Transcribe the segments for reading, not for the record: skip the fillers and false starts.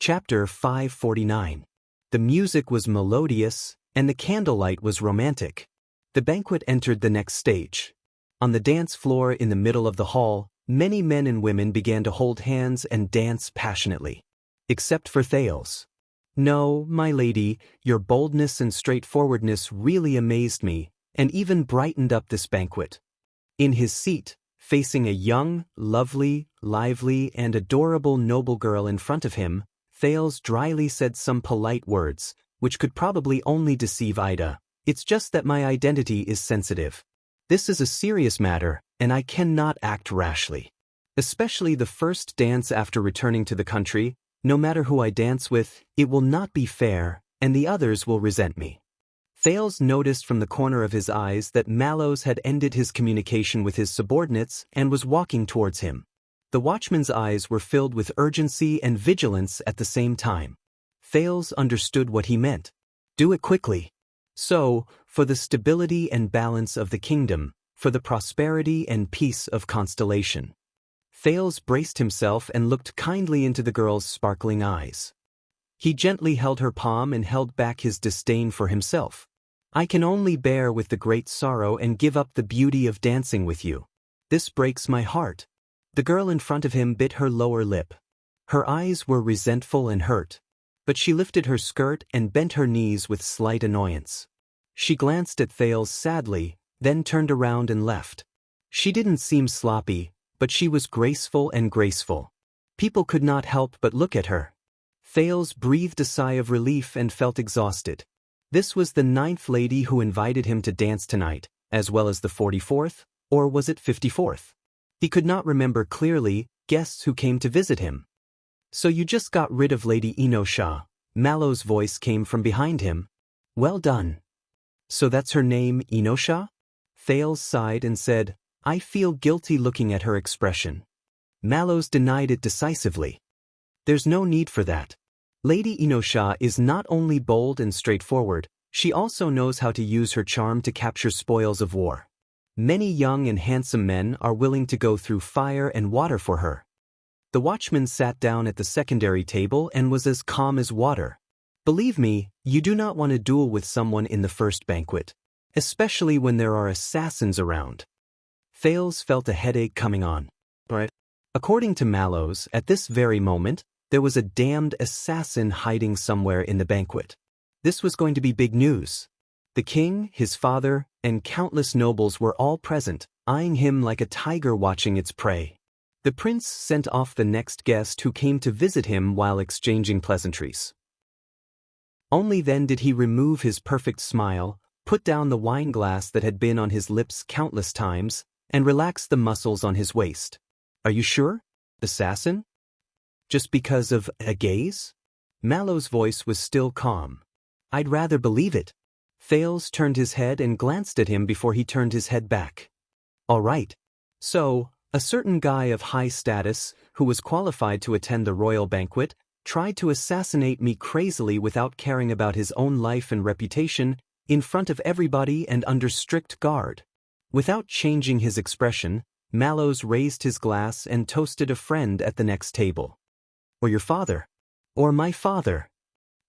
Chapter 549. The music was melodious, and the candlelight was romantic. The banquet entered the next stage. On the dance floor in the middle of the hall, many men and women began to hold hands and dance passionately. Except for Thales. "No, my lady, your boldness and straightforwardness really amazed me, and even brightened up this banquet." In his seat, facing a young, lovely, lively, and adorable noble girl in front of him, Thales dryly said some polite words, which could probably only deceive Ida. "It's just that my identity is sensitive. This is a serious matter, and I cannot act rashly. Especially the first dance after returning to the country. No matter who I dance with, it will not be fair, and the others will resent me." Thales noticed from the corner of his eyes that Mallows had ended his communication with his subordinates and was walking towards him. The watchman's eyes were filled with urgency and vigilance at the same time. Thales understood what he meant. Do it quickly. So, for the stability and balance of the kingdom, for the prosperity and peace of Constellation. Thales braced himself and looked kindly into the girl's sparkling eyes. He gently held her palm and held back his disdain for himself. "I can only bear with the great sorrow and give up the beauty of dancing with you. This breaks my heart." The girl in front of him bit her lower lip. Her eyes were resentful and hurt, but she lifted her skirt and bent her knees with slight annoyance. She glanced at Thales sadly, then turned around and left. She didn't seem sloppy, but she was graceful and graceful. People could not help but look at her. Thales breathed a sigh of relief and felt exhausted. This was the 9th lady who invited him to dance tonight, as well as the 44th, or was it 54th? He could not remember clearly, guests who came to visit him. "So you just got rid of Lady Enosha," Mallow's voice came from behind him. "Well done." "So that's her name, Enosha?" Thales sighed and said, "I feel guilty looking at her expression." Mallows denied it decisively. "There's no need for that. Lady Enosha is not only bold and straightforward, she also knows how to use her charm to capture spoils of war. Many young and handsome men are willing to go through fire and water for her." The watchman sat down at the secondary table and was as calm as water. "Believe me, you do not want to duel with someone in the first banquet, especially when there are assassins around." Thales felt a headache coming on. Right. According to Mallows, at this very moment, there was a damned assassin hiding somewhere in the banquet. This was going to be big news. The king, his father, and countless nobles were all present, eyeing him like a tiger watching its prey. The prince sent off the next guest who came to visit him while exchanging pleasantries. Only then did he remove his perfect smile, put down the wine glass that had been on his lips countless times, and relax the muscles on his waist. "Are you sure? Assassin? Just because of a gaze?" Mallow's voice was still calm. "I'd rather believe it." Thales turned his head and glanced at him before he turned his head back. "All right. So, a certain guy of high status, who was qualified to attend the royal banquet, tried to assassinate me crazily without caring about his own life and reputation, in front of everybody and under strict guard." Without changing his expression, Mallows raised his glass and toasted a friend at the next table. "Or your father. Or my father."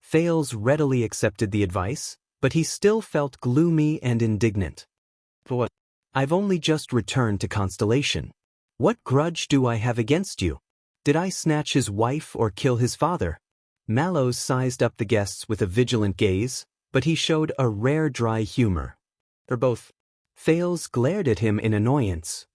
Thales readily accepted the advice, but he still felt gloomy and indignant. "For what? I've only just returned to Constellation. What grudge do I have against you? Did I snatch his wife or kill his father?" Mallows sized up the guests with a vigilant gaze, but he showed a rare dry humor. "Or both." Thales glared at him in annoyance.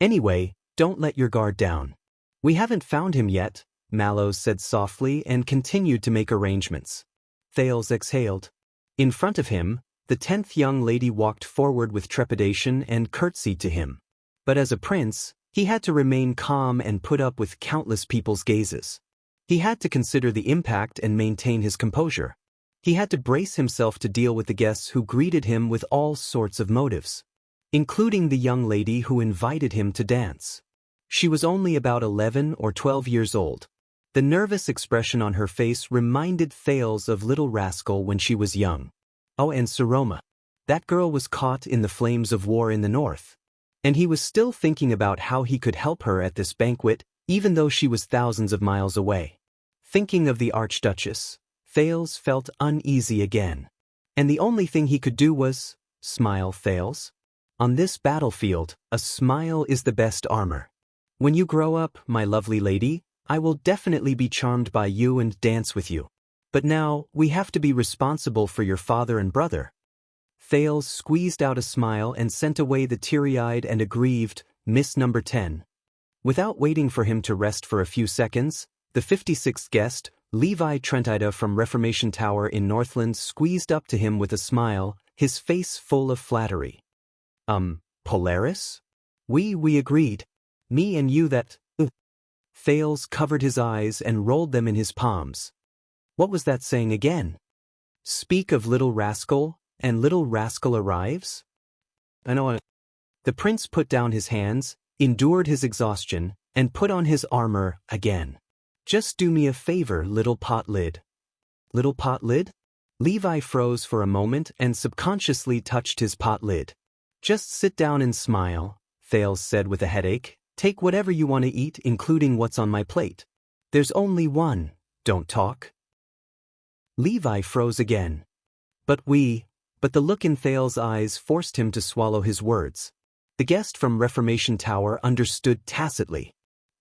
"Anyway, don't let your guard down. We haven't found him yet," Mallows said softly and continued to make arrangements. Thales exhaled. In front of him, the 10th young lady walked forward with trepidation and curtsied to him. But as a prince, he had to remain calm and put up with countless people's gazes. He had to consider the impact and maintain his composure. He had to brace himself to deal with the guests who greeted him with all sorts of motives, including the young lady who invited him to dance. She was only about 11 or 12 years old. The nervous expression on her face reminded Thales of Little Rascal when she was young. Oh, and Saroma. That girl was caught in the flames of war in the north. And he was still thinking about how he could help her at this banquet, even though she was thousands of miles away. Thinking of the Archduchess, Thales felt uneasy again. And the only thing he could do was smile. Thales. On this battlefield, a smile is the best armor. When you grow up, my lovely lady, I will definitely be charmed by you and dance with you. But now, we have to be responsible for your father and brother. Thales squeezed out a smile and sent away the teary-eyed and aggrieved Miss Number 10. Without waiting for him to rest for a few seconds, the 56th guest, Levi Trentida from Reformation Tower in Northland, squeezed up to him with a smile, his face full of flattery. Polaris? We agreed. Me and you that, Thales covered his eyes and rolled them in his palms. What was that saying again? Speak of little rascal, and little rascal arrives? I know it. The prince put down his hands, endured his exhaustion, and put on his armor again. Just do me a favor, little pot lid. Little pot lid? Levi froze for a moment and subconsciously touched his pot lid. Just sit down and smile, Thales said with a headache. Take whatever you want to eat, including what's on my plate. There's only one. Don't talk. Levi froze again. But the look in Thales' eyes forced him to swallow his words. The guest from Reformation Tower understood tacitly.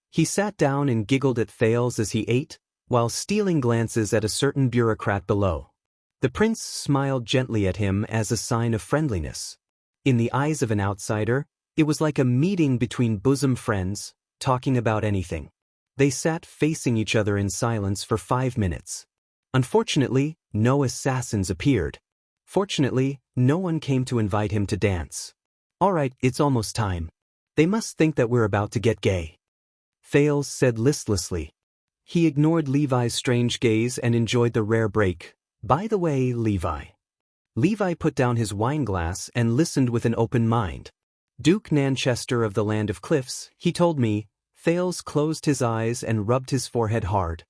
He sat down and giggled at Thales as he ate, while stealing glances at a certain bureaucrat below. The prince smiled gently at him as a sign of friendliness. In the eyes of an outsider, it was like a meeting between bosom friends, talking about anything. They sat facing each other in silence for 5 minutes. Unfortunately, no assassins appeared. Fortunately, no one came to invite him to dance. All right, it's almost time. They must think that we're about to get gay. Thales said listlessly. He ignored Levi's strange gaze and enjoyed the rare break. By the way, Levi. Levi put down his wineglass and listened with an open mind. Duke Nanchester of the Land of Cliffs, he told me. Thales closed his eyes and rubbed his forehead hard.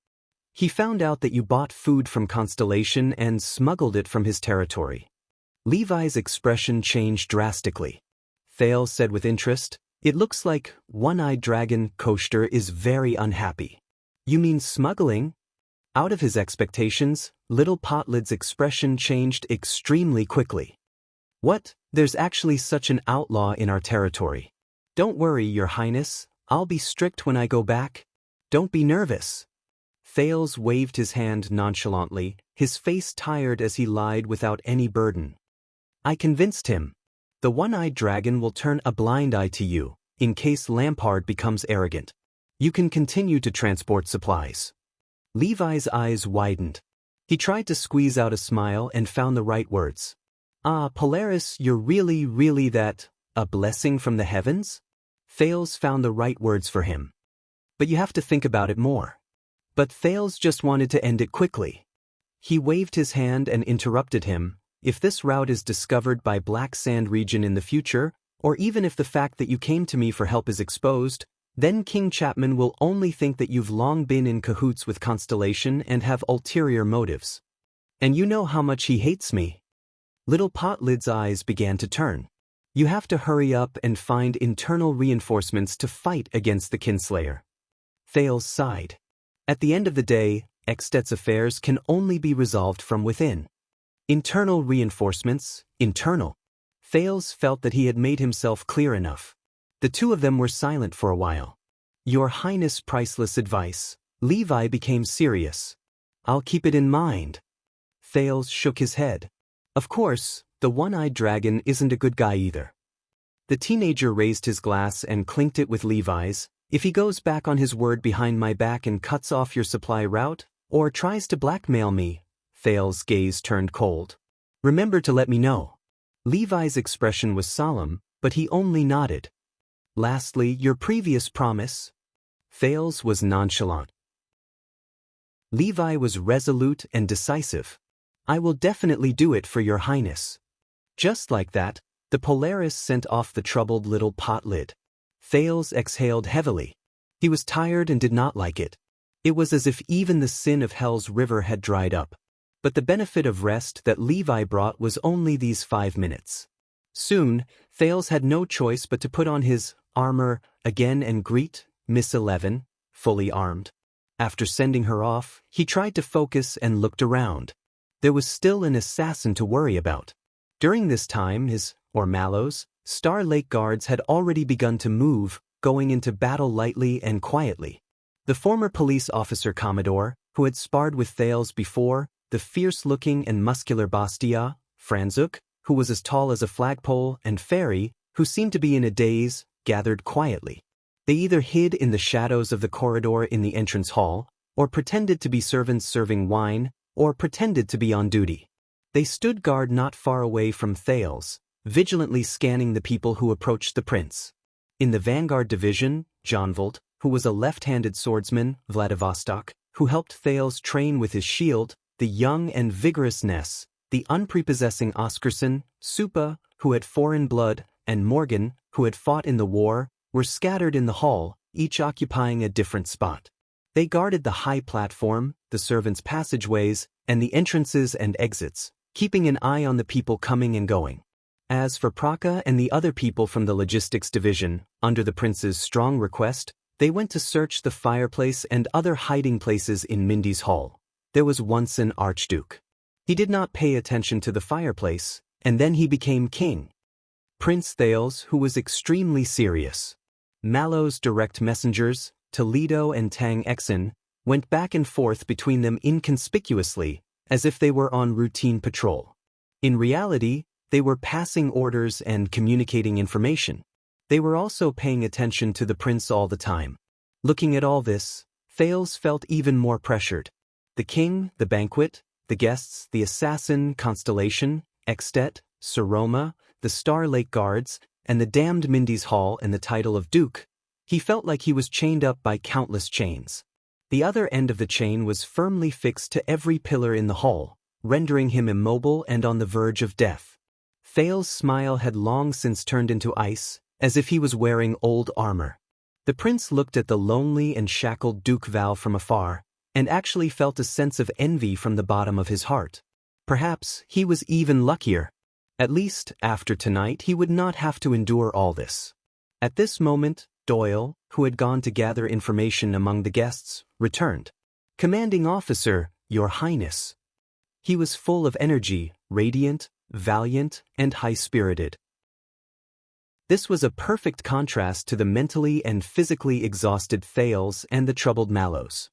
He found out that you bought food from Constellation and smuggled it from his territory. Levi's expression changed drastically. Thales said with interest, it looks like One-Eyed Dragon Koester is very unhappy. You mean smuggling? Out of his expectations, Little Potlid's expression changed extremely quickly. What? There's actually such an outlaw in our territory. Don't worry, Your Highness, I'll be strict when I go back. Don't be nervous. Thales waved his hand nonchalantly, his face tired as he lied without any burden. I convinced him. The One-Eyed Dragon will turn a blind eye to you, in case Lampard becomes arrogant. You can continue to transport supplies. Levi's eyes widened. He tried to squeeze out a smile and found the right words. Ah, Polaris, you're really that, a blessing from the heavens? Thales found the right words for him. But you have to think about it more. But Thales just wanted to end it quickly. He waved his hand and interrupted him. If this route is discovered by Black Sand region in the future, or even if the fact that you came to me for help is exposed, then King Chapman will only think that you've long been in cahoots with Constellation and have ulterior motives. And you know how much he hates me. Little Potlid's eyes began to turn. You have to hurry up and find internal reinforcements to fight against the Kinslayer. Thales sighed. At the end of the day, Eksted's affairs can only be resolved from within. Internal reinforcements, internal. Thales felt that he had made himself clear enough. The two of them were silent for a while. Your Highness' priceless advice. Levi became serious. I'll keep it in mind. Thales shook his head. Of course, the One-Eyed Dragon isn't a good guy either. The teenager raised his glass and clinked it with Levi's. If he goes back on his word behind my back and cuts off your supply route, or tries to blackmail me, Thales' gaze turned cold. Remember to let me know. Levi's expression was solemn, but he only nodded. Lastly, your previous promise. Thales was nonchalant. Levi was resolute and decisive. I will definitely do it for your highness. Just like that, the Polaris sent off the troubled little Potlid. Thales exhaled heavily. He was tired and did not like it. It was as if even the sin of Hell's river had dried up. But the benefit of rest that Levi brought was only these 5 minutes. Soon, Thales had no choice but to put on his armor again and greet Miss 11, fully armed. After sending her off, he tried to focus and looked around. There was still an assassin to worry about. During this time Mallow's, Star Lake guards had already begun to move, going into battle lightly and quietly. The former police officer Commodore, who had sparred with Thales before, the fierce-looking and muscular Bastia, Franzuk, who was as tall as a flagpole, and Ferry, who seemed to be in a daze, gathered quietly. They either hid in the shadows of the corridor in the entrance hall, or pretended to be servants serving wine, or pretended to be on duty. They stood guard not far away from Thales, vigilantly scanning the people who approached the prince. In the vanguard division, Jonvold, who was a left-handed swordsman, Vladivostok, who helped Thales train with his shield, the young and vigorous Ness, the unprepossessing Oscarson, Supa, who had foreign blood, and Morgan, who had fought in the war, were scattered in the hall, each occupying a different spot. They guarded the high platform, the servants' passageways, and the entrances and exits, keeping an eye on the people coming and going. As for Praka and the other people from the logistics division, under the prince's strong request, they went to search the fireplace and other hiding places in Mindy's hall. There was once an archduke. He did not pay attention to the fireplace, and then he became king. Prince Thales, who was extremely serious. Mallow's direct messengers, Toledo and Tang Exon, went back and forth between them inconspicuously, as if they were on routine patrol. In reality, they were passing orders and communicating information. They were also paying attention to the prince all the time. Looking at all this, Thales felt even more pressured. The king, the banquet, the guests, the assassin, Constellation, Extet, Saroma, the Star Lake guards, and the damned Mindy's hall and the title of duke, he felt like he was chained up by countless chains. The other end of the chain was firmly fixed to every pillar in the hall, rendering him immobile and on the verge of death. Thales' smile had long since turned into ice, as if he was wearing old armor. The prince looked at the lonely and shackled Duke Val from afar, and actually felt a sense of envy from the bottom of his heart. Perhaps he was even luckier. At least, after tonight, he would not have to endure all this. At this moment, Doyle, who had gone to gather information among the guests, returned. "Commanding officer, Your Highness." He was full of energy, radiant, valiant, and high-spirited. This was a perfect contrast to the mentally and physically exhausted Thales and the troubled Mallows.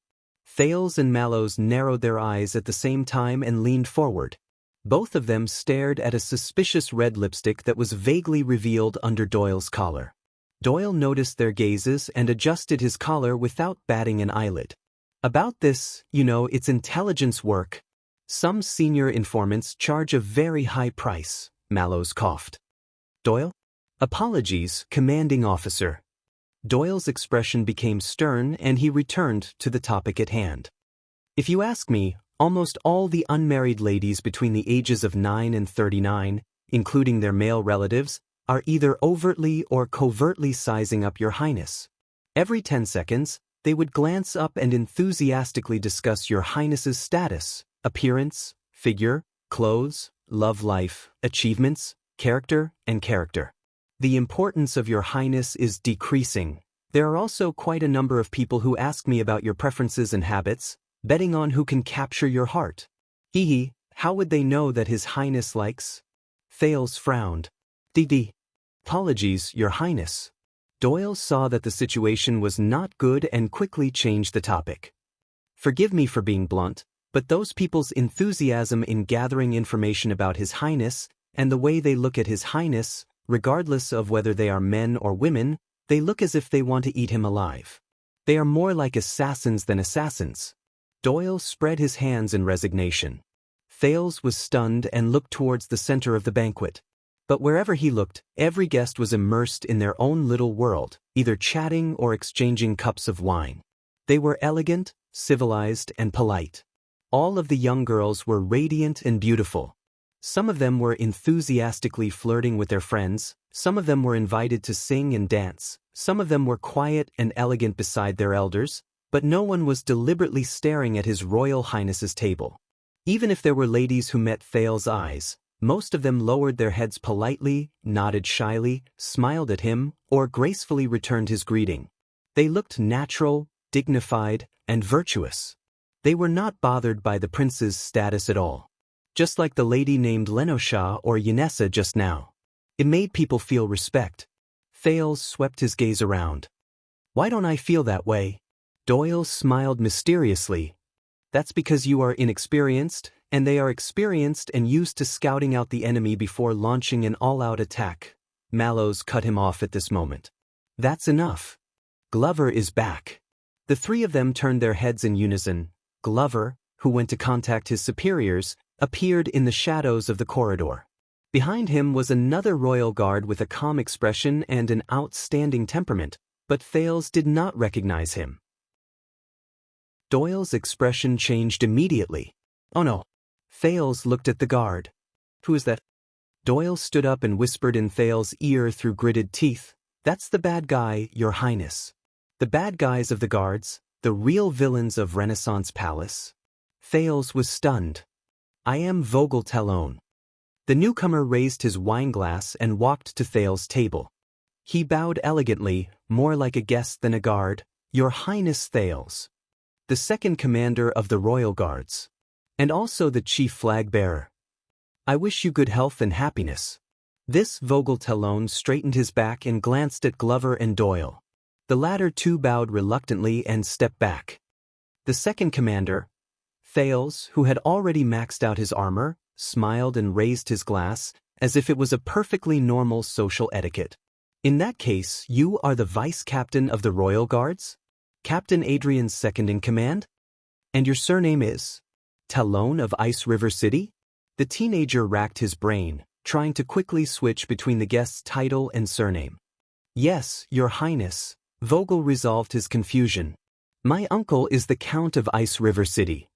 Thales and Mallows narrowed their eyes at the same time and leaned forward. Both of them stared at a suspicious red lipstick that was vaguely revealed under Doyle's collar. Doyle noticed their gazes and adjusted his collar without batting an eyelid. "About this, it's intelligence work. Some senior informants charge a very high price," Mallows coughed. "Doyle?" "Apologies, commanding officer." Doyle's expression became stern and he returned to the topic at hand. "If you ask me, almost all the unmarried ladies between the ages of 9 and 39, including their male relatives, are either overtly or covertly sizing up Your Highness. Every 10 seconds, they would glance up and enthusiastically discuss Your Highness's status, appearance, figure, clothes, love life, achievements, character, and character. The importance of Your Highness is decreasing. There are also quite a number of people who ask me about your preferences and habits, betting on who can capture your heart. Hee, how would they know that His Highness likes?" Thales frowned. "Dee. Apologies, Your Highness." Doyle saw that the situation was not good and quickly changed the topic. "Forgive me for being blunt, but those people's enthusiasm in gathering information about His Highness, and the way they look at His Highness, regardless of whether they are men or women, they look as if they want to eat him alive. They are more like assassins than assassins." Doyle spread his hands in resignation. Thales was stunned and looked towards the center of the banquet. But wherever he looked, every guest was immersed in their own little world, either chatting or exchanging cups of wine. They were elegant, civilized, and polite. All of the young girls were radiant and beautiful. Some of them were enthusiastically flirting with their friends, some of them were invited to sing and dance, some of them were quiet and elegant beside their elders, but no one was deliberately staring at His Royal Highness's table. Even if there were ladies who met Thales' eyes, most of them lowered their heads politely, nodded shyly, smiled at him, or gracefully returned his greeting. They looked natural, dignified, and virtuous. They were not bothered by the prince's status at all. Just like the lady named Lenosha or Yanessa just now. It made people feel respect. Thales swept his gaze around. Why don't I feel that way? Doyle smiled mysteriously. That's because you are inexperienced, and they are experienced and used to scouting out the enemy before launching an all-out attack. Mallows cut him off at this moment. That's enough. Glover is back. The three of them turned their heads in unison. Glover, who went to contact his superiors, appeared in the shadows of the corridor. Behind him was another royal guard with a calm expression and an outstanding temperament, but Thales did not recognize him. Doyle's expression changed immediately. Oh no. Thales looked at the guard. Who is that? Doyle stood up and whispered in Thales' ear through gritted teeth. That's the bad guy, Your Highness. The bad guys of the guards, the real villains of Renaissance Palace. Thales was stunned. I am Vogel Talon. The newcomer raised his wineglass and walked to Thales' table. He bowed elegantly, more like a guest than a guard. Your Highness Thales. The second commander of the Royal Guards. And also the chief flag-bearer. I wish you good health and happiness. This Vogel Talon straightened his back and glanced at Glover and Doyle. The latter too bowed reluctantly and stepped back. The second commander, Thales, who had already maxed out his armor, smiled and raised his glass, as if it was a perfectly normal social etiquette. In that case, you are the vice-captain of the Royal Guards? Captain Adrian's second-in-command? And your surname is? Talon of Ice River City? The teenager racked his brain, trying to quickly switch between the guest's title and surname. Yes, Your Highness. Vogel resolved his confusion. My uncle is the Count of Ice River City.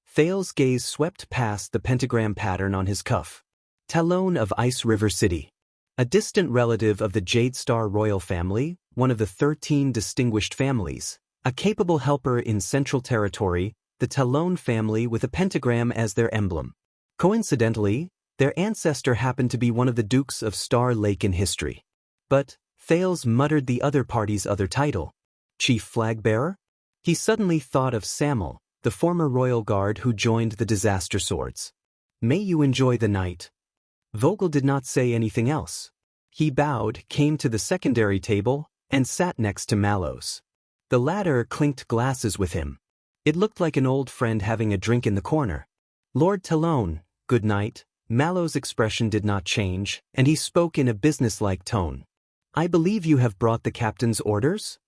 Thales' gaze swept past the pentagram pattern on his cuff. Talon of Ice River City. A distant relative of the Jade Star royal family, one of the 13 distinguished families, a capable helper in Central Territory, the Talon family with a pentagram as their emblem. Coincidentally, their ancestor happened to be one of the Dukes of Star Lake in history. But Thales muttered the other party's other title. Chief Flag-bearer? He suddenly thought of Samuel, the former royal guard who joined the Disaster Swords. May you enjoy the night. Vogel did not say anything else. He bowed, came to the secondary table, and sat next to Mallows. The latter clinked glasses with him. It looked like an old friend having a drink in the corner. Lord Talon, good night. Mallows' expression did not change, and he spoke in a businesslike tone. I believe you have brought the captain's orders?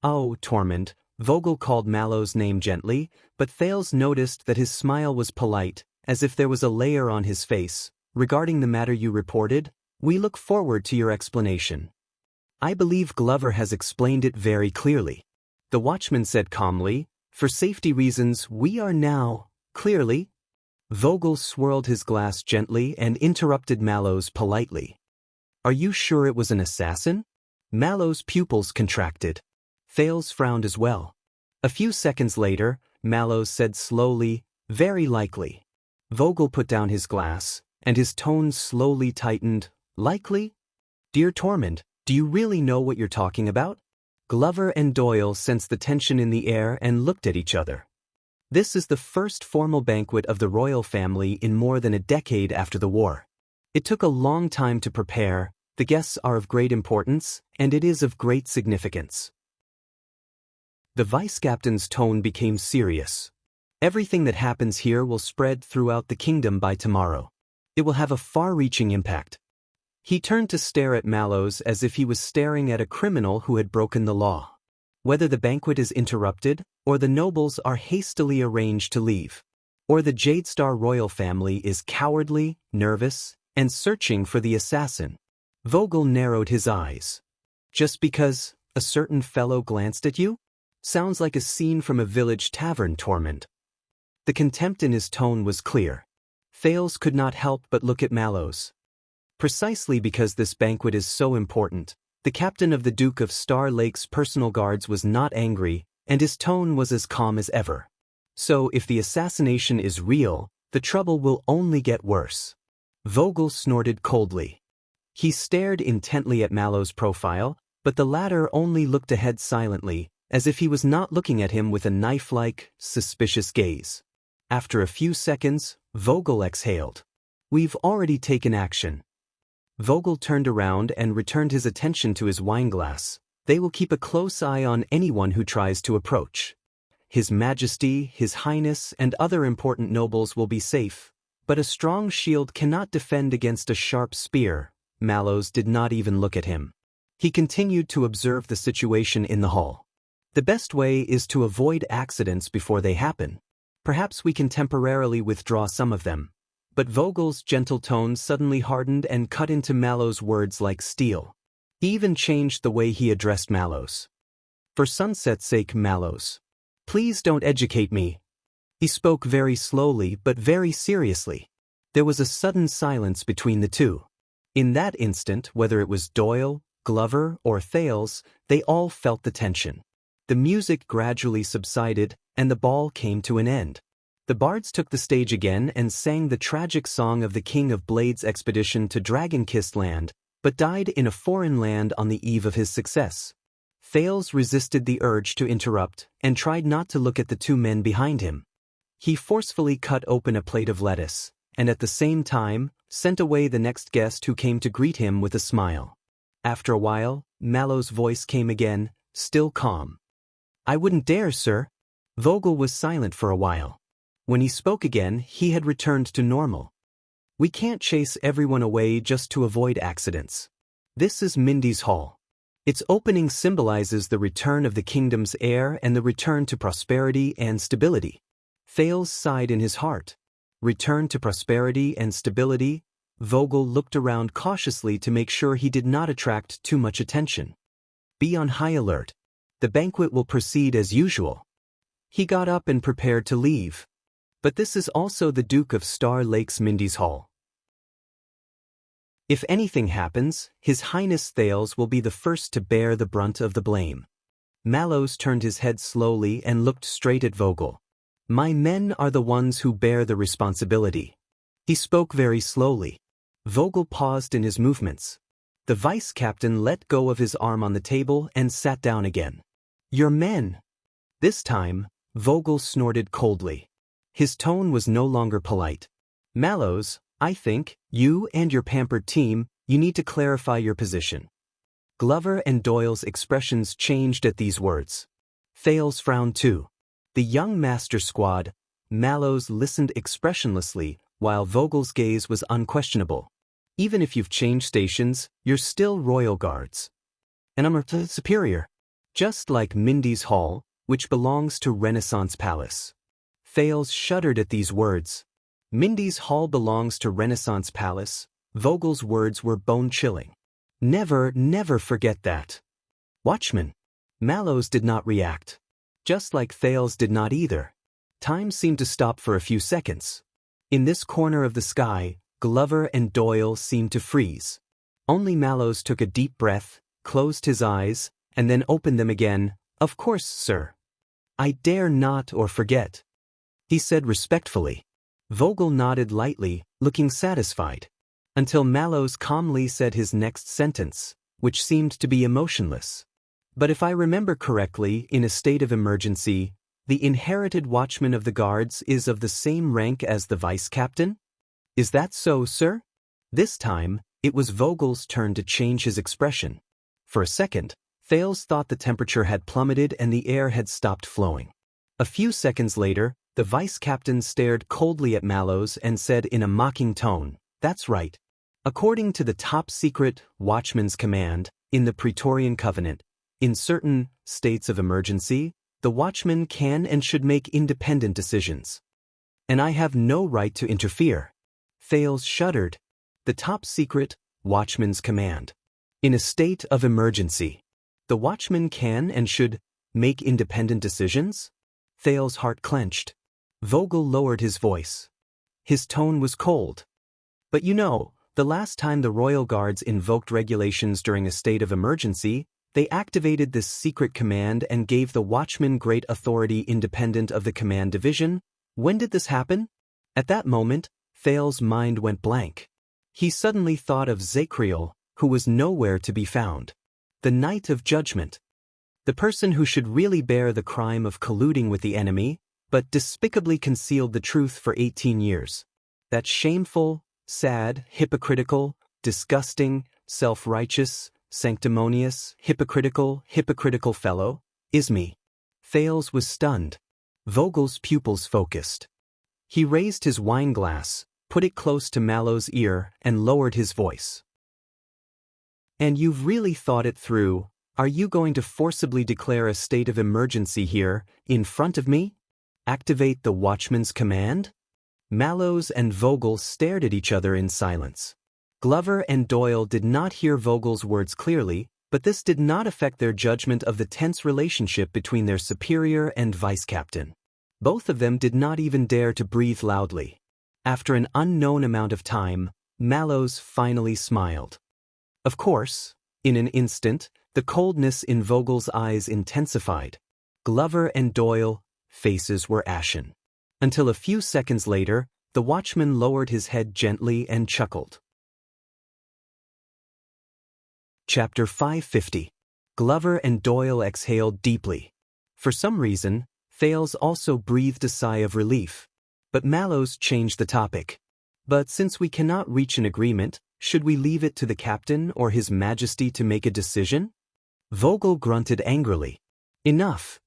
Oh, Tormund. Vogel called Mallows' name gently, but Thales noticed that his smile was polite, as if there was a layer on his face. Regarding the matter you reported, we look forward to your explanation. I believe Glover has explained it very clearly. The watchman said calmly, for safety reasons we are now, clearly. Vogel swirled his glass gently and interrupted Mallows politely. Are you sure it was an assassin? Mallows' pupils contracted. Thales frowned as well. A few seconds later, Mallows said slowly, very likely. Vogel put down his glass, and his tone slowly tightened. Likely? Dear Tormund, do you really know what you're talking about? Glover and Doyle sensed the tension in the air and looked at each other. This is the first formal banquet of the royal family in more than a decade after the war. It took a long time to prepare, the guests are of great importance, and it is of great significance. The vice-captain's tone became serious. Everything that happens here will spread throughout the kingdom by tomorrow. It will have a far-reaching impact. He turned to stare at Mallows as if he was staring at a criminal who had broken the law. Whether the banquet is interrupted, or the nobles are hastily arranged to leave, or the Jade Star royal family is cowardly, nervous, and searching for the assassin. Vogel narrowed his eyes. Just because a certain fellow glanced at you? Sounds like a scene from a village tavern, Tormund. The contempt in his tone was clear. Thales could not help but look at Mallows. Precisely because this banquet is so important, the captain of the Duke of Star Lake's personal guards was not angry, and his tone was as calm as ever. So if the assassination is real, the trouble will only get worse. Vogel snorted coldly. He stared intently at Mallows' profile, but the latter only looked ahead silently, as if he was not looking at him with a knife-like, suspicious gaze. After a few seconds, Vogel exhaled. "We've already taken action." Vogel turned around and returned his attention to his wineglass. "They will keep a close eye on anyone who tries to approach. His Majesty, His Highness, and other important nobles will be safe, but a strong shield cannot defend against a sharp spear." Mallows did not even look at him. He continued to observe the situation in the hall. "The best way is to avoid accidents before they happen. Perhaps we can temporarily withdraw some of them." But Vogel's gentle tone suddenly hardened and cut into Mallows' words like steel. He even changed the way he addressed Mallows. "For sunset's sake, Mallows, please don't educate me." He spoke very slowly but very seriously. There was a sudden silence between the two. In that instant, whether it was Doyle, Glover, or Thales, they all felt the tension. The music gradually subsided, and the ball came to an end. The bards took the stage again and sang the tragic song of the King of Blades' expedition to Dragon-Kissed Land, but died in a foreign land on the eve of his success. Thales resisted the urge to interrupt and tried not to look at the two men behind him. He forcefully cut open a plate of lettuce, and at the same time, sent away the next guest who came to greet him with a smile. After a while, Mallows' voice came again, still calm. "I wouldn't dare, sir." Vogel was silent for a while. When he spoke again, he had returned to normal. "We can't chase everyone away just to avoid accidents. This is Mindy's Hall. Its opening symbolizes the return of the kingdom's heir and the return to prosperity and stability." Thales sighed in his heart. Return to prosperity and stability? Vogel looked around cautiously to make sure he did not attract too much attention. "Be on high alert. The banquet will proceed as usual." He got up and prepared to leave. But this is also the Duke of Star Lake's Mindy's Hall. If anything happens, His Highness Thales will be the first to bear the brunt of the blame. Mallows turned his head slowly and looked straight at Vogel. "My men are the ones who bear the responsibility." He spoke very slowly. Vogel paused in his movements. The vice-captain let go of his arm on the table and sat down again. "Your men." This time, Vogel snorted coldly. His tone was no longer polite. "Mallows, I think, you and your pampered team, you need to clarify your position." Glover and Doyle's expressions changed at these words. Thales frowned too. The young master squad, Mallows listened expressionlessly, while Vogel's gaze was unquestionable. "Even if you've changed stations, you're still royal guards. And I'm a superior. Just like Mindy's Hall, which belongs to Renaissance Palace." Thales shuddered at these words. Mindy's Hall belongs to Renaissance Palace. Vogel's words were bone-chilling. "Never, never forget that." "Watchman." Mallows did not react. Just like Thales did not either. Time seemed to stop for a few seconds. In this corner of the sky, Glover and Doyle seemed to freeze. Only Mallows took a deep breath, closed his eyes, and then opened them again. "Of course, sir. I dare not or forget," he said respectfully. Vogel nodded lightly, looking satisfied, until Mallows calmly said his next sentence, which seemed to be emotionless. "But if I remember correctly, in a state of emergency, the inherited watchman of the guards is of the same rank as the vice-captain? Is that so, sir?" This time, it was Vogel's turn to change his expression. For a second, Thales thought the temperature had plummeted and the air had stopped flowing. A few seconds later, the vice-captain stared coldly at Mallows and said in a mocking tone, "That's right. According to the top-secret watchman's command, in the Praetorian Covenant, in certain states of emergency, the watchman can and should make independent decisions. And I have no right to interfere." Thales shuddered. The top-secret watchman's command. In a state of emergency, the watchman can and should make independent decisions? Thales' heart clenched. Vogel lowered his voice. His tone was cold. "But you know, the last time the royal guards invoked regulations during a state of emergency, they activated this secret command and gave the watchman great authority independent of the command division. When did this happen?" At that moment, Thales' mind went blank. He suddenly thought of Zacriel, who was nowhere to be found. The Night of Judgment. The person who should really bear the crime of colluding with the enemy, but despicably concealed the truth for 18 years. That shameful, sad, hypocritical, disgusting, self-righteous, sanctimonious, hypocritical fellow, is me. Thales was stunned. Vogel's pupils focused. He raised his wine glass, put it close to Mallow's ear, and lowered his voice. And you've really thought it through? Are you going to forcibly declare a state of emergency here, in front of me? Activate the watchman's command? Mallows and Vogel stared at each other in silence. Glover and Doyle did not hear Vogel's words clearly, but this did not affect their judgment of the tense relationship between their superior and vice-captain. Both of them did not even dare to breathe loudly. After an unknown amount of time, Mallows finally smiled. Of course, in an instant, the coldness in Vogel's eyes intensified. Glover and Doyle, faces were ashen. Until a few seconds later, the watchman lowered his head gently and chuckled. Chapter 550. Glover and Doyle exhaled deeply. For some reason, Thales also breathed a sigh of relief. But Mallows changed the topic. But since we cannot reach an agreement, should we leave it to the captain or His Majesty to make a decision? Vogel grunted angrily. Enough.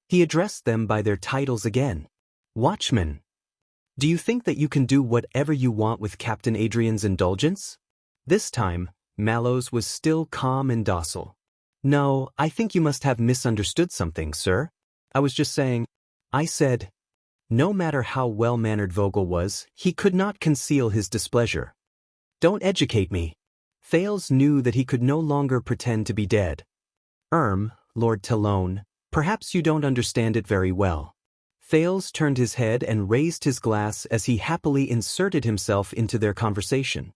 He addressed them by their titles again. Watchman. Do you think that you can do whatever you want with Captain Adrian's indulgence? This time, Mallows was still calm and docile. No, I think you must have misunderstood something, sir. I was just saying. I said. No matter how well-mannered Vogel was, he could not conceal his displeasure. Don't educate me. Thales knew that he could no longer pretend to be dead. Lord Talone, perhaps you don't understand it very well. Thales turned his head and raised his glass as he happily inserted himself into their conversation.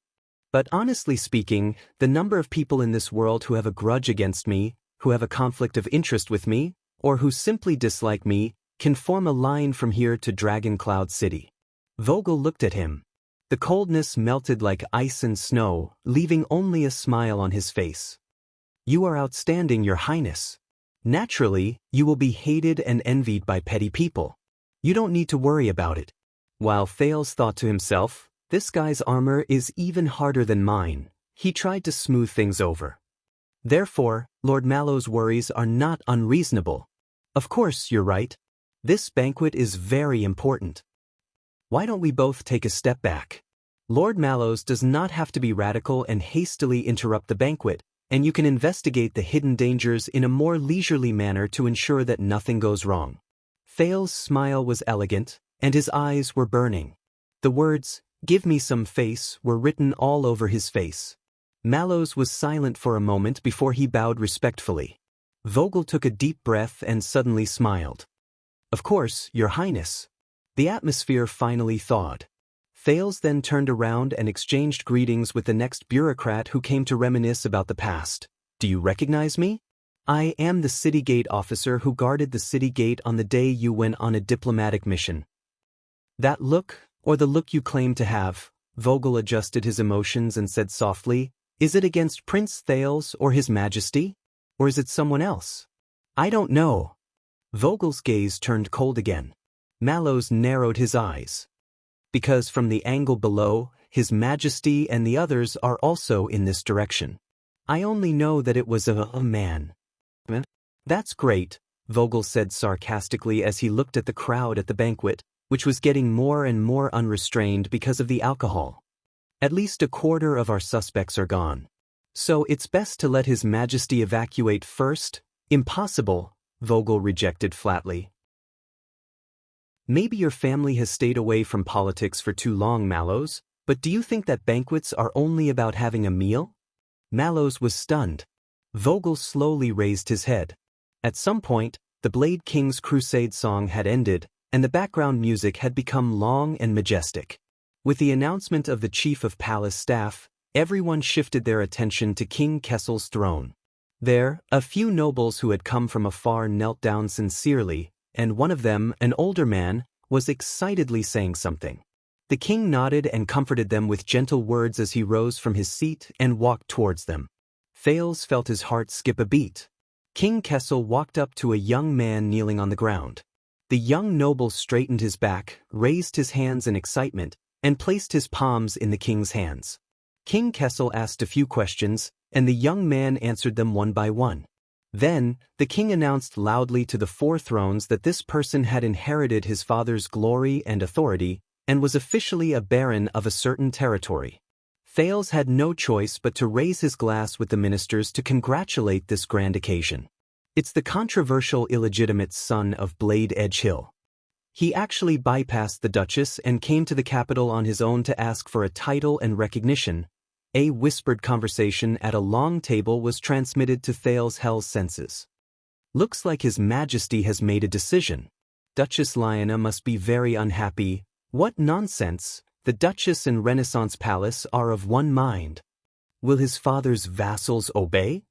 But honestly speaking, the number of people in this world who have a grudge against me, who have a conflict of interest with me, or who simply dislike me, can form a line from here to Dragon Cloud City. Vogel looked at him. The coldness melted like ice and snow, leaving only a smile on his face. You are outstanding, Your Highness. Naturally, you will be hated and envied by petty people. You don't need to worry about it. While Thales thought to himself, this guy's armor is even harder than mine, he tried to smooth things over. Therefore, Lord Mallow's worries are not unreasonable. Of course, you're right. This banquet is very important. Why don't we both take a step back? Lord Mallows does not have to be radical and hastily interrupt the banquet, and you can investigate the hidden dangers in a more leisurely manner to ensure that nothing goes wrong. Thales' smile was elegant, and his eyes were burning. The words, "Give me some face," were written all over his face. Mallows was silent for a moment before he bowed respectfully. Vogel took a deep breath and suddenly smiled. Of course, Your Highness. The atmosphere finally thawed. Thales then turned around and exchanged greetings with the next bureaucrat who came to reminisce about the past. Do you recognize me? I am the city gate officer who guarded the city gate on the day you went on a diplomatic mission. That look, or the look you claim to have, Vogel adjusted his emotions and said softly, is it against Prince Thales or His Majesty? Or is it someone else? I don't know. Vogel's gaze turned cold again. Mallows narrowed his eyes. Because from the angle below, His Majesty and the others are also in this direction. I only know that it was a man. That's great, Vogel said sarcastically as he looked at the crowd at the banquet, which was getting more and more unrestrained because of the alcohol. At least a quarter of our suspects are gone. So it's best to let His Majesty evacuate first? Impossible, Vogel rejected flatly. Maybe your family has stayed away from politics for too long, Mallows, but do you think that banquets are only about having a meal? Mallows was stunned. Vogel slowly raised his head. At some point, the Blade King's crusade song had ended, and the background music had become long and majestic. With the announcement of the chief of palace staff, everyone shifted their attention to King Kessel's throne. There, a few nobles who had come from afar knelt down sincerely, and one of them, an older man, was excitedly saying something. The king nodded and comforted them with gentle words as he rose from his seat and walked towards them. Thales felt his heart skip a beat. King Kessel walked up to a young man kneeling on the ground. The young noble straightened his back, raised his hands in excitement, and placed his palms in the king's hands. King Kessel asked a few questions, and the young man answered them one by one. Then, the king announced loudly to the 4 thrones that this person had inherited his father's glory and authority, and was officially a baron of a certain territory. Thales had no choice but to raise his glass with the ministers to congratulate this grand occasion. It's the controversial illegitimate son of Blade Edge Hill. He actually bypassed the Duchess and came to the capital on his own to ask for a title and recognition. A whispered conversation at a long table was transmitted to Thales Hell's senses. Looks like His Majesty has made a decision. Duchess Lyanna must be very unhappy. What nonsense! The Duchess and Renaissance Palace are of one mind. Will his father's vassals obey?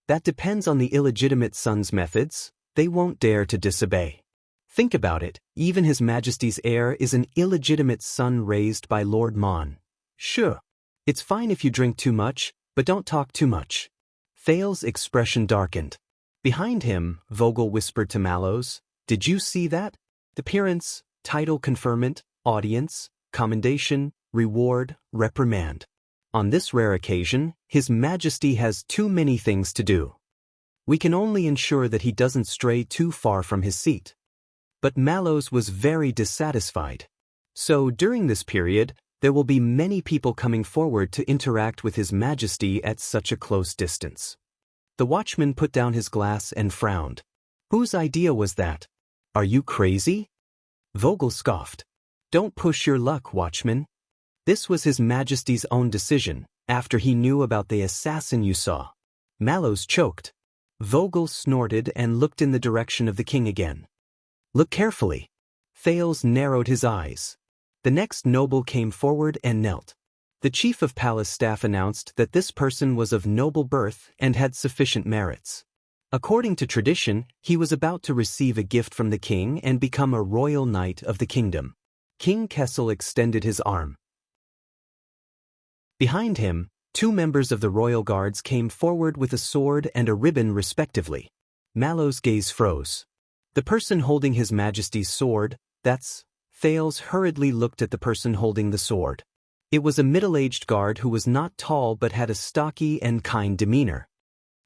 That depends on the illegitimate son's methods. They won't dare to disobey. Think about it, even His Majesty's heir is an illegitimate son raised by Lord Mon. Sure. It's fine if you drink too much, but don't talk too much. Thales' expression darkened. Behind him, Vogel whispered to Mallows, "Did you see that? Appearance, title conferment, audience, commendation, reward, reprimand. On this rare occasion, His Majesty has too many things to do. We can only ensure that he doesn't stray too far from his seat." But Mallows was very dissatisfied. So during this period, there will be many people coming forward to interact with His Majesty at such a close distance. The watchman put down his glass and frowned. Whose idea was that? Are you crazy? Vogel scoffed. Don't push your luck, watchman. This was His Majesty's own decision, after he knew about the assassin you saw. Mallows choked. Vogel snorted and looked in the direction of the king again. Look carefully. Thales narrowed his eyes. The next noble came forward and knelt. The chief of palace staff announced that this person was of noble birth and had sufficient merits. According to tradition, he was about to receive a gift from the king and become a royal knight of the kingdom. King Kessel extended his arm. Behind him, 2 members of the royal guards came forward with a sword and a ribbon respectively. Mallows' gaze froze. The person holding His Majesty's sword, that's... Thales hurriedly looked at the person holding the sword. It was a middle-aged guard who was not tall but had a stocky and kind demeanor.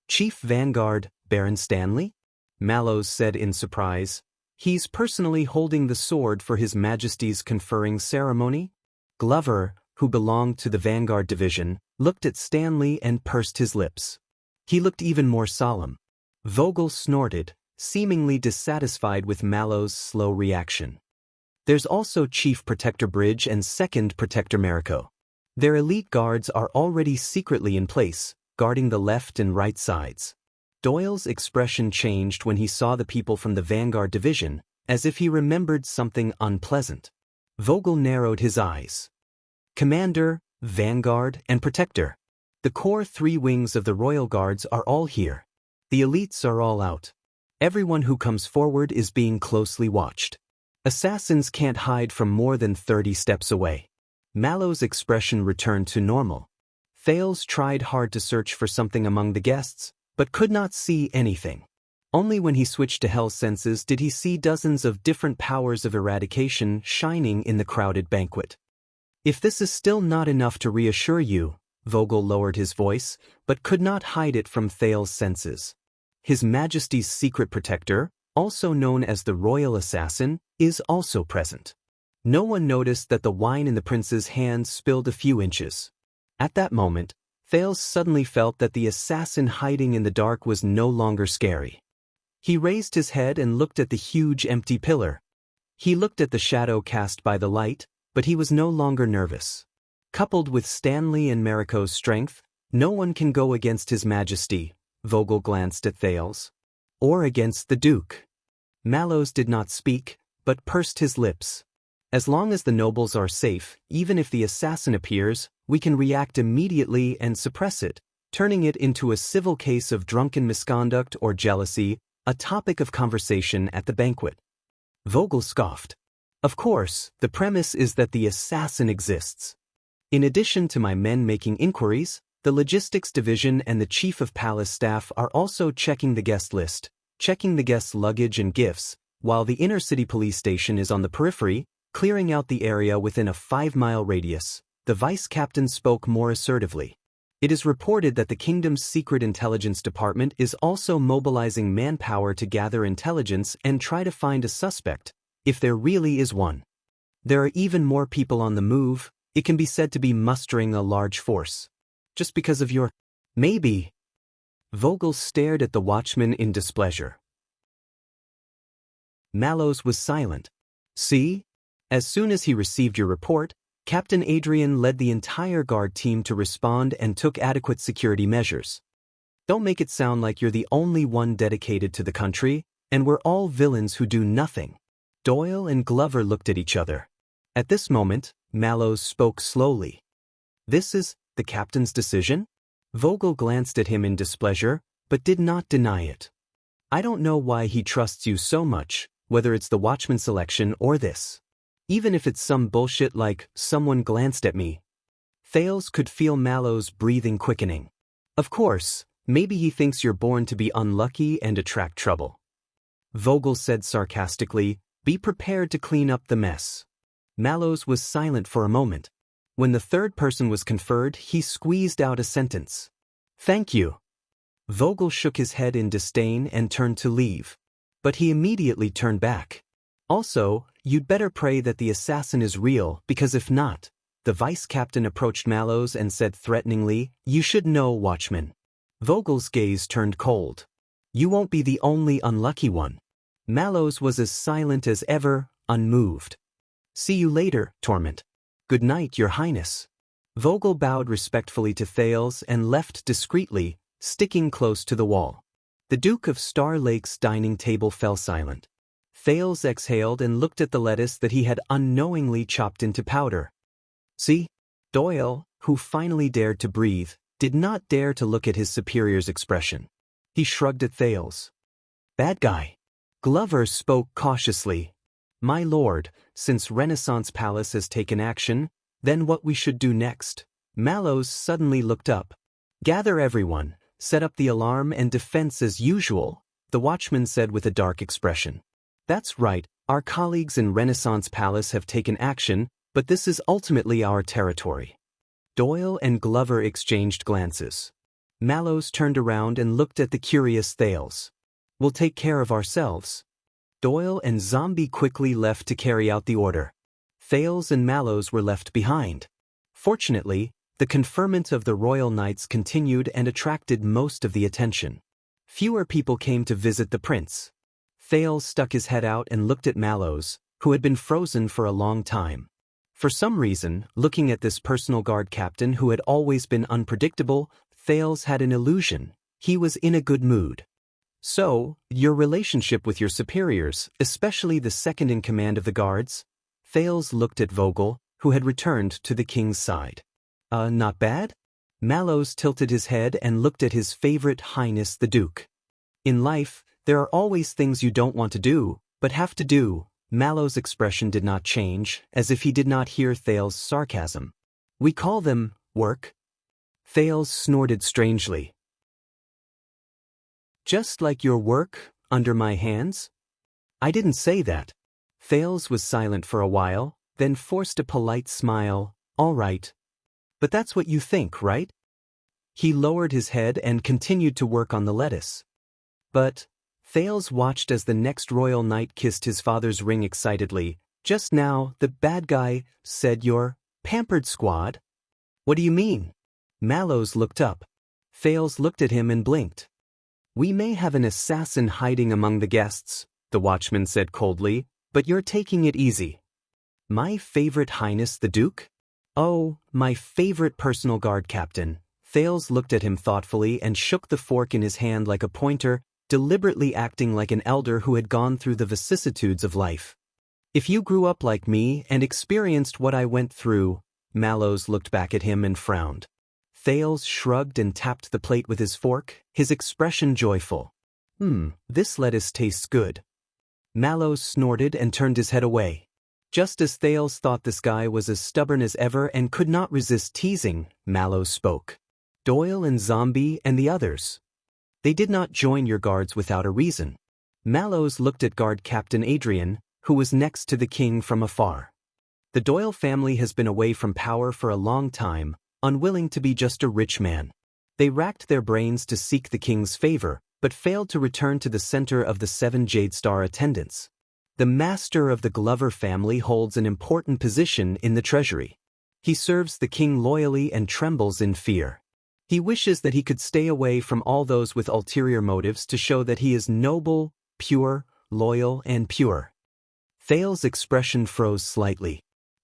Chief Vanguard, Baron Stanley? Mallows said in surprise. He's personally holding the sword for His Majesty's conferring ceremony? Glover, who belonged to the Vanguard division, looked at Stanley and pursed his lips. He looked even more solemn. Vogel snorted, seemingly dissatisfied with Mallows' slow reaction. There's also Chief Protector Bridge and Second Protector Marico. Their elite guards are already secretly in place, guarding the left and right sides. Doyle's expression changed when he saw the people from the Vanguard division, as if he remembered something unpleasant. Vogel narrowed his eyes. Commander, Vanguard, and Protector. The core 3 wings of the Royal Guards are all here. The elites are all out. Everyone who comes forward is being closely watched. Assassins can't hide from more than 30 steps away. Mallows' expression returned to normal. Thales tried hard to search for something among the guests, but could not see anything. Only when he switched to Hell's senses did he see dozens of different powers of eradication shining in the crowded banquet. If this is still not enough to reassure you, Vogel lowered his voice, but could not hide it from Thales' senses. His Majesty's secret protector, also known as the Royal Assassin, is also present. No one noticed that the wine in the prince's hand spilled a few inches. At that moment, Thales suddenly felt that the assassin hiding in the dark was no longer scary. He raised his head and looked at the huge empty pillar. He looked at the shadow cast by the light, but he was no longer nervous. Coupled with Stanley and Marico's strength, no one can go against His Majesty, Vogel glanced at Thales. Or against the Duke. Mallows did not speak, but pursed his lips. As long as the nobles are safe, even if the assassin appears, we can react immediately and suppress it, turning it into a civil case of drunken misconduct or jealousy, a topic of conversation at the banquet. Vogel scoffed. Of course, the premise is that the assassin exists. In addition to my men making inquiries, The logistics division and the chief of palace staff are also checking the guest list, checking the guests' luggage and gifts, while the inner-city police station is on the periphery, clearing out the area within a 5-mile radius. The vice-captain spoke more assertively. It is reported that the kingdom's secret intelligence department is also mobilizing manpower to gather intelligence and try to find a suspect, if there really is one. There are even more people on the move. It can be said to be mustering a large force. Just because of your... Maybe. Vogel stared at the watchman in displeasure. Mallows was silent. See? As soon as he received your report, Captain Adrian led the entire guard team to respond and took adequate security measures. Don't make it sound like you're the only one dedicated to the country, and we're all villains who do nothing. Doyle and Glover looked at each other. At this moment, Mallows spoke slowly. This is the captain's decision? Vogel glanced at him in displeasure, but did not deny it. I don't know why he trusts you so much, whether it's the watchman selection or this. Even if it's some bullshit like, someone glanced at me. Thales could feel Mallows' breathing quickening. Of course, maybe he thinks you're born to be unlucky and attract trouble. Vogel said sarcastically, be prepared to clean up the mess. Mallows was silent for a moment. When the third person was conferred, he squeezed out a sentence. Thank you. Vogel shook his head in disdain and turned to leave. But he immediately turned back. Also, you'd better pray that the assassin is real, because if not, the vice-captain approached Mallows and said threateningly, you should know, watchman. Vogel's gaze turned cold. You won't be the only unlucky one. Mallows was as silent as ever, unmoved. See you later, Torment. Good night, Your Highness. Vogel bowed respectfully to Thales and left discreetly, sticking close to the wall. The Duke of Star Lake's dining table fell silent. Thales exhaled and looked at the lettuce that he had unknowingly chopped into powder. See? Doyle, who finally dared to breathe, did not dare to look at his superior's expression. He shrugged at Thales. Bad guy. Glover spoke cautiously. My lord, since Renaissance Palace has taken action, then what we should do next? Mallows suddenly looked up. Gather everyone, set up the alarm and defense as usual, the watchman said with a dark expression. That's right, our colleagues in Renaissance Palace have taken action, but this is ultimately our territory. Doyle and Glover exchanged glances. Mallows turned around and looked at the curious Thales. We'll take care of ourselves. Doyle and Zombie quickly left to carry out the order. Thales and Mallows were left behind. Fortunately, the conferment of the Royal Knights continued and attracted most of the attention. Fewer people came to visit the prince. Thales stuck his head out and looked at Mallows, who had been frozen for a long time. For some reason, looking at this personal guard captain who had always been unpredictable, Thales had an illusion. He was in a good mood. So, your relationship with your superiors, especially the second-in-command of the guards? Thales looked at Vogel, who had returned to the king's side. Not bad? Mallows tilted his head and looked at his favorite highness the Duke. In life, there are always things you don't want to do, but have to do. Mallows' expression did not change, as if he did not hear Thales' sarcasm. We call them work. Thales snorted strangely. Just like your work, under my hands? I didn't say that. Thales was silent for a while, then forced a polite smile. All right. But that's what you think, right? He lowered his head and continued to work on the lettuce. But, Thales watched as the next royal knight kissed his father's ring excitedly. Just now, the bad guy said your pampered squad? What do you mean? Mallows looked up. Thales looked at him and blinked. We may have an assassin hiding among the guests, the watchman said coldly, but you're taking it easy. My favorite highness the Duke? Oh, my favorite personal guard captain. Thales looked at him thoughtfully and shook the fork in his hand like a pointer, deliberately acting like an elder who had gone through the vicissitudes of life. If you grew up like me and experienced what I went through, Mallows looked back at him and frowned. Thales shrugged and tapped the plate with his fork, his expression joyful. This lettuce tastes good. Mallows snorted and turned his head away. Just as Thales thought this guy was as stubborn as ever and could not resist teasing, Mallows spoke. Doyle and Zombie and the others. They did not join your guards without a reason. Mallows looked at Guard Captain Adrian, who was next to the king from afar. The Doyle family has been away from power for a long time, unwilling to be just a rich man. They racked their brains to seek the king's favor, but failed to return to the center of the 7 Jade Star attendants. The master of the Glover family holds an important position in the treasury. He serves the king loyally and trembles in fear. He wishes that he could stay away from all those with ulterior motives to show that he is noble, pure, loyal, and pure. Thale's expression froze slightly.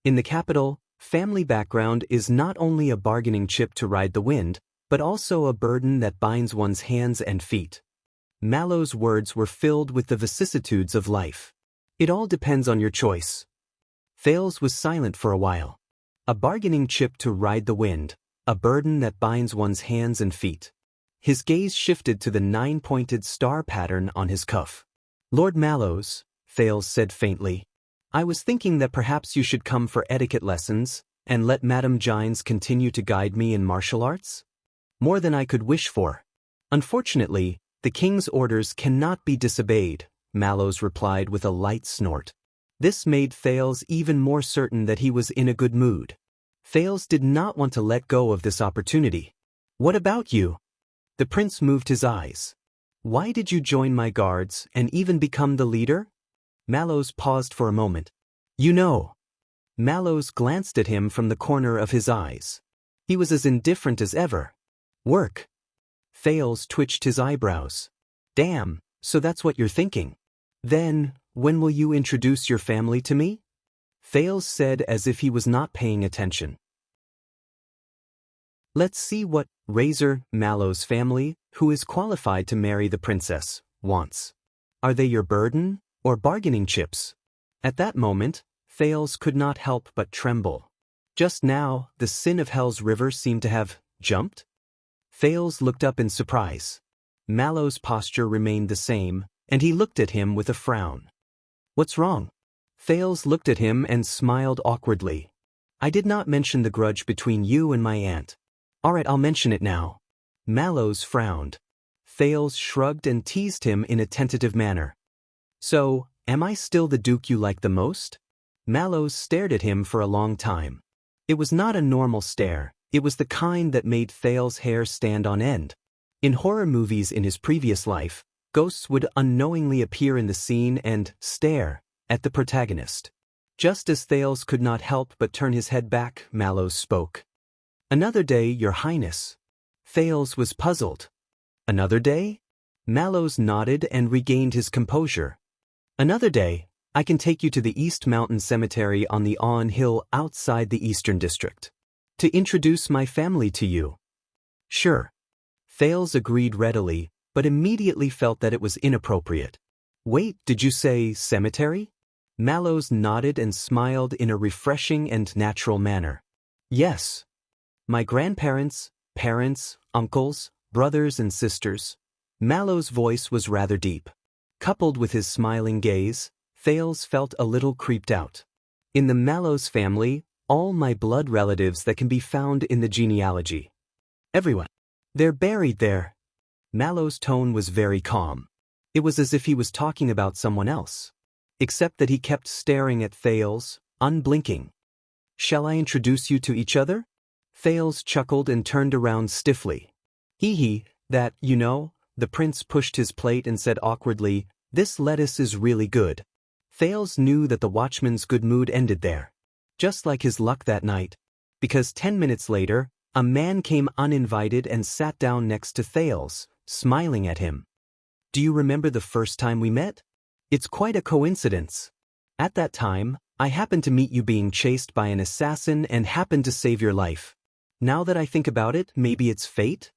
In the capital, family background is not only a bargaining chip to ride the wind, but also a burden that binds one's hands and feet. Mallow's words were filled with the vicissitudes of life. It all depends on your choice. Thales was silent for a while. A bargaining chip to ride the wind, a burden that binds one's hands and feet. His gaze shifted to the 9-pointed star pattern on his cuff. Lord Mallows, Thales said faintly, I was thinking that perhaps you should come for etiquette lessons, and let Madame Gines continue to guide me in martial arts? More than I could wish for. Unfortunately, the king's orders cannot be disobeyed, Mallows replied with a light snort. This made Thales even more certain that he was in a good mood. Thales did not want to let go of this opportunity. What about you? The prince moved his eyes. Why did you join my guards and even become the leader? Mallows paused for a moment. You know. Mallows glanced at him from the corner of his eyes. He was as indifferent as ever. Work. Thales twitched his eyebrows. Damn, so that's what you're thinking. Then, when will you introduce your family to me? Thales said as if he was not paying attention. Let's see what Razor Mallow's family, who is qualified to marry the princess, wants. Are they your burden or bargaining chips? At that moment, Thales could not help but tremble. Just now, the sin of Hell's River seemed to have jumped. Thales looked up in surprise. Mallow's posture remained the same, and he looked at him with a frown. What's wrong? Thales looked at him and smiled awkwardly. I did not mention the grudge between you and my aunt. All right, I'll mention it now. Mallows frowned. Thales shrugged and teased him in a tentative manner. So, am I still the duke you like the most? Mallows stared at him for a long time. It was not a normal stare, it was the kind that made Thales' hair stand on end. In horror movies in his previous life, ghosts would unknowingly appear in the scene and stare at the protagonist. Just as Thales could not help but turn his head back, Mallows spoke. Another day, Your Highness. Thales was puzzled. Another day? Mallows nodded and regained his composure. Another day, I can take you to the East Mountain Cemetery on the Awn Hill outside the Eastern District. To introduce my family to you. Sure. Thales agreed readily, but immediately felt that it was inappropriate. Wait, did you say cemetery? Mallows nodded and smiled in a refreshing and natural manner. Yes. My grandparents, parents, uncles, brothers and sisters. Mallow's voice was rather deep. Coupled with his smiling gaze, Thales felt a little creeped out. In the Mallows family, all my blood relatives that can be found in the genealogy. Everyone. They're buried there. Mallow's tone was very calm. It was as if he was talking about someone else. Except that he kept staring at Thales, unblinking. Shall I introduce you to each other? Thales chuckled and turned around stiffly. Hee, that, you know, the prince pushed his plate and said awkwardly, this lettuce is really good. Thales knew that the watchman's good mood ended there. Just like his luck that night. Because 10 minutes later, a man came uninvited and sat down next to Thales, smiling at him. Do you remember the first time we met? It's quite a coincidence. At that time, I happened to meet you being chased by an assassin and happened to save your life. Now that I think about it, maybe it's fate?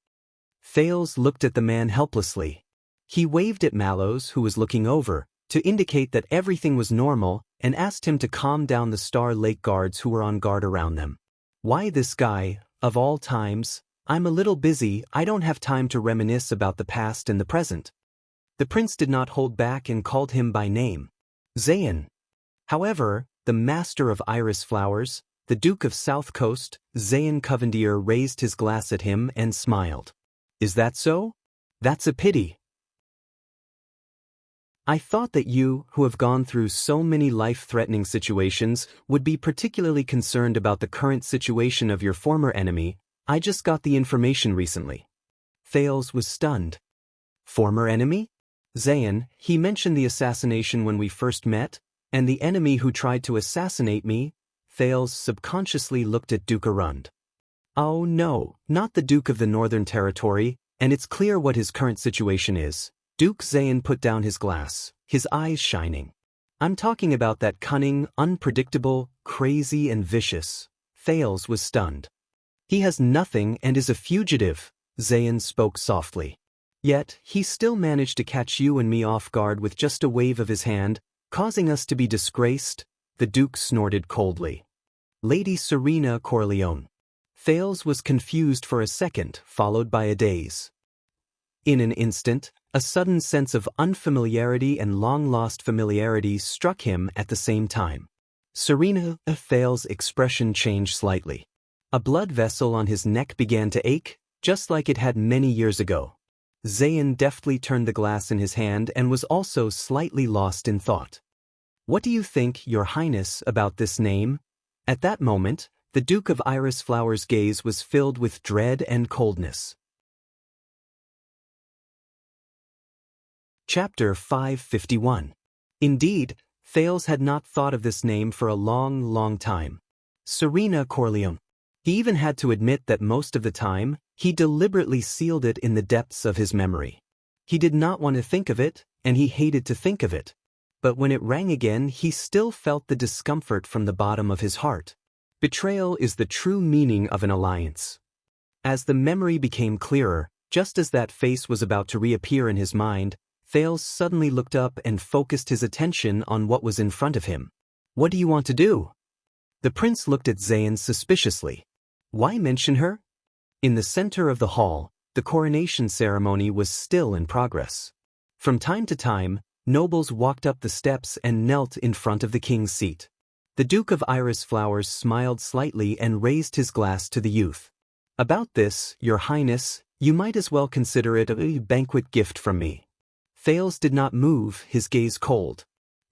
Thales looked at the man helplessly. He waved at Mallows, who was looking over, to indicate that everything was normal, and asked him to calm down the Star Lake guards who were on guard around them. Why this guy, of all times? I'm a little busy, I don't have time to reminisce about the past and the present. The prince did not hold back and called him by name. Zayn. However, the master of iris flowers, The Duke of South Coast, Zayn Covendier, raised his glass at him and smiled. Is that so? That's a pity. I thought that you, who have gone through so many life-threatening situations, would be particularly concerned about the current situation of your former enemy. I just got the information recently. Thales was stunned. Former enemy? Zayn, he mentioned the assassination when we first met, and the enemy who tried to assassinate me. Thales subconsciously looked at Duke Arund. Oh no, not the Duke of the Northern Territory, and it's clear what his current situation is. Duke Zayn put down his glass, his eyes shining. I'm talking about that cunning, unpredictable, crazy and vicious. Thales was stunned. He has nothing and is a fugitive, Zayn spoke softly. Yet, he still managed to catch you and me off guard with just a wave of his hand, causing us to be disgraced. The Duke snorted coldly. Lady Serena Corleone. Thales was confused for a second, followed by a daze. In an instant, a sudden sense of unfamiliarity and long-lost familiarity struck him at the same time. Serena, Thales' expression changed slightly. A blood vessel on his neck began to ache, just like it had many years ago. Zayn deftly turned the glass in his hand and was also slightly lost in thought. What do you think, Your Highness, about this name? At that moment, the Duke of Iris Flower's gaze was filled with dread and coldness. Chapter 551. Indeed, Thales had not thought of this name for a long time. Serena Corleone. He even had to admit that most of the time, he deliberately sealed it in the depths of his memory. He did not want to think of it, and he hated to think of it. But when it rang again, he still felt the discomfort from the bottom of his heart. Betrayal is the true meaning of an alliance. As the memory became clearer, just as that face was about to reappear in his mind, Thales suddenly looked up and focused his attention on what was in front of him. What do you want to do? The prince looked at Zayn suspiciously. Why mention her? In the center of the hall, the coronation ceremony was still in progress. From time to time, nobles walked up the steps and knelt in front of the king's seat. The Duke of Iris Flowers smiled slightly and raised his glass to the youth. About this, Your Highness, you might as well consider it a banquet gift from me. Thales did not move, his gaze cold.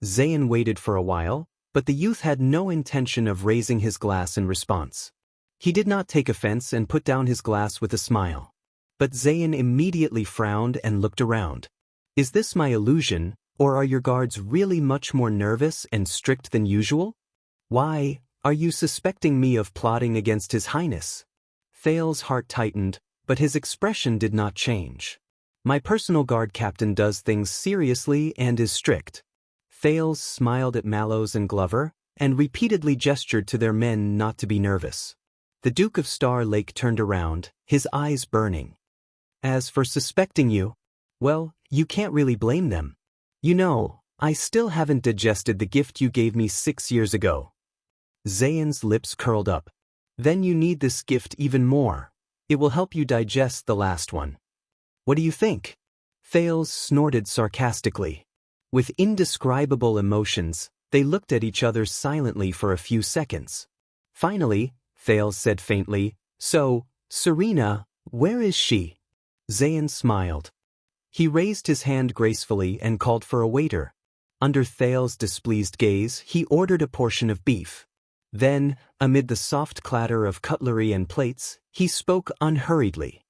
Zayn waited for a while, but the youth had no intention of raising his glass in response. He did not take offense and put down his glass with a smile. But Zayn immediately frowned and looked around. Is this my illusion, or are your guards really much more nervous and strict than usual? Why, are you suspecting me of plotting against His Highness? Thales' heart tightened, but his expression did not change. My personal guard captain does things seriously and is strict. Thales smiled at Mallows and Glover, and repeatedly gestured to their men not to be nervous. The Duke of Star Lake turned around, his eyes burning. As for suspecting you, well, you can't really blame them. You know, I still haven't digested the gift you gave me 6 years ago. Zayn's lips curled up. Then you need this gift even more. It will help you digest the last one. What do you think? Thales snorted sarcastically. With indescribable emotions, they looked at each other silently for a few seconds. Finally, Thales said faintly, So, Serena, where is she? Zayn smiled. He raised his hand gracefully and called for a waiter. Under Thales' displeased gaze, he ordered a portion of beef. Then, amid the soft clatter of cutlery and plates, he spoke unhurriedly.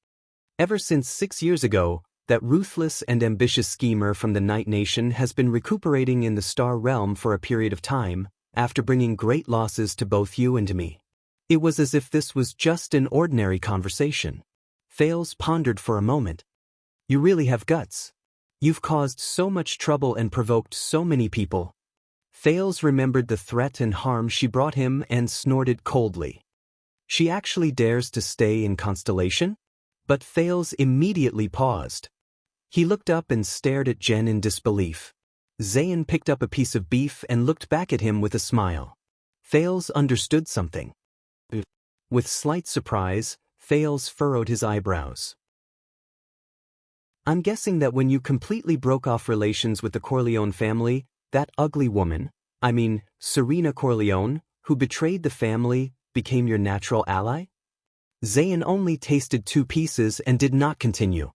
Ever since 6 years ago, that ruthless and ambitious schemer from the Night Nation has been recuperating in the Star Realm for a period of time, after bringing great losses to both you and to me. It was as if this was just an ordinary conversation. Thales pondered for a moment. You really have guts. You've caused so much trouble and provoked so many people. Thales remembered the threat and harm she brought him and snorted coldly. She actually dares to stay in Constellation? But Thales immediately paused. He looked up and stared at Jen in disbelief. Zayn picked up a piece of beef and looked back at him with a smile. Thales understood something. With slight surprise, Thales furrowed his eyebrows. I'm guessing that when you completely broke off relations with the Corleone family, that ugly woman, Serena Corleone, who betrayed the family, became your natural ally? Zayn only tasted 2 pieces and did not continue.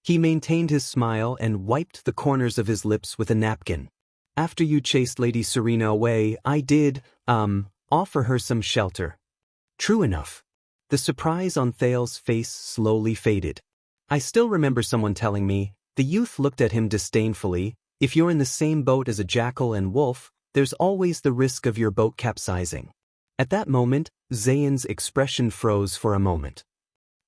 He maintained his smile and wiped the corners of his lips with a napkin. After you chased Lady Serena away, I did, offer her some shelter. True enough. The surprise on Thale's face slowly faded. I still remember someone telling me, the youth looked at him disdainfully, if you're in the same boat as a jackal and wolf, there's always the risk of your boat capsizing. At that moment, Zayn's expression froze for a moment.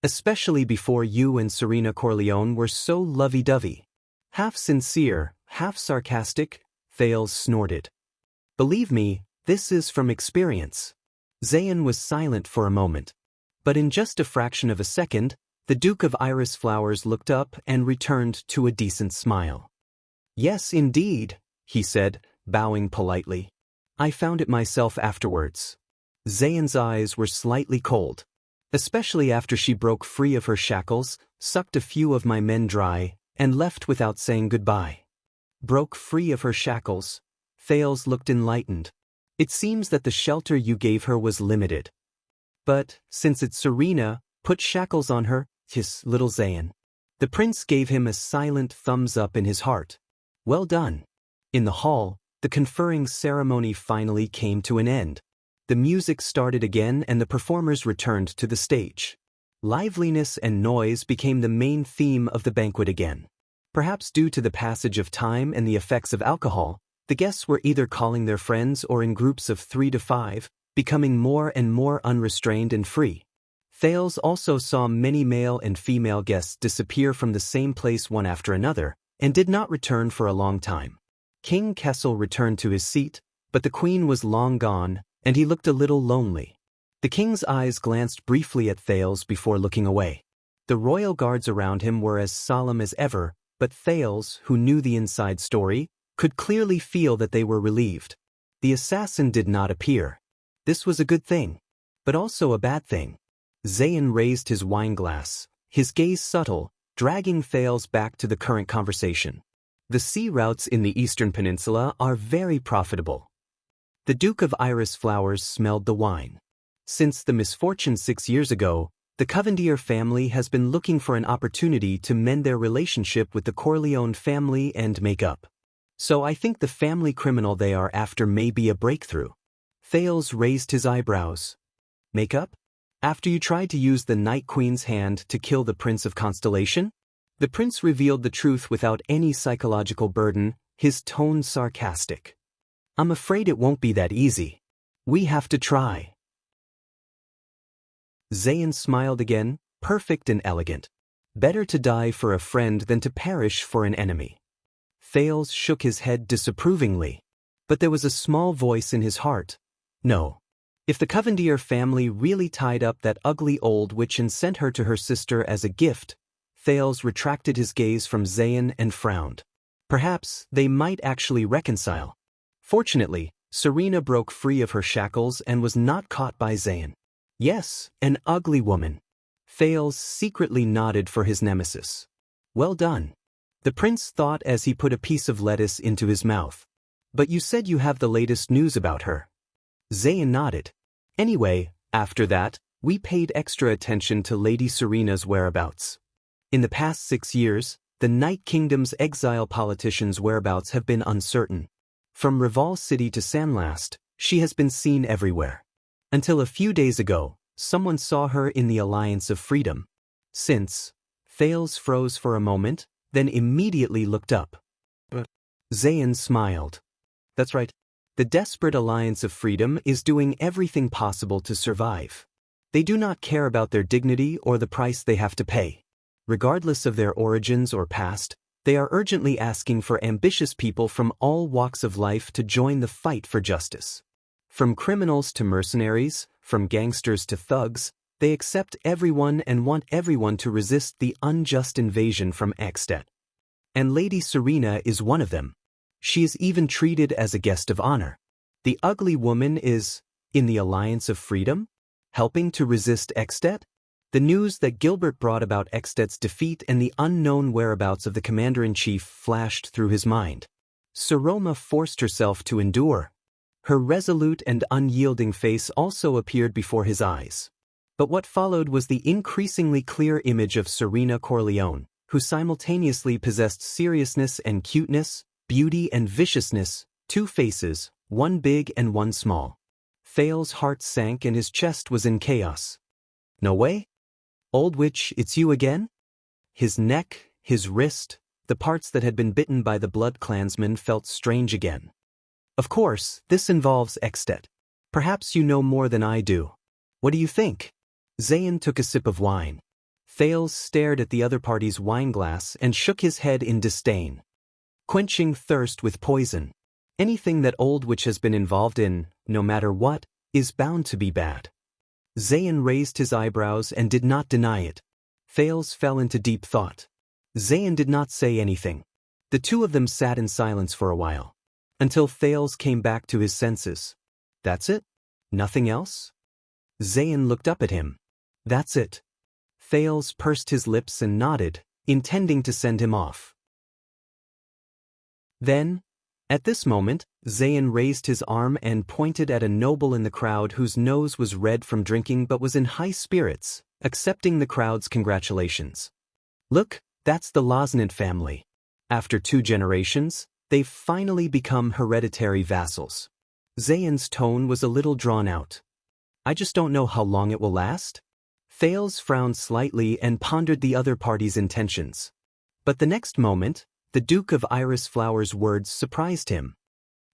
Especially before you and Serena Corleone were so lovey-dovey. Half sincere, half sarcastic, Thales snorted. Believe me, this is from experience. Zayn was silent for a moment. But in just a fraction of a second, the Duke of Iris Flowers looked up and returned to a decent smile. Yes, indeed, he said, bowing politely. I found it myself afterwards. Zayn's eyes were slightly cold. Especially after she broke free of her shackles, sucked a few of my men dry, and left without saying goodbye. Broke free of her shackles. Thales looked enlightened. It seems that the shelter you gave her was limited. But, since it's Serena, put shackles on her, hissed little Zayn. The prince gave him a silent thumbs up in his heart. Well done. In the hall, the conferring ceremony finally came to an end. The music started again and the performers returned to the stage. Liveliness and noise became the main theme of the banquet again. Perhaps due to the passage of time and the effects of alcohol, the guests were either calling their friends or in groups of 3 to 5, becoming more and more unrestrained and free. Thales also saw many male and female guests disappear from the same place one after another, and did not return for a long time. King Kessel returned to his seat, but the queen was long gone, and he looked a little lonely. The king's eyes glanced briefly at Thales before looking away. The royal guards around him were as solemn as ever, but Thales, who knew the inside story, could clearly feel that they were relieved. The assassin did not appear. This was a good thing, but also a bad thing. Zayn raised his wineglass, his gaze subtle, dragging Thales back to the current conversation. The sea routes in the Eastern Peninsula are very profitable. The Duke of Iris Flowers smelled the wine. Since the misfortune 6 years ago, the Covendier family has been looking for an opportunity to mend their relationship with the Corleone family and make up. So I think the family criminal they are after may be a breakthrough. Thales raised his eyebrows. Make up? After you tried to use the Night Queen's hand to kill the Prince of Constellation? The prince revealed the truth without any psychological burden, his tone sarcastic. I'm afraid it won't be that easy. We have to try. Zayn smiled again, perfect and elegant. Better to die for a friend than to perish for an enemy. Thales shook his head disapprovingly. But there was a small voice in his heart. No. If the Covendier family really tied up that ugly old witch and sent her to her sister as a gift, Thales retracted his gaze from Zayn and frowned. Perhaps they might actually reconcile. Fortunately, Serena broke free of her shackles and was not caught by Zayn. Yes, an ugly woman. Thales secretly nodded for his nemesis. Well done. The prince thought as he put a piece of lettuce into his mouth. But you said you have the latest news about her. Zayn nodded. Anyway, after that, we paid extra attention to Lady Serena's whereabouts. In the past 6 years, the Night Kingdom's exile politicians' whereabouts have been uncertain. From Rival City to Sandlast, she has been seen everywhere. Until a few days ago, someone saw her in the Alliance of Freedom. Since, Thales froze for a moment, then immediately looked up. But Zayn smiled. That's right. The desperate Alliance of Freedom is doing everything possible to survive. They do not care about their dignity or the price they have to pay. Regardless of their origins or past, they are urgently asking for ambitious people from all walks of life to join the fight for justice. From criminals to mercenaries, from gangsters to thugs, they accept everyone and want everyone to resist the unjust invasion from Extet. And Lady Serena is one of them. She is even treated as a guest of honor. The ugly woman is, in the Alliance of Freedom, helping to resist Extet? The news that Gilbert brought about Extet's defeat and the unknown whereabouts of the commander-in-chief flashed through his mind. Seroma forced herself to endure. Her resolute and unyielding face also appeared before his eyes. But what followed was the increasingly clear image of Serena Corleone, who simultaneously possessed seriousness and cuteness, beauty and viciousness, two faces, one big and one small. Thales's heart sank and his chest was in chaos. "No way? Old witch, it's you again?" His neck, his wrist, the parts that had been bitten by the blood clansman felt strange again. "Of course, this involves Extet. Perhaps you know more than I do. What do you think?" Zayn took a sip of wine. Thales stared at the other party's wineglass and shook his head in disdain. "Quenching thirst with poison. Anything that old witch has been involved in, no matter what, is bound to be bad." Zayn raised his eyebrows and did not deny it. Thales fell into deep thought. Zayn did not say anything. The two of them sat in silence for a while, until Thales came back to his senses. "That's it? Nothing else?" Zayn looked up at him. "That's it." Thales pursed his lips and nodded, intending to send him off. Then, at this moment, Zayn raised his arm and pointed at a noble in the crowd whose nose was red from drinking but was in high spirits, accepting the crowd's congratulations. "Look, that's the Losnant family. After 2 generations, they've finally become hereditary vassals." Zayn's tone was a little drawn out. "I just don't know how long it will last." Thales frowned slightly and pondered the other party's intentions. But the next moment, the Duke of Iris Flower's words surprised him.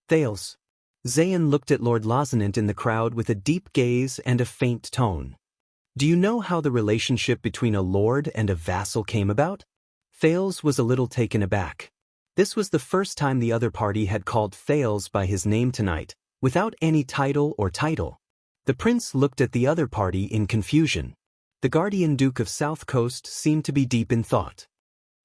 "Thales." Zayn looked at Lord Losnant in the crowd with a deep gaze and a faint tone. "Do you know how the relationship between a lord and a vassal came about?" Thales was a little taken aback. This was the first time the other party had called Thales by his name tonight, without any title or title. The prince looked at the other party in confusion. The Guardian Duke of South Coast seemed to be deep in thought.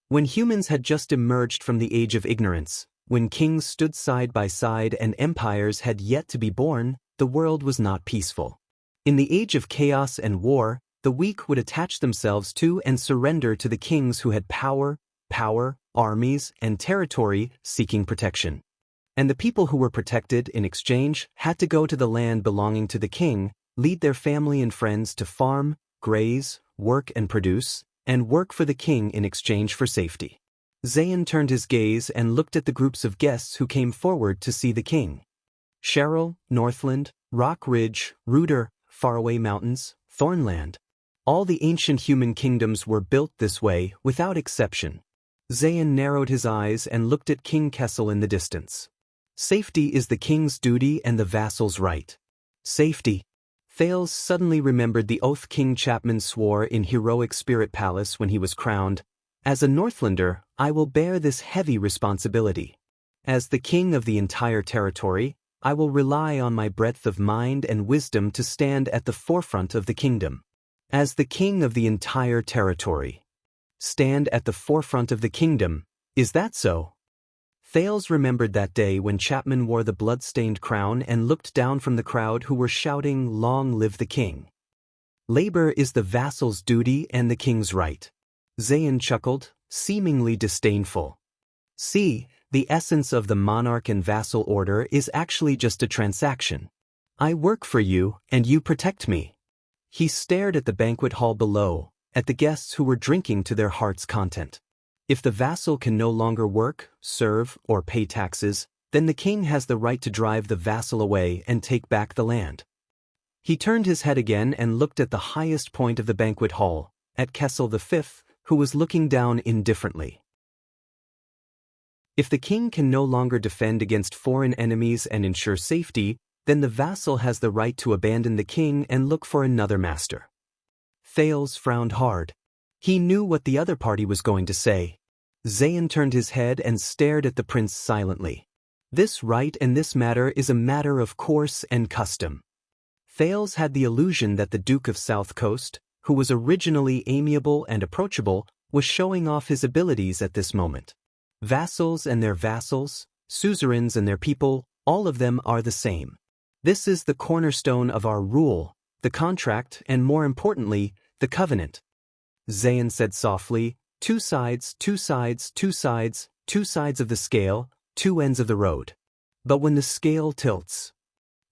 When humans had just emerged from the age of ignorance, when kings stood side by side and empires had yet to be born, the world was not peaceful. In the age of chaos and war, the weak would attach themselves to and surrender to the kings who had power, armies, and territory seeking protection. And the people who were protected in exchange had to go to the land belonging to the king, lead their family and friends to farm, graze, work and produce, and work for the king in exchange for safety. Zayn turned his gaze and looked at the groups of guests who came forward to see the king. Cheryl, Northland, Rock Ridge, Rooter, Faraway Mountains, Thornland. All the ancient human kingdoms were built this way, without exception. Zayn narrowed his eyes and looked at King Kessel in the distance. "Safety is the king's duty and the vassal's right." Safety. Thales suddenly remembered the oath King Chapman swore in Heroic Spirit Palace when he was crowned. "As a Northlander, I will bear this heavy responsibility. As the king of the entire territory, I will rely on my breadth of mind and wisdom to stand at the forefront of the kingdom." As the king of the entire territory. Stand at the forefront of the kingdom, is that so? Thales remembered that day when Chapman wore the blood-stained crown and looked down from the crowd who were shouting, "Long live the king." Labor is the vassal's duty and the king's right. Zayn chuckled, seemingly disdainful. "See, the essence of the monarch and vassal order is actually just a transaction. I work for you, and you protect me." He stared at the banquet hall below, at the guests who were drinking to their heart's content. If the vassal can no longer work, serve, or pay taxes, then the king has the right to drive the vassal away and take back the land. He turned his head again and looked at the highest point of the banquet hall, at Kessel V, who was looking down indifferently. If the king can no longer defend against foreign enemies and ensure safety, then the vassal has the right to abandon the king and look for another master. Thales frowned hard. He knew what the other party was going to say. Zayn turned his head and stared at the prince silently. This right and this matter is a matter of course and custom. Thales had the illusion that the Duke of South Coast, who was originally amiable and approachable, was showing off his abilities at this moment. Vassals and their vassals, suzerains and their people, all of them are the same. This is the cornerstone of our rule, the contract, and more importantly, the covenant. Zayn said softly, two sides, two sides, two sides, two sides of the scale, two ends of the road. But when the scale tilts,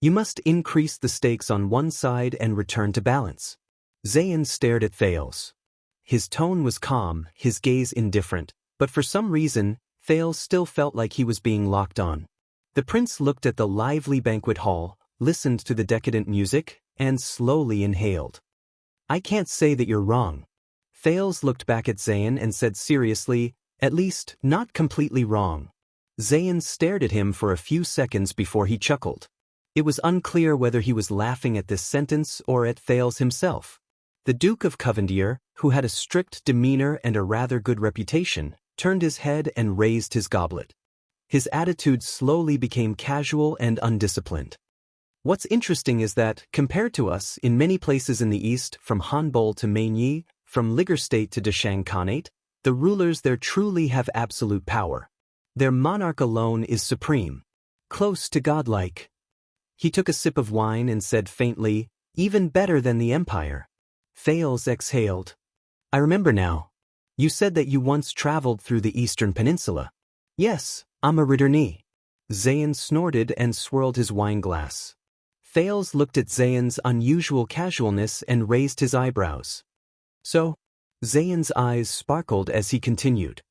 You must increase the stakes on one side and return to balance. Zayn stared at Thales. His tone was calm, his gaze indifferent, but for some reason, Thales still felt like he was being locked on. The prince looked at the lively banquet hall, listened to the decadent music, and slowly inhaled. I can't say that you're wrong. Thales looked back at Zayn and said seriously, at least, not completely wrong. Zayn stared at him for a few seconds before he chuckled. It was unclear whether he was laughing at this sentence or at Thales himself. The Duke of Coventier, who had a strict demeanor and a rather good reputation, turned his head and raised his goblet. His attitude slowly became casual and undisciplined. What's interesting is that, compared to us, in many places in the East, from Hanbol to Meigny, from Liger State to Deshang Khanate, the rulers there truly have absolute power. Their monarch alone is supreme, close to godlike. He took a sip of wine and said faintly, even better than the empire. Thales exhaled. I remember now. You said that you once traveled through the Eastern Peninsula. Yes, I'm a returnee. Zayn snorted and swirled his wine glass. Thales looked at Zayn's unusual casualness and raised his eyebrows. So? Zayn's eyes sparkled as he continued.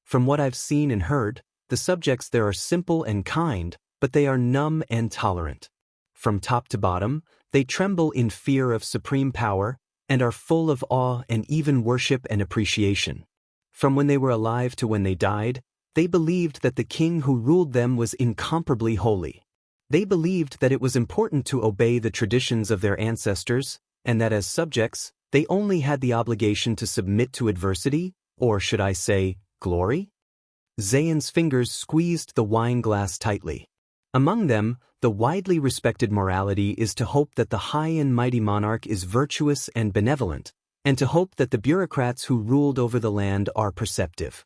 From what I've seen and heard, the subjects there are simple and kind, but they are numb and tolerant. From top to bottom, they tremble in fear of supreme power, and are full of awe and even worship and appreciation. From when they were alive to when they died, they believed that the king who ruled them was incomparably holy. They believed that it was important to obey the traditions of their ancestors, and that as subjects, they only had the obligation to submit to adversity, or should I say, glory? Zayn's fingers squeezed the wine glass tightly. Among them, the widely respected morality is to hope that the high and mighty monarch is virtuous and benevolent, and to hope that the bureaucrats who ruled over the land are perceptive.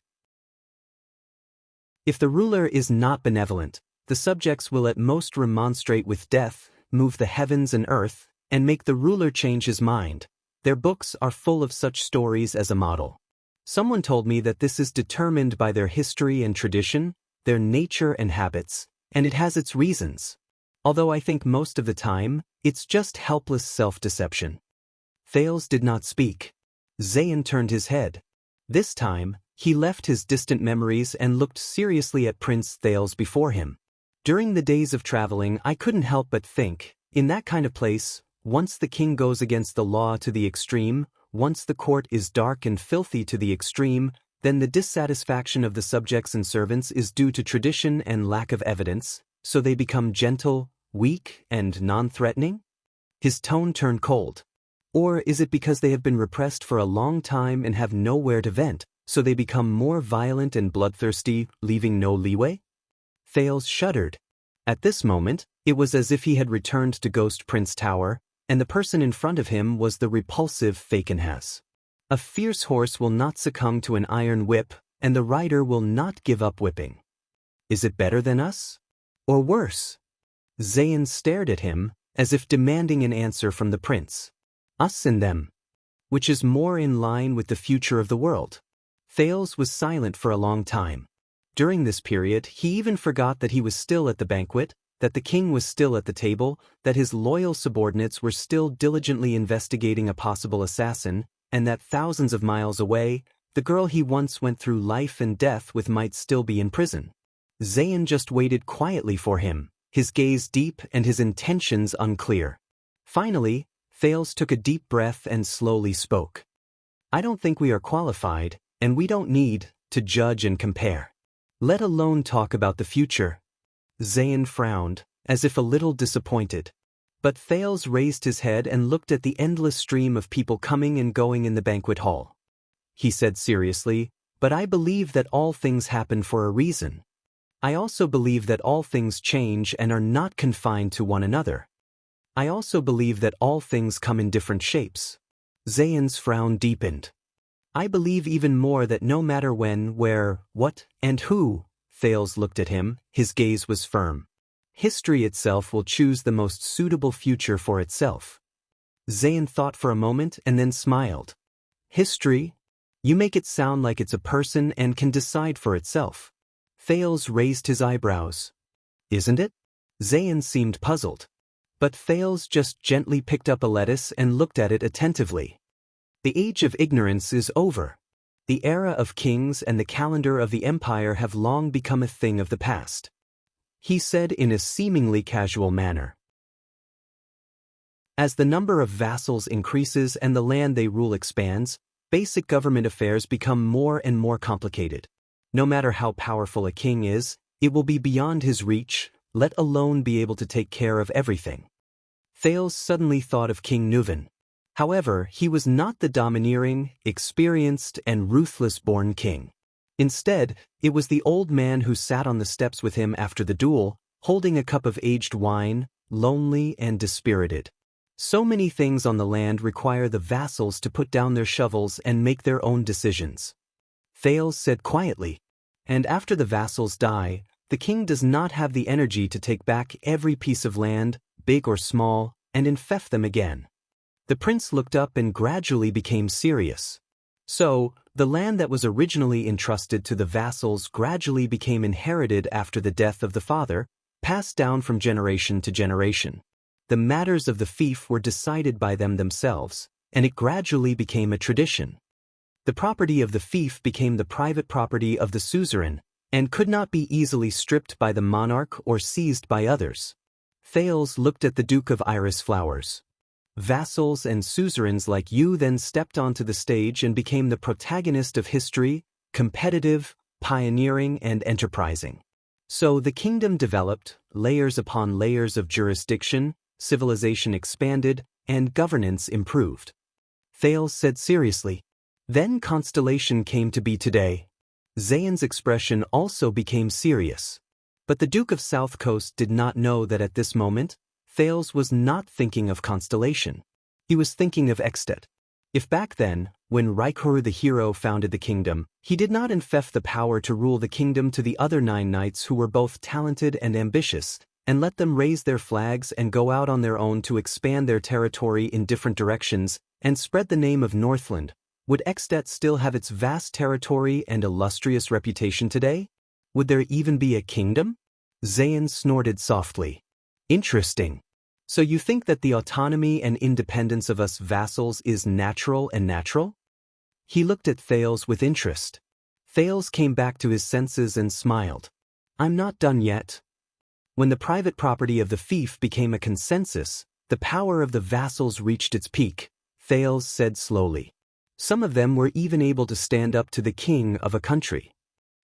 If the ruler is not benevolent, the subjects will at most remonstrate with death, move the heavens and earth, and make the ruler change his mind. Their books are full of such stories as a model. Someone told me that this is determined by their history and tradition, their nature and habits, and it has its reasons. Although I think most of the time, it's just helpless self-deception. Thales did not speak. Zayn turned his head. This time, he left his distant memories and looked seriously at Prince Thales before him. During the days of traveling, I couldn't help but think, in that kind of place, once the king goes against the law to the extreme, once the court is dark and filthy to the extreme, then the dissatisfaction of the subjects and servants is due to tradition and lack of evidence, so they become gentle, weak, and non-threatening? His tone turned cold. Or is it because they have been repressed for a long time and have nowhere to vent, so they become more violent and bloodthirsty, leaving no leeway? Thales shuddered. At this moment, it was as if he had returned to Ghost Prince Tower, and the person in front of him was the repulsive Fakenhas. A fierce horse will not succumb to an iron whip, and the rider will not give up whipping. Is it better than us? Or worse? Zayn stared at him, as if demanding an answer from the prince. Us and them. Which is more in line with the future of the world? Thales was silent for a long time. During this period, he even forgot that he was still at the banquet, that the king was still at the table, that his loyal subordinates were still diligently investigating a possible assassin, and that thousands of miles away, the girl he once went through life and death with might still be in prison. Zayn just waited quietly for him, his gaze deep and his intentions unclear. Finally, Thales took a deep breath and slowly spoke. I don't think we are qualified, and we don't need, to judge and compare. Let alone talk about the future. Zayn frowned, as if a little disappointed. But Thales raised his head and looked at the endless stream of people coming and going in the banquet hall. He said seriously, but I believe that all things happen for a reason. I also believe that all things change and are not confined to one another. I also believe that all things come in different shapes. Zayn's frown deepened. I believe even more that no matter when, where, what, and who, Thales looked at him, his gaze was firm. History itself will choose the most suitable future for itself. Zayn thought for a moment and then smiled. History? You make it sound like it's a person and can decide for itself. Thales raised his eyebrows. Isn't it? Zayn seemed puzzled. But Thales just gently picked up a lettuce and looked at it attentively. The age of ignorance is over. The era of kings and the calendar of the empire have long become a thing of the past, he said in a seemingly casual manner. As the number of vassals increases and the land they rule expands, basic government affairs become more and more complicated. No matter how powerful a king is, it will be beyond his reach, let alone be able to take care of everything. Thales suddenly thought of King Nuvan. However, he was not the domineering, experienced, and ruthless-born king. Instead, it was the old man who sat on the steps with him after the duel, holding a cup of aged wine, lonely and dispirited. So many things on the land require the vassals to put down their shovels and make their own decisions. Thales said quietly, and after the vassals die, the king does not have the energy to take back every piece of land, big or small, and infect them again. The prince looked up and gradually became serious. So, the land that was originally entrusted to the vassals gradually became inherited after the death of the father, passed down from generation to generation. The matters of the fief were decided by them themselves, and it gradually became a tradition. The property of the fief became the private property of the suzerain, and could not be easily stripped by the monarch or seized by others. Thales looked at the Duke of Iris flowers. Vassals and suzerains like you then stepped onto the stage and became the protagonist of history, competitive, pioneering, and enterprising. So the kingdom developed, layers upon layers of jurisdiction, civilization expanded, and governance improved. Thales said seriously. Then constellation came to be today. Zayn's expression also became serious. But the Duke of South Coast did not know that at this moment, Thales was not thinking of constellation. He was thinking of Extet. If back then, when Heir the hero founded the kingdom, he did not infect the power to rule the kingdom to the other 9 knights who were both talented and ambitious, and let them raise their flags and go out on their own to expand their territory in different directions, and spread the name of Northland, would Extet still have its vast territory and illustrious reputation today? Would there even be a kingdom? Zayn snorted softly. Interesting. So you think that the autonomy and independence of us vassals is natural and natural? He looked at Thales with interest. Thales came back to his senses and smiled. I'm not done yet. When the private property of the fief became a consensus, the power of the vassals reached its peak, Thales said slowly. Some of them were even able to stand up to the king of a country.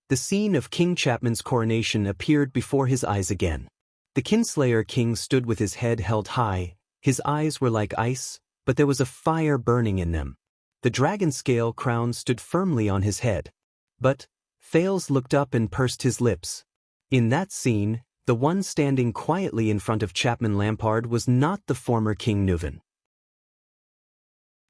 The scene of King Chapman's coronation appeared before his eyes again. The Kinslayer king stood with his head held high, his eyes were like ice, but there was a fire burning in them. The dragon scale crown stood firmly on his head. But, Thales looked up and pursed his lips. In that scene, the one standing quietly in front of Chapman Lampard was not the former King Nuvan.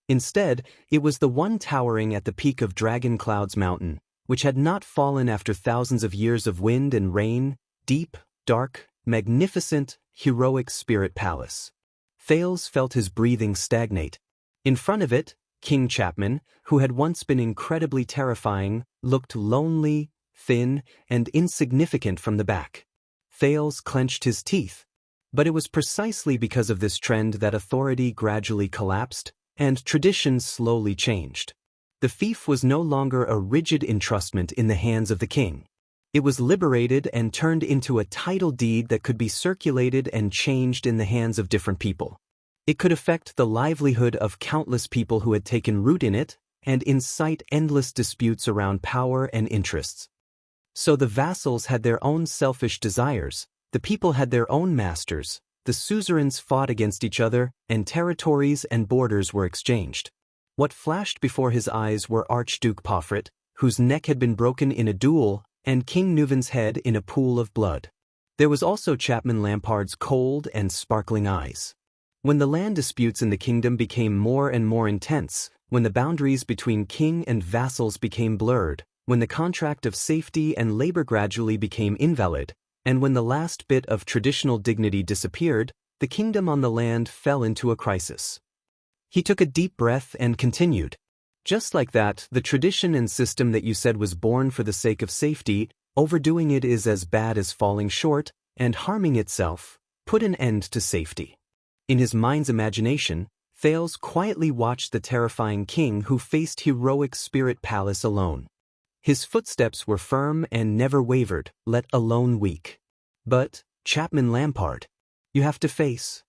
Instead, it was the one towering at the peak of Dragon Cloud's mountain, which had not fallen after thousands of years of wind and rain, deep, dark, magnificent, heroic spirit palace. Thales felt his breathing stagnate. In front of it, King Chapman, who had once been incredibly terrifying, looked lonely, thin, and insignificant from the back. Thales clenched his teeth. But it was precisely because of this trend that authority gradually collapsed, and traditions slowly changed. The fief was no longer a rigid entrustment in the hands of the king. It was liberated and turned into a title deed that could be circulated and changed in the hands of different people. It could affect the livelihood of countless people who had taken root in it, and incite endless disputes around power and interests. So the vassals had their own selfish desires, the people had their own masters, the suzerains fought against each other, and territories and borders were exchanged. What flashed before his eyes were Archduke Pofrit, whose neck had been broken in a duel, and King Nuvan's head in a pool of blood. There was also Chapman Lampard's cold and sparkling eyes. When the land disputes in the kingdom became more and more intense, when the boundaries between king and vassals became blurred, when the contract of safety and labor gradually became invalid, and when the last bit of traditional dignity disappeared, the kingdom on the land fell into a crisis. He took a deep breath and continued. Just like that, the tradition and system that you said was born for the sake of safety, overdoing it is as bad as falling short, and harming itself, put an end to safety. In his mind's imagination, Thales quietly watched the terrifying king who faced heroic Spirit Palace alone. His footsteps were firm and never wavered, let alone weak. But, Chapman Lampard, you have to face.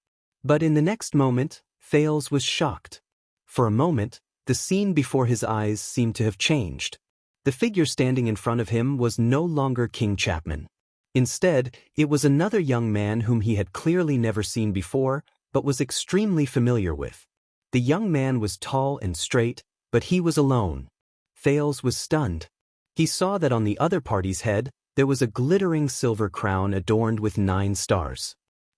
But in the next moment, Thales was shocked. For a moment, the scene before his eyes seemed to have changed. The figure standing in front of him was no longer King Chapman. Instead, it was another young man whom he had clearly never seen before, but was extremely familiar with. The young man was tall and straight, but he was alone. Thales was stunned. He saw that on the other party's head, there was a glittering silver crown adorned with 9 stars.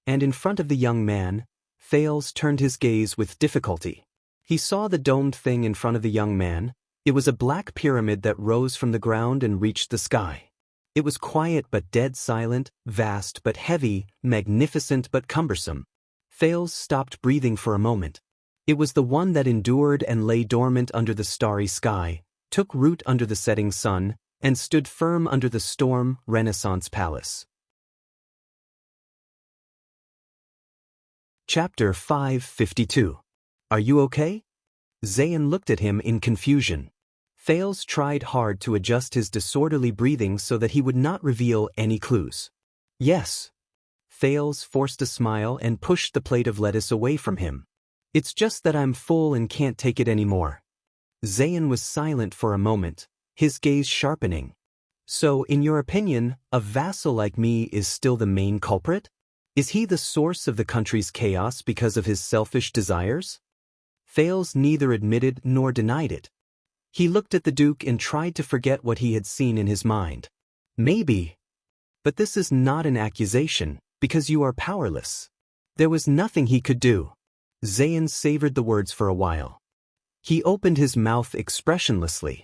And in front of the young man, Thales turned his gaze with difficulty. He saw the domed thing in front of the young man. It was a black pyramid that rose from the ground and reached the sky. It was quiet but dead silent, vast but heavy, magnificent but cumbersome. Thales stopped breathing for a moment. It was the one that endured and lay dormant under the starry sky, took root under the setting sun, and stood firm under the storm Renaissance Palace. Chapter 552. Are you okay? Zayn looked at him in confusion. Thales tried hard to adjust his disorderly breathing so that he would not reveal any clues. Yes. Thales forced a smile and pushed the plate of lettuce away from him. It's just that I'm full and can't take it anymore. Zayn was silent for a moment, his gaze sharpening. So, in your opinion, a vassal like me is still the main culprit? Is he the source of the country's chaos because of his selfish desires? Thales neither admitted nor denied it. He looked at the Duke and tried to forget what he had seen in his mind. Maybe. But this is not an accusation, because you are powerless. There was nothing he could do. Zayn savored the words for a while. He opened his mouth expressionlessly.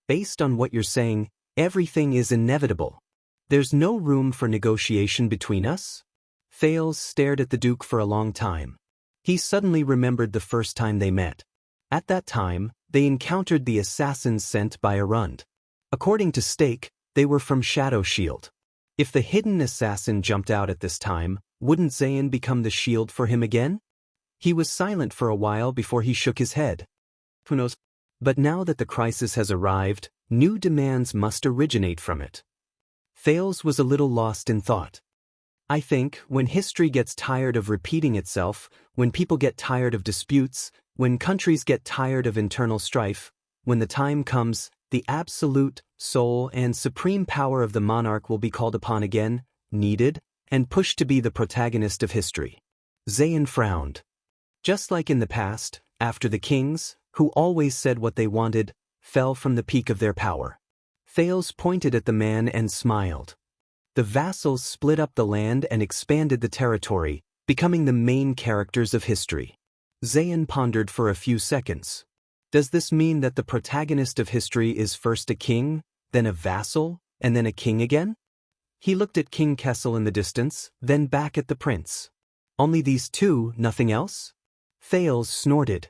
Based on what you're saying, everything is inevitable. There's no room for negotiation between us? Thales stared at the Duke for a long time. He suddenly remembered the first time they met. At that time, they encountered the assassins sent by Arund. According to Stake, they were from Shadow Shield. If the hidden assassin jumped out at this time, wouldn't Zayn become the shield for him again? He was silent for a while before he shook his head. Who knows? But now that the crisis has arrived, new demands must originate from it. Thales was a little lost in thought. I think, when history gets tired of repeating itself, when people get tired of disputes, when countries get tired of internal strife, when the time comes, the absolute, sole, and supreme power of the monarch will be called upon again, needed, and pushed to be the protagonist of history. Zayn frowned. Just like in the past, after the kings, who always said what they wanted, fell from the peak of their power. Thales pointed at the man and smiled. The vassals split up the land and expanded the territory, becoming the main characters of history. Zayn pondered for a few seconds. Does this mean that the protagonist of history is first a king, then a vassal, and then a king again? He looked at King Kessel in the distance, then back at the prince. Only these two, nothing else? Thales snorted.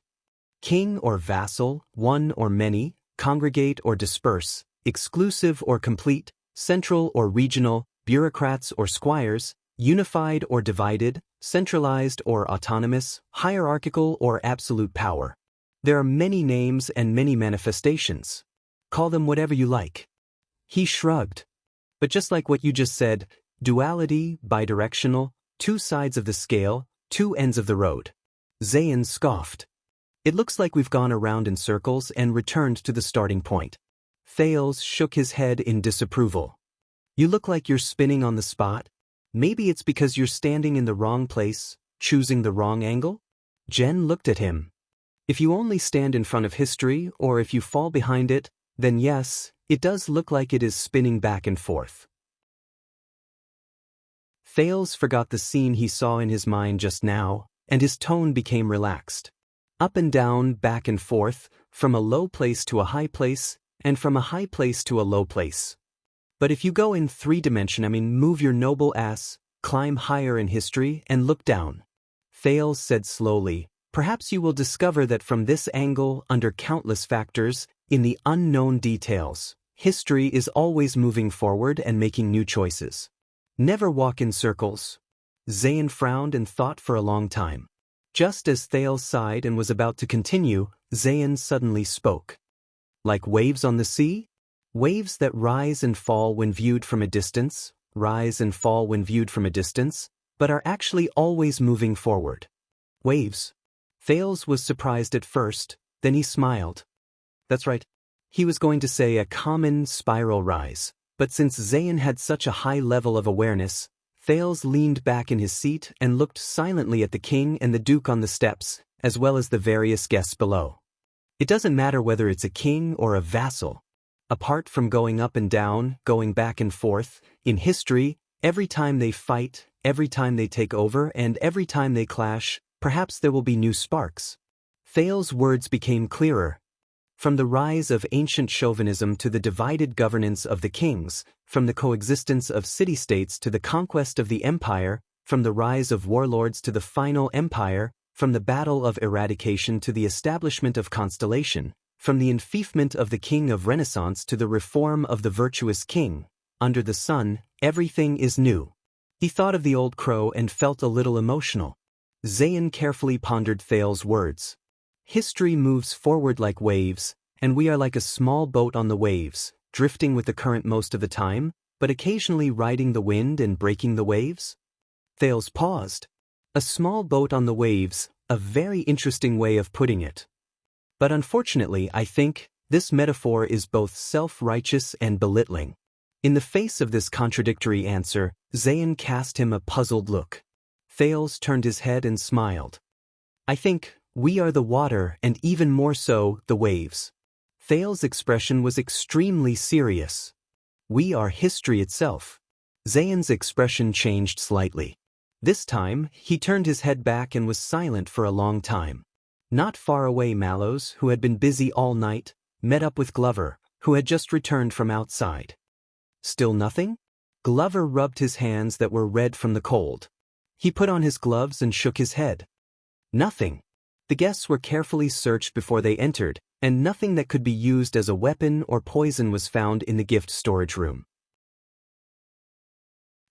King or vassal, one or many, congregate or disperse, exclusive or complete, central or regional, bureaucrats or squires, unified or divided, centralized or autonomous, hierarchical or absolute power. There are many names and many manifestations. Call them whatever you like. He shrugged. But just like what you just said, duality, bidirectional, two sides of the scale, two ends of the road. Zayn scoffed. It looks like we've gone around in circles and returned to the starting point. Thales shook his head in disapproval. You look like you're spinning on the spot. Maybe it's because you're standing in the wrong place, choosing the wrong angle? Jen looked at him. If you only stand in front of history, or if you fall behind it, then yes, it does look like it is spinning back and forth. Thales forgot the scene he saw in his mind just now, and his tone became relaxed. Up and down, back and forth, from a low place to a high place, and from a high place to a low place. But if you go in three-dimension, move your noble ass, climb higher in history, and look down. Thales said slowly, perhaps you will discover that from this angle, under countless factors, in the unknown details, history is always moving forward and making new choices. Never walk in circles. Zayn frowned and thought for a long time. Just as Thales sighed and was about to continue, Zayn suddenly spoke. Like waves on the sea? Waves that rise and fall when viewed from a distance, rise and fall when viewed from a distance, but are actually always moving forward. Waves. Thales was surprised at first, then he smiled. That's right. He was going to say a common spiral rise, but since Zayn had such a high level of awareness, Thales leaned back in his seat and looked silently at the king and the duke on the steps, as well as the various guests below. It doesn't matter whether it's a king or a vassal. Apart from going up and down, going back and forth, in history, every time they fight, every time they take over, and every time they clash, perhaps there will be new sparks. Thales' words became clearer. From the rise of ancient chauvinism to the divided governance of the kings, from the coexistence of city-states to the conquest of the empire, from the rise of warlords to the final empire, from the battle of eradication to the establishment of constellation, from the enfeoffment of the king of Renaissance to the reform of the virtuous king, under the sun, everything is new. He thought of the old crow and felt a little emotional. Zayn carefully pondered Thales' words. History moves forward like waves, and we are like a small boat on the waves, drifting with the current most of the time, but occasionally riding the wind and breaking the waves. Thales paused. A small boat on the waves, a very interesting way of putting it. But unfortunately, I think, this metaphor is both self-righteous and belittling. In the face of this contradictory answer, Zayn cast him a puzzled look. Thales turned his head and smiled. I think, we are the water and even more so, the waves. Thales' expression was extremely serious. We are history itself. Zayn's expression changed slightly. This time, he turned his head back and was silent for a long time. Not far away, Mallows, who had been busy all night, met up with Glover, who had just returned from outside. Still nothing? Glover rubbed his hands that were red from the cold. He put on his gloves and shook his head. Nothing. The guests were carefully searched before they entered, and nothing that could be used as a weapon or poison was found in the gift storage room.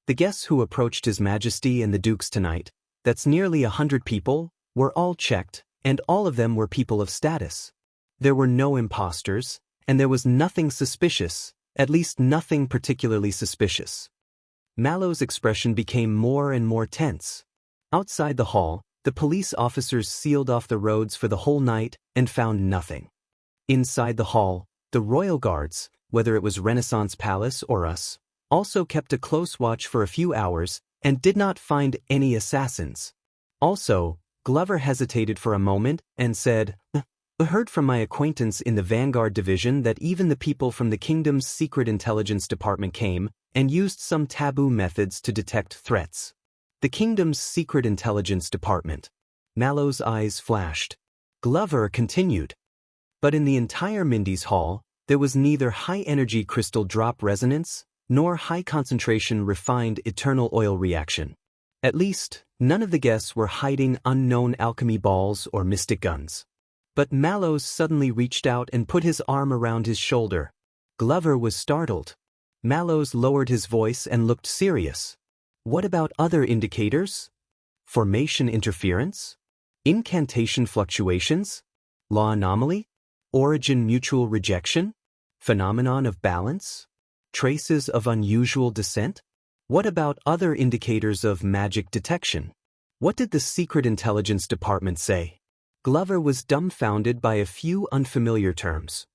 The guests who approached His Majesty and the Dukes tonight, that's nearly 100 people, were all checked, and all of them were people of status. There were no imposters, and there was nothing suspicious, at least nothing particularly suspicious. Mallow's expression became more and more tense. Outside the hall, the police officers sealed off the roads for the whole night and found nothing. Inside the hall, the royal guards, whether it was Renaissance Palace or us, also kept a close watch for a few hours and did not find any assassins. Also, Glover hesitated for a moment and said, I heard from my acquaintance in the Vanguard Division that even the people from the kingdom's secret intelligence department came and used some taboo methods to detect threats. The kingdom's secret intelligence department. Mallow's eyes flashed. Glover continued. But in the entire Mindy's Hall, there was neither high-energy crystal drop resonance nor high-concentration refined eternal oil reaction. At least, none of the guests were hiding unknown alchemy balls or mystic guns. But Mallows suddenly reached out and put his arm around his shoulder. Glover was startled. Mallows lowered his voice and looked serious. What about other indicators? Formation interference? Incantation fluctuations? Law anomaly? Origin mutual rejection? Phenomenon of balance? Traces of unusual descent? What about other indicators of magic detection? What did the Secret Intelligence Department say? Glover was dumbfounded by a few unfamiliar terms.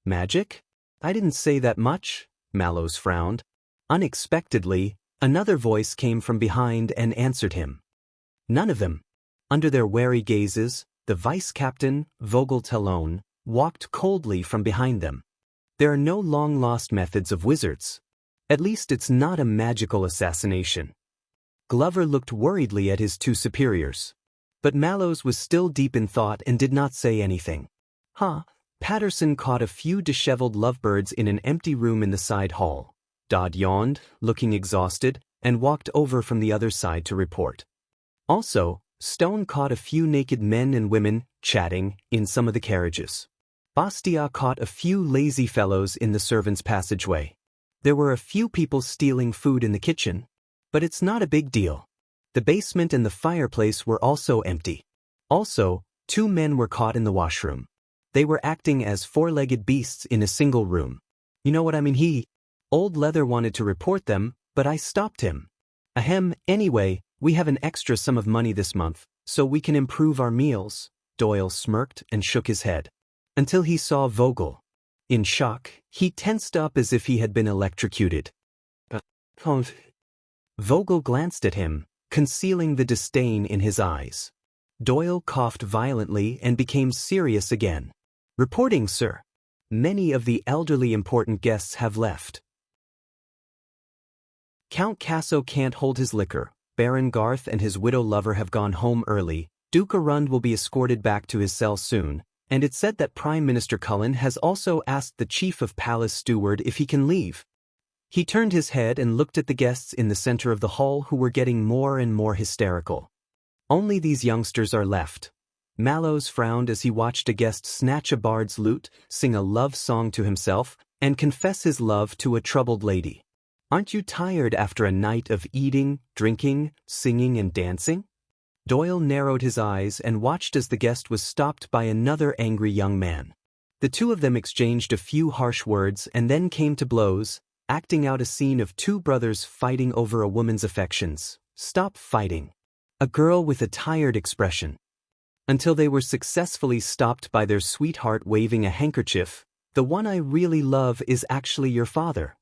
Magic? I didn't say that much, Mallows frowned. Unexpectedly, another voice came from behind and answered him. None of them. Under their wary gazes, the vice-captain, Vogel Talon, walked coldly from behind them. There are no long-lost methods of wizards. At least it's not a magical assassination. Glover looked worriedly at his two superiors. But Mallows was still deep in thought and did not say anything. Patterson caught a few disheveled lovebirds in an empty room in the side hall. Dodd yawned, looking exhausted, and walked over from the other side to report. Also, Stone caught a few naked men and women, chatting, in some of the carriages. Bastia caught a few lazy fellows in the servants' passageway. There were a few people stealing food in the kitchen. But it's not a big deal. The basement and the fireplace were also empty. Also, 2 men were caught in the washroom. They were acting as 4-legged beasts in a single room. You know what I mean? Old Leather wanted to report them, but I stopped him. Ahem, anyway, we have an extra sum of money this month, so we can improve our meals. Doyle smirked and shook his head. Until he saw Vogel. In shock, he tensed up as if he had been electrocuted. Vogel glanced at him, concealing the disdain in his eyes. Doyle coughed violently and became serious again. Reporting, sir. Many of the elderly important guests have left. Count Casso can't hold his liquor. Baron Garth and his widow lover have gone home early. Duke Arund will be escorted back to his cell soon, and it's said that Prime Minister Cullen has also asked the chief of palace steward if he can leave. He turned his head and looked at the guests in the center of the hall who were getting more and more hysterical. Only these youngsters are left. Mallows frowned as he watched a guest snatch a bard's lute, sing a love song to himself, and confess his love to a troubled lady. Aren't you tired after a night of eating, drinking, singing, and dancing? Doyle narrowed his eyes and watched as the guest was stopped by another angry young man. The 2 of them exchanged a few harsh words and then came to blows, acting out a scene of 2 brothers fighting over a woman's affections. Stop fighting. A girl with a tired expression. Until they were successfully stopped by their sweetheart waving a handkerchief. The one I really love is actually your father.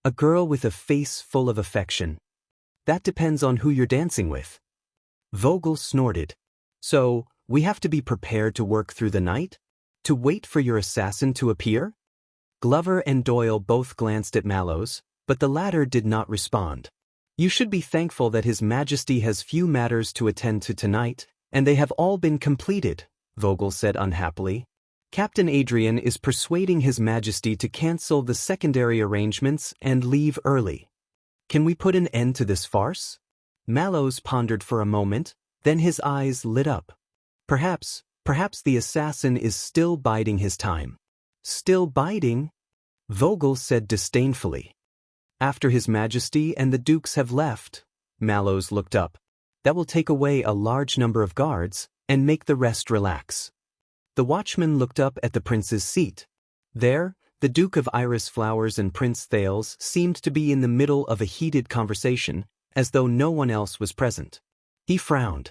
A girl with a face full of affection. That depends on who you're dancing with. Vogel snorted. So, we have to be prepared to work through the night? To wait for your assassin to appear? Glover and Doyle both glanced at Mallows, but the latter did not respond. You should be thankful that His Majesty has few matters to attend to tonight, and they have all been completed, Vogel said unhappily. Captain Adrian is persuading His Majesty to cancel the secondary arrangements and leave early. Can we put an end to this farce? Mallows pondered for a moment, then his eyes lit up. Perhaps the assassin is still biding his time. Still biding? Vogel said disdainfully. After His Majesty and the dukes have left, Mallows looked up. That will take away a large number of guards and make the rest relax. The watchman looked up at the prince's seat. There, the Duke of Iris Flowers and Prince Thales seemed to be in the middle of a heated conversation, as though no one else was present. He frowned.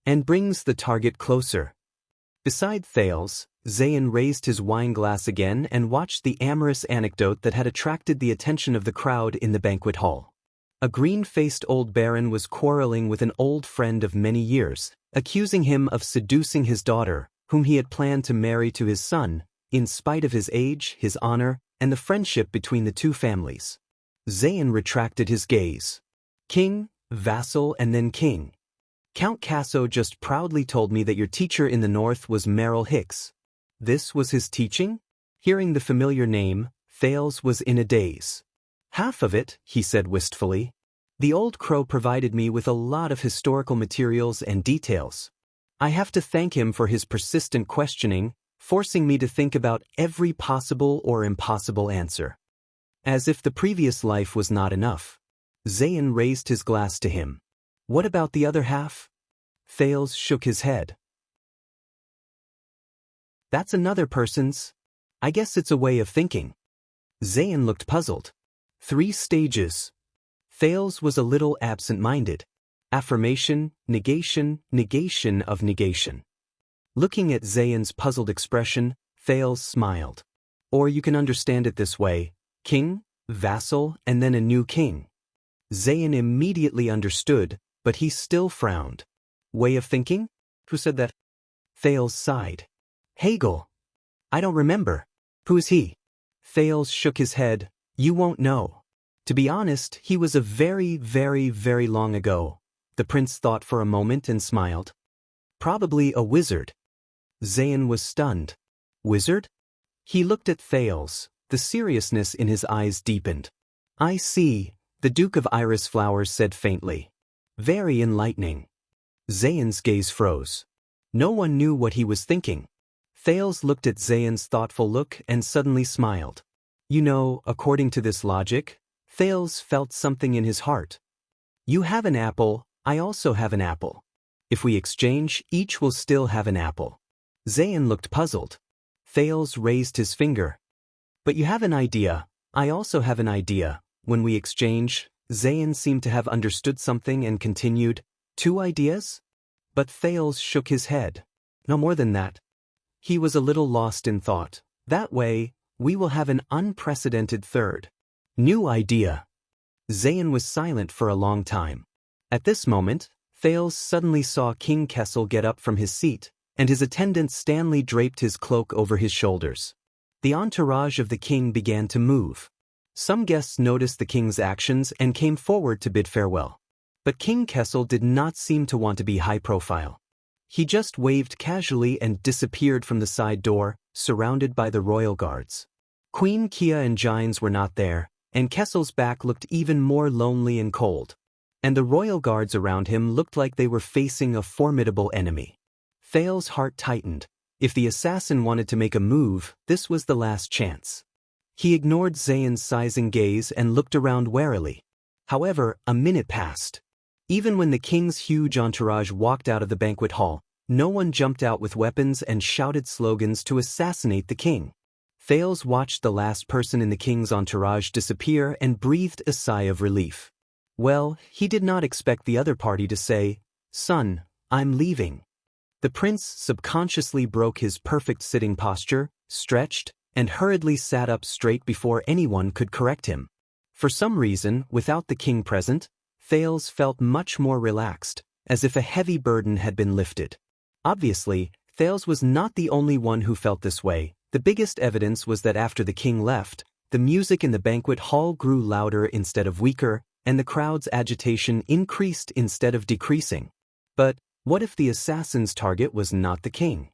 And brings the target closer. Beside Thales, Zayn raised his wine glass again and watched the amorous anecdote that had attracted the attention of the crowd in the banquet hall. A green-faced old baron was quarreling with an old friend of many years, accusing him of seducing his daughter, whom he had planned to marry to his son, in spite of his age, his honor, and the friendship between the 2 families. Zayn retracted his gaze. King, vassal, and then king. Count Casso just proudly told me that your teacher in the north was Merrill Hicks. This was his teaching? Hearing the familiar name, Thales was in a daze. Half of it, he said wistfully. The old crow provided me with a lot of historical materials and details. I have to thank him for his persistent questioning, forcing me to think about every possible or impossible answer. As if the previous life was not enough. Zayn raised his glass to him. What about the other half? Thales shook his head. That's another person's. I guess it's a way of thinking. Zayn looked puzzled. 3 stages. Thales was a little absent-minded. Affirmation, negation, negation of negation. Looking at Zayn's puzzled expression, Thales smiled. Or you can understand it this way, king, vassal, and then a new king. Zayn immediately understood, but he still frowned. Way of thinking? Who said that? Thales sighed. Hegel. I don't remember. Who is he? Thales shook his head. You won't know. To be honest, he was a very, very, very long ago. The prince thought for a moment and smiled. Probably a wizard. Zayn was stunned. Wizard? He looked at Thales. The seriousness in his eyes deepened. I see, the Duke of Iris Flowers said faintly. Very enlightening. Zayn's gaze froze. No one knew what he was thinking. Thales looked at Zayn's thoughtful look and suddenly smiled. You know, according to this logic, Thales felt something in his heart. You have an apple, I also have an apple. If we exchange, each will still have an apple. Zayn looked puzzled. Thales raised his finger. But you have an idea. I also have an idea. When we exchange, Zayn seemed to have understood something and continued, 2 ideas? But Thales shook his head. No more than that. He was a little lost in thought. That way, we will have an unprecedented third. New idea. Zayn was silent for a long time. At this moment, Thales suddenly saw King Kessel get up from his seat, and his attendant Stanley draped his cloak over his shoulders. The entourage of the king began to move. Some guests noticed the king's actions and came forward to bid farewell. But King Kessel did not seem to want to be high profile. He just waved casually and disappeared from the side door, surrounded by the royal guards. Queen Kia and Gines were not there, and Kessel's back looked even more lonely and cold. And the royal guards around him looked like they were facing a formidable enemy. Thales' heart tightened. If the assassin wanted to make a move, this was the last chance. He ignored Zayn's sizing gaze and looked around warily. However, a minute passed. Even when the king's huge entourage walked out of the banquet hall, no one jumped out with weapons and shouted slogans to assassinate the king. Thales watched the last person in the king's entourage disappear and breathed a sigh of relief. Well, he did not expect the other party to say, "Son, I'm leaving." The prince subconsciously broke his perfect sitting posture, stretched, and hurriedly sat up straight before anyone could correct him. For some reason, without the king present, Thales felt much more relaxed, as if a heavy burden had been lifted. Obviously, Thales was not the only one who felt this way. The biggest evidence was that after the king left, the music in the banquet hall grew louder instead of weaker, and the crowd's agitation increased instead of decreasing. But what if the assassin's target was not the king?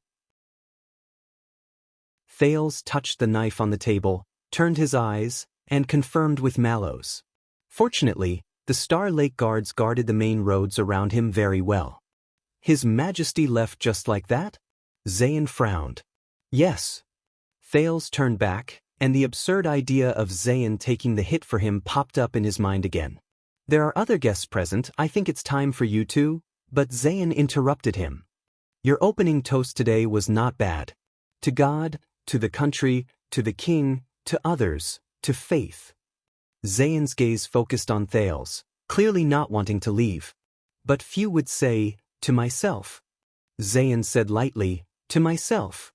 Thales touched the knife on the table, turned his eyes, and confirmed with Mallows. Fortunately, the Star Lake guards guarded the main roads around him very well. His Majesty left just like that? Zayn frowned. Yes. Thales turned back, and the absurd idea of Zayn taking the hit for him popped up in his mind again. There are other guests present, I think it's time for you to. But Zayn interrupted him. Your opening toast today was not bad. To God, to the country, to the king, to others, to faith. Zayn's gaze focused on Thales, clearly not wanting to leave. But few would say, to myself. Zayn said lightly, to myself.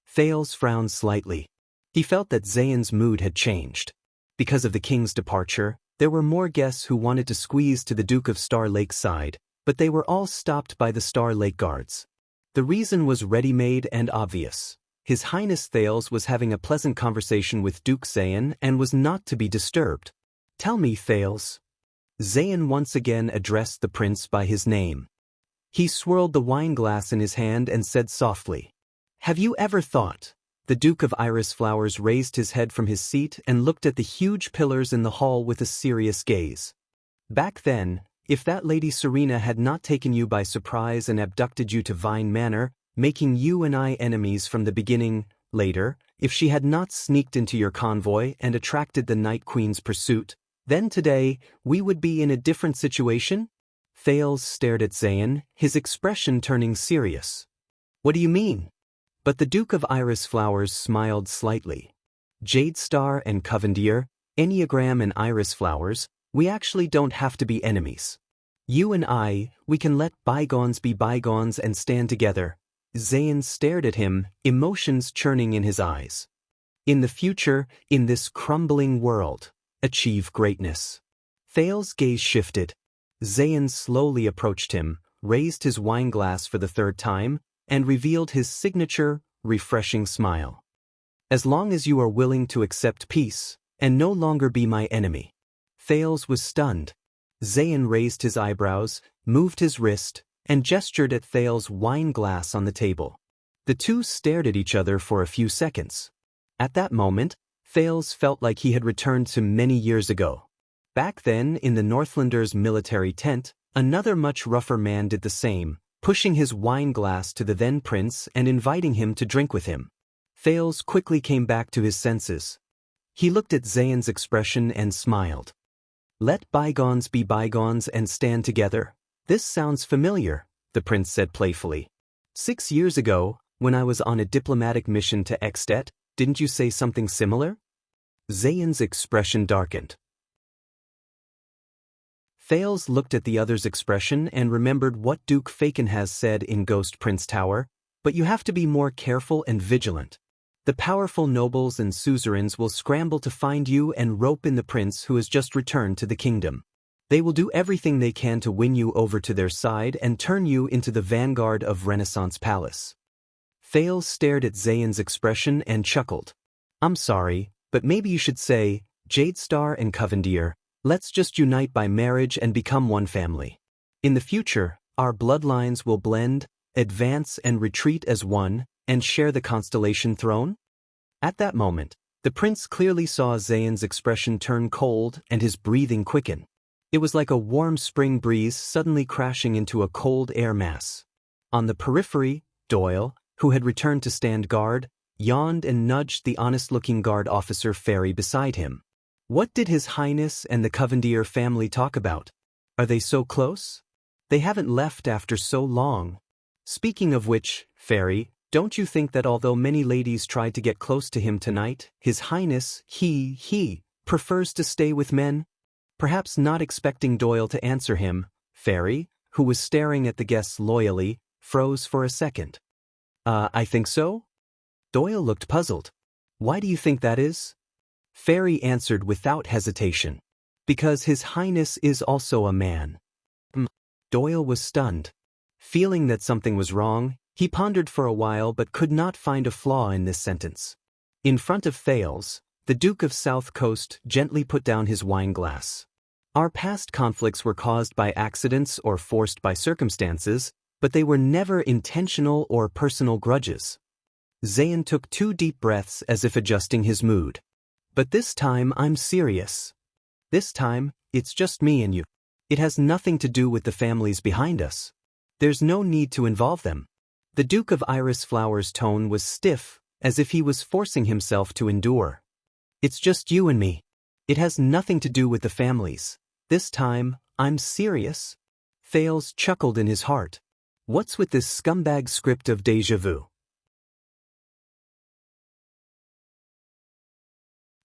Thales frowned slightly. He felt that Zayn's mood had changed. Because of the king's departure, there were more guests who wanted to squeeze to the Duke of Star Lake's side, but they were all stopped by the Star Lake guards. The reason was ready-made and obvious. His Highness Thales was having a pleasant conversation with Duke Zayn and was not to be disturbed. Tell me, Thales. Zayn once again addressed the prince by his name. He swirled the wine glass in his hand and said softly, Have you ever thought? The Duke of Iris Flowers raised his head from his seat and looked at the huge pillars in the hall with a serious gaze. Back then, if that Lady Serena had not taken you by surprise and abducted you to Vine Manor, making you and I enemies from the beginning, later, if she had not sneaked into your convoy and attracted the Night Queen's pursuit, then today, we would be in a different situation? Thales stared at Zayn, his expression turning serious. What do you mean? But the Duke of Iris Flowers smiled slightly. Jade Star and Covendier, Enneagram and Iris Flowers, we actually don't have to be enemies. You and I, we can let bygones be bygones and stand together. Zayn stared at him, emotions churning in his eyes. In the future, in this crumbling world, achieve greatness. Thales' gaze shifted. Zayn slowly approached him, raised his wine glass for the third time, and revealed his signature, refreshing smile. As long as you are willing to accept peace, and no longer be my enemy. Thales was stunned. Zayn raised his eyebrows, moved his wrist, and gestured at Thales' wine glass on the table. The two stared at each other for a few seconds. At that moment, Thales felt like he had returned to many years ago. Back then, in the Northlanders' military tent, another much rougher man did the same, pushing his wine glass to the then prince and inviting him to drink with him. Thales quickly came back to his senses. He looked at Zayn's expression and smiled. Let bygones be bygones and stand together. This sounds familiar. the prince said playfully. 6 years ago, when I was on a diplomatic mission to Extet, didn't you say something similar? Zayn's expression darkened. Thales looked at the other's expression and remembered what Duke Faken has said in Ghost Prince Tower, but you have to be more careful and vigilant. The powerful nobles and suzerains will scramble to find you and rope in the prince who has just returned to the kingdom. They will do everything they can to win you over to their side and turn you into the vanguard of Renaissance Palace. Thales stared at Zayn's expression and chuckled. I'm sorry, but maybe you should say, Jadestar and Covendier, let's just unite by marriage and become one family. In the future, our bloodlines will blend, advance and retreat as one, and share the constellation throne? At that moment, the prince clearly saw Zayn's expression turn cold and his breathing quicken. It was like a warm spring breeze suddenly crashing into a cold air mass. On the periphery, Doyle, who had returned to stand guard, yawned and nudged the honest-looking guard officer Ferry beside him. What did His Highness and the Covendier family talk about? Are they so close? They haven't left after so long. Speaking of which, Ferry, don't you think that although many ladies tried to get close to him tonight, His Highness, he prefers to stay with men? Perhaps not expecting Doyle to answer him, Ferry, who was staring at the guests loyally, froze for a second. I think so? Doyle looked puzzled. Why do you think that is? Ferry answered without hesitation. Because His Highness is also a man. Doyle was stunned. Feeling that something was wrong, he pondered for a while but could not find a flaw in this sentence. In front of Thales, the Duke of South Coast gently put down his wine glass. Our past conflicts were caused by accidents or forced by circumstances, but they were never intentional or personal grudges. Zayn took 2 deep breaths as if adjusting his mood. But this time I'm serious. This time, it's just me and you. It has nothing to do with the families behind us. There's no need to involve them. The Duke of Iris Flower's tone was stiff, as if he was forcing himself to endure. It's just you and me. It has nothing to do with the families. This time, I'm serious. Thales chuckled in his heart. What's with this scumbag script of déjà vu?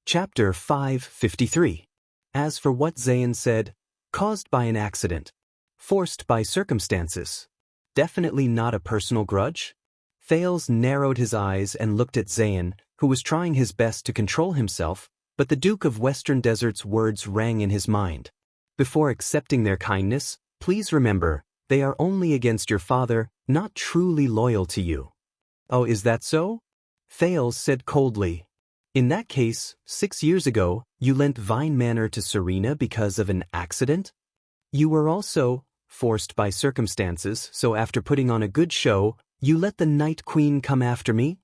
Chapter 553. As for what Zayn said, caused by an accident. Forced by circumstances. Definitely not a personal grudge? Thales narrowed his eyes and looked at Zayn, who was trying his best to control himself, but the Duke of Western Desert's words rang in his mind. Before accepting their kindness, please remember, they are only against your father, not truly loyal to you. Oh, is that so? Thales said coldly. In that case, 6 years ago, you lent Vine Manor to Serena because of an accident? You were also forced by circumstances, so after putting on a good show, you let the Night Queen come after me?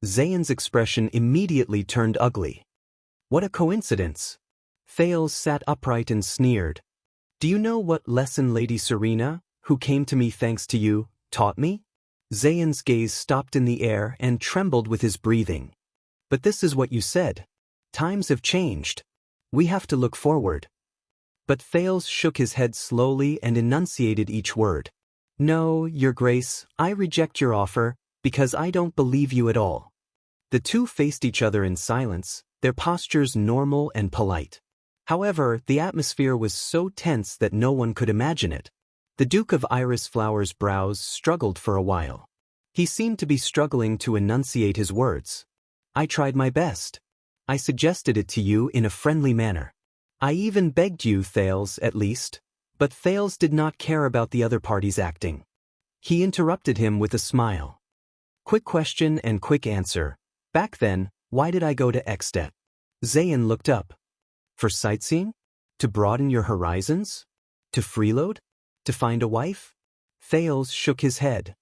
Zayn's expression immediately turned ugly. What a coincidence. Thales sat upright and sneered. Do you know what lesson Lady Serena, who came to me thanks to you, taught me? Zayn's gaze stopped in the air and trembled with his breathing. But this is what you said. Times have changed. We have to look forward. But Thales shook his head slowly and enunciated each word. No, Your Grace, I reject your offer, because I don't believe you at all. The two faced each other in silence, their postures normal and polite. However, the atmosphere was so tense that no one could imagine it. The Duke of Iris Flower's brows struggled for a while. He seemed to be struggling to enunciate his words. I tried my best. I suggested it to you in a friendly manner. I even begged you, Thales, at least. But Thales did not care about the other party's acting. He interrupted him with a smile. Quick question and quick answer. Back then, why did I go to Extet? Zayn looked up. For sightseeing? To broaden your horizons? To freeload? To find a wife? Thales shook his head.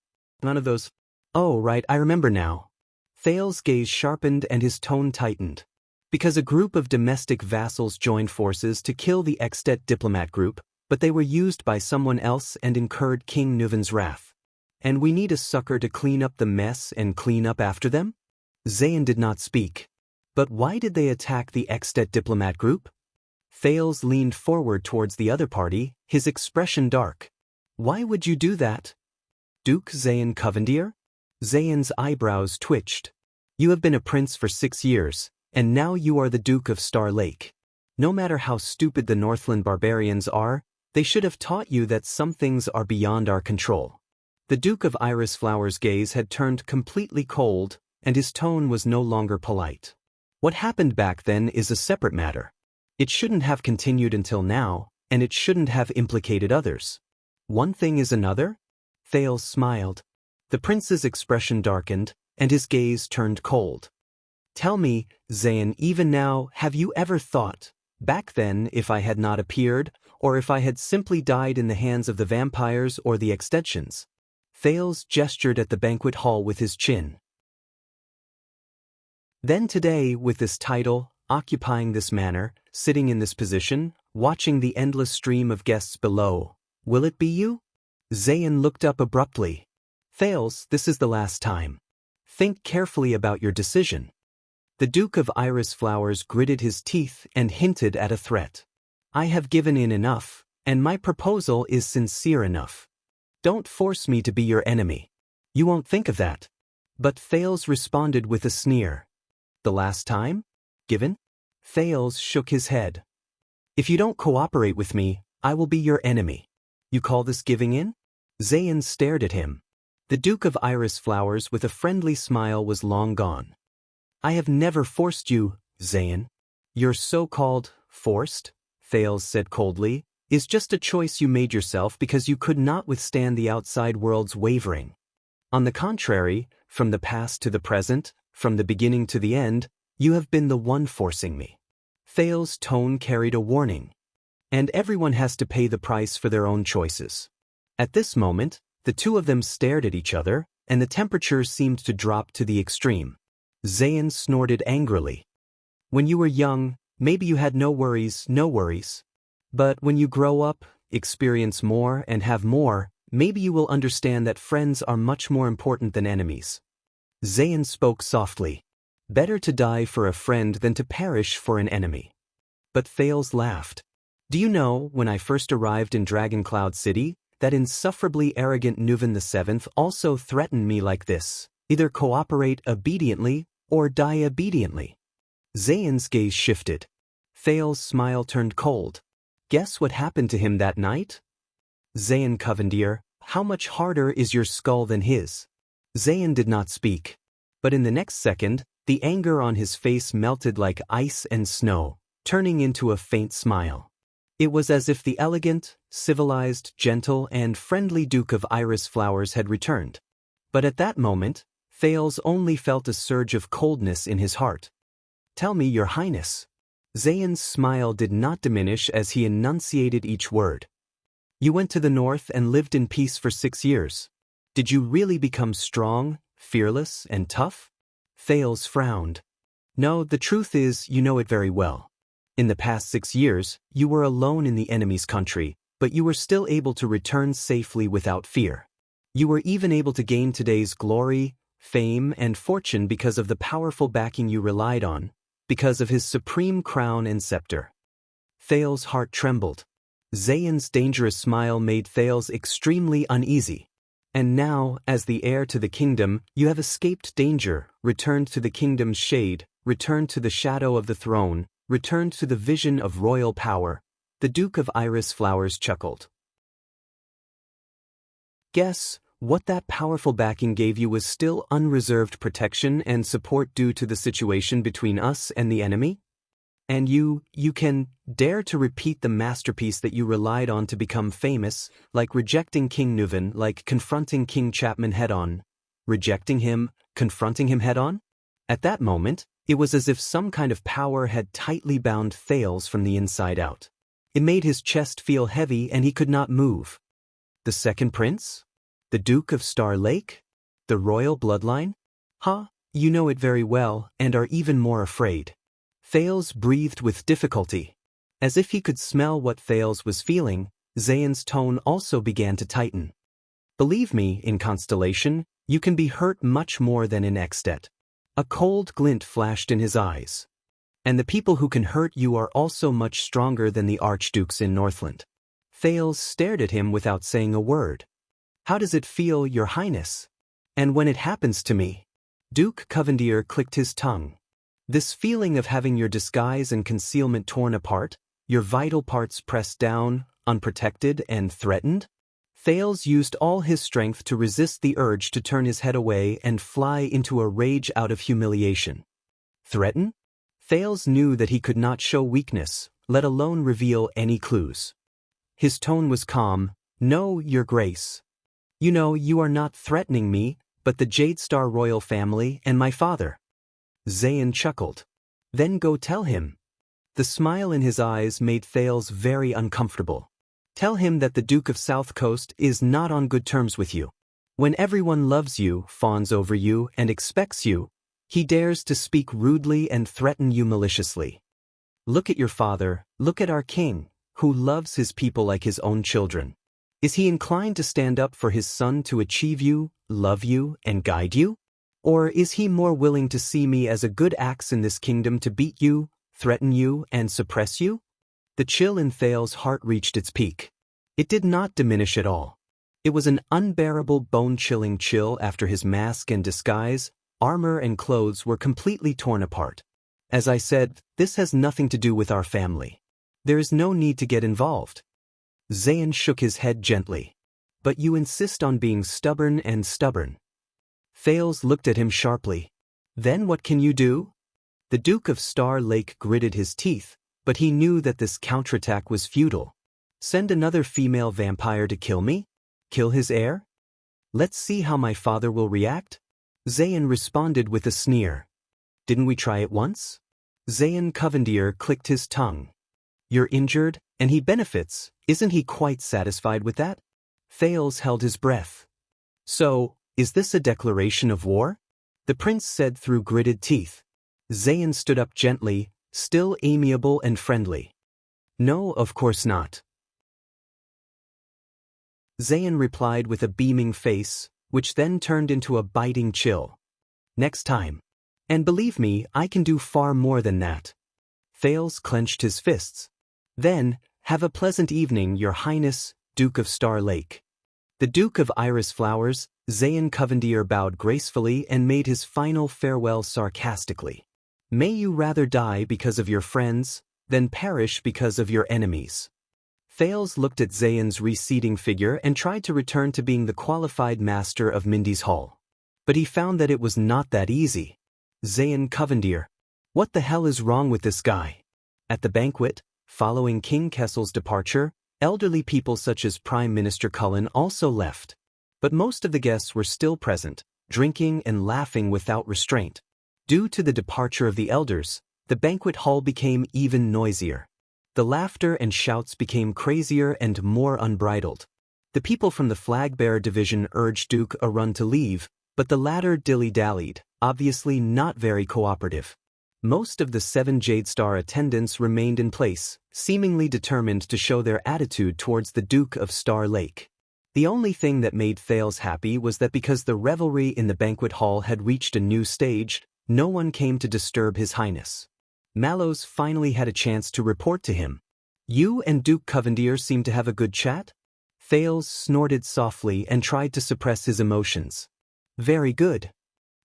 None of those. Oh, right, I remember now. Thales' gaze sharpened and his tone tightened. Because a group of domestic vassals joined forces to kill the Extet diplomat group, but they were used by someone else and incurred King Nuven's wrath. And we need a sucker to clean up the mess and clean up after them? Zayn did not speak. But why did they attack the Extet diplomat group? Thales leaned forward towards the other party, his expression dark. Why would you do that? Duke Zayn Covendier? Zayn's eyebrows twitched. You have been a prince for 6 years, and now you are the Duke of Star Lake. No matter how stupid the Northland barbarians are, they should have taught you that some things are beyond our control. The Duke of Iris Flower's gaze had turned completely cold, and his tone was no longer polite. What happened back then is a separate matter. It shouldn't have continued until now, and it shouldn't have implicated others. One thing is another? Thales smiled. The prince's expression darkened, and his gaze turned cold. Tell me, Zayn, even now, have you ever thought, back then, if I had not appeared, or if I had simply died in the hands of the vampires or the extensions? Thales gestured at the banquet hall with his chin. Then today, with this title, occupying this manor, sitting in this position, watching the endless stream of guests below, will it be you? Zayn looked up abruptly. Thales, this is the last time. Think carefully about your decision. The Duke of Iris Flowers gritted his teeth and hinted at a threat. I have given in enough, and my proposal is sincere enough. Don't force me to be your enemy. You won't think of that. But Thales responded with a sneer. The last time? Given? Thales shook his head. If you don't cooperate with me, I will be your enemy. You call this giving in? Zayn stared at him. The Duke of Iris Flowers with a friendly smile was long gone. I have never forced you, Zayn. Your so-called forced, Thales said coldly, is just a choice you made yourself because you could not withstand the outside world's wavering. On the contrary, from the past to the present, from the beginning to the end, you have been the one forcing me. Thales' tone carried a warning. And everyone has to pay the price for their own choices. At this moment, the two of them stared at each other, and the temperature seemed to drop to the extreme. Zayn snorted angrily. When you were young, maybe you had no worries. But when you grow up, experience more and have more, maybe you will understand that friends are much more important than enemies. Zayn spoke softly. Better to die for a friend than to perish for an enemy. But Thales laughed. Do you know, when I first arrived in Dragoncloud City, that insufferably arrogant Nuven VII also threatened me like this, either cooperate obediently or die obediently. Zayn's gaze shifted. Thales' smile turned cold. Guess what happened to him that night? Zayn Covendier, how much harder is your skull than his? Zayn did not speak. But in the next second, the anger on his face melted like ice and snow, turning into a faint smile. It was as if the elegant, civilized, gentle, and friendly Duke of Iris Flowers had returned. But at that moment, Thales only felt a surge of coldness in his heart. Tell me, Your Highness. Zayn's smile did not diminish as he enunciated each word. You went to the north and lived in peace for 6 years. Did you really become strong, fearless, and tough? Thales frowned. No, the truth is, you know it very well. In the past 6 years, you were alone in the enemy's country, but you were still able to return safely without fear. You were even able to gain today's glory, fame, and fortune because of the powerful backing you relied on, because of his supreme crown and scepter. Thales' heart trembled. Zayn's dangerous smile made Thales extremely uneasy. And now, as the heir to the kingdom, you have escaped danger, returned to the kingdom's shade, returned to the shadow of the throne, returned to the vision of royal power. The Duke of Iris Flowers chuckled. Guess what that powerful backing gave you was still unreserved protection and support due to the situation between us and the enemy? And you can dare to repeat the masterpiece that you relied on to become famous, like rejecting King Nuven, like confronting King Chapman head-on. Rejecting him, confronting him head-on? At that moment, it was as if some kind of power had tightly bound Thales from the inside out. It made his chest feel heavy and he could not move. The second prince? The Duke of Star Lake? The royal bloodline? You know it very well and are even more afraid. Thales breathed with difficulty. As if he could smell what Thales was feeling, Zayn's tone also began to tighten. Believe me, in Constellation, you can be hurt much more than in Extet. A cold glint flashed in his eyes. And the people who can hurt you are also much stronger than the archdukes in Northland. Thales stared at him without saying a word. How does it feel, Your Highness? And when it happens to me? Duke Covendier clicked his tongue. This feeling of having your disguise and concealment torn apart, your vital parts pressed down, unprotected and threatened? Thales used all his strength to resist the urge to turn his head away and fly into a rage out of humiliation. Threaten? Thales knew that he could not show weakness, let alone reveal any clues. His tone was calm. No, Your Grace. You know, you are not threatening me, but the Jadestar royal family and my father. Zayn chuckled. Then go tell him. The smile in his eyes made Thales very uncomfortable. Tell him that the Duke of South Coast is not on good terms with you. When everyone loves you, fawns over you, and expects you, he dares to speak rudely and threaten you maliciously. Look at your father, look at our king, who loves his people like his own children. Is he inclined to stand up for his son to achieve you, love you, and guide you? Or is he more willing to see me as a good axe in this kingdom to beat you, threaten you, and suppress you? The chill in Thales' heart reached its peak. It did not diminish at all. It was an unbearable bone-chilling chill after his mask and disguise, armor and clothes were completely torn apart. As I said, this has nothing to do with our family. There is no need to get involved. Zayn shook his head gently. But you insist on being stubborn and stubborn. Thales looked at him sharply. Then what can you do? The Duke of Star Lake gritted his teeth, but he knew that this counterattack was futile. Send another female vampire to kill me? Kill his heir? Let's see how my father will react? Zayn responded with a sneer. Didn't we try it once? Zayn Covendier clicked his tongue. You're injured, and he benefits. Isn't he quite satisfied with that? Thales held his breath. So, is this a declaration of war? The prince said through gritted teeth. Zayn stood up gently, still amiable and friendly. No, of course not. Zayn replied with a beaming face, which then turned into a biting chill. Next time. And believe me, I can do far more than that. Thales clenched his fists. Then, have a pleasant evening, Your Highness, Duke of Star Lake. The Duke of Iris Flowers, Zayn Covendier bowed gracefully and made his final farewell sarcastically. May you rather die because of your friends, than perish because of your enemies. Thales looked at Zayn's receding figure and tried to return to being the qualified master of Mindy's Hall. But he found that it was not that easy. Zayn Covendier. What the hell is wrong with this guy? At the banquet, following King Kessel's departure, elderly people such as Prime Minister Cullen also left. But most of the guests were still present, drinking and laughing without restraint. Due to the departure of the elders, the banquet hall became even noisier. The laughter and shouts became crazier and more unbridled. The people from the flag-bearer division urged Duke Arun to leave, but the latter dilly-dallied, obviously not very cooperative. Most of the 7 Jadestar attendants remained in place, seemingly determined to show their attitude towards the Duke of Star Lake. The only thing that made Thales happy was that because the revelry in the banquet hall had reached a new stage, no one came to disturb His Highness. Mallows finally had a chance to report to him. You and Duke Covendier seem to have a good chat? Thales snorted softly and tried to suppress his emotions. Very good.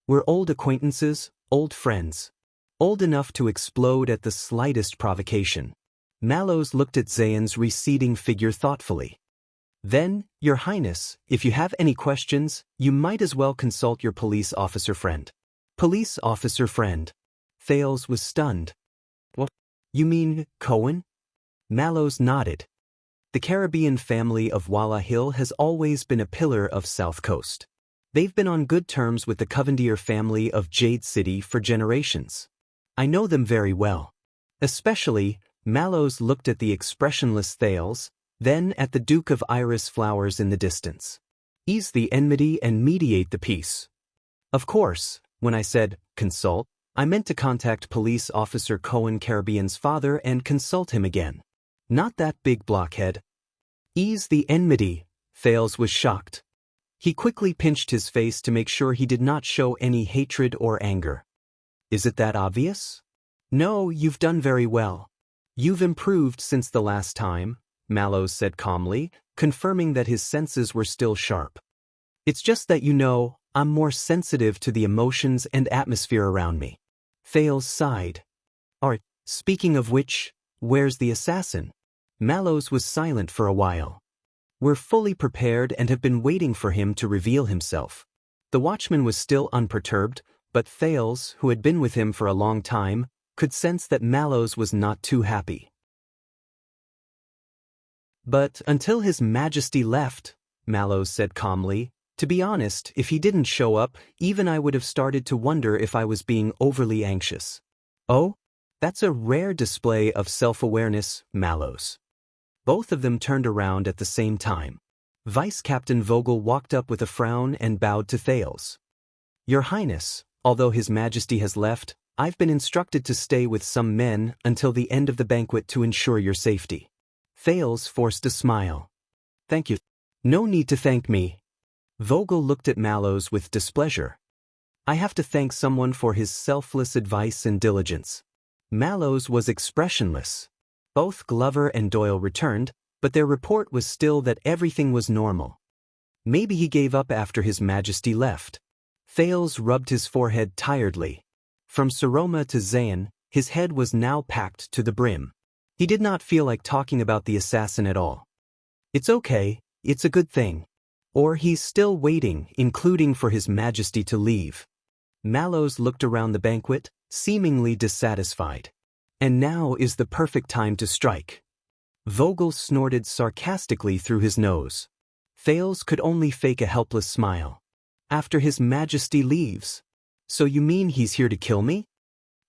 We're old acquaintances, old friends. Old enough to explode at the slightest provocation. Mallows looked at Zayn's receding figure thoughtfully. Then, Your Highness, if you have any questions, you might as well consult your police officer friend. Police officer friend. Thales was stunned. What? You mean, Cohen? Mallows nodded. The Caribbean family of Walla Hill has always been a pillar of South Coast. They've been on good terms with the Covendier family of Jade City for generations. I know them very well. Especially, Mallows looked at the expressionless Thales, then at the Duke of Iris Flowers in the distance. Ease the enmity and mediate the peace. Of course, when I said, consult, I meant to contact Police Officer Cohen Caribbean's father and consult him again. Not that big blockhead. Ease the enmity. Thales was shocked. He quickly pinched his face to make sure he did not show any hatred or anger. Is it that obvious? No, you've done very well. You've improved since the last time, Mallows said calmly, confirming that his senses were still sharp. It's just that I'm more sensitive to the emotions and atmosphere around me. Thales sighed. Alright, speaking of which, where's the assassin? Mallows was silent for a while. We're fully prepared and have been waiting for him to reveal himself. The watchman was still unperturbed, but Thales, who had been with him for a long time, could sense that Mallows was not too happy. But until His Majesty left, Mallows said calmly, to be honest, if he didn't show up, even I would have started to wonder if I was being overly anxious. Oh? That's a rare display of self-awareness, Mallows. Both of them turned around at the same time. Vice Captain Vogel walked up with a frown and bowed to Thales. Your Highness, although His Majesty has left, I've been instructed to stay with some men until the end of the banquet to ensure your safety. Thales forced a smile. Thank you. No need to thank me. Vogel looked at Mallows with displeasure. I have to thank someone for his selfless advice and diligence. Mallows was expressionless. Both Glover and Doyle returned, but their report was still that everything was normal. Maybe he gave up after His Majesty left. Thales rubbed his forehead tiredly. From Saroma to Zayn, his head was now packed to the brim. He did not feel like talking about the assassin at all. It's okay, it's a good thing. Or he's still waiting, including for His Majesty to leave. Mallows looked around the banquet, seemingly dissatisfied. And now is the perfect time to strike. Vogel snorted sarcastically through his nose. Thales could only fake a helpless smile. After His Majesty leaves. So you mean he's here to kill me?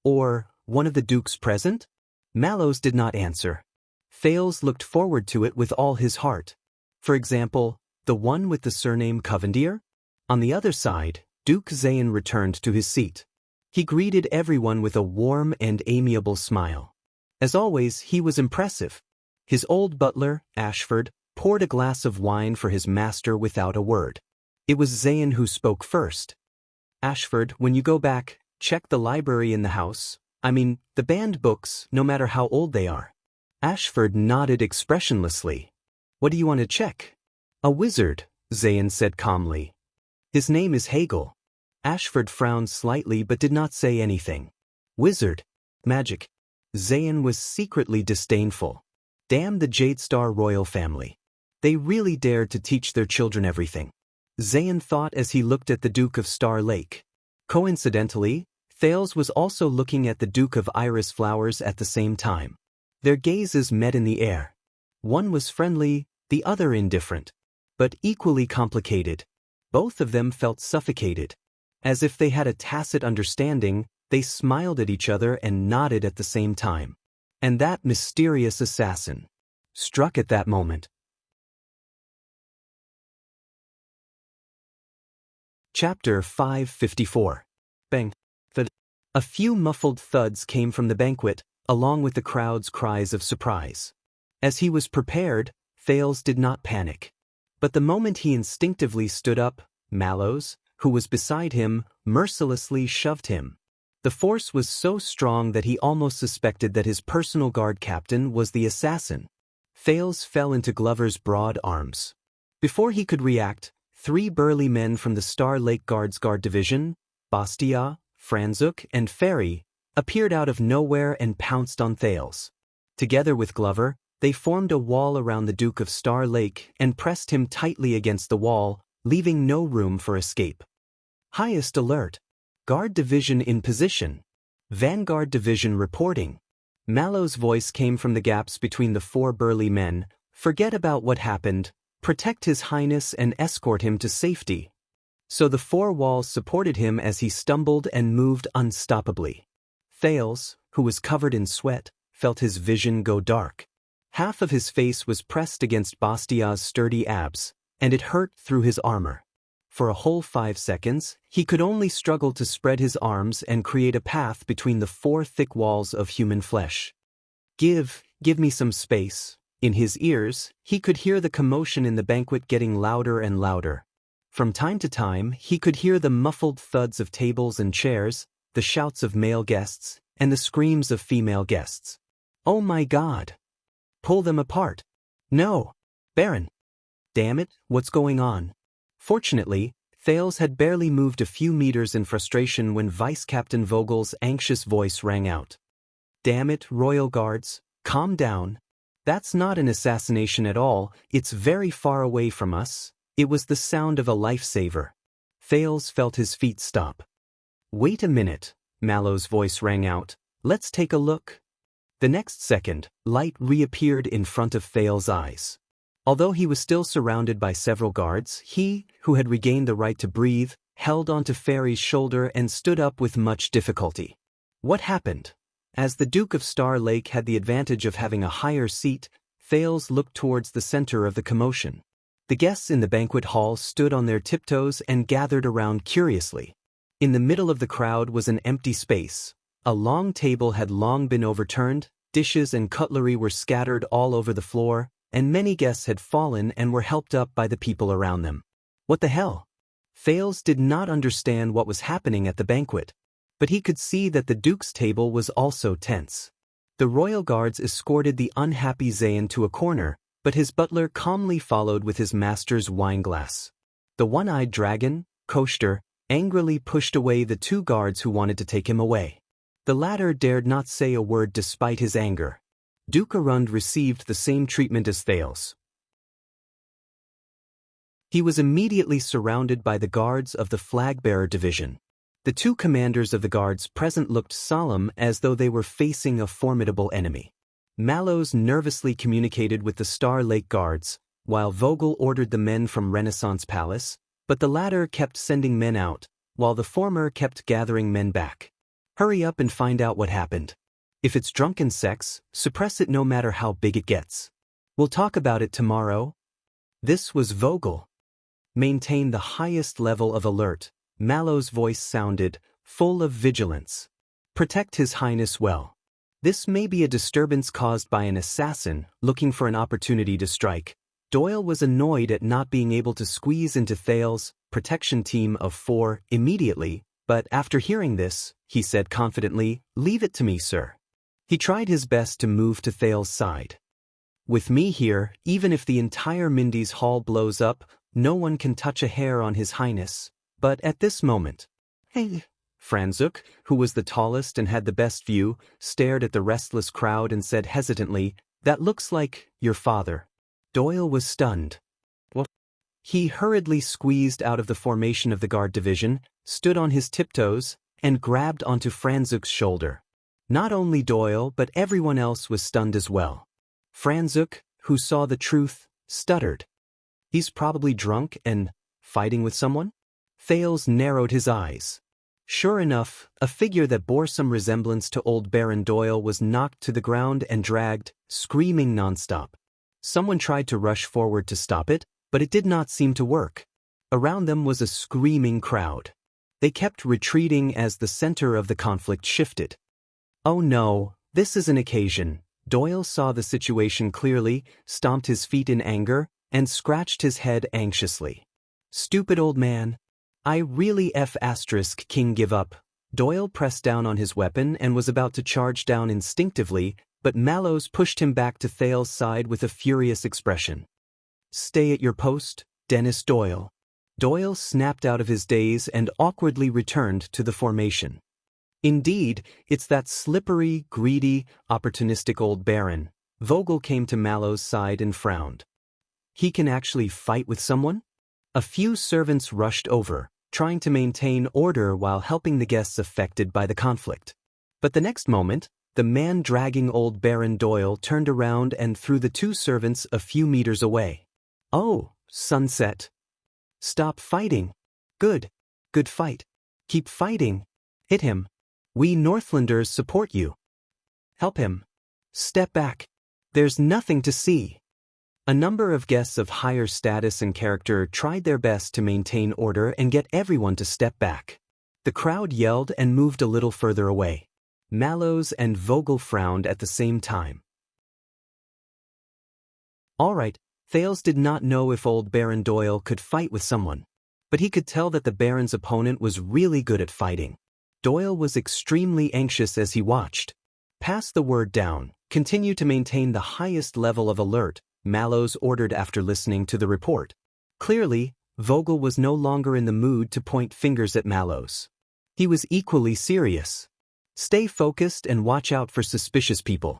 Or one of the dukes present? Mallows did not answer. Thales looked forward to it with all his heart. For example, the one with the surname Covendier? On the other side, Duke Zayn returned to his seat. He greeted everyone with a warm and amiable smile. As always, he was impressive. His old butler, Ashford, poured a glass of wine for his master without a word. It was Zayn who spoke first. Ashford, when you go back, check the library in the house. The banned books, no matter how old they are. Ashford nodded expressionlessly. What do you want to check? A wizard, Zayn said calmly. His name is Hegel. Ashford frowned slightly but did not say anything. Wizard. Magic. Zayn was secretly disdainful. Damn the Jade Star royal family. They really dared to teach their children everything. Zayn thought as he looked at the Duke of Star Lake. Coincidentally, Thales was also looking at the Duke of Iris Flowers at the same time. Their gazes met in the air. One was friendly, the other indifferent. But equally complicated. Both of them felt suffocated. As if they had a tacit understanding, they smiled at each other and nodded at the same time. And that mysterious assassin struck at that moment. Chapter 554. Bang. Thud. A few muffled thuds came from the banquet, along with the crowd's cries of surprise. As he was prepared, Thales did not panic. But the moment he instinctively stood up, Mallows, who was beside him, mercilessly shoved him. The force was so strong that he almost suspected that his personal guard captain was the assassin. Thales fell into Glover's broad arms. Before he could react, 3 burly men from the Star Lake Guard's guard division, Bastia, Franzuk, and Ferry, appeared out of nowhere and pounced on Thales. Together with Glover, they formed a wall around the Duke of Star Lake and pressed him tightly against the wall, leaving no room for escape. Highest alert. Guard Division in position. Vanguard Division reporting. Mallow's voice came from the gaps between the 4 burly men. Forget about what happened. Protect His Highness and escort him to safety. So the 4 walls supported him as he stumbled and moved unstoppably. Thales, who was covered in sweat, felt his vision go dark. Half of his face was pressed against Bastia's sturdy abs, and it hurt through his armor. For a whole 5 seconds, he could only struggle to spread his arms and create a path between the 4 thick walls of human flesh. Give me some space. In his ears, he could hear the commotion in the banquet getting louder and louder. From time to time, he could hear the muffled thuds of tables and chairs, the shouts of male guests, and the screams of female guests. Oh my God! Pull them apart. No! Baron! Damn it, what's going on? Fortunately, Thales had barely moved a few meters in frustration when Vice Captain Vogel's anxious voice rang out. "Damn it, Royal Guards, calm down. That's not an assassination at all, it's very far away from us." It was the sound of a lifesaver. Thales felt his feet stop. "Wait a minute," Mallow's voice rang out. "Let's take a look." The next second, light reappeared in front of Thales' eyes. Although he was still surrounded by several guards, he, who had regained the right to breathe, held onto Fairy's shoulder and stood up with much difficulty. What happened? As the Duke of Star Lake had the advantage of having a higher seat, Thales looked towards the center of the commotion. The guests in the banquet hall stood on their tiptoes and gathered around curiously. In the middle of the crowd was an empty space. A long table had long been overturned, dishes and cutlery were scattered all over the floor, and many guests had fallen and were helped up by the people around them. What the hell? Thales did not understand what was happening at the banquet, but he could see that the Duke's table was also tense. The royal guards escorted the unhappy Zayn to a corner, but his butler calmly followed with his master's wineglass. The one-eyed dragon, Koshter, angrily pushed away the two guards who wanted to take him away. The latter dared not say a word despite his anger. Duke Arund received the same treatment as Thales. He was immediately surrounded by the guards of the flag-bearer division. The two commanders of the guards present looked solemn as though they were facing a formidable enemy. Mallows nervously communicated with the Star Lake guards, while Vogel ordered the men from Renaissance Palace, but the latter kept sending men out, while the former kept gathering men back. "Hurry up and find out what happened. If it's drunken sex, suppress it no matter how big it gets. We'll talk about it tomorrow." This was Vogel. Maintain the highest level of alert, Mallow's voice sounded, full of vigilance. Protect His Highness well. This may be a disturbance caused by an assassin looking for an opportunity to strike. Doyle was annoyed at not being able to squeeze into Thales' protection team of 4 immediately, but after hearing this, he said confidently, "Leave it to me, sir." He tried his best to move to Thales' side. "With me here, even if the entire Mindy's hall blows up, no one can touch a hair on His Highness. But at this moment..." "Hey." Franzuk, who was the tallest and had the best view, stared at the restless crowd and said hesitantly, "That looks like your father." Doyle was stunned. "What?" He hurriedly squeezed out of the formation of the guard division, stood on his tiptoes, and grabbed onto Franzuk's shoulder. Not only Doyle but everyone else was stunned as well. Franzuk, who saw the truth, stuttered. "He's probably drunk and fighting with someone?" Thales narrowed his eyes. Sure enough, a figure that bore some resemblance to old Baron Doyle was knocked to the ground and dragged, screaming nonstop. Someone tried to rush forward to stop it, but it did not seem to work. Around them was a screaming crowd. They kept retreating as the center of the conflict shifted. "Oh no, this is an occasion." Doyle saw the situation clearly, stomped his feet in anger, and scratched his head anxiously. "Stupid old man. I really King give up." Doyle pressed down on his weapon and was about to charge down instinctively, but Mallows pushed him back to Thales' side with a furious expression. "Stay at your post, Dennis Doyle." Doyle snapped out of his daze and awkwardly returned to the formation. "Indeed, it's that slippery, greedy, opportunistic old baron." Vogel came to Mallows' side and frowned. "He can actually fight with someone?" A few servants rushed over, trying to maintain order while helping the guests affected by the conflict. But the next moment, the man dragging old Baron Doyle turned around and threw the two servants a few meters away. "Oh, Sunset. Stop fighting. Good. Good fight. Keep fighting. Hit him. We Northlanders support you. Help him. Step back. There's nothing to see." A number of guests of higher status and character tried their best to maintain order and get everyone to step back. The crowd yelled and moved a little further away. Mallows and Vogel frowned at the same time. All right, Thales did not know if old Baron Doyle could fight with someone, but he could tell that the Baron's opponent was really good at fighting. Doyle was extremely anxious as he watched. "Pass the word down, continue to maintain the highest level of alert," Mallows ordered after listening to the report. Clearly, Vogel was no longer in the mood to point fingers at Mallows. He was equally serious. Stay focused and watch out for suspicious people.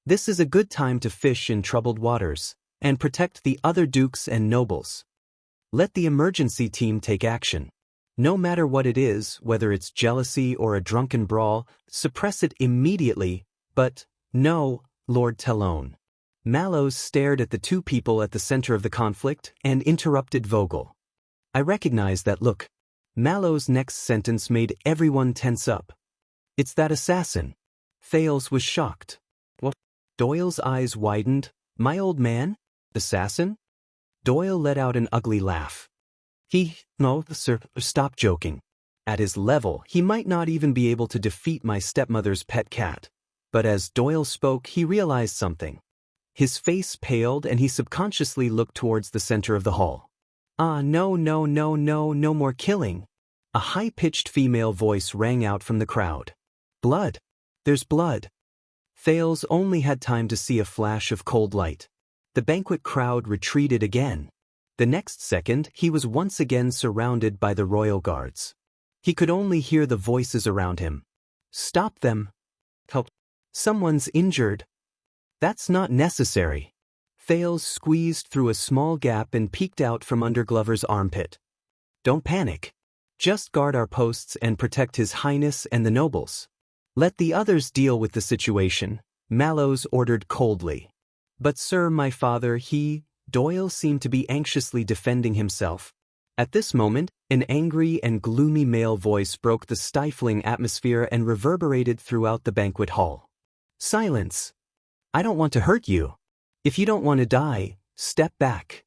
This is a good time to fish in troubled waters, and protect the other dukes and nobles. Let the emergency team take action. No matter what it is, whether it's jealousy or a drunken brawl, suppress it immediately, but, no, Lord Talon. Mallows stared at the two people at the center of the conflict and interrupted Vogel. I recognize that look. Mallows' next sentence made everyone tense up. It's that assassin. Thales was shocked. What? Doyle's eyes widened. My old man? Assassin? Doyle let out an ugly laugh. No, sir, stop joking. At his level, he might not even be able to defeat my stepmother's pet cat. But as Doyle spoke, he realized something. His face paled and he subconsciously looked towards the center of the hall. No more killing. A high-pitched female voice rang out from the crowd. Blood. There's blood. Thales only had time to see a flash of cold light. The banquet crowd retreated again. The next second, he was once again surrounded by the royal guards. He could only hear the voices around him. Stop them. Help. Someone's injured. That's not necessary. Thales squeezed through a small gap and peeked out from under Glover's armpit. Don't panic. Just guard our posts and protect His Highness and the nobles. Let the others deal with the situation, Mallows ordered coldly. But sir, my father, Doyle seemed to be anxiously defending himself. At this moment, an angry and gloomy male voice broke the stifling atmosphere and reverberated throughout the banquet hall. Silence! I don't want to hurt you. If you don't want to die, step back.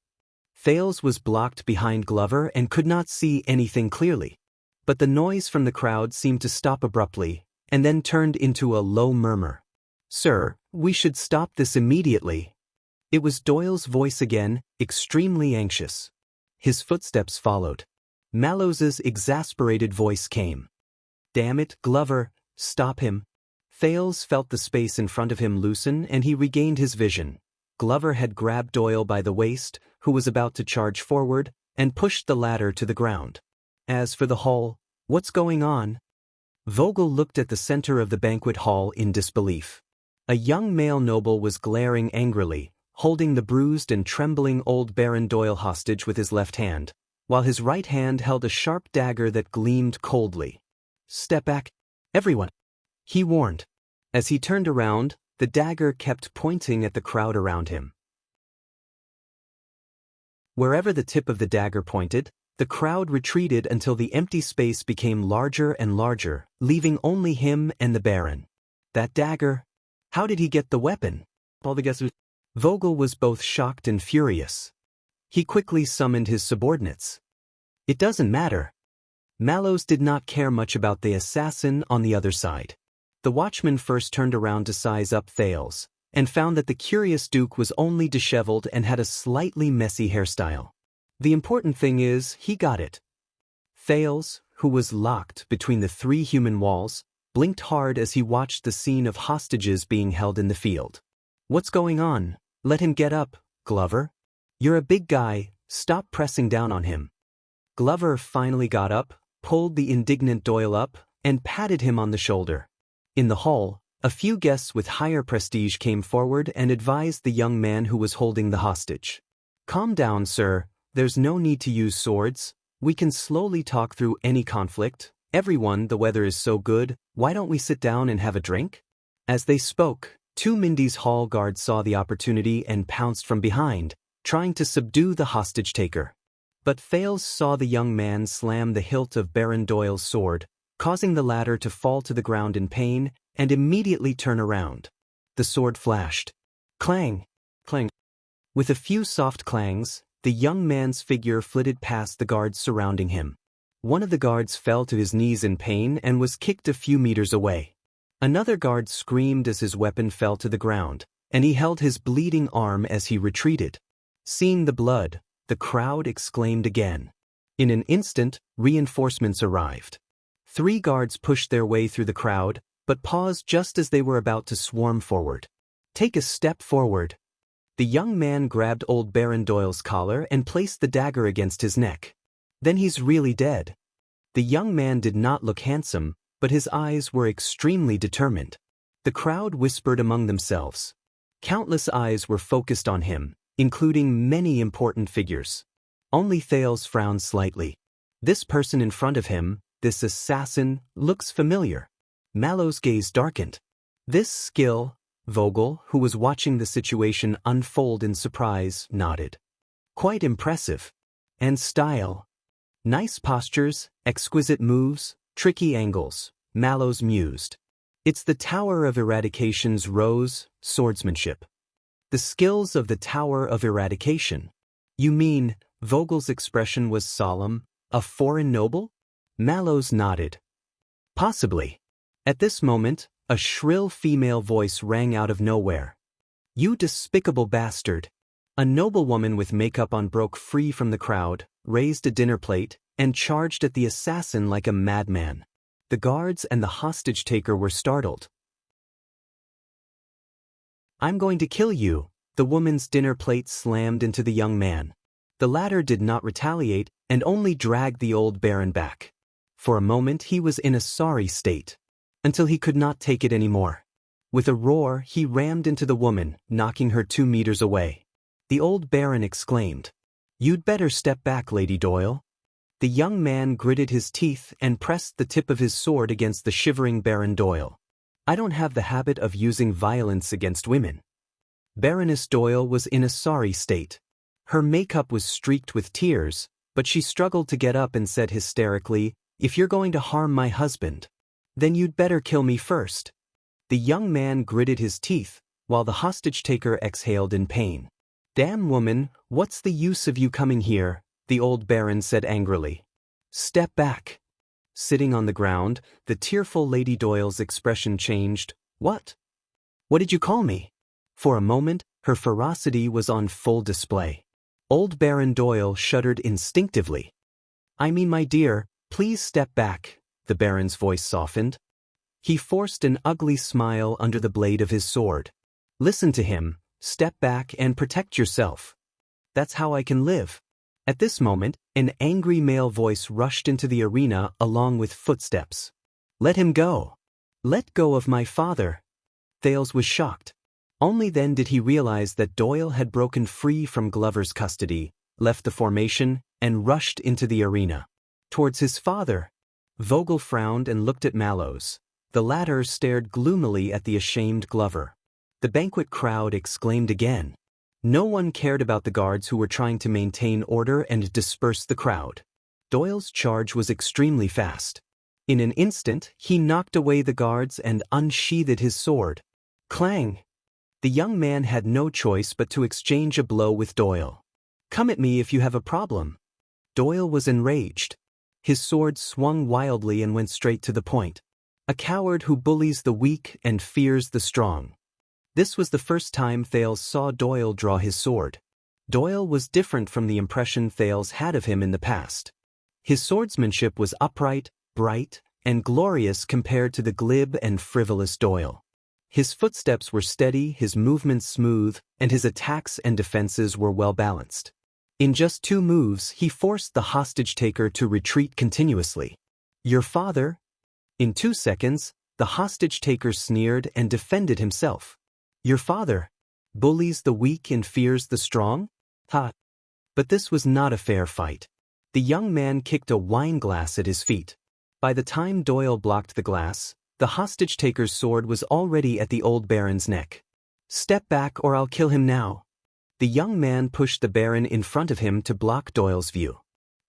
Thales was blocked behind Glover and could not see anything clearly. But the noise from the crowd seemed to stop abruptly, and then turned into a low murmur. Sir, we should stop this immediately. It was Doyle's voice again, extremely anxious. His footsteps followed. Mallows's exasperated voice came. Damn it, Glover, stop him. Thales felt the space in front of him loosen and he regained his vision. Glover had grabbed Doyle by the waist, who was about to charge forward, and pushed the latter to the ground. As for the hall, what's going on? Vogel looked at the center of the banquet hall in disbelief. A young male noble was glaring angrily, holding the bruised and trembling old Baron Doyle hostage with his left hand, while his right hand held a sharp dagger that gleamed coldly. Step back, everyone, he warned. As he turned around, the dagger kept pointing at the crowd around him. Wherever the tip of the dagger pointed, the crowd retreated until the empty space became larger and larger, leaving only him and the Baron. That dagger? How did he get the weapon? All the guesses. Vogel was both shocked and furious. He quickly summoned his subordinates. It doesn't matter. Mallows did not care much about the assassin on the other side. The watchman first turned around to size up Thales, and found that the curious Duke was only disheveled and had a slightly messy hairstyle. The important thing is, he got it. Thales, who was locked between the three human walls, blinked hard as he watched the scene of hostages being held in the field. What's going on? Let him get up, Glover. You're a big guy, stop pressing down on him. Glover finally got up, pulled the indignant Doyle up, and patted him on the shoulder. In the hall, a few guests with higher prestige came forward and advised the young man who was holding the hostage. Calm down, sir. There's no need to use swords. We can slowly talk through any conflict. Everyone, the weather is so good, why don't we sit down and have a drink? As they spoke, two Mindy's hall guards saw the opportunity and pounced from behind, trying to subdue the hostage-taker. But Thales saw the young man slam the hilt of Baron Doyle's sword, causing the latter to fall to the ground in pain, and immediately turn around. The sword flashed. Clang! Clang! With a few soft clangs, the young man's figure flitted past the guards surrounding him. One of the guards fell to his knees in pain and was kicked a few meters away. Another guard screamed as his weapon fell to the ground, and he held his bleeding arm as he retreated. Seeing the blood, the crowd exclaimed again. In an instant, reinforcements arrived. 3 guards pushed their way through the crowd, but paused just as they were about to swarm forward. Take a step forward. The young man grabbed old Baron Doyle's collar and placed the dagger against his neck. Then he's really dead. The young man did not look handsome, but his eyes were extremely determined. The crowd whispered among themselves. Countless eyes were focused on him, including many important figures. Only Thales frowned slightly. This person in front of him, this assassin, looks familiar. Mallow's gaze darkened. This skill, Vogel, who was watching the situation unfold in surprise, nodded. Quite impressive. And style. Nice postures, exquisite moves, tricky angles, Mallow's mused. It's the Tower of Eradication's rose, swordsmanship. The skills of the Tower of Eradication. You mean, Vogel's expression was solemn, a foreign noble? Mallow's nodded. Possibly. At this moment, a shrill female voice rang out of nowhere. You despicable bastard. A noblewoman with makeup on broke free from the crowd, raised a dinner plate, and charged at the assassin like a madman. The guards and the hostage-taker were startled. I'm going to kill you, the woman's dinner plate slammed into the young man. The latter did not retaliate and only dragged the old baron back. For a moment he was in a sorry state. Until he could not take it anymore. With a roar, he rammed into the woman, knocking her 2 meters away. The old baron exclaimed, You'd better step back, Lady Doyle. The young man gritted his teeth and pressed the tip of his sword against the shivering Baron Doyle. I don't have the habit of using violence against women. Baroness Doyle was in a sorry state. Her makeup was streaked with tears, but she struggled to get up and said hysterically, If you're going to harm my husband, then you'd better kill me first. The young man gritted his teeth, while the hostage-taker exhaled in pain. Damn woman, what's the use of you coming here? The old baron said angrily. Step back. Sitting on the ground, the tearful Lady Doyle's expression changed. What? What did you call me? For a moment, her ferocity was on full display. Old Baron Doyle shuddered instinctively. I mean, my dear, please step back, the baron's voice softened. He forced an ugly smile under the blade of his sword. Listen to him, step back and protect yourself. That's how I can live. At this moment, an angry male voice rushed into the arena along with footsteps. Let him go. Let go of my father. Thales was shocked. Only then did he realize that Doyle had broken free from Glover's custody, left the formation, and rushed into the arena. Towards his father. Vogel frowned and looked at Mallows. The latter stared gloomily at the ashamed Glover. The banquet crowd exclaimed again. No one cared about the guards who were trying to maintain order and disperse the crowd. Doyle's charge was extremely fast. In an instant, he knocked away the guards and unsheathed his sword. Clang! The young man had no choice but to exchange a blow with Doyle. Come at me if you have a problem. Doyle was enraged. His sword swung wildly and went straight to the point. A coward who bullies the weak and fears the strong. This was the first time Thales saw Doyle draw his sword. Doyle was different from the impression Thales had of him in the past. His swordsmanship was upright, bright, and glorious compared to the glib and frivolous Doyle. His footsteps were steady, his movements smooth, and his attacks and defenses were well balanced. In just 2 moves, he forced the hostage-taker to retreat continuously. Your father? In 2 seconds, the hostage-taker sneered and defended himself. Your father bullies the weak and fears the strong? Ha! But this was not a fair fight. The young man kicked a wine glass at his feet. By the time Doyle blocked the glass, the hostage-taker's sword was already at the old baron's neck. Step back or I'll kill him now. The young man pushed the baron in front of him to block Doyle's view.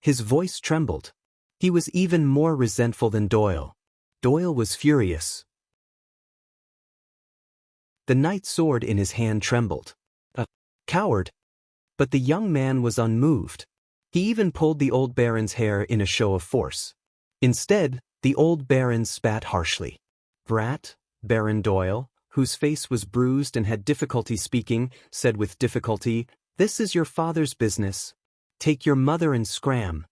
His voice trembled. He was even more resentful than Doyle. Doyle was furious. The knight's sword in his hand trembled. A coward. But the young man was unmoved. He even pulled the old baron's hair in a show of force. Instead, the old baron spat harshly. Brat, Baron Doyle, whose face was bruised and had difficulty speaking, said with difficulty, This is your father's business. Take your mother and scram.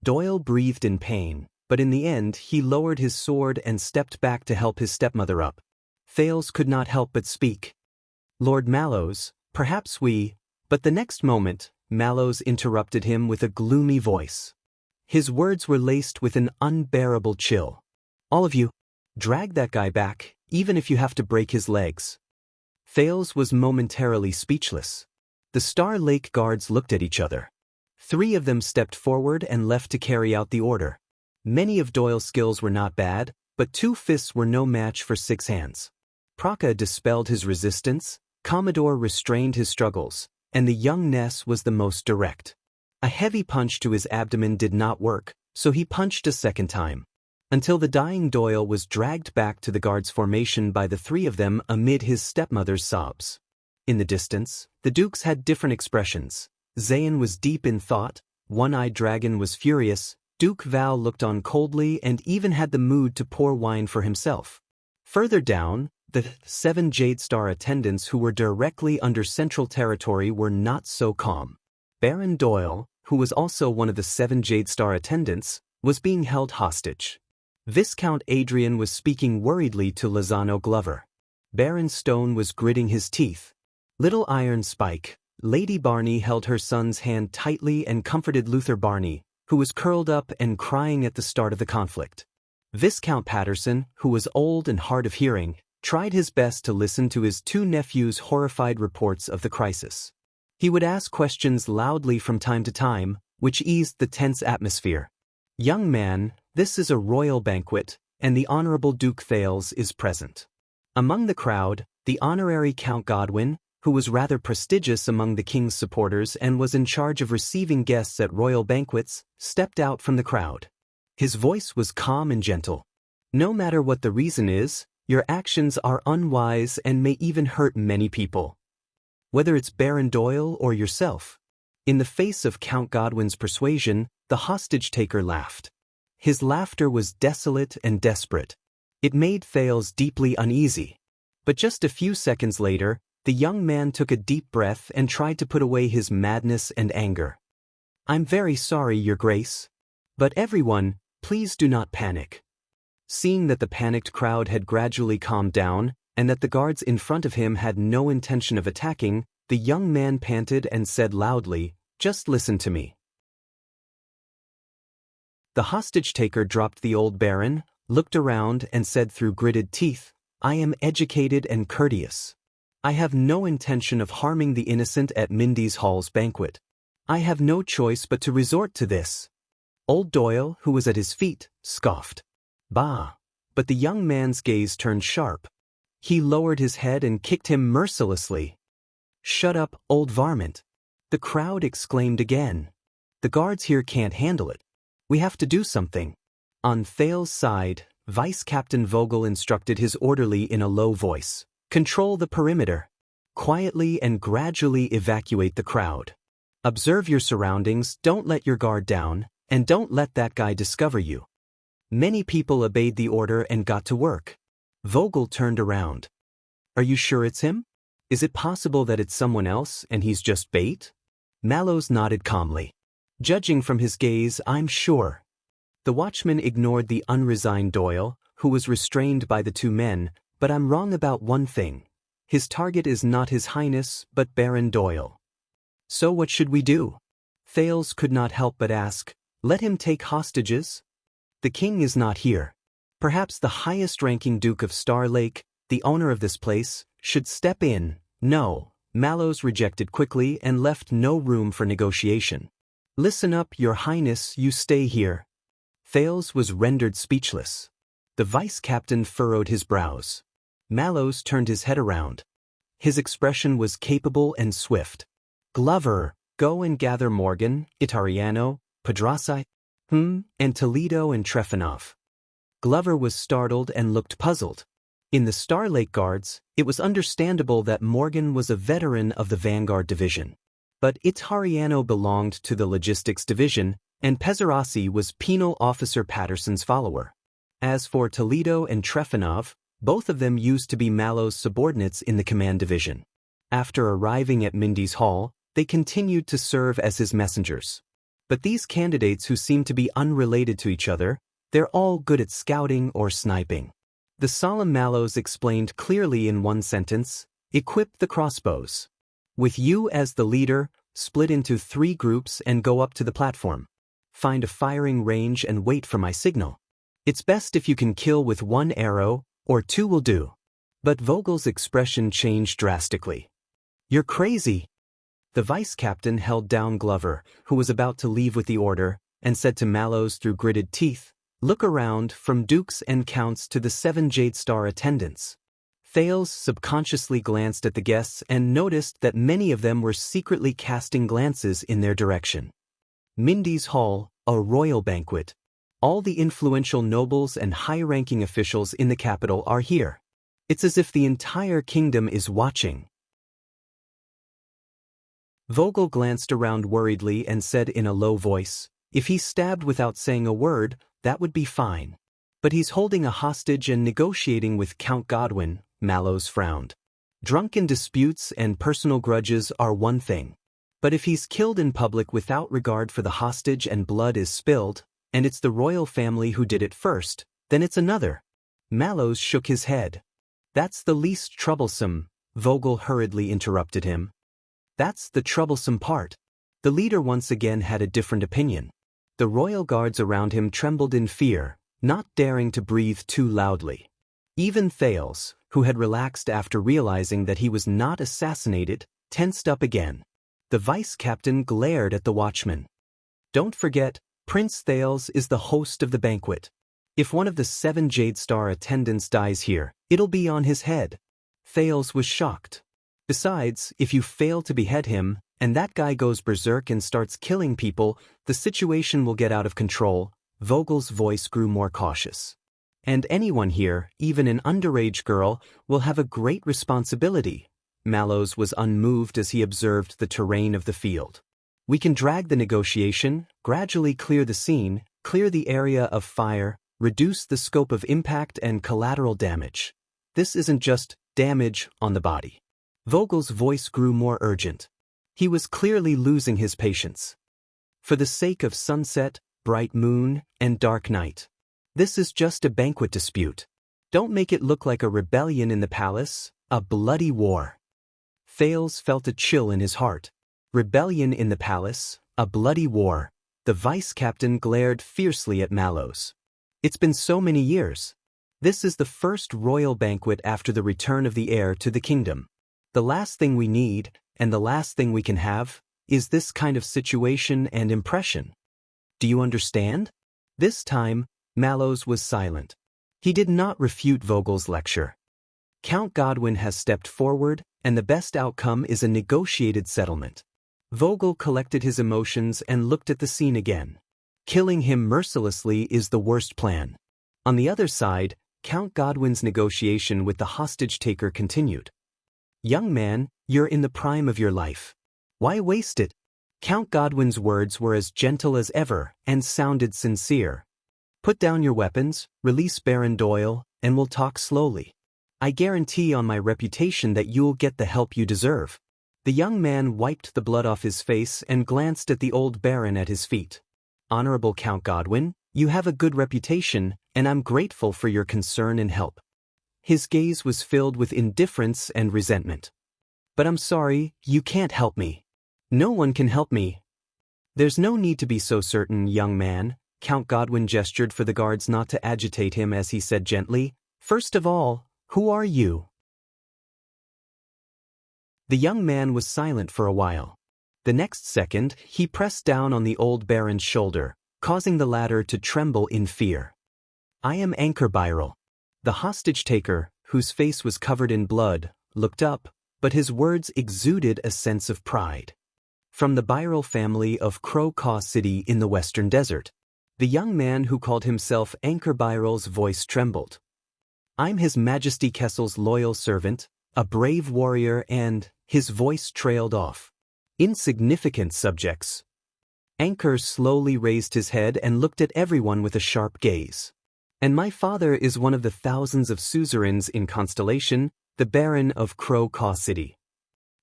Doyle breathed in pain, but in the end he lowered his sword and stepped back to help his stepmother up. Thales could not help but speak. Lord Mallows, perhaps we... But the next moment, Mallows interrupted him with a gloomy voice. His words were laced with an unbearable chill. "All of you, drag that guy back, even if you have to break his legs." Thales was momentarily speechless. The Star Lake guards looked at each other. 3 of them stepped forward and left to carry out the order. Many of Doyle's skills were not bad, but 2 fists were no match for 6 hands. Praka dispelled his resistance, Commodore restrained his struggles, and the young Ness was the most direct. A heavy punch to his abdomen did not work, so he punched a second time. Until the dying Doyle was dragged back to the guards' formation by the 3 of them amid his stepmother's sobs. In the distance, the dukes had different expressions. Zayn was deep in thought, One-Eyed Dragon was furious, Duke Val looked on coldly and even had the mood to pour wine for himself. Further down, the 7 Jade Star attendants who were directly under Central Territory were not so calm. Baron Doyle, who was also one of the 7 Jade Star attendants, was being held hostage. Viscount Adrian was speaking worriedly to Lozano Glover. Baron Stone was gritting his teeth. Little Iron Spike, Lady Barney held her son's hand tightly and comforted Luther Barney, who was curled up and crying at the start of the conflict. Viscount Patterson, who was old and hard of hearing, tried his best to listen to his 2 nephews' horrified reports of the crisis. He would ask questions loudly from time to time, which eased the tense atmosphere. "Young man, this is a royal banquet, and the Honorable Duke Thales is present." Among the crowd, the honorary Count Godwin, who was rather prestigious among the king's supporters and was in charge of receiving guests at royal banquets, stepped out from the crowd. His voice was calm and gentle. "No matter what the reason is, your actions are unwise and may even hurt many people. Whether it's Baron Doyle or yourself." In the face of Count Godwin's persuasion, the hostage-taker laughed. His laughter was desolate and desperate. It made Thales deeply uneasy. But just a few seconds later, the young man took a deep breath and tried to put away his madness and anger. "I'm very sorry, Your Grace. But everyone, please do not panic." Seeing that the panicked crowd had gradually calmed down, and that the guards in front of him had no intention of attacking, the young man panted and said loudly, "Just listen to me." The hostage-taker dropped the old baron, looked around and said through gritted teeth, "I am educated and courteous. I have no intention of harming the innocent at Mindy's Hall's banquet. I have no choice but to resort to this." Old Doyle, who was at his feet, scoffed. "Bah!" But the young man's gaze turned sharp. He lowered his head and kicked him mercilessly. "Shut up, old varmint!" The crowd exclaimed again. "The guards here can't handle it. We have to do something." On Thales' side, Vice Captain Vogel instructed his orderly in a low voice, "Control the perimeter. Quietly and gradually evacuate the crowd. Observe your surroundings, don't let your guard down, and don't let that guy discover you." Many people obeyed the order and got to work. Vogel turned around. "Are you sure it's him? Is it possible that it's someone else and he's just bait?" Mallows nodded calmly. "Judging from his gaze, I'm sure." The watchman ignored the unresigned Doyle, who was restrained by the 2 men, "But I'm wrong about one thing. His target is not His Highness, but Baron Doyle." "So what should we do?" Thales could not help but ask. "Let him take hostages?" "The king is not here. Perhaps the highest-ranking Duke of Star Lake, the owner of this place, should step in." "No," Mallows rejected quickly and left no room for negotiation. "Listen up, Your Highness, you stay here." Thales was rendered speechless. The vice-captain furrowed his brows. Mallows turned his head around. His expression was capable and swift. "Glover, go and gather Morgan, Itariano, Pedrassi, and Toledo and Trefanov." Glover was startled and looked puzzled. In the Star Lake Guards, it was understandable that Morgan was a veteran of the Vanguard Division. But Itariano belonged to the Logistics Division, and Pezzarassi was Penal Officer Patterson's follower. As for Toledo and Trefanov, both of them used to be Mallows' subordinates in the Command Division. After arriving at Mindy's Hall, they continued to serve as his messengers. But these candidates who seemed to be unrelated to each other, they're all good at scouting or sniping. The solemn Mallows explained clearly in one sentence, "Equip the crossbows. With you as the leader, split into 3 groups and go up to the platform. find a firing range and wait for my signal. It's best if you can kill with 1 arrow, or 2 will do. But Vogel's expression changed drastically. You're crazy. The vice captain held down Glover, who was about to leave with the order, and said to Mallows through gritted teeth, "Look around, from dukes and counts to the 7 Jade Star attendants." Thales subconsciously glanced at the guests and noticed that many of them were secretly casting glances in their direction. Mindy's Hall, a royal banquet. All the influential nobles and high-ranking officials in the capital are here. It's as if the entire kingdom is watching. Vogel glanced around worriedly and said in a low voice, "If he's stabbed without saying a word, that would be fine. But he's holding a hostage and negotiating with Count Godwin." Mallows frowned. "Drunken disputes and personal grudges are one thing. But if he's killed in public without regard for the hostage and blood is spilled, and it's the royal family who did it first, then it's another." Mallows shook his head. "That's the least troublesome," Vogel hurriedly interrupted him. "That's the troublesome part." The leader once again had a different opinion. The royal guards around him trembled in fear, not daring to breathe too loudly. Even Thales, who had relaxed after realizing that he was not assassinated, tensed up again. The vice captain glared at the watchman. "Don't forget, Prince Thales is the host of the banquet. If one of the 7 Jade Star attendants dies here, it'll be on his head." Thales was shocked. "Besides, if you fail to behead him, and that guy goes berserk and starts killing people, the situation will get out of control." Vogel's voice grew more cautious. "And anyone here, even an underage girl, will have a great responsibility." Mallows was unmoved as he observed the terrain of the field. "We can drag the negotiation, gradually clear the scene, clear the area of fire, reduce the scope of impact and collateral damage. This isn't just damage on the body." Vogel's voice grew more urgent. He was clearly losing his patience. "For the sake of sunset, bright moon, and dark night. This is just a banquet dispute. Don't make it look like a rebellion in the palace, a bloody war." Thales felt a chill in his heart. Rebellion in the palace, a bloody war. The vice captain glared fiercely at Mallows. "It's been so many years. This is the first royal banquet after the return of the heir to the kingdom. The last thing we need, and the last thing we can have, is this kind of situation and impression. Do you understand?" This time, Mallows was silent. He did not refute Vogel's lecture. "Count Godwin has stepped forward, and the best outcome is a negotiated settlement." Vogel collected his emotions and looked at the scene again. Killing him mercilessly is the worst plan. On the other side, Count Godwin's negotiation with the hostage-taker continued. "Young man, you're in the prime of your life. Why waste it?" Count Godwin's words were as gentle as ever and sounded sincere. "Put down your weapons, release Baron Doyle, and we'll talk slowly. I guarantee on my reputation that you'll get the help you deserve." The young man wiped the blood off his face and glanced at the old baron at his feet. "Honorable Count Godwin, you have a good reputation, and I'm grateful for your concern and help." His gaze was filled with indifference and resentment. "But I'm sorry, you can't help me. No one can help me." "There's no need to be so certain, young man." Count Godwin gestured for the guards not to agitate him as he said gently, "First of all, who are you?" The young man was silent for a while. The next second, he pressed down on the old baron's shoulder, causing the latter to tremble in fear. "I am Anchor. The hostage-taker, whose face was covered in blood, looked up, but his words exuded a sense of pride. "From the Birel family of Crow Caw City in the Western Desert." The young man who called himself Anchor Birel's voice trembled. "I'm His Majesty Kessel's loyal servant, a brave warrior and..." His voice trailed off. "Insignificant subjects." Anchor slowly raised his head and looked at everyone with a sharp gaze. "And my father is one of the thousands of suzerains in Constellation, the Baron of Crow Caw City."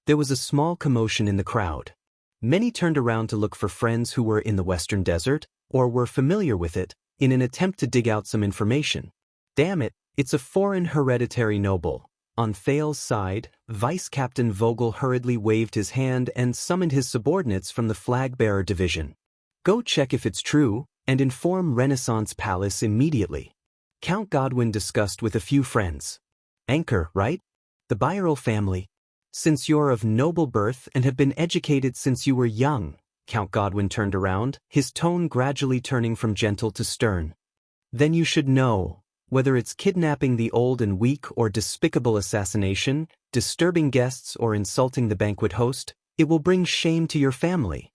There was a small commotion in the crowd. Many turned around to look for friends who were in the Western Desert, or were familiar with it, in an attempt to dig out some information. "Damn it, it's a foreign hereditary noble." On Thales' side, Vice Captain Vogel hurriedly waved his hand and summoned his subordinates from the flag-bearer division. Go check if it's true, and inform Renaissance Palace immediately. Count Godwin discussed with a few friends. Anchor, right? The Birol family. Since you're of noble birth and have been educated since you were young. Count Godwin turned around, his tone gradually turning from gentle to stern. Then you should know, whether it's kidnapping the old and weak or despicable assassination, disturbing guests or insulting the banquet host, it will bring shame to your family.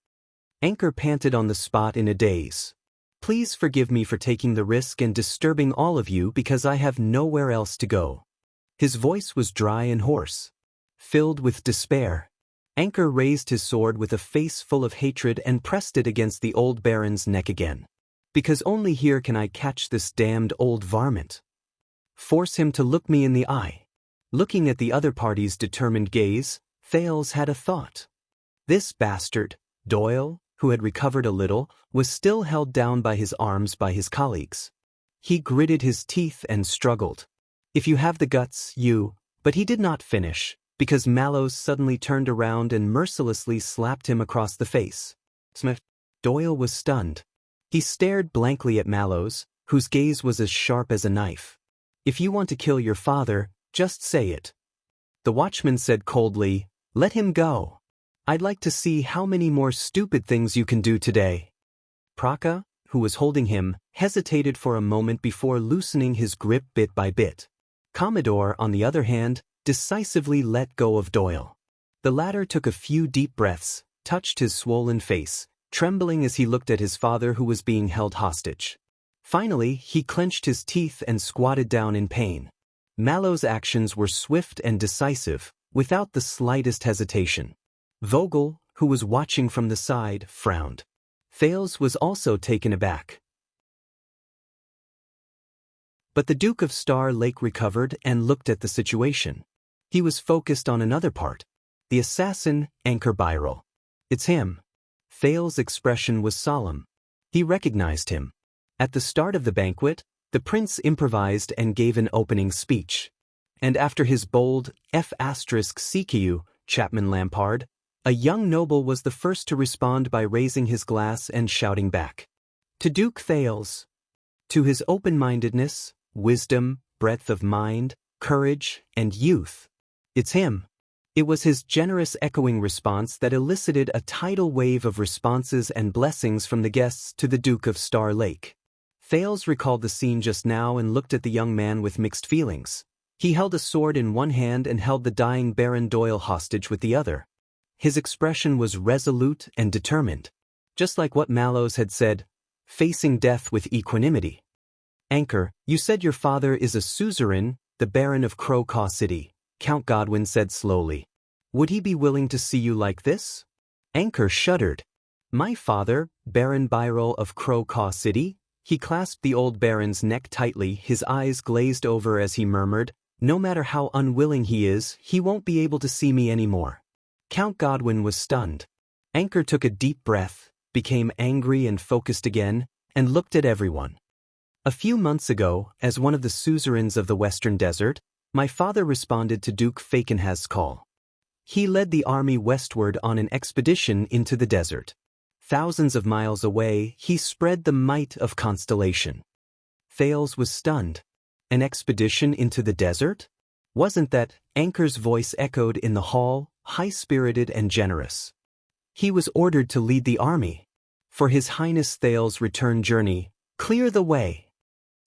Anchor panted on the spot in a daze. Please forgive me for taking the risk and disturbing all of you because I have nowhere else to go. His voice was dry and hoarse, filled with despair. Anchor raised his sword with a face full of hatred and pressed it against the old baron's neck again. Because only here can I catch this damned old varmint. Force him to look me in the eye. Looking at the other party's determined gaze, Thales had a thought. This bastard, Doyle, who had recovered a little, was still held down by his arms by his colleagues. He gritted his teeth and struggled. If you have the guts, you... But he did not finish, because Mallows suddenly turned around and mercilessly slapped him across the face. Smith. Doyle was stunned. He stared blankly at Mallows, whose gaze was as sharp as a knife. If you want to kill your father, just say it. The watchman said coldly, let him go. I'd like to see how many more stupid things you can do today. Praka, who was holding him, hesitated for a moment before loosening his grip bit by bit. Commodore, on the other hand, decisively let go of Doyle. The latter took a few deep breaths, touched his swollen face, trembling as he looked at his father who was being held hostage. Finally, he clenched his teeth and squatted down in pain. Mallow's actions were swift and decisive, without the slightest hesitation. Vogel, who was watching from the side, frowned. Thales was also taken aback. But the Duke of Star Lake recovered and looked at the situation. He was focused on another part. The assassin, Anchor Birol. It's him. Thales' expression was solemn. He recognized him. At the start of the banquet, the prince improvised and gave an opening speech. And after his bold F***CQ, Chapman Lampard, a young noble was the first to respond by raising his glass and shouting back. To Duke Thales. To his open-mindedness, wisdom, breadth of mind, courage, and youth. It's him. It was his generous echoing response that elicited a tidal wave of responses and blessings from the guests to the Duke of Star Lake. Thales recalled the scene just now and looked at the young man with mixed feelings. He held a sword in one hand and held the dying Baron Doyle hostage with the other. His expression was resolute and determined, just like what Mallows had said, facing death with equanimity. Anchor, you said your father is a suzerain, the Baron of Crow-Caw City, Count Godwin said slowly. Would he be willing to see you like this? Anchor shuddered. My father, Baron Birol of Crow-Caw City? He clasped the old baron's neck tightly, his eyes glazed over as he murmured, no matter how unwilling he is, he won't be able to see me anymore. Count Godwin was stunned. Anchor took a deep breath, became angry and focused again, and looked at everyone. A few months ago, as one of the suzerains of the Western Desert, my father responded to Duke Fakenhaz's call. He led the army westward on an expedition into the desert. Thousands of miles away, he spread the might of Constellation. Thales was stunned. An expedition into the desert? Wasn't that? Anchor's voice echoed in the hall, high-spirited and generous. He was ordered to lead the army. For His Highness Thales' return journey, clear the way.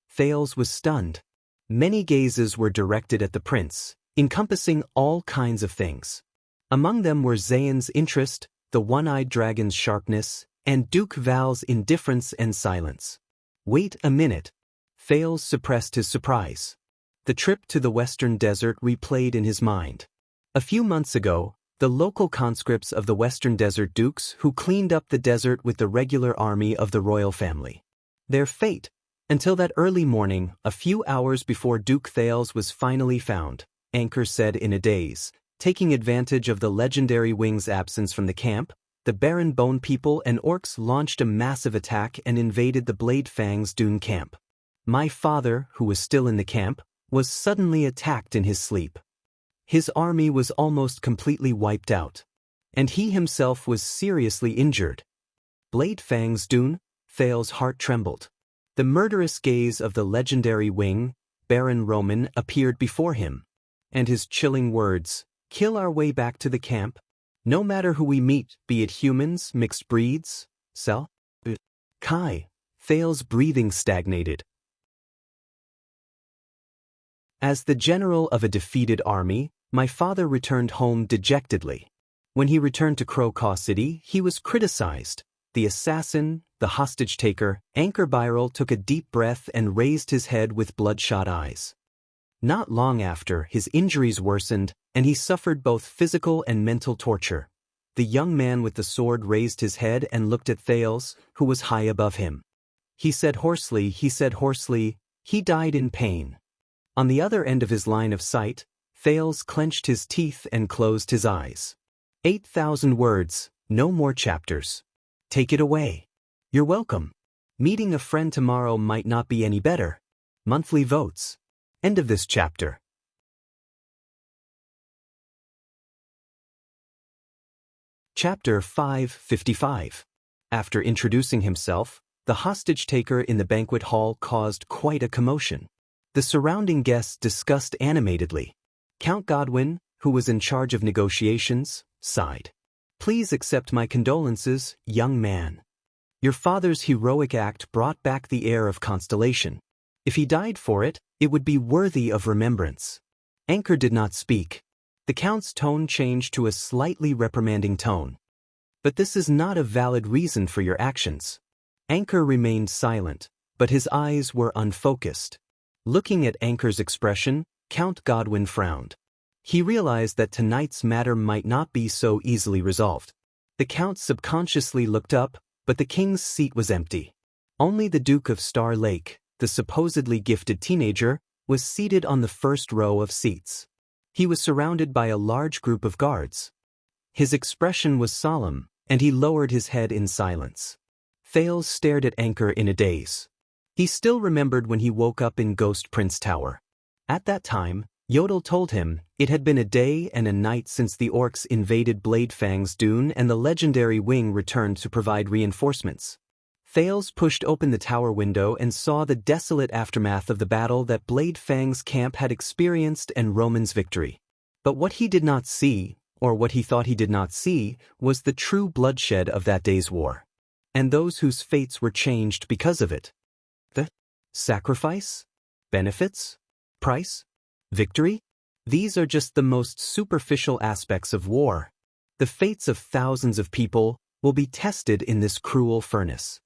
Thales was stunned. Many gazes were directed at the prince, encompassing all kinds of things. Among them were Zayn's interest, the one-eyed dragon's sharpness, and Duke Val's indifference and silence. Wait a minute. Thales suppressed his surprise. The trip to the Western Desert replayed in his mind. A few months ago, the local conscripts of the Western Desert dukes who cleaned up the desert with the regular army of the royal family. Their fate, until that early morning, a few hours before Duke Thales was finally found, Anchor said in a daze. Taking advantage of the legendary wing's absence from the camp, the Baron Bone people and orcs launched a massive attack and invaded the Blade Fang's dune camp. My father, who was still in the camp, was suddenly attacked in his sleep. His army was almost completely wiped out, and he himself was seriously injured. Blade Fang's Dune, Thal's heart trembled. The murderous gaze of the legendary wing, Baron Roman, appeared before him. And his chilling words, "Kill our way back to the camp. No matter who we meet, be it humans, mixed breeds, sell." Kai. Thal's breathing stagnated. As the general of a defeated army, my father returned home dejectedly. When he returned to Crow City, he was criticized. The assassin, the hostage-taker, Anchor Byral took a deep breath and raised his head with bloodshot eyes. Not long after, his injuries worsened, and he suffered both physical and mental torture. The young man with the sword raised his head and looked at Thales, who was high above him. He said hoarsely, "He died in pain." On the other end of his line of sight, Thales clenched his teeth and closed his eyes. 8,000 words, no more chapters. Take it away. You're welcome. Meeting a friend tomorrow might not be any better. Monthly votes. End of this chapter. Chapter 555. After introducing himself, the hostage-taker in the banquet hall caused quite a commotion. The surrounding guests discussed animatedly. Count Godwin, who was in charge of negotiations, sighed. "Please accept my condolences, young man. Your father's heroic act brought back the air of constellation. If he died for it, it would be worthy of remembrance." Anchor did not speak. The Count's tone changed to a slightly reprimanding tone. "But this is not a valid reason for your actions." Anchor remained silent, but his eyes were unfocused. Looking at Anchor's expression, Count Godwin frowned. He realized that tonight's matter might not be so easily resolved. The Count subconsciously looked up, but the king's seat was empty. Only the Duke of Star Lake, the supposedly gifted teenager, was seated on the first row of seats. He was surrounded by a large group of guards. His expression was solemn, and he lowered his head in silence. Thales stared at Anchor in a daze. He still remembered when he woke up in Ghost Prince Tower. At that time, Yodel told him it had been a day and a night since the orcs invaded Blade Fang's Dune and the legendary wing returned to provide reinforcements. Thales pushed open the tower window and saw the desolate aftermath of the battle that Blade Fang's camp had experienced and Roman's victory. But what he did not see, or what he thought he did not see, was the true bloodshed of that day's war. And those whose fates were changed because of it. The sacrifice? Benefits? Price? Victory? These are just the most superficial aspects of war. The fates of thousands of people will be tested in this cruel furnace.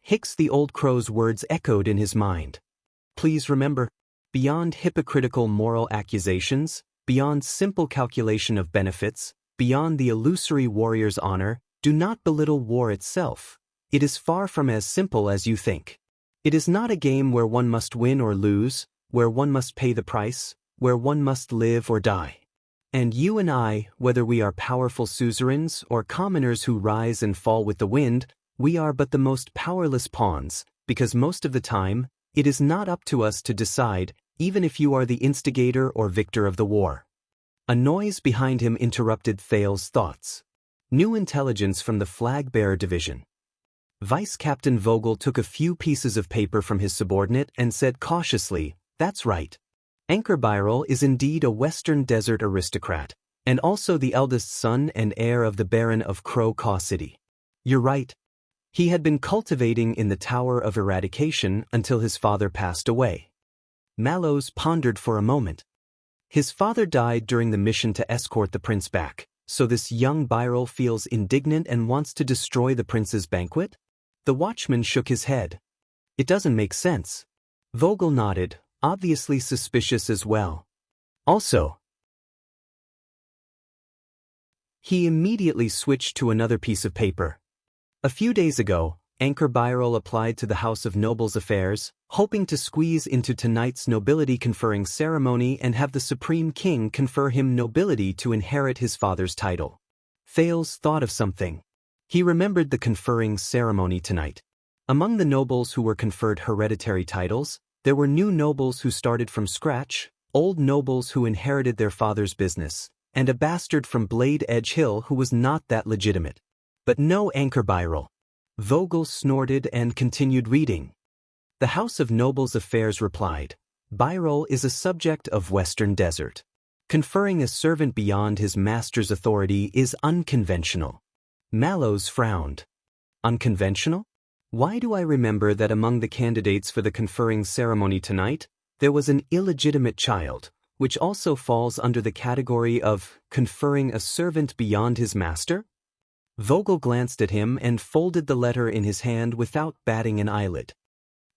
Hicks the old crow's words echoed in his mind. Please remember, beyond hypocritical moral accusations, beyond simple calculation of benefits, beyond the illusory warrior's honor, do not belittle war itself. It is far from as simple as you think. It is not a game where one must win or lose, where one must pay the price, where one must live or die. And you and I, whether we are powerful suzerains or commoners who rise and fall with the wind, we are but the most powerless pawns, because most of the time, it is not up to us to decide, even if you are the instigator or victor of the war. A noise behind him interrupted Thal's thoughts. New intelligence from the Flag-Bearer Division. Vice Captain Vogel took a few pieces of paper from his subordinate and said cautiously, "That's right. Anchor Byral is indeed a Western Desert aristocrat, and also the eldest son and heir of the Baron of Crow City. You're right. He had been cultivating in the Tower of Eradication until his father passed away." Mallows pondered for a moment. His father died during the mission to escort the prince back, so this young Byral feels indignant and wants to destroy the prince's banquet? The watchman shook his head. It doesn't make sense. Vogel nodded, obviously suspicious as well. Also, he immediately switched to another piece of paper. A few days ago, Anchor Byral applied to the House of Nobles Affairs, hoping to squeeze into tonight's nobility-conferring ceremony and have the Supreme King confer him nobility to inherit his father's title. Thales thought of something. He remembered the conferring ceremony tonight. Among the nobles who were conferred hereditary titles, there were new nobles who started from scratch, old nobles who inherited their father's business, and a bastard from Blade Edge Hill who was not that legitimate. But no Anchor Byral. Vogel snorted and continued reading. The House of Nobles Affairs replied, Birol is a subject of Western Desert. Conferring a servant beyond his master's authority is unconventional. Mallows frowned. Unconventional? Why do I remember that among the candidates for the conferring ceremony tonight, there was an illegitimate child, which also falls under the category of conferring a servant beyond his master? Vogel glanced at him and folded the letter in his hand without batting an eyelid.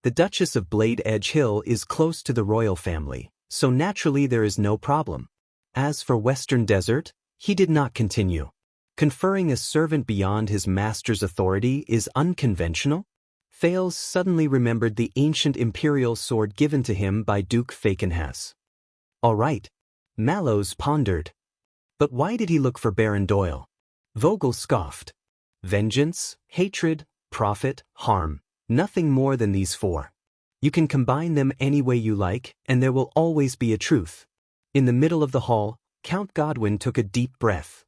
The Duchess of Blade Edge Hill is close to the royal family, so naturally there is no problem. As for Western Desert, he did not continue. Conferring a servant beyond his master's authority is unconventional? Thales suddenly remembered the ancient imperial sword given to him by Duke Fakenhas. All right. Mallows pondered. But why did he look for Baron Doyle? Vogel scoffed. Vengeance, hatred, profit, harm. Nothing more than these four. You can combine them any way you like, and there will always be a truth. In the middle of the hall, Count Godwin took a deep breath.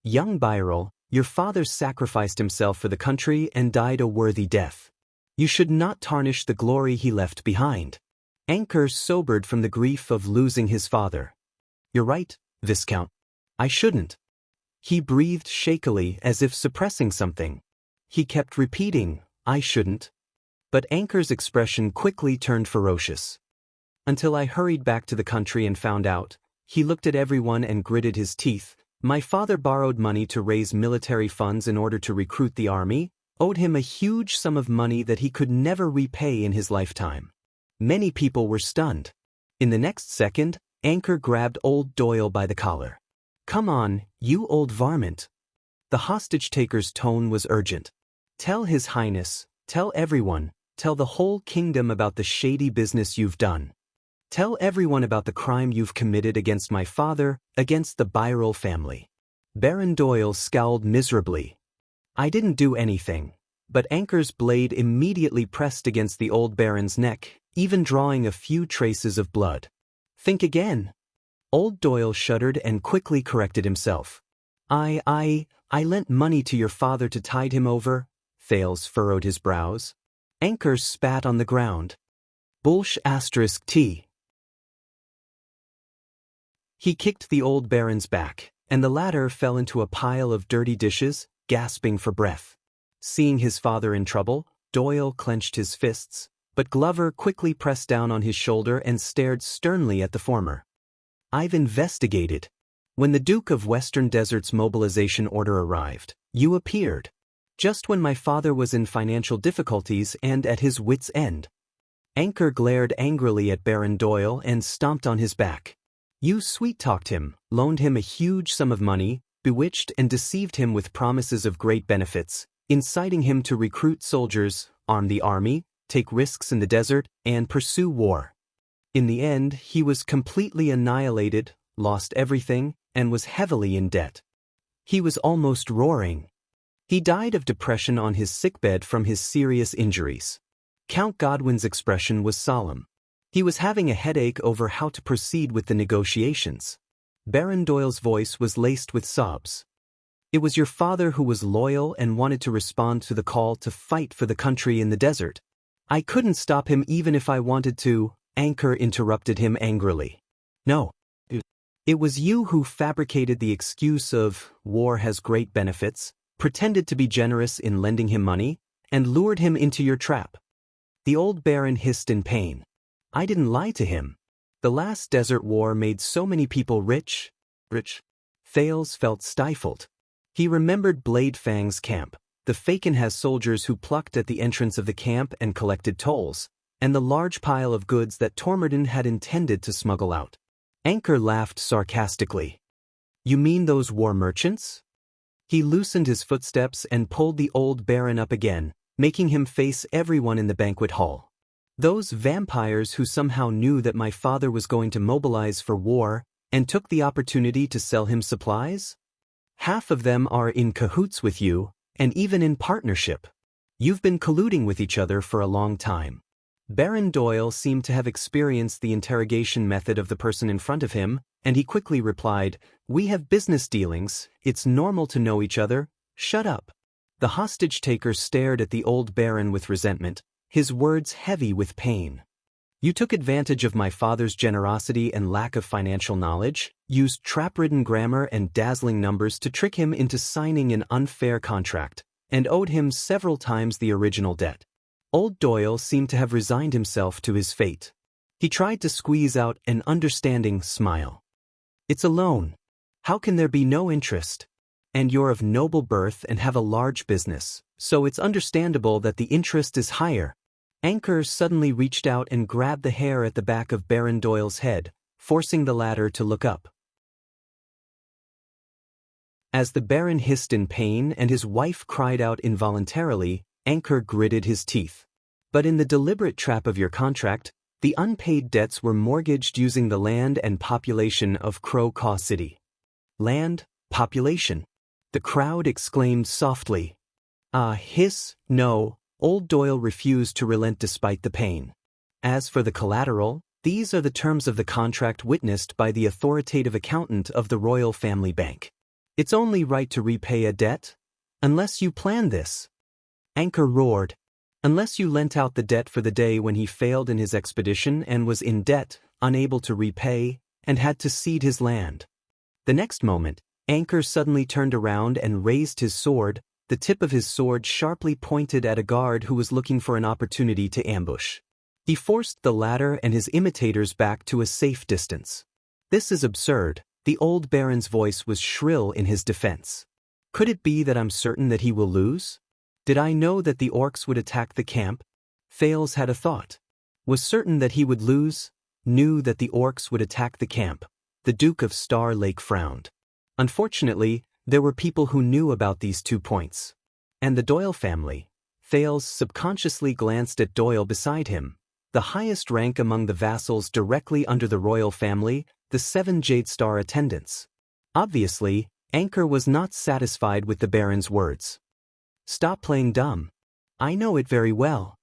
Young Birol, your father sacrificed himself for the country and died a worthy death. You should not tarnish the glory he left behind. Anchor sobered from the grief of losing his father. You're right, Viscount. I shouldn't. He breathed shakily as if suppressing something. He kept repeating, I shouldn't. But Anchor's expression quickly turned ferocious. Until I hurried back to the country and found out, he looked at everyone and gritted his teeth. My father borrowed money to raise military funds in order to recruit the army, owed him a huge sum of money that he could never repay in his lifetime. Many people were stunned. In the next second, Anchor grabbed old Doyle by the collar. Come on, you old varmint. The hostage-taker's tone was urgent. Tell His Highness, tell everyone, tell the whole kingdom about the shady business you've done. Tell everyone about the crime you've committed against my father, against the Birol family. Baron Doyle scowled miserably. I didn't do anything, but Anchor's blade immediately pressed against the old baron's neck, even drawing a few traces of blood. Think again. Old Doyle shuddered and quickly corrected himself. I lent money to your father to tide him over. Thales furrowed his brows. Anchor spat on the ground. Bullsh *T. He kicked the old baron's back, and the latter fell into a pile of dirty dishes, gasping for breath. Seeing his father in trouble, Doyle clenched his fists, but Glover quickly pressed down on his shoulder and stared sternly at the former. I've investigated. When the Duke of Western Desert's mobilization order arrived, you appeared. Just when my father was in financial difficulties and at his wits' end. Anchor glared angrily at Baron Doyle and stomped on his back. You sweet-talked him, loaned him a huge sum of money, bewitched and deceived him with promises of great benefits, inciting him to recruit soldiers, arm the army, take risks in the desert, and pursue war. In the end, he was completely annihilated, lost everything, and was heavily in debt. He was almost roaring. He died of depression on his sickbed from his serious injuries. Count Godwin's expression was solemn. He was having a headache over how to proceed with the negotiations. Baron Doyle's voice was laced with sobs. It was your father who was loyal and wanted to respond to the call to fight for the country in the desert. I couldn't stop him even if I wanted to, Anchor interrupted him angrily. No. It was you who fabricated the excuse of war has great benefits, pretended to be generous in lending him money, and lured him into your trap. The old baron hissed in pain. I didn't lie to him. The last desert war made so many people rich. Thales felt stifled. He remembered Blade Fang's camp, the Fakenhas soldiers who plucked at the entrance of the camp and collected tolls, and the large pile of goods that Tormorden had intended to smuggle out. Anchor laughed sarcastically. You mean those war merchants? He loosened his footsteps and pulled the old baron up again, making him face everyone in the banquet hall. Those vampires who somehow knew that my father was going to mobilize for war and took the opportunity to sell him supplies? Half of them are in cahoots with you, and even in partnership. You've been colluding with each other for a long time. Baron Doyle seemed to have experienced the interrogation method of the person in front of him, and he quickly replied, We have business dealings, it's normal to know each other, shut up. The hostage-taker stared at the old baron with resentment, his words heavy with pain. You took advantage of my father's generosity and lack of financial knowledge, used trap-ridden grammar and dazzling numbers to trick him into signing an unfair contract, and owed him several times the original debt. Old Doyle seemed to have resigned himself to his fate. He tried to squeeze out an understanding smile. It's a loan. How can there be no interest? And you're of noble birth and have a large business, so it's understandable that the interest is higher. Anchor suddenly reached out and grabbed the hair at the back of Baron Doyle's head, forcing the latter to look up. As the Baron hissed in pain and his wife cried out involuntarily, Anchor gritted his teeth. But in the deliberate trap of your contract, the unpaid debts were mortgaged using the land and population of Crow Caw City. Land, population. The crowd exclaimed softly. No. Old Doyle refused to relent despite the pain. As for the collateral, these are the terms of the contract witnessed by the authoritative accountant of the Royal Family Bank. It's only right to repay a debt, unless you plan this. Anchor roared. Unless you lent out the debt for the day when he failed in his expedition and was in debt, unable to repay, and had to cede his land. The next moment, Anchor suddenly turned around and raised his sword, the tip of his sword sharply pointed at a guard who was looking for an opportunity to ambush. He forced the latter and his imitators back to a safe distance. This is absurd. The old baron's voice was shrill in his defense. Could it be that I'm certain that he will lose? Did I know that the orcs would attack the camp? Fales had a thought. Was certain that he would lose, knew that the orcs would attack the camp. The Duke of Star Lake frowned. Unfortunately, there were people who knew about these 2 points. And the Doyle family. Fales subconsciously glanced at Doyle beside him, the highest rank among the vassals directly under the royal family, the 7 Jade Star attendants. Obviously, Anchor was not satisfied with the Baron's words. Stop playing dumb. I know it very well.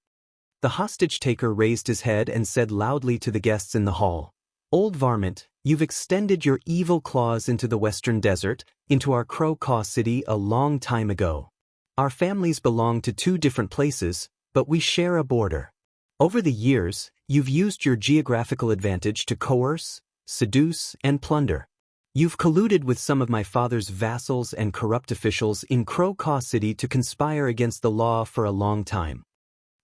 The hostage-taker raised his head and said loudly to the guests in the hall, Old varmint, you've extended your evil claws into the western desert, into our Crow Caw City a long time ago. Our families belong to 2 different places, but we share a border. Over the years, you've used your geographical advantage to coerce, seduce, and plunder. You've colluded with some of my father's vassals and corrupt officials in Crow Caw City to conspire against the law for a long time.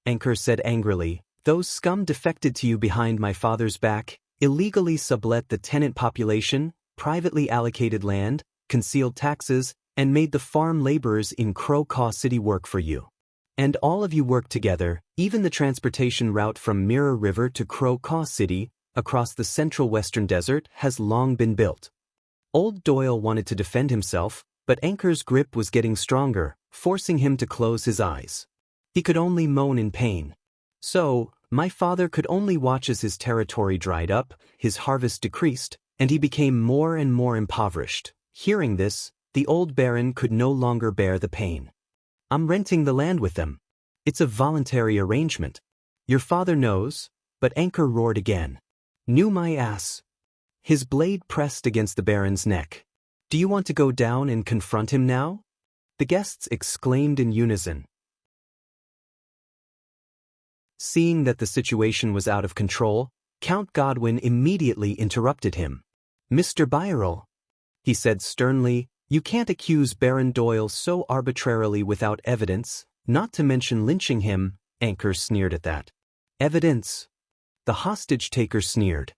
Anchor said angrily, those scum defected to you behind my father's back, illegally sublet the tenant population, privately allocated land, concealed taxes, and made the farm laborers in Crow Caw City work for you. And all of you worked together, even the transportation route from Mirror River to Crow Caw City, across the central western desert, has long been built. Old Doyle wanted to defend himself, but Anchor's grip was getting stronger, forcing him to close his eyes. He could only moan in pain. So, my father could only watch as his territory dried up, his harvest decreased, and he became more and more impoverished. Hearing this, the old baron could no longer bear the pain. I'm renting the land with them. It's a voluntary arrangement. Your father knows, but Anchor roared again. Knew my ass. His blade pressed against the baron's neck. Do you want to go down and confront him now? The guests exclaimed in unison. Seeing that the situation was out of control, Count Godwin immediately interrupted him. Mr. Byrrell, he said sternly, you can't accuse Baron Doyle so arbitrarily without evidence, not to mention lynching him. Anchor sneered at that. Evidence? The hostage-taker sneered.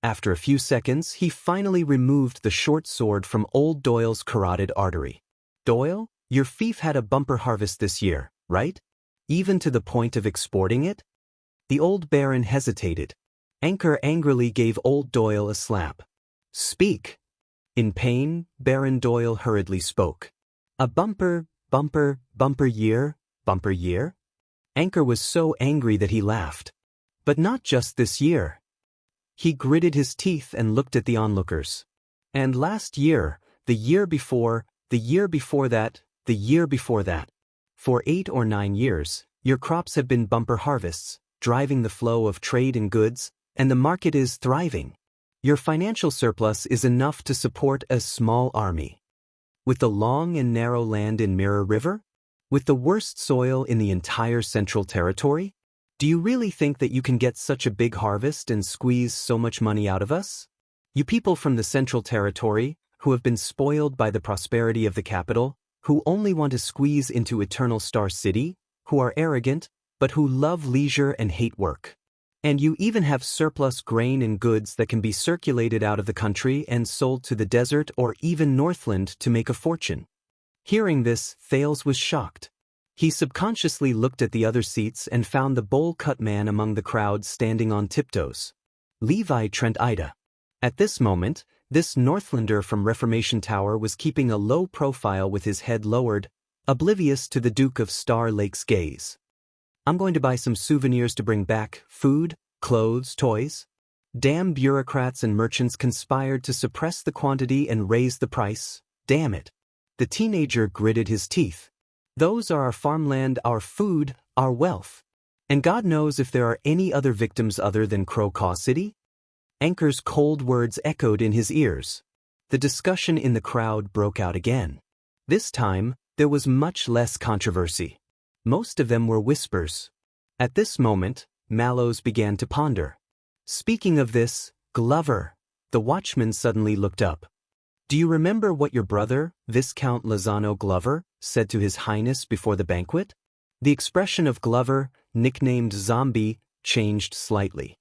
After a few seconds, he finally removed the short sword from old Doyle's carotid artery. Doyle, your fief had a bumper harvest this year, right? Even to the point of exporting it? The old baron hesitated. Anchor angrily gave old Doyle a slap. Speak. In pain, Baron Doyle hurriedly spoke. A bumper year? Anchor was so angry that he laughed. But not just this year. He gritted his teeth and looked at the onlookers. And last year, the year before, the year before that, the year before that. For 8 or 9 years, your crops have been bumper harvests, driving the flow of trade and goods, and the market is thriving. Your financial surplus is enough to support a small army. With the long and narrow land in Mirror River? With the worst soil in the entire Central Territory? Do you really think that you can get such a big harvest and squeeze so much money out of us? You people from the Central Territory, who have been spoiled by the prosperity of the capital, who only want to squeeze into Eternal Star City, who are arrogant, but who love leisure and hate work. And you even have surplus grain and goods that can be circulated out of the country and sold to the desert or even Northland to make a fortune. Hearing this, Thales was shocked. He subconsciously looked at the other seats and found the bowl-cut man among the crowd standing on tiptoes. Levi Trent Ida. At this moment, this Northlander from Reformation Tower was keeping a low profile with his head lowered, oblivious to the Duke of Star Lake's gaze. I'm going to buy some souvenirs to bring back, food, clothes, toys. Damn bureaucrats and merchants conspired to suppress the quantity and raise the price. Damn it. The teenager gritted his teeth. Those are our farmland, our food, our wealth. And God knows if there are any other victims other than Crow City? Anchor's cold words echoed in his ears. The discussion in the crowd broke out again. This time, there was much less controversy. Most of them were whispers. At this moment, Mallows began to ponder. Speaking of this, Glover, the watchman suddenly looked up. Do you remember what your brother, Viscount Lozano Glover, said to His Highness before the banquet? The expression of Glover, nicknamed Zombie, changed slightly.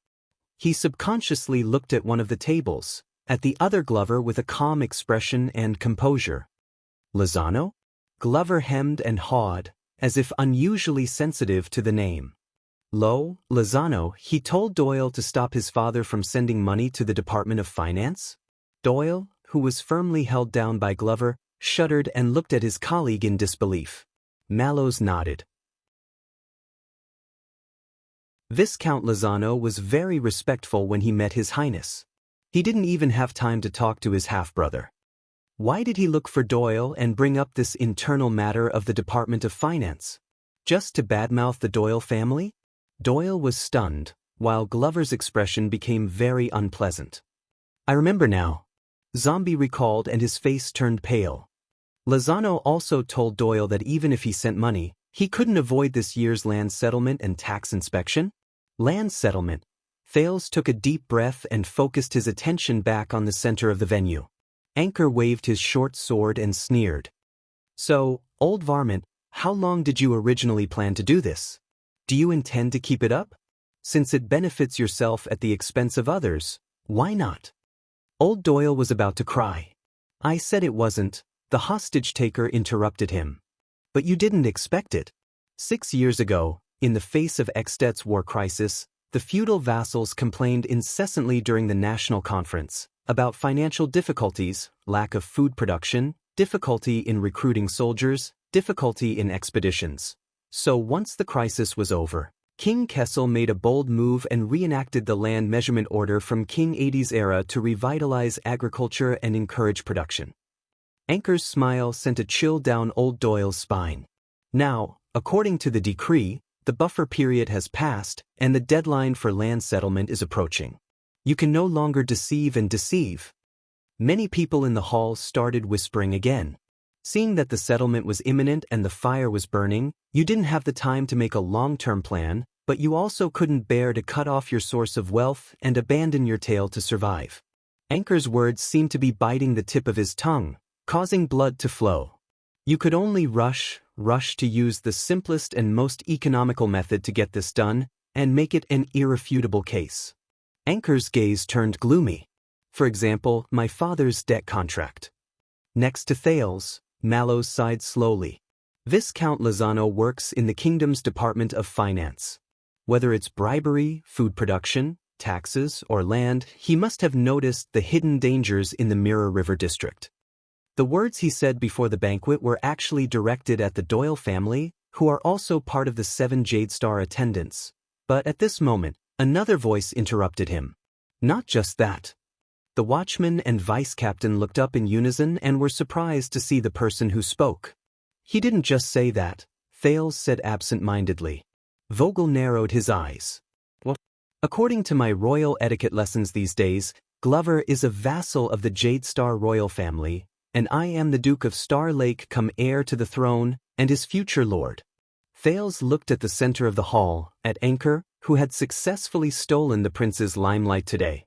He subconsciously looked at one of the tables, at the other Glover with a calm expression and composure. Lozano? Glover hemmed and hawed, as if unusually sensitive to the name. Lozano, he told Doyle to stop his father from sending money to the Department of Finance? Doyle, who was firmly held down by Glover, shuddered and looked at his colleague in disbelief. Mallows nodded. Viscount Lozano was very respectful when he met His Highness. He didn't even have time to talk to his half-brother. Why did he look for Doyle and bring up this internal matter of the Department of Finance? Just to badmouth the Doyle family? Doyle was stunned, while Glover's expression became very unpleasant. I remember now. Zombie recalled and his face turned pale. Lozano also told Doyle that even if he sent money, he couldn't avoid this year's land settlement and tax inspection. Land settlement. Thales took a deep breath and focused his attention back on the center of the venue. Anchor waved his short sword and sneered. So, old varmint, how long did you originally plan to do this? Do you intend to keep it up? Since it benefits yourself at the expense of others, why not? Old Doyle was about to cry. I said it wasn't, the hostage-taker interrupted him. But you didn't expect it. 6 years ago, in the face of Extet's war crisis, the feudal vassals complained incessantly during the national conference about financial difficulties, lack of food production, difficulty in recruiting soldiers, difficulty in expeditions. So once the crisis was over, King Kessel made a bold move and reenacted the land measurement order from King Aidie's era to revitalize agriculture and encourage production. Anchor's smile sent a chill down old Doyle's spine. Now, according to the decree, the buffer period has passed and the deadline for land settlement is approaching. You can no longer deceive and deceive. Many people in the hall started whispering again. Seeing that the settlement was imminent and the fire was burning, you didn't have the time to make a long-term plan, but you also couldn't bear to cut off your source of wealth and abandon your tail to survive. Anchor's words seemed to be biting the tip of his tongue, causing blood to flow. You could only rush to use the simplest and most economical method to get this done, and make it an irrefutable case. Anchor's gaze turned gloomy. For example, my father's debt contract. Next to Thales, Mallows sighed slowly. Viscount Lozano works in the kingdom's Department of Finance. Whether it's bribery, food production, taxes, or land, he must have noticed the hidden dangers in the Mirror River district. The words he said before the banquet were actually directed at the Doyle family, who are also part of the 7 Jade Star attendants. But at this moment, another voice interrupted him. Not just that. The watchman and vice captain looked up in unison and were surprised to see the person who spoke. He didn't just say that, Thales said absent-mindedly. Vogel narrowed his eyes. What? According to my royal etiquette lessons these days, Glover is a vassal of the Jade Star royal family, and I am the Duke of Star Lake come heir to the throne, and his future lord. Thales looked at the center of the hall, at Anchor, who had successfully stolen the prince's limelight today.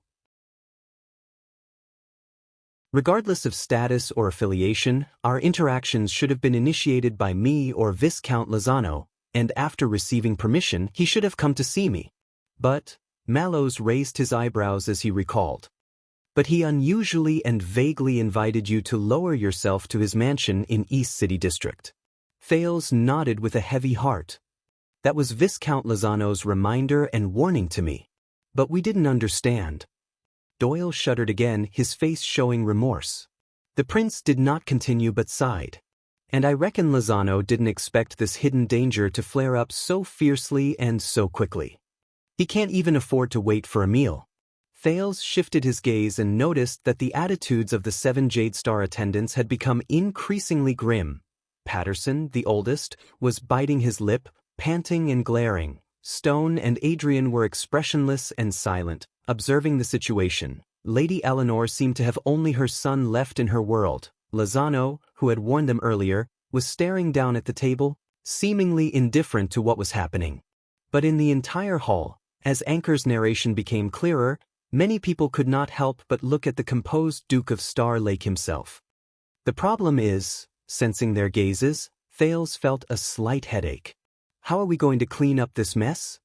Regardless of status or affiliation, our interactions should have been initiated by me or Viscount Lozano, and after receiving permission, he should have come to see me. But, Mallows raised his eyebrows as he recalled. But he unusually and vaguely invited you to lower yourself to his mansion in East City District. Thales nodded with a heavy heart. That was Viscount Lozano's reminder and warning to me. But we didn't understand. Doyle shuddered again, his face showing remorse. The prince did not continue but sighed. And I reckon Lozano didn't expect this hidden danger to flare up so fiercely and so quickly. He can't even afford to wait for a meal. Thales shifted his gaze and noticed that the attitudes of the 7 Jade Star attendants had become increasingly grim. Patterson, the oldest, was biting his lip, panting and glaring. Stone and Adrian were expressionless and silent, observing the situation. Lady Eleanor seemed to have only her son left in her world. Lozano, who had warned them earlier, was staring down at the table, seemingly indifferent to what was happening. But in the entire hall, as Anchor's narration became clearer, many people could not help but look at the composed Duke of Star Lake himself. The problem is, sensing their gazes, Thales felt a slight headache. How are we going to clean up this mess?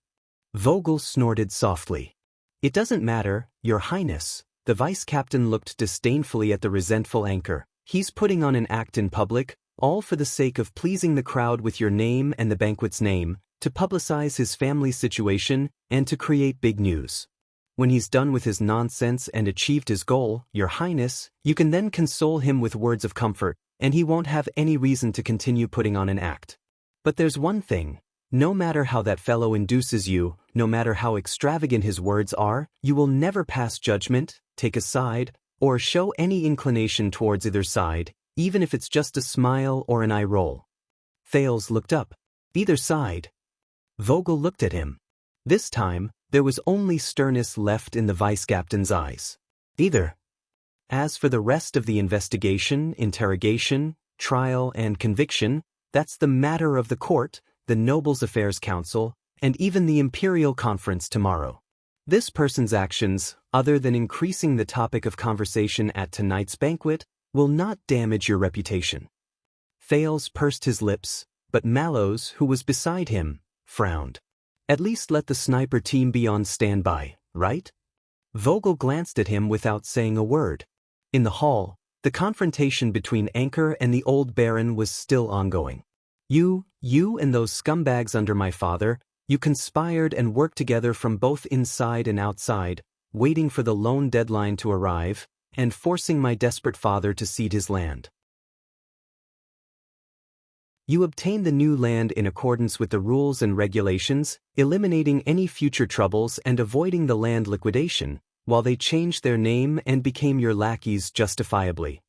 Vogel snorted softly. It doesn't matter, Your Highness. The vice-captain looked disdainfully at the resentful Anchor. He's putting on an act in public, all for the sake of pleasing the crowd with your name and the banquet's name, to publicize his family's situation, and to create big news. When he's done with his nonsense and achieved his goal, Your Highness, you can then console him with words of comfort, and he won't have any reason to continue putting on an act. But there's one thing. No matter how that fellow induces you, no matter how extravagant his words are, you will never pass judgment, take a side, or show any inclination towards either side, even if it's just a smile or an eye roll. Thales looked up. Either side. Vogel looked at him. This time, there was only sternness left in the vice-captain's eyes. Either. As for the rest of the investigation, interrogation, trial, and conviction, that's the matter of the court, the Nobles' Affairs Council, and even the Imperial Conference tomorrow. This person's actions, other than increasing the topic of conversation at tonight's banquet, will not damage your reputation. Thales pursed his lips, but Mallows, who was beside him, frowned. At least let the sniper team be on standby, right? Vogel glanced at him without saying a word. In the hall, the confrontation between Anchor and the old Baron was still ongoing. You and those scumbags under my father, you conspired and worked together from both inside and outside, waiting for the lone deadline to arrive, and forcing my desperate father to cede his land. You obtained the new land in accordance with the rules and regulations, eliminating any future troubles and avoiding the land liquidation, while they changed their name and became your lackeys justifiably.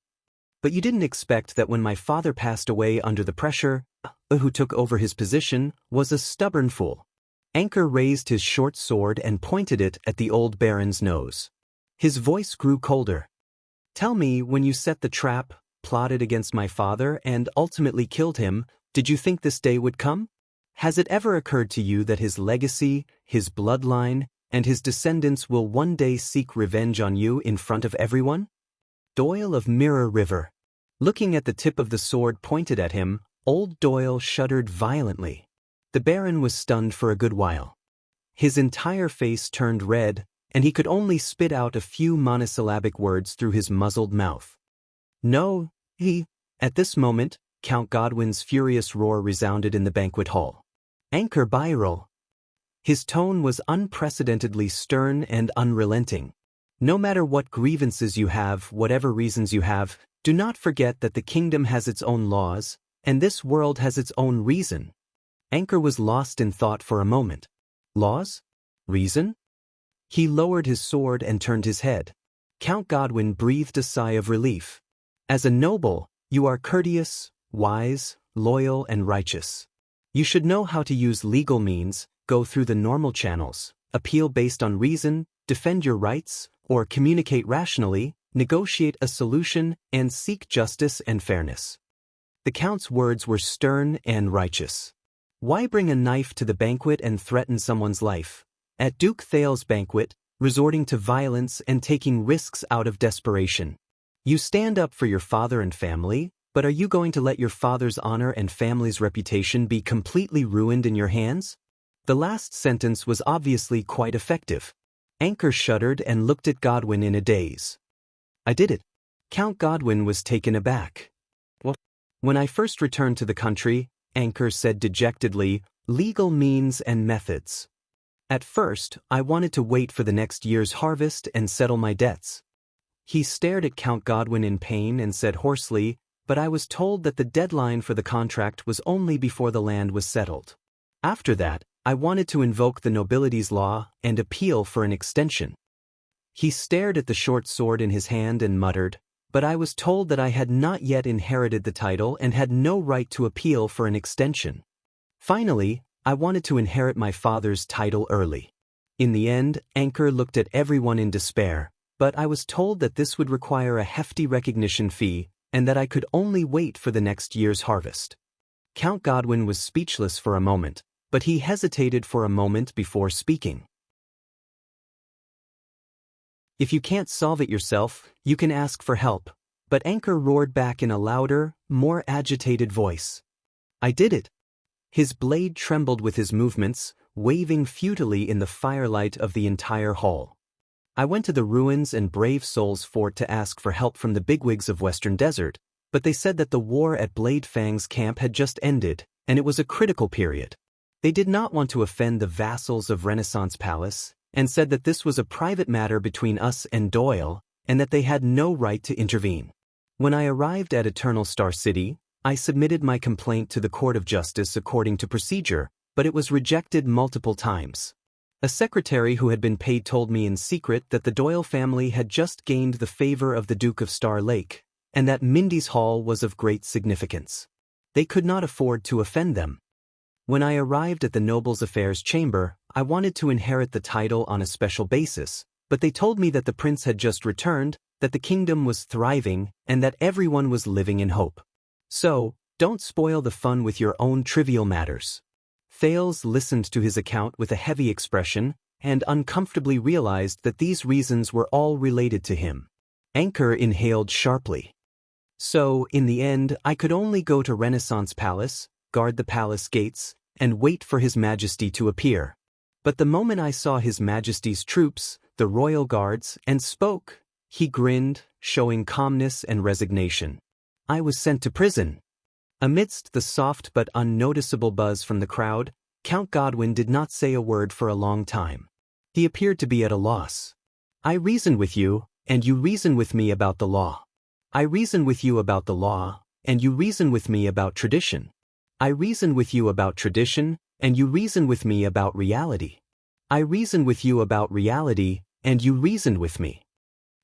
But you didn't expect that when my father passed away under the pressure, who took over his position was a stubborn fool. Anchor raised his short sword and pointed it at the old Baron's nose. His voice grew colder. Tell me, when you set the trap, plotted against my father, and ultimately killed him, did you think this day would come? Has it ever occurred to you that his legacy, his bloodline, and his descendants will one day seek revenge on you in front of everyone? Doyle of Mirror River. Looking at the tip of the sword pointed at him, old Doyle shuddered violently. The Baron was stunned for a good while. His entire face turned red, and he could only spit out a few monosyllabic words through his muzzled mouth. No, he... At this moment, Count Godwin's furious roar resounded in the banquet hall. Anchor Byril. His tone was unprecedentedly stern and unrelenting. No matter what grievances you have, whatever reasons you have, do not forget that the kingdom has its own laws, and this world has its own reason. Anchor was lost in thought for a moment. Laws? Reason? He lowered his sword and turned his head. Count Godwin breathed a sigh of relief. As a noble, you are courteous, wise, loyal, and righteous. You should know how to use legal means, go through the normal channels, appeal based on reason, defend your rights, or communicate rationally, negotiate a solution, and seek justice and fairness. The Count's words were stern and righteous. Why bring a knife to the banquet and threaten someone's life? At Duke Thal's banquet, resorting to violence and taking risks out of desperation. You stand up for your father and family, but are you going to let your father's honor and family's reputation be completely ruined in your hands? The last sentence was obviously quite effective. Anchor shuddered and looked at Godwin in a daze. I did it. Count Godwin was taken aback. What? When I first returned to the country, Anchor said dejectedly, legal means and methods. At first, I wanted to wait for the next year's harvest and settle my debts. He stared at Count Godwin in pain and said hoarsely, but I was told that the deadline for the contract was only before the land was settled. After that, I wanted to invoke the nobility's law and appeal for an extension. He stared at the short sword in his hand and muttered, but I was told that I had not yet inherited the title and had no right to appeal for an extension. Finally, I wanted to inherit my father's title early. In the end, Anchor looked at everyone in despair, but I was told that this would require a hefty recognition fee and that I could only wait for the next year's harvest. Count Godwin was speechless for a moment, but he hesitated for a moment before speaking. If you can't solve it yourself, you can ask for help, but Anchor roared back in a louder, more agitated voice. I did it. His blade trembled with his movements, waving futilely in the firelight of the entire hall. I went to the ruins and Brave Soul's fort to ask for help from the bigwigs of Western Desert, but they said that the war at Blade Fang's camp had just ended, and it was a critical period. They did not want to offend the vassals of Renaissance Palace, and said that this was a private matter between us and Doyle, and that they had no right to intervene. When I arrived at Eternal Star City, I submitted my complaint to the Court of Justice according to procedure, but it was rejected multiple times. A secretary who had been paid told me in secret that the Doyle family had just gained the favor of the Duke of Star Lake, and that Mindy's Hall was of great significance. They could not afford to offend them. When I arrived at the Nobles' Affairs Chamber, I wanted to inherit the title on a special basis, but they told me that the prince had just returned, that the kingdom was thriving, and that everyone was living in hope. So, don't spoil the fun with your own trivial matters. Thales listened to his account with a heavy expression, and uncomfortably realized that these reasons were all related to him. Anchor inhaled sharply. So, in the end, I could only go to Renaissance Palace, guard the palace gates, and wait for His Majesty to appear. But the moment I saw His Majesty's troops, the royal guards, and spoke, he grinned, showing calmness and resignation. I was sent to prison. Amidst the soft but unnoticeable buzz from the crowd, Count Godwin did not say a word for a long time. He appeared to be at a loss. I reasoned with you, and you reasoned with me about the law. I reasoned with you about the law, and you reasoned with me about tradition. I reasoned with you about tradition, and you reasoned with me about reality. I reasoned with you about reality, and you reasoned with me.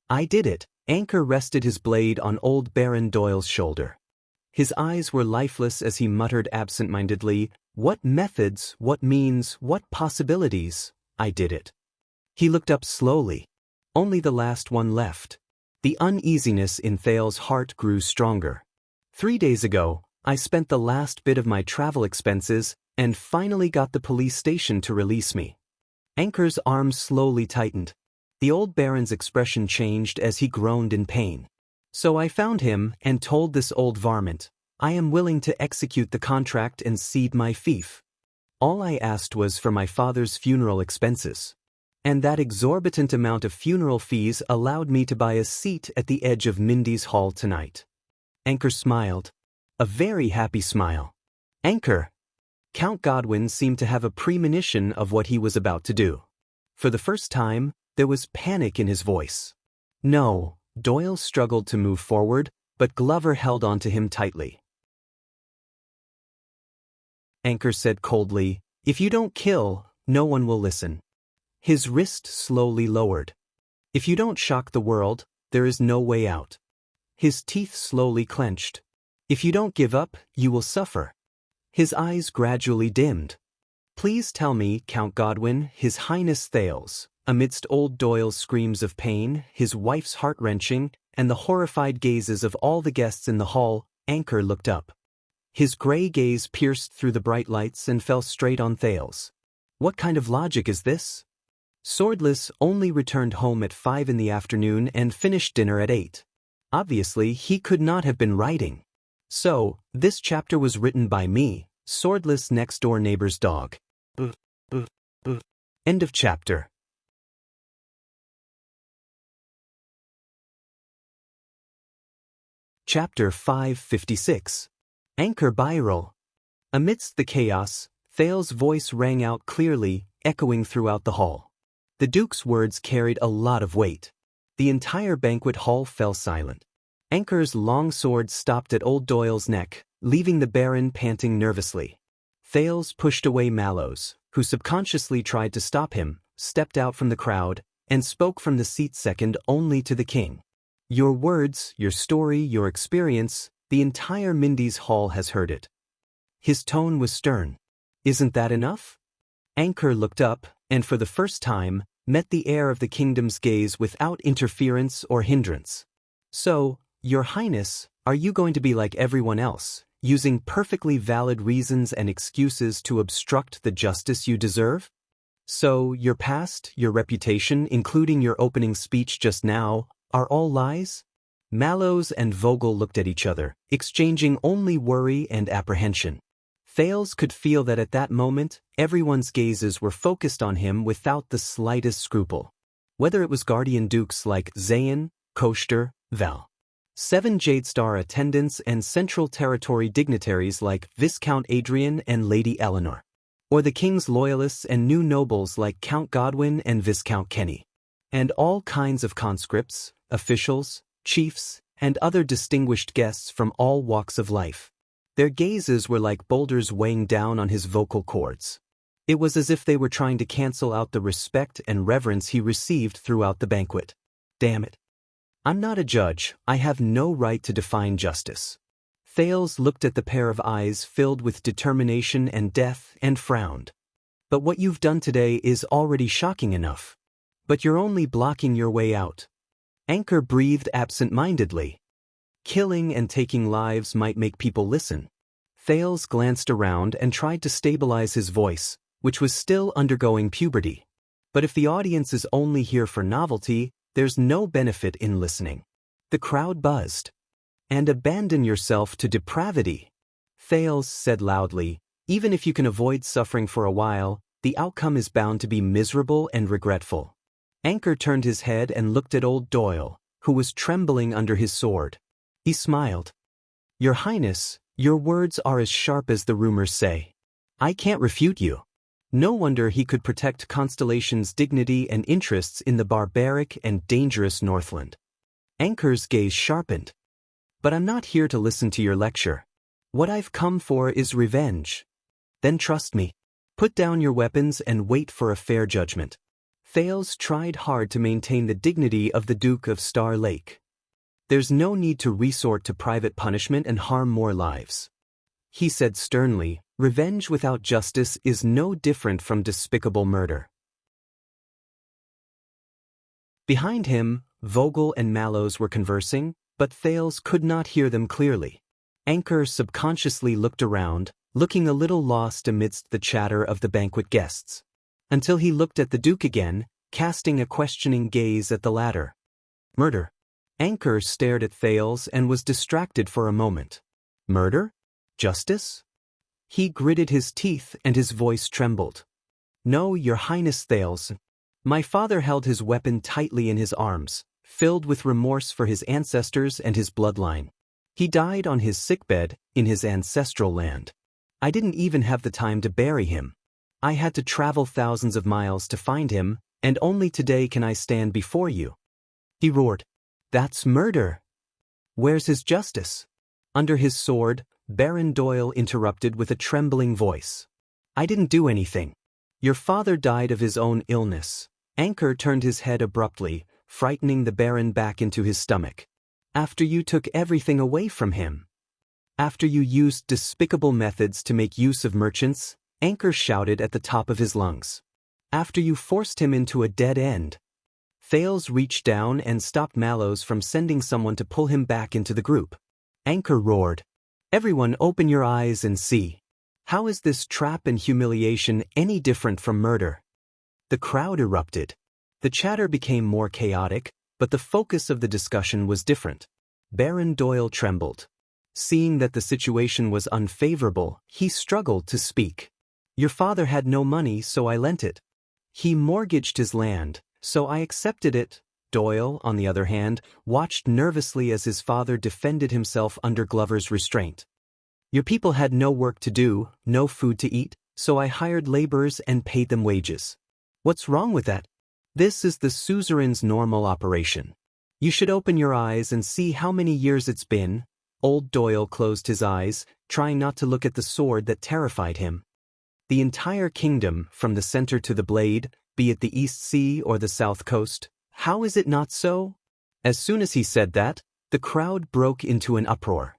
I did it. Anchor rested his blade on old Baron Doyle's shoulder. His eyes were lifeless as he muttered absent-mindedly, "What methods, what means, what possibilities? I did it." He looked up slowly. Only the last one left. The uneasiness in Thal's heart grew stronger. 3 days ago, I spent the last bit of my travel expenses and finally got the police station to release me. Anchor's arms slowly tightened. The old Baron's expression changed as he groaned in pain. So I found him and told this old varmint, I am willing to execute the contract and cede my fief. All I asked was for my father's funeral expenses. And that exorbitant amount of funeral fees allowed me to buy a seat at the edge of Mindy's Hall tonight. Anchor smiled. A very happy smile. Anchor. Count Godwin seemed to have a premonition of what he was about to do. For the first time, there was panic in his voice. No, Doyle struggled to move forward, but Glover held on to him tightly. Anchor said coldly, "If you don't kill, no one will listen." His wrist slowly lowered. "If you don't shock the world, there is no way out." His teeth slowly clenched. "If you don't give up, you will suffer." His eyes gradually dimmed. "Please tell me, Count Godwin, His Highness Thales." Amidst old Doyle's screams of pain, his wife's heart-wrenching, and the horrified gazes of all the guests in the hall, Anchor looked up. His gray gaze pierced through the bright lights and fell straight on Thales. What kind of logic is this? Swordless only returned home at 5 in the afternoon and finished dinner at 8. Obviously, he could not have been writing. So, this chapter was written by me, Swordless next-door neighbor's dog. End of chapter. Chapter 556. Anchor Viral. Amidst the chaos, Thales' voice rang out clearly, echoing throughout the hall. The Duke's words carried a lot of weight. The entire banquet hall fell silent. Anchor's long sword stopped at old Doyle's neck, leaving the Baron panting nervously. Thales pushed away Mallows, who subconsciously tried to stop him, stepped out from the crowd, and spoke from the seat second only to the king. Your words, your story, your experience, the entire Mindy's hall has heard it. His tone was stern. Isn't that enough? Anchor looked up, and for the first time, met the heir of the kingdom's gaze without interference or hindrance. So, Your Highness, are you going to be like everyone else, using perfectly valid reasons and excuses to obstruct the justice you deserve? So, your past, your reputation, including your opening speech just now, are all lies? Mallows and Vogel looked at each other, exchanging only worry and apprehension. Thales could feel that at that moment, everyone's gazes were focused on him without the slightest scruple. Whether it was guardian dukes like Zayn, Koster, Val. 7 Jadestar attendants and Central Territory dignitaries like Viscount Adrian and Lady Eleanor. Or the king's loyalists and new nobles like Count Godwin and Viscount Kenny. And all kinds of conscripts, officials, chiefs, and other distinguished guests from all walks of life. Their gazes were like boulders weighing down on his vocal cords. It was as if they were trying to cancel out the respect and reverence he received throughout the banquet. Damn it. I'm not a judge, I have no right to define justice. Thales looked at the pair of eyes filled with determination and death and frowned. But what you've done today is already shocking enough. But you're only blocking your way out. Anchor breathed absent-mindedly. Killing and taking lives might make people listen. Thales glanced around and tried to stabilize his voice, which was still undergoing puberty. But if the audience is only here for novelty, there's no benefit in listening. The crowd buzzed. And abandon yourself to depravity. Thales said loudly, even if you can avoid suffering for a while, the outcome is bound to be miserable and regretful. Anchor turned his head and looked at old Doyle, who was trembling under his sword. He smiled. Your Highness, your words are as sharp as the rumors say. I can't refute you. No wonder he could protect Constellation's dignity and interests in the barbaric and dangerous Northland. Anchor's gaze sharpened. But I'm not here to listen to your lecture. What I've come for is revenge. Then trust me. Put down your weapons and wait for a fair judgment. Thales tried hard to maintain the dignity of the Duke of Star Lake. There's no need to resort to private punishment and harm more lives. He said sternly, revenge without justice is no different from despicable murder. Behind him, Vogel and Mallows were conversing, but Thales could not hear them clearly. Anchor subconsciously looked around, looking a little lost amidst the chatter of the banquet guests. Until he looked at the Duke again, casting a questioning gaze at the latter. Murder. Anchor stared at Thales and was distracted for a moment. Murder? Justice? He gritted his teeth and his voice trembled. No, Your Highness Thales. My father held his weapon tightly in his arms, filled with remorse for his ancestors and his bloodline. He died on his sickbed, in his ancestral land. I didn't even have the time to bury him. I had to travel thousands of miles to find him, and only today can I stand before you. He roared. That's murder. Where's his justice? Under his sword, Baron Doyle interrupted with a trembling voice. I didn't do anything. Your father died of his own illness. Anchor turned his head abruptly, frightening the Baron back into his stomach. After you took everything away from him. After you used despicable methods to make use of merchants, Anchor shouted at the top of his lungs. After you forced him into a dead end. Thales reached down and stopped Mallows from sending someone to pull him back into the group. Anchor roared. Everyone open your eyes and see. How is this trap and humiliation any different from murder? The crowd erupted. The chatter became more chaotic, but the focus of the discussion was different. Baron Doyle trembled. Seeing that the situation was unfavorable, he struggled to speak. Your father had no money, so I lent it. He mortgaged his land, so I accepted it. Doyle, on the other hand, watched nervously as his father defended himself under Glover's restraint. Your people had no work to do, no food to eat, so I hired laborers and paid them wages. What's wrong with that? This is the suzerain's normal operation. You should open your eyes and see how many years it's been. Old Doyle closed his eyes, trying not to look at the sword that terrified him. The entire kingdom, from the center to the blade, be it the East Sea or the South Coast, how is it not so? As soon as he said that, the crowd broke into an uproar.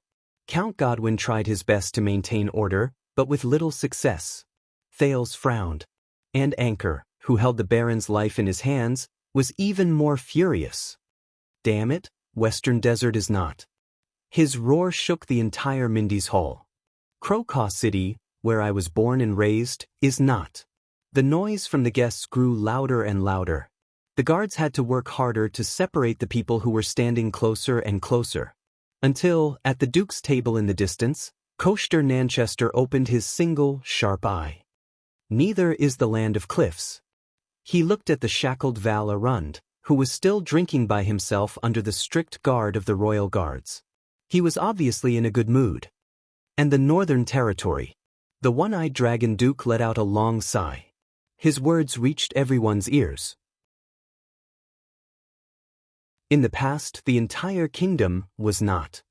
Count Godwin tried his best to maintain order, but with little success. Thales frowned. And Anchor, who held the Baron's life in his hands, was even more furious. Damn it, Western Desert is not. His roar shook the entire Mindy's Hall. Crocaw City, where I was born and raised, is not. The noise from the guests grew louder and louder. The guards had to work harder to separate the people who were standing closer and closer. Until, at the Duke's table in the distance, Coster Nanchester opened his single, sharp eye. Neither is the land of cliffs. He looked at the shackled Val Arund, who was still drinking by himself under the strict guard of the royal guards. He was obviously in a good mood. And the Northern Territory. The one-eyed dragon Duke let out a long sigh. His words reached everyone's ears. In the past, the entire kingdom was not.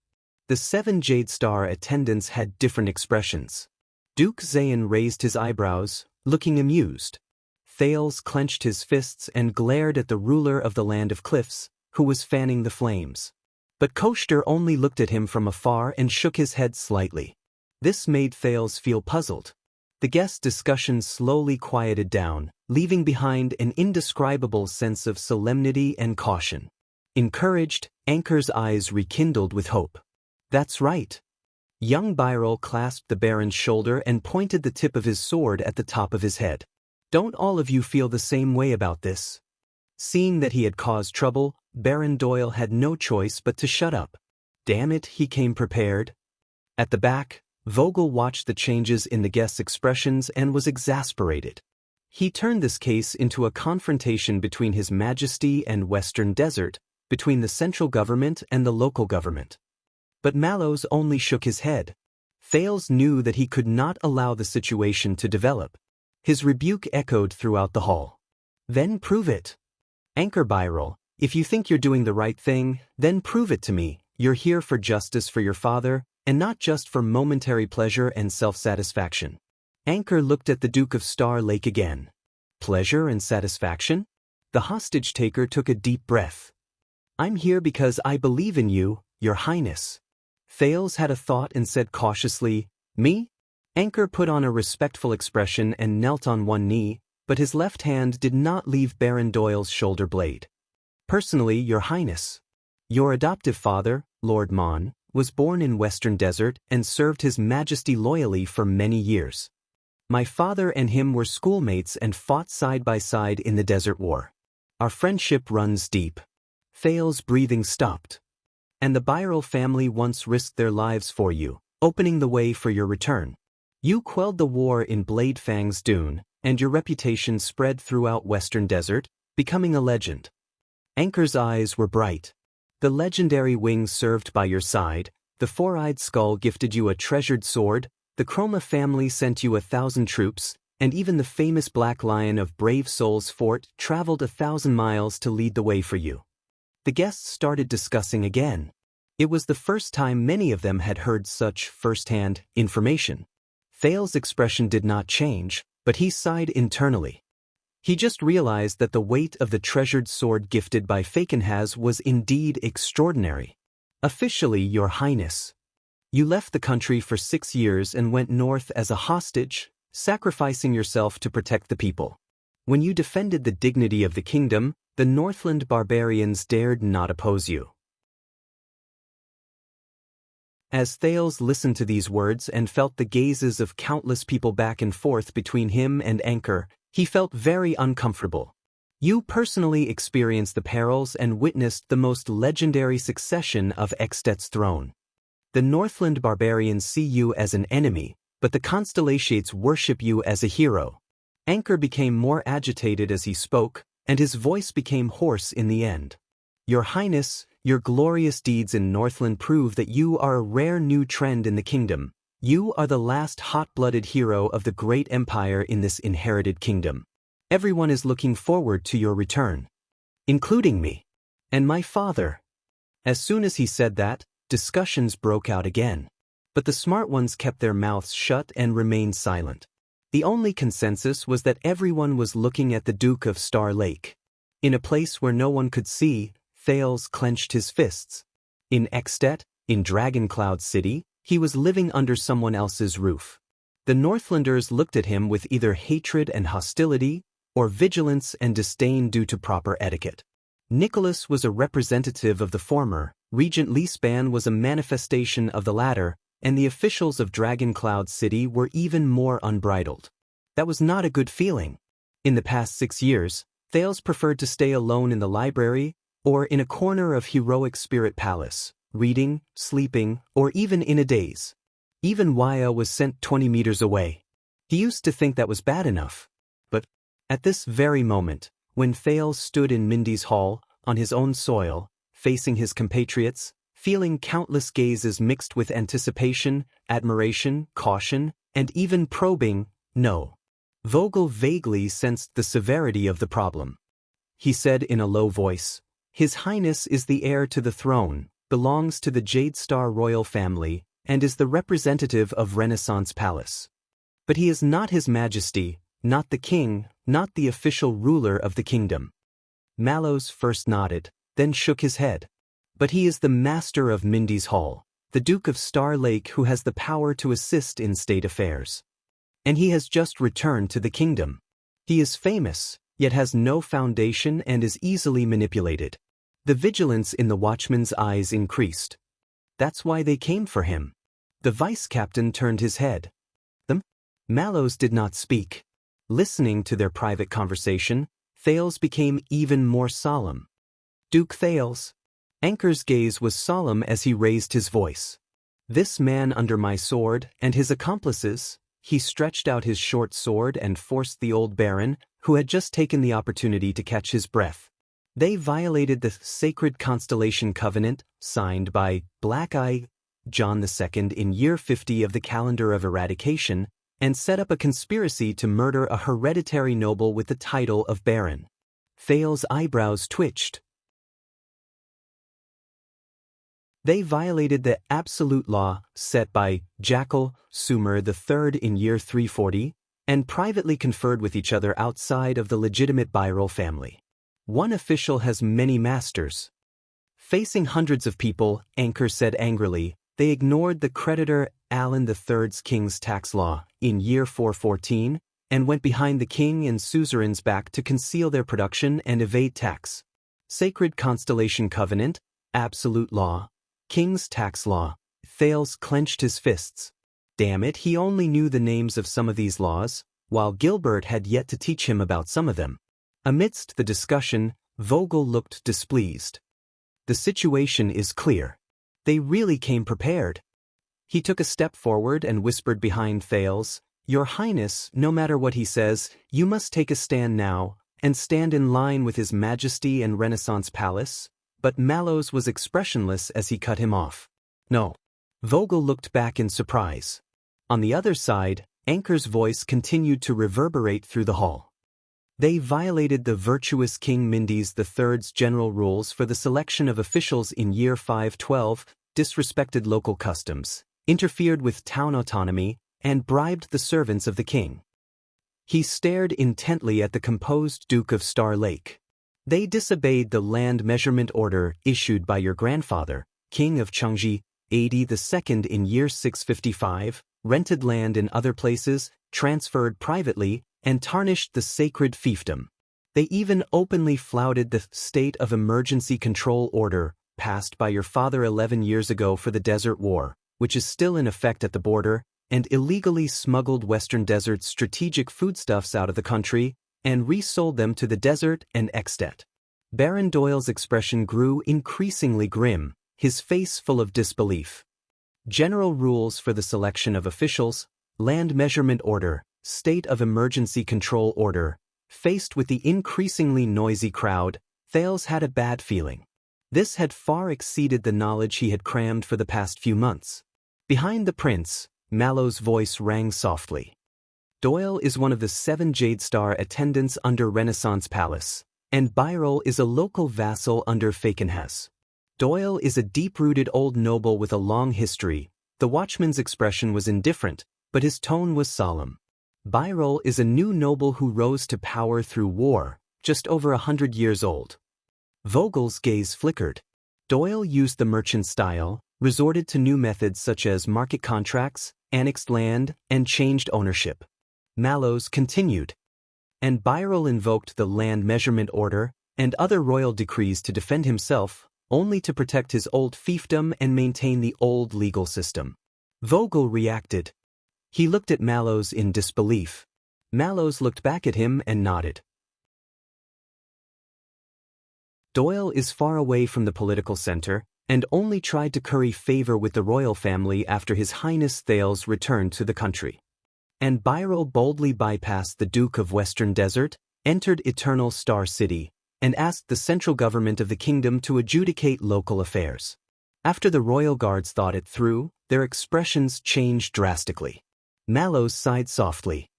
The 7 Jade Star attendants had different expressions. Duke Zayn raised his eyebrows, looking amused. Thales clenched his fists and glared at the ruler of the Land of Cliffs, who was fanning the flames. But Coster only looked at him from afar and shook his head slightly. This made Thales feel puzzled. The guest discussion slowly quieted down, leaving behind an indescribable sense of solemnity and caution. Encouraged, Anchor's eyes rekindled with hope. That's right. Young Byrrel clasped the Baron's shoulder and pointed the tip of his sword at the top of his head. Don't all of you feel the same way about this? Seeing that he had caused trouble, Baron Doyle had no choice but to shut up. Damn it, he came prepared. At the back, Vogel watched the changes in the guests' expressions and was exasperated. He turned this case into a confrontation between His Majesty and Western Desert, between the central government and the local government. But Mallows only shook his head. Thales knew that he could not allow the situation to develop. His rebuke echoed throughout the hall. Then prove it. Anchor Byrrel, if you think you're doing the right thing, then prove it to me. You're here for justice for your father, and not just for momentary pleasure and self-satisfaction. Anchor looked at the Duke of Star Lake again. Pleasure and satisfaction? The hostage-taker took a deep breath. I'm here because I believe in you, Your Highness. Thales had a thought and said cautiously, Me? Anchor put on a respectful expression and knelt on one knee, but his left hand did not leave Baron Doyle's shoulder blade. Personally, Your Highness. Your adoptive father, Lord Mon, was born in Western Desert and served His Majesty loyally for many years. My father and him were schoolmates and fought side by side in the Desert War. Our friendship runs deep. Thales' breathing stopped. And the Byrrel family once risked their lives for you, opening the way for your return. You quelled the war in Bladefang's Dune, and your reputation spread throughout Western Desert, becoming a legend. Anchor's eyes were bright. The legendary wings served by your side, the four-eyed skull gifted you a treasured sword, the Chroma family sent you 1,000 troops, and even the famous Black Lion of Brave Souls Fort traveled 1,000 miles to lead the way for you. The guests started discussing again. It was the first time many of them had heard such first-hand information. Thales' expression did not change, but he sighed internally. He just realized that the weight of the treasured sword gifted by Fakenhaz was indeed extraordinary. Officially, Your Highness. You left the country for 6 years and went north as a hostage, sacrificing yourself to protect the people. When you defended the dignity of the kingdom, the Northland barbarians dared not oppose you. As Thales listened to these words and felt the gazes of countless people back and forth between him and Anchor, he felt very uncomfortable. You personally experienced the perils and witnessed the most legendary succession of Extet's throne. The Northland barbarians see you as an enemy, but the Constellations worship you as a hero. Anchor became more agitated as he spoke, and his voice became hoarse in the end. Your Highness, your glorious deeds in Northland prove that you are a rare new trend in the kingdom. You are the last hot-blooded hero of the great empire in this inherited kingdom. Everyone is looking forward to your return. Including me. And my father. As soon as he said that, discussions broke out again. But the smart ones kept their mouths shut and remained silent. The only consensus was that everyone was looking at the Duke of Star Lake. In a place where no one could see, Thales clenched his fists. In Extet, in Dragoncloud City, he was living under someone else's roof. The Northlanders looked at him with either hatred and hostility, or vigilance and disdain due to proper etiquette. Nicholas was a representative of the former, Regent Leaspan was a manifestation of the latter, and the officials of Dragoncloud City were even more unbridled. That was not a good feeling. In the past 6 years, Thales preferred to stay alone in the library, or in a corner of Heroic Spirit Palace, reading, sleeping, or even in a daze. Even Waya was sent 20 meters away. He used to think that was bad enough. But, at this very moment, when Thales stood in Mindy's hall, on his own soil, facing his compatriots, feeling countless gazes mixed with anticipation, admiration, caution, and even probing, no. Vogel vaguely sensed the severity of the problem. He said in a low voice, "His Highness is the heir to the throne, belongs to the Jade Star royal family, and is the representative of Renaissance Palace. But he is not His Majesty, not the king, not the official ruler of the kingdom." Mallows first nodded, then shook his head. "But he is the master of Mindy's Hall, the Duke of Star Lake who has the power to assist in state affairs. And he has just returned to the kingdom. He is famous, yet has no foundation and is easily manipulated." The vigilance in the watchman's eyes increased. That's why they came for him. The vice-captain turned his head. Mallows did not speak. Listening to their private conversation, Thales became even more solemn. "Duke Thales." Anchor's gaze was solemn as he raised his voice. "This man under my sword and his accomplices," he stretched out his short sword and forced the old baron, who had just taken the opportunity to catch his breath. "They violated the sacred constellation covenant, signed by Black Eye John II in year 50 of the calendar of eradication, and set up a conspiracy to murder a hereditary noble with the title of baron." Thales' eyebrows twitched. "They violated the absolute law set by Jackal Sumer III in year 340, and privately conferred with each other outside of the legitimate Byral family. One official has many masters." Facing hundreds of people, Anchor said angrily, "They ignored the creditor Alan III's king's tax law in year 414, and went behind the king and suzerain's back to conceal their production and evade tax. Sacred Constellation Covenant, absolute law, king's tax law." Thales clenched his fists. Damn it, he only knew the names of some of these laws, while Gilbert had yet to teach him about some of them. Amidst the discussion, Vogel looked displeased. "The situation is clear. They really came prepared." He took a step forward and whispered behind Thales, "Your Highness, no matter what he says, you must take a stand now, and stand in line with His Majesty and Renaissance Palace." But Mallows was expressionless as he cut him off. "No." Vogel looked back in surprise. On the other side, Anchor's voice continued to reverberate through the hall. "They violated the virtuous King Mindy's III's general rules for the selection of officials in year 512, disrespected local customs, interfered with town autonomy, and bribed the servants of the king." He stared intently at the composed Duke of Star Lake. "They disobeyed the land measurement order issued by your grandfather, King of Chengji, AD II in year 655, rented land in other places, transferred privately, and tarnished the sacred fiefdom. They even openly flouted the state of emergency control order passed by your father 11 years ago for the Desert War, which is still in effect at the border, and illegally smuggled Western Desert's strategic foodstuffs out of the country and resold them to the desert and Extet. Baron Doyle's expression grew increasingly grim, his face full of disbelief. General rules for the selection of officials, land measurement order, state of emergency control order. Faced with the increasingly noisy crowd, Thales had a bad feeling. This had far exceeded the knowledge he had crammed for the past few months. Behind the prince, Mallow's voice rang softly. Doyle is one of the 7 Jade Star attendants under Renaissance Palace, and Byrol is a local vassal under Fakenhas. Doyle is a deep-rooted old noble with a long history. The watchman's expression was indifferent, but his tone was solemn. Byrol is a new noble who rose to power through war, just over 100 years old. Vogel's gaze flickered. Doyle used the merchant style, resorted to new methods such as market contracts, annexed land, and changed ownership. Mallow's continued. And Byrol invoked the land measurement order and other royal decrees to defend himself, only to protect his old fiefdom and maintain the old legal system. Vogel reacted. He looked at Mallow's in disbelief. Mallow's looked back at him and nodded. Doyle is far away from the political center, and only tried to curry favor with the royal family after His Highness Thales returned to the country. And Byrol boldly bypassed the Duke of Western Desert, entered Eternal Star City, and asked the central government of the kingdom to adjudicate local affairs. After the royal guards thought it through, their expressions changed drastically. Mallows sighed softly.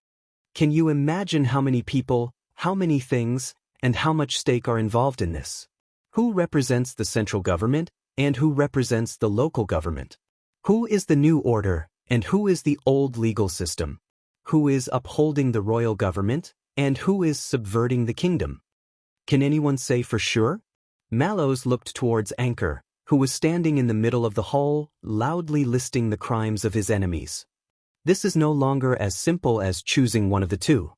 Can you imagine how many people, how many things, and how much stake are involved in this? Who represents the central government, and who represents the local government? Who is the new order, and who is the old legal system? Who is upholding the royal government, and who is subverting the kingdom? Can anyone say for sure? Mallows looked towards Anchor, who was standing in the middle of the hall, loudly listing the crimes of his enemies. This is no longer as simple as choosing one of the two.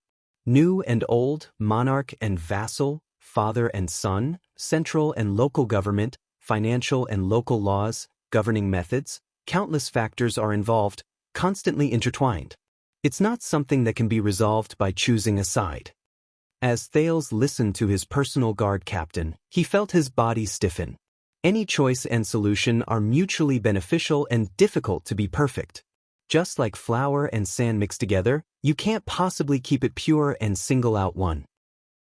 New and old, monarch and vassal, father and son, central and local government, financial and local laws, governing methods, countless factors are involved, constantly intertwined. It's not something that can be resolved by choosing a side. As Thales listened to his personal guard captain, he felt his body stiffen. Any choice and solution are mutually beneficial and difficult to be perfect. Just like flour and sand mixed together, you can't possibly keep it pure and single out one.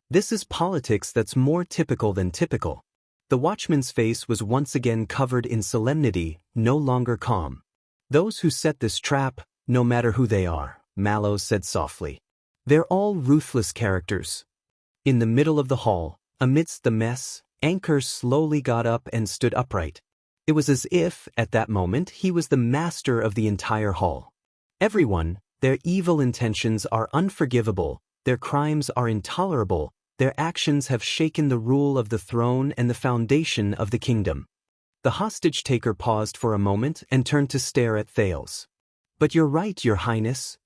This is politics that's more typical than typical. The watchman's face was once again covered in solemnity, no longer calm. Those who set this trap, no matter who they are, Mallows said softly. They're all ruthless characters. In the middle of the hall, amidst the mess, Anchor slowly got up and stood upright. It was as if, at that moment, he was the master of the entire hall. Everyone, their evil intentions are unforgivable, their crimes are intolerable, their actions have shaken the rule of the throne and the foundation of the kingdom. The hostage-taker paused for a moment and turned to stare at Thales. But you're right, Your Highness.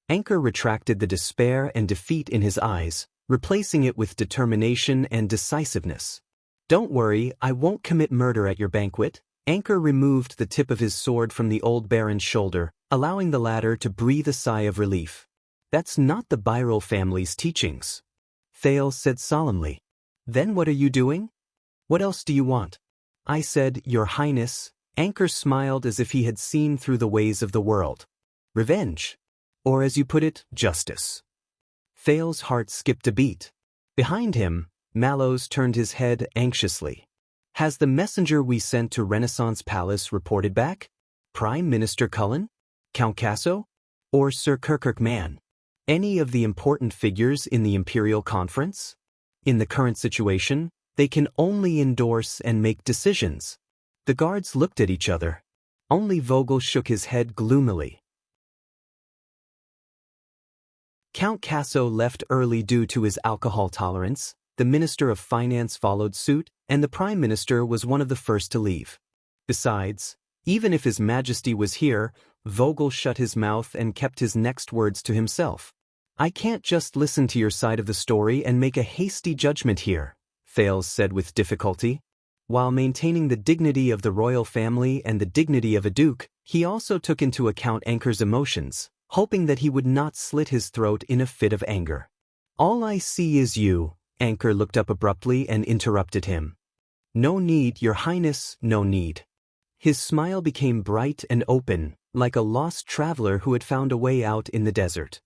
Anchor retracted the despair and defeat in his eyes, replacing it with determination and decisiveness. Don't worry, I won't commit murder at your banquet. Anchor removed the tip of his sword from the old baron's shoulder, allowing the latter to breathe a sigh of relief. That's not the Byrol family's teachings. Thales said solemnly. Then what are you doing? What else do you want? I said, Your Highness. Anchor smiled as if he had seen through the ways of the world. Revenge. Or as you put it, justice. Thales' heart skipped a beat. Behind him, Mallows turned his head anxiously. Has the messenger we sent to Renaissance Palace reported back? Prime Minister Cullen? Count Casso? Or Sir Kirkman? Any of the important figures in the Imperial Conference? In the current situation, they can only endorse and make decisions. The guards looked at each other. Only Vogel shook his head gloomily. Count Casso left early due to his alcohol tolerance. The Minister of Finance followed suit, and the Prime Minister was one of the first to leave. Besides, even if His Majesty was here, Vogel shut his mouth and kept his next words to himself. I can't just listen to your side of the story and make a hasty judgment here, Thales said with difficulty. While maintaining the dignity of the royal family and the dignity of a duke, he also took into account Anchor's emotions, hoping that he would not slit his throat in a fit of anger. "All I see is you," Anchor looked up abruptly and interrupted him. "No need, Your Highness, no need." His smile became bright and open, like a lost traveler who had found a way out in the desert.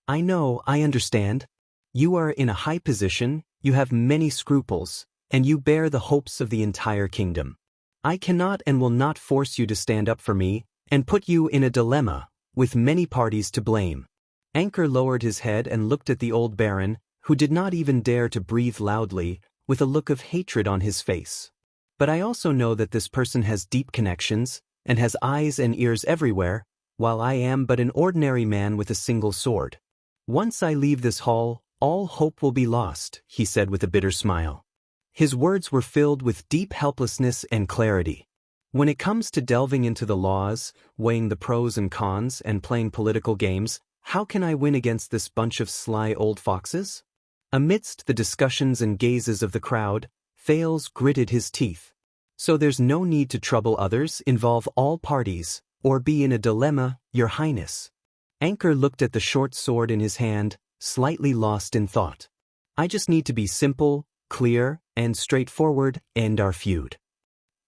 "I know, I understand. You are in a high position, you have many scruples, and you bear the hopes of the entire kingdom. I cannot and will not force you to stand up for me, and put you in a dilemma, with many parties to blame." Anchor lowered his head and looked at the old baron, who did not even dare to breathe loudly, with a look of hatred on his face. "But I also know that this person has deep connections, and has eyes and ears everywhere, while I am but an ordinary man with a single sword. Once I leave this hall, all hope will be lost," he said with a bitter smile. His words were filled with deep helplessness and clarity. "When it comes to delving into the laws, weighing the pros and cons, and playing political games, how can I win against this bunch of sly old foxes?" Amidst the discussions and gazes of the crowd, Thales gritted his teeth. "So there's no need to trouble others, involve all parties, or be in a dilemma, Your Highness." Anchor looked at the short sword in his hand, slightly lost in thought. "I just need to be simple, clear, and straightforward, end our feud."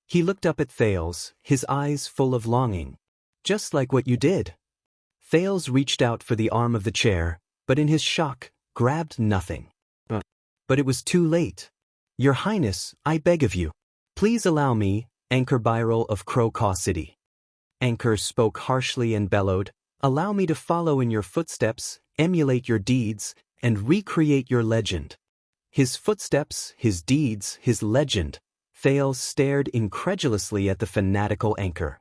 He looked up at Thales, his eyes full of longing. "Just like what you did." Thales reached out for the arm of the chair, but in his shock, grabbed nothing. But it was too late. "Your Highness, I beg of you. Please allow me, Anchor Byral of Crow City." Anchor spoke harshly and bellowed, "Allow me to follow in your footsteps, emulate your deeds, and recreate your legend." His footsteps, his deeds, his legend. Thales stared incredulously at the fanatical Anchor.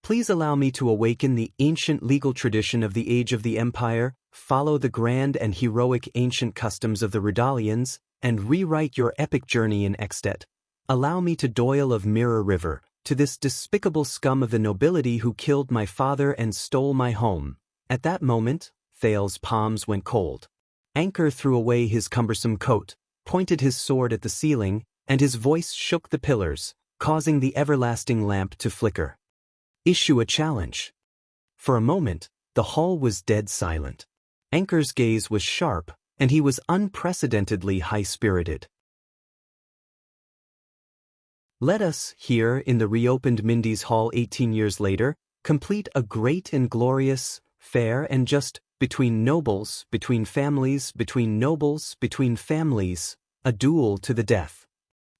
"Please allow me to awaken the ancient legal tradition of the age of the Empire, follow the grand and heroic ancient customs of the Redalians, and rewrite your epic journey in Extet. Allow me to Doyle of Mirror River, to this despicable scum of the nobility who killed my father and stole my home." At that moment, Thales' palms went cold. Anchor threw away his cumbersome coat, pointed his sword at the ceiling, and his voice shook the pillars, causing the everlasting lamp to flicker. "Issue a challenge." For a moment, the hall was dead silent. Anchor's gaze was sharp, and he was unprecedentedly high-spirited. Let us, here in the reopened Mindy's Hall 18 years later, complete a great and glorious, fair and just, between nobles, between families, between nobles, between families, a duel to the death.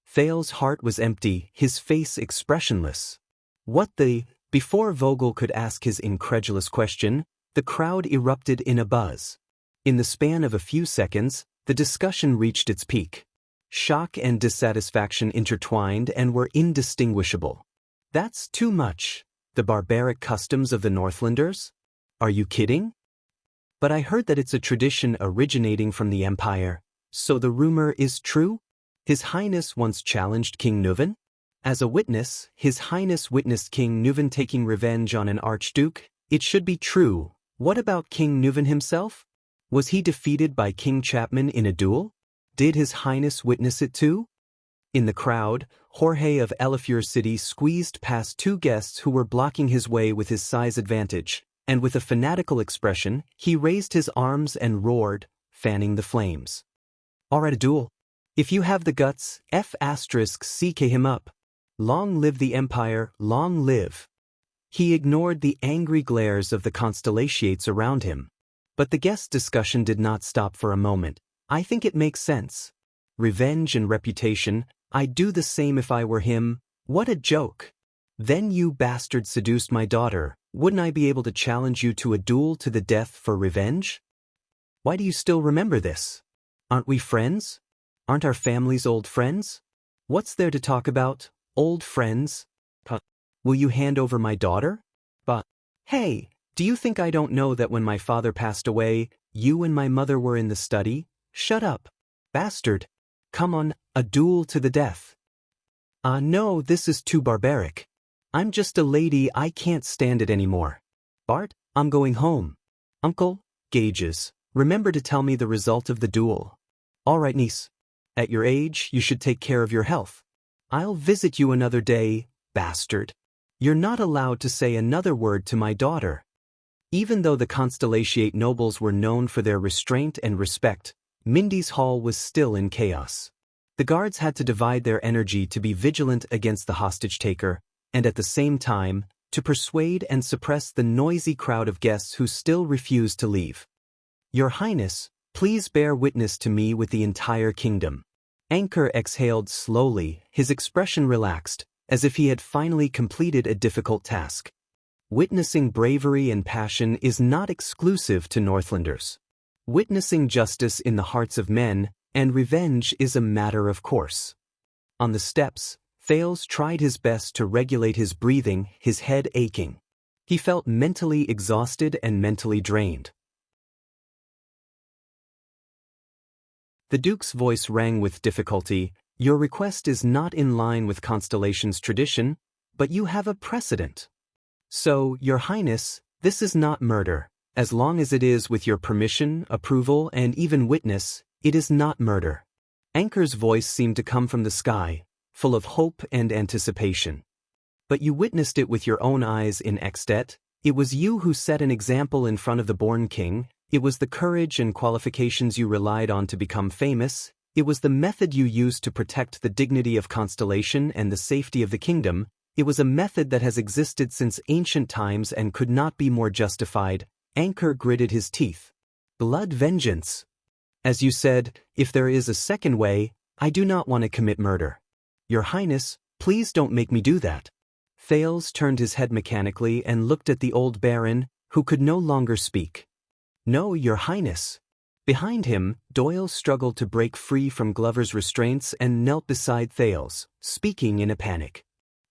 Thales' heart was empty, his face expressionless. "What the—" Before Vogel could ask his incredulous question, the crowd erupted in a buzz. In the span of a few seconds, the discussion reached its peak. Shock and dissatisfaction intertwined and were indistinguishable. "That's too much. The barbaric customs of the Northlanders? Are you kidding? But I heard that it's a tradition originating from the Empire. So the rumor is true? His Highness once challenged King Nuvan? As a witness, His Highness witnessed King Nuvan taking revenge on an archduke. It should be true. What about King Nuvan himself? Was he defeated by King Chapman in a duel? Did His Highness witness it too?" In the crowd, Jorge of Elefure City squeezed past two guests who were blocking his way with his size advantage, and with a fanatical expression, he raised his arms and roared, fanning the flames. "All right, a duel. If you have the guts, CK him up. Long live the Empire, long live." He ignored the angry glares of the constellations around him. But the guest discussion did not stop for a moment. "I think it makes sense. Revenge and reputation, I'd do the same if I were him. What a joke. Then you bastard seduced my daughter. Wouldn't I be able to challenge you to a duel to the death for revenge? Why do you still remember this? Aren't we friends? Aren't our families old friends? What's there to talk about? Old friends? Will you hand over my daughter? But, hey, do you think I don't know that when my father passed away, you and my mother were in the study? Shut up. Bastard. Come on, a duel to the death." No, this is too barbaric. I'm just a lady, I can't stand it anymore. Bart, I'm going home. Uncle, Gauges, remember to tell me the result of the duel. All right, niece. At your age, you should take care of your health. I'll visit you another day, bastard. You're not allowed to say another word to my daughter. Even though the Constellatiate nobles were known for their restraint and respect, Mindy's hall was still in chaos. The guards had to divide their energy to be vigilant against the hostage-taker, and at the same time, to persuade and suppress the noisy crowd of guests who still refused to leave. Your Highness, please bear witness to me with the entire kingdom. Anchor exhaled slowly, his expression relaxed, as if he had finally completed a difficult task. Witnessing bravery and passion is not exclusive to Northlanders. Witnessing justice in the hearts of men and revenge is a matter of course. On the steps, Thales tried his best to regulate his breathing, his head aching. He felt mentally exhausted and mentally drained. The Duke's voice rang with difficulty. Your request is not in line with Constellation's tradition, but you have a precedent. So, Your Highness, this is not murder. As long as it is with your permission, approval, and even witness, it is not murder. Anchor's voice seemed to come from the sky, full of hope and anticipation. But you witnessed it with your own eyes in Extet. It was you who set an example in front of the born king. It was the courage and qualifications you relied on to become famous. It was the method you used to protect the dignity of Constellation and the safety of the kingdom. It was a method that has existed since ancient times and could not be more justified. Anchor gritted his teeth. Blood vengeance. As you said, if there is a second way, I do not want to commit murder. Your Highness, please don't make me do that. Thales turned his head mechanically and looked at the old baron, who could no longer speak. No, Your Highness. Behind him, Doyle struggled to break free from Glover's restraints and knelt beside Thales, speaking in a panic.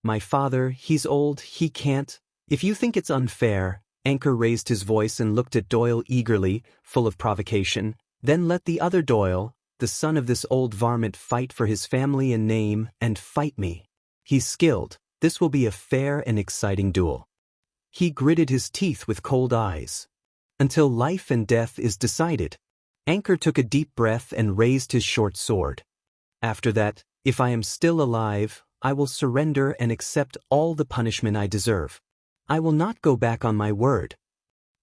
My father, he's old, he can't. If you think it's unfair, Anchor raised his voice and looked at Doyle eagerly, full of provocation. Then let the other Doyle, the son of this old varmint, fight for his family and name, and fight me. He's skilled. This will be a fair and exciting duel. He gritted his teeth with cold eyes. Until life and death is decided. Anchor took a deep breath and raised his short sword. After that, if I am still alive, I will surrender and accept all the punishment I deserve. I will not go back on my word.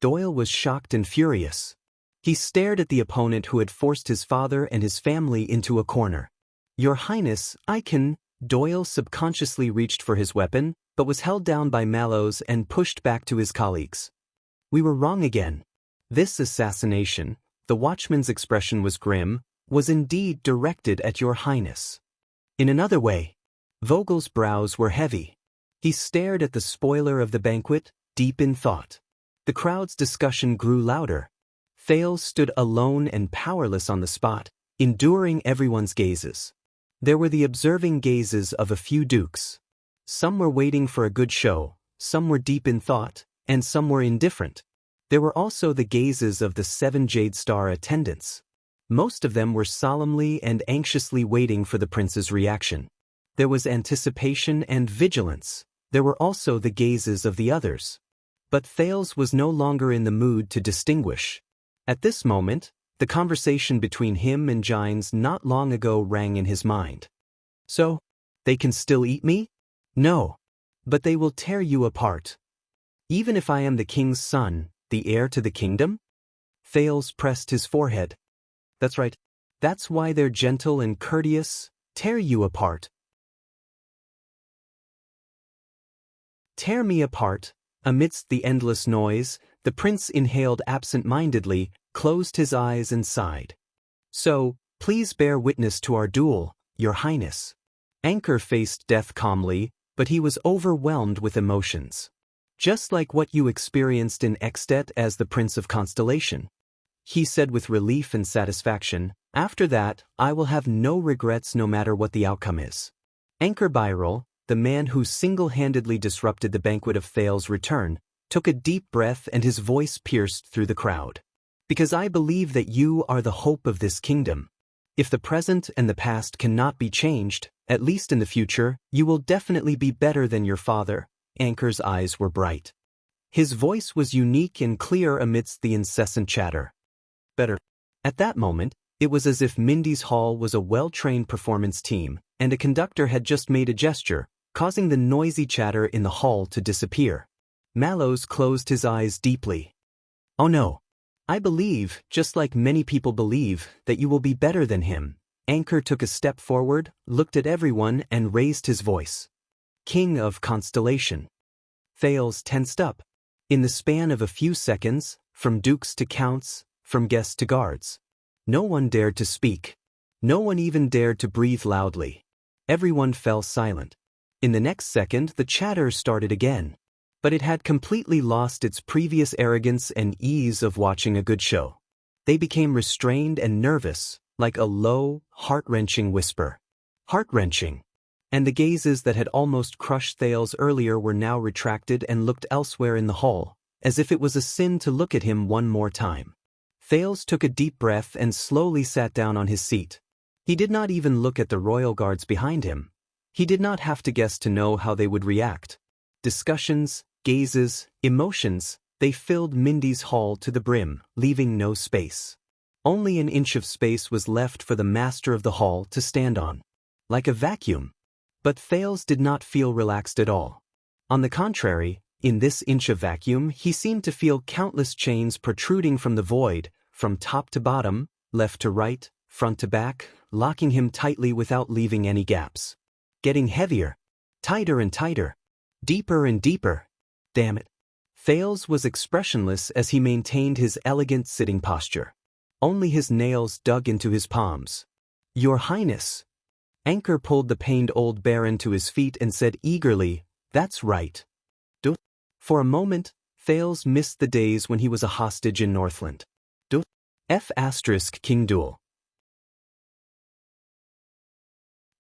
Doyle was shocked and furious. He stared at the opponent who had forced his father and his family into a corner. Your Highness, I can... Doyle subconsciously reached for his weapon, but was held down by Mallows and pushed back to his colleagues. We were wrong again. This assassination, the watchman's expression was grim, was indeed directed at Your Highness. In another way, Vogel's brows were heavy. He stared at the spoiler of the banquet, deep in thought. The crowd's discussion grew louder. Thales stood alone and powerless on the spot, enduring everyone's gazes. There were the observing gazes of a few dukes. Some were waiting for a good show, some were deep in thought, and some were indifferent. There were also the gazes of the 7 Jade Star attendants. Most of them were solemnly and anxiously waiting for the prince's reaction. There was anticipation and vigilance. There were also the gazes of the others. But Thales was no longer in the mood to distinguish. At this moment, the conversation between him and Gines not long ago rang in his mind. So, they can still eat me? No. But they will tear you apart. Even if I am the king's son, the heir to the kingdom? Thales pressed his forehead. That's right. That's why they're gentle and courteous. Tear you apart. Tear me apart. Amidst the endless noise, the prince inhaled absent-mindedly, closed his eyes and sighed. So, please bear witness to our duel, Your Highness. Anchor faced death calmly, but he was overwhelmed with emotions. Just like what you experienced in Extet as the Prince of Constellation. He said with relief and satisfaction, after that, I will have no regrets no matter what the outcome is. Anchor Byrel, the man who single-handedly disrupted the banquet of Thales' return, took a deep breath and his voice pierced through the crowd. Because I believe that you are the hope of this kingdom. If the present and the past cannot be changed, at least in the future, you will definitely be better than your father. Anchor's eyes were bright. His voice was unique and clear amidst the incessant chatter. Better. At that moment, It was as if Mindy's hall was a well-trained performance team, and a conductor had just made a gesture, causing the noisy chatter in the hall to disappear. Mallows closed his eyes deeply. "Oh no. I believe, just like many people believe, that you will be better than him." Anchor took a step forward, looked at everyone, and raised his voice. "King of Constellation." Thales tensed up. In the span of a few seconds, from dukes to counts, from guests to guards, no one dared to speak. No one even dared to breathe loudly. Everyone fell silent. In the next second, the chatter started again. But it had completely lost its previous arrogance and ease of watching a good show. They became restrained and nervous, like a low, heart-wrenching whisper. Heart-wrenching. And the gazes that had almost crushed Thales earlier were now retracted and looked elsewhere in the hall, as if it was a sin to look at him one more time. Thales took a deep breath and slowly sat down on his seat. He did not even look at the royal guards behind him. He did not have to guess to know how they would react. Discussions, gazes, emotions, they filled Mindy's hall to the brim, leaving no space. Only an inch of space was left for the master of the hall to stand on. Like a vacuum. But Thales did not feel relaxed at all. On the contrary, in this inch of vacuum he seemed to feel countless chains protruding from the void, from top to bottom, left to right, front to back, locking him tightly without leaving any gaps. Getting heavier. Tighter and tighter. Deeper and deeper. Damn it. Thales was expressionless as he maintained his elegant sitting posture. Only his nails dug into his palms. "Your Highness." Anchor pulled the pained old baron to his feet and said eagerly, "That's right." For a moment, Thales missed the days when he was a hostage in Northland. King Duel.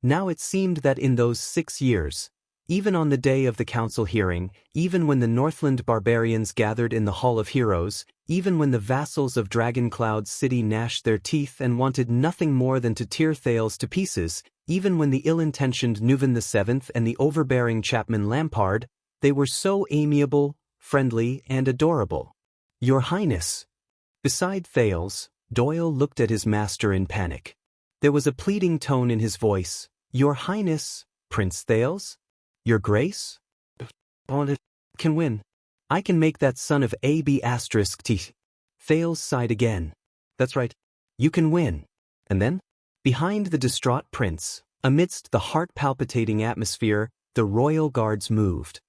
Now it seemed that in those 6 years, even on the day of the council hearing, even when the Northland barbarians gathered in the Hall of Heroes, even when the vassals of Dragoncloud City gnashed their teeth and wanted nothing more than to tear Thales to pieces, even when the ill-intentioned Nuvan VII and the overbearing Chapman Lampard, they were so amiable, friendly, and adorable. "Your Highness." Beside Thales, Doyle looked at his master in panic. There was a pleading tone in his voice. "Your Highness, Prince Thales? Your Grace? Can win. I can make that son of AB***. Thales sighed again. "That's right. You can win." And then, behind the distraught prince, amidst the heart-palpitating atmosphere, the royal guards moved.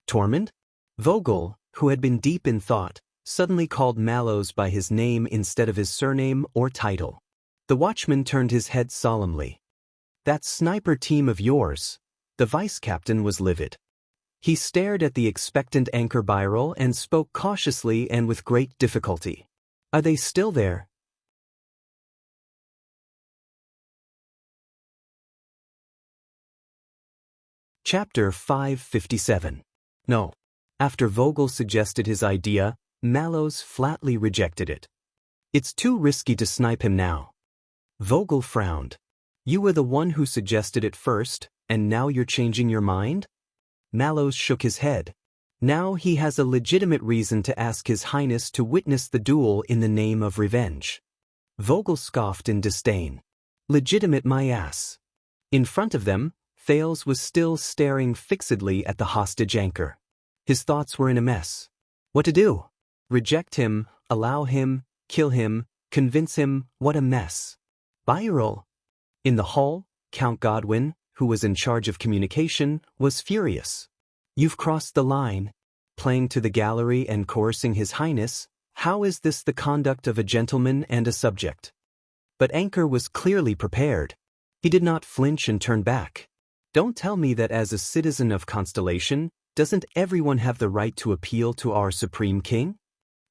Tormund? Vogel, who had been deep in thought, suddenly called Mallows by his name instead of his surname or title. The watchman turned his head solemnly. "That sniper team of yours." The vice-captain was livid. He stared at the expectant Anchor Byrel and spoke cautiously and with great difficulty. "Are they still there?" Chapter 557. No. After Vogel suggested his idea, Mallows flatly rejected it. "It's too risky to snipe him now." Vogel frowned. "You were the one who suggested it first, and now you're changing your mind?" Mallows shook his head. Now he has a legitimate reason to ask His Highness to witness the duel in the name of revenge. Vogel scoffed in disdain. "Legitimate my ass." In front of them, Thales was still staring fixedly at the hostage Anchor. His thoughts were in a mess. What to do? Reject him, allow him, kill him, convince him, what a mess. Byrel. In the hall, Count Godwin, who was in charge of communication, was furious. "You've crossed the line. Playing to the gallery and coercing His Highness, how is this the conduct of a gentleman and a subject?" But Anchor was clearly prepared. He did not flinch and turn back. "Don't tell me that as a citizen of Constellation, doesn't everyone have the right to appeal to our Supreme King?"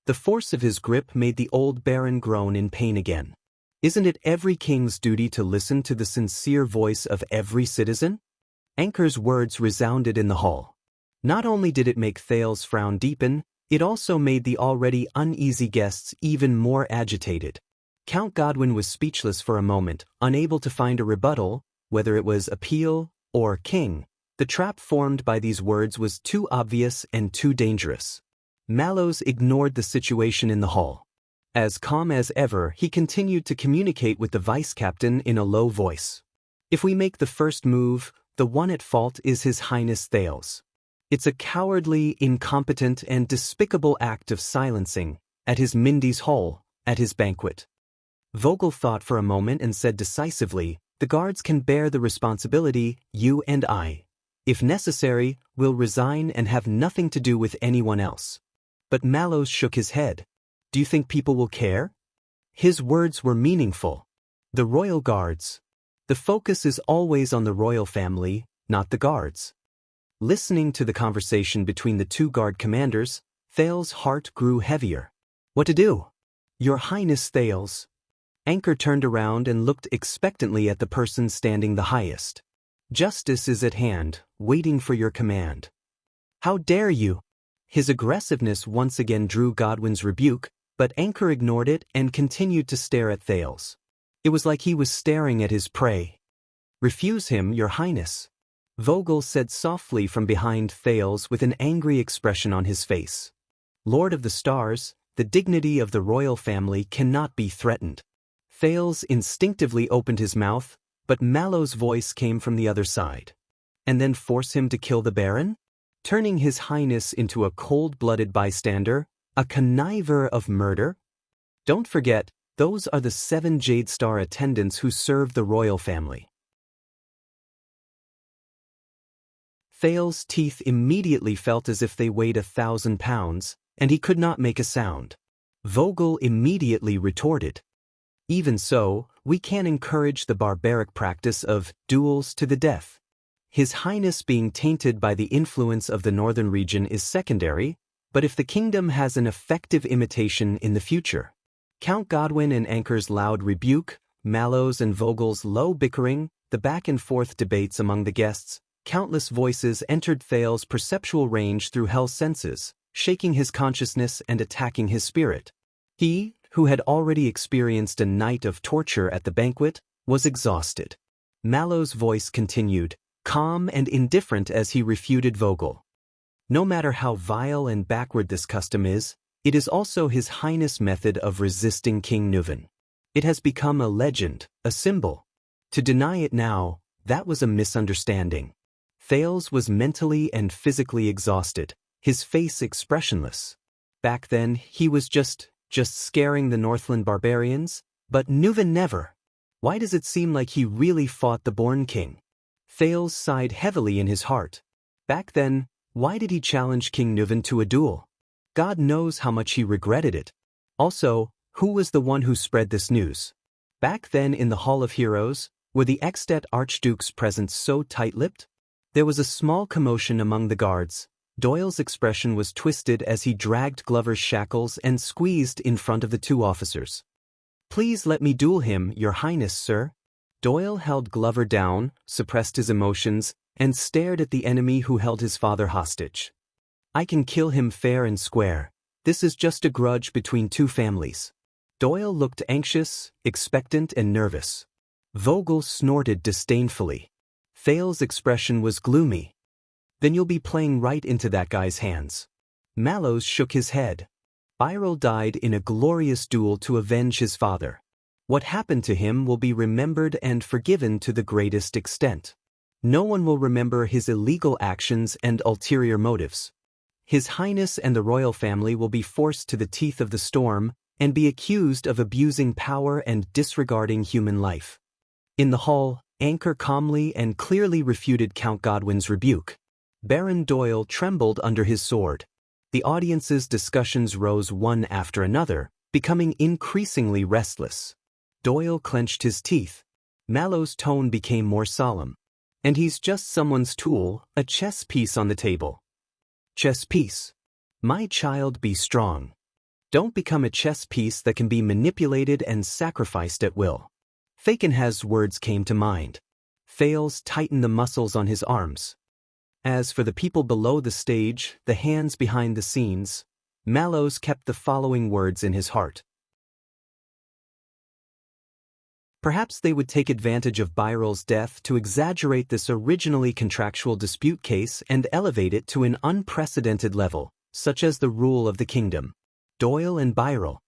The force of his grip made the old baron groan in pain again. "Isn't it every king's duty to listen to the sincere voice of every citizen?" Anchor's words resounded in the hall. Not only did it make Thales' frown deepen, it also made the already uneasy guests even more agitated. Count Godwin was speechless for a moment, unable to find a rebuttal, whether it was appeal or king. The trap formed by these words was too obvious and too dangerous. Mallows ignored the situation in the hall. As calm as ever, he continued to communicate with the vice-captain in a low voice. If we make the first move, the one at fault is His Highness Thales. It's a cowardly, incompetent, and despicable act of silencing, at his Mindy's Hall, at his banquet. Vogel thought for a moment and said decisively, "The guards can bear the responsibility, you and I. If necessary, we'll resign and have nothing to do with anyone else." But Mallows shook his head. "Do you think people will care?" His words were meaningful. The royal guards. The focus is always on the royal family, not the guards. Listening to the conversation between the two guard commanders, Thales' heart grew heavier. "What to do?" "Your Highness Thales." Anchor turned around and looked expectantly at the person standing the highest. "Justice is at hand, waiting for your command." "How dare you?" His aggressiveness once again drew Godwin's rebuke, but Anchor ignored it and continued to stare at Thales. It was like he was staring at his prey. "Refuse him, Your Highness," Vogel said softly from behind Thales with an angry expression on his face. "Lord of the Stars, the dignity of the royal family cannot be threatened." Thales instinctively opened his mouth, but Mallows' voice came from the other side. "And then force him to kill the Baron? Turning His Highness into a cold-blooded bystander, a conniver of murder? Don't forget, those are the 7 Jade Star attendants who serve the royal family." Thales' teeth immediately felt as if they weighed 1,000 pounds, and he could not make a sound. Vogel immediately retorted, "Even so, we can't encourage the barbaric practice of duels to the death. His Highness being tainted by the influence of the northern region is secondary, but if the kingdom has an effective imitation in the future." Count Godwin and Anchor's loud rebuke, Mallows and Vogel's low bickering, the back-and-forth debates among the guests, countless voices entered Thales' perceptual range through Hell's senses, shaking his consciousness and attacking his spirit. He, who had already experienced a night of torture at the banquet, was exhausted. Mallows' voice continued, calm and indifferent as he refuted Vogel. "No matter how vile and backward this custom is, it is also His Highness' method of resisting King Nuvan. It has become a legend, a symbol. To deny it now, that was a misunderstanding." Thales was mentally and physically exhausted, his face expressionless. Back then, he was just scaring the Northland barbarians, but Nuvan never. Why does it seem like he really fought the Born King? Thales sighed heavily in his heart. Back then, why did he challenge King Nuvan to a duel? God knows how much he regretted it. Also, who was the one who spread this news? Back then in the Hall of Heroes, were the Ekstedt Archdukes present so tight-lipped? There was a small commotion among the guards. Doyle's expression was twisted as he dragged Glover's shackles and squeezed in front of the two officers. "Please let me duel him, Your Highness, sir." Doyle held Glover down, suppressed his emotions, and stared at the enemy who held his father hostage. "I can kill him fair and square. This is just a grudge between two families." Doyle looked anxious, expectant, and nervous. Vogel snorted disdainfully. Thales' expression was gloomy. "Then you'll be playing right into that guy's hands." Mallows shook his head. Birel died in a glorious duel to avenge his father. What happened to him will be remembered and forgiven to the greatest extent. No one will remember his illegal actions and ulterior motives. His Highness and the royal family will be forced to the teeth of the storm and be accused of abusing power and disregarding human life. In the hall, Anchor calmly and clearly refuted Count Godwin's rebuke. Baron Doyle trembled under his sword. The audience's discussions rose one after another, becoming increasingly restless. Doyle clenched his teeth. Mallows' tone became more solemn. "And he's just someone's tool, a chess piece on the table." "Chess piece? My child, be strong. Don't become a chess piece that can be manipulated and sacrificed at will." Falkenhaz's words came to mind. Thales tightened the muscles on his arms. As for the people below the stage, the hands behind the scenes, Mallows kept the following words in his heart. Perhaps they would take advantage of Birel's death to exaggerate this originally contractual dispute case and elevate it to an unprecedented level, such as the rule of the kingdom. Doyle and Birel.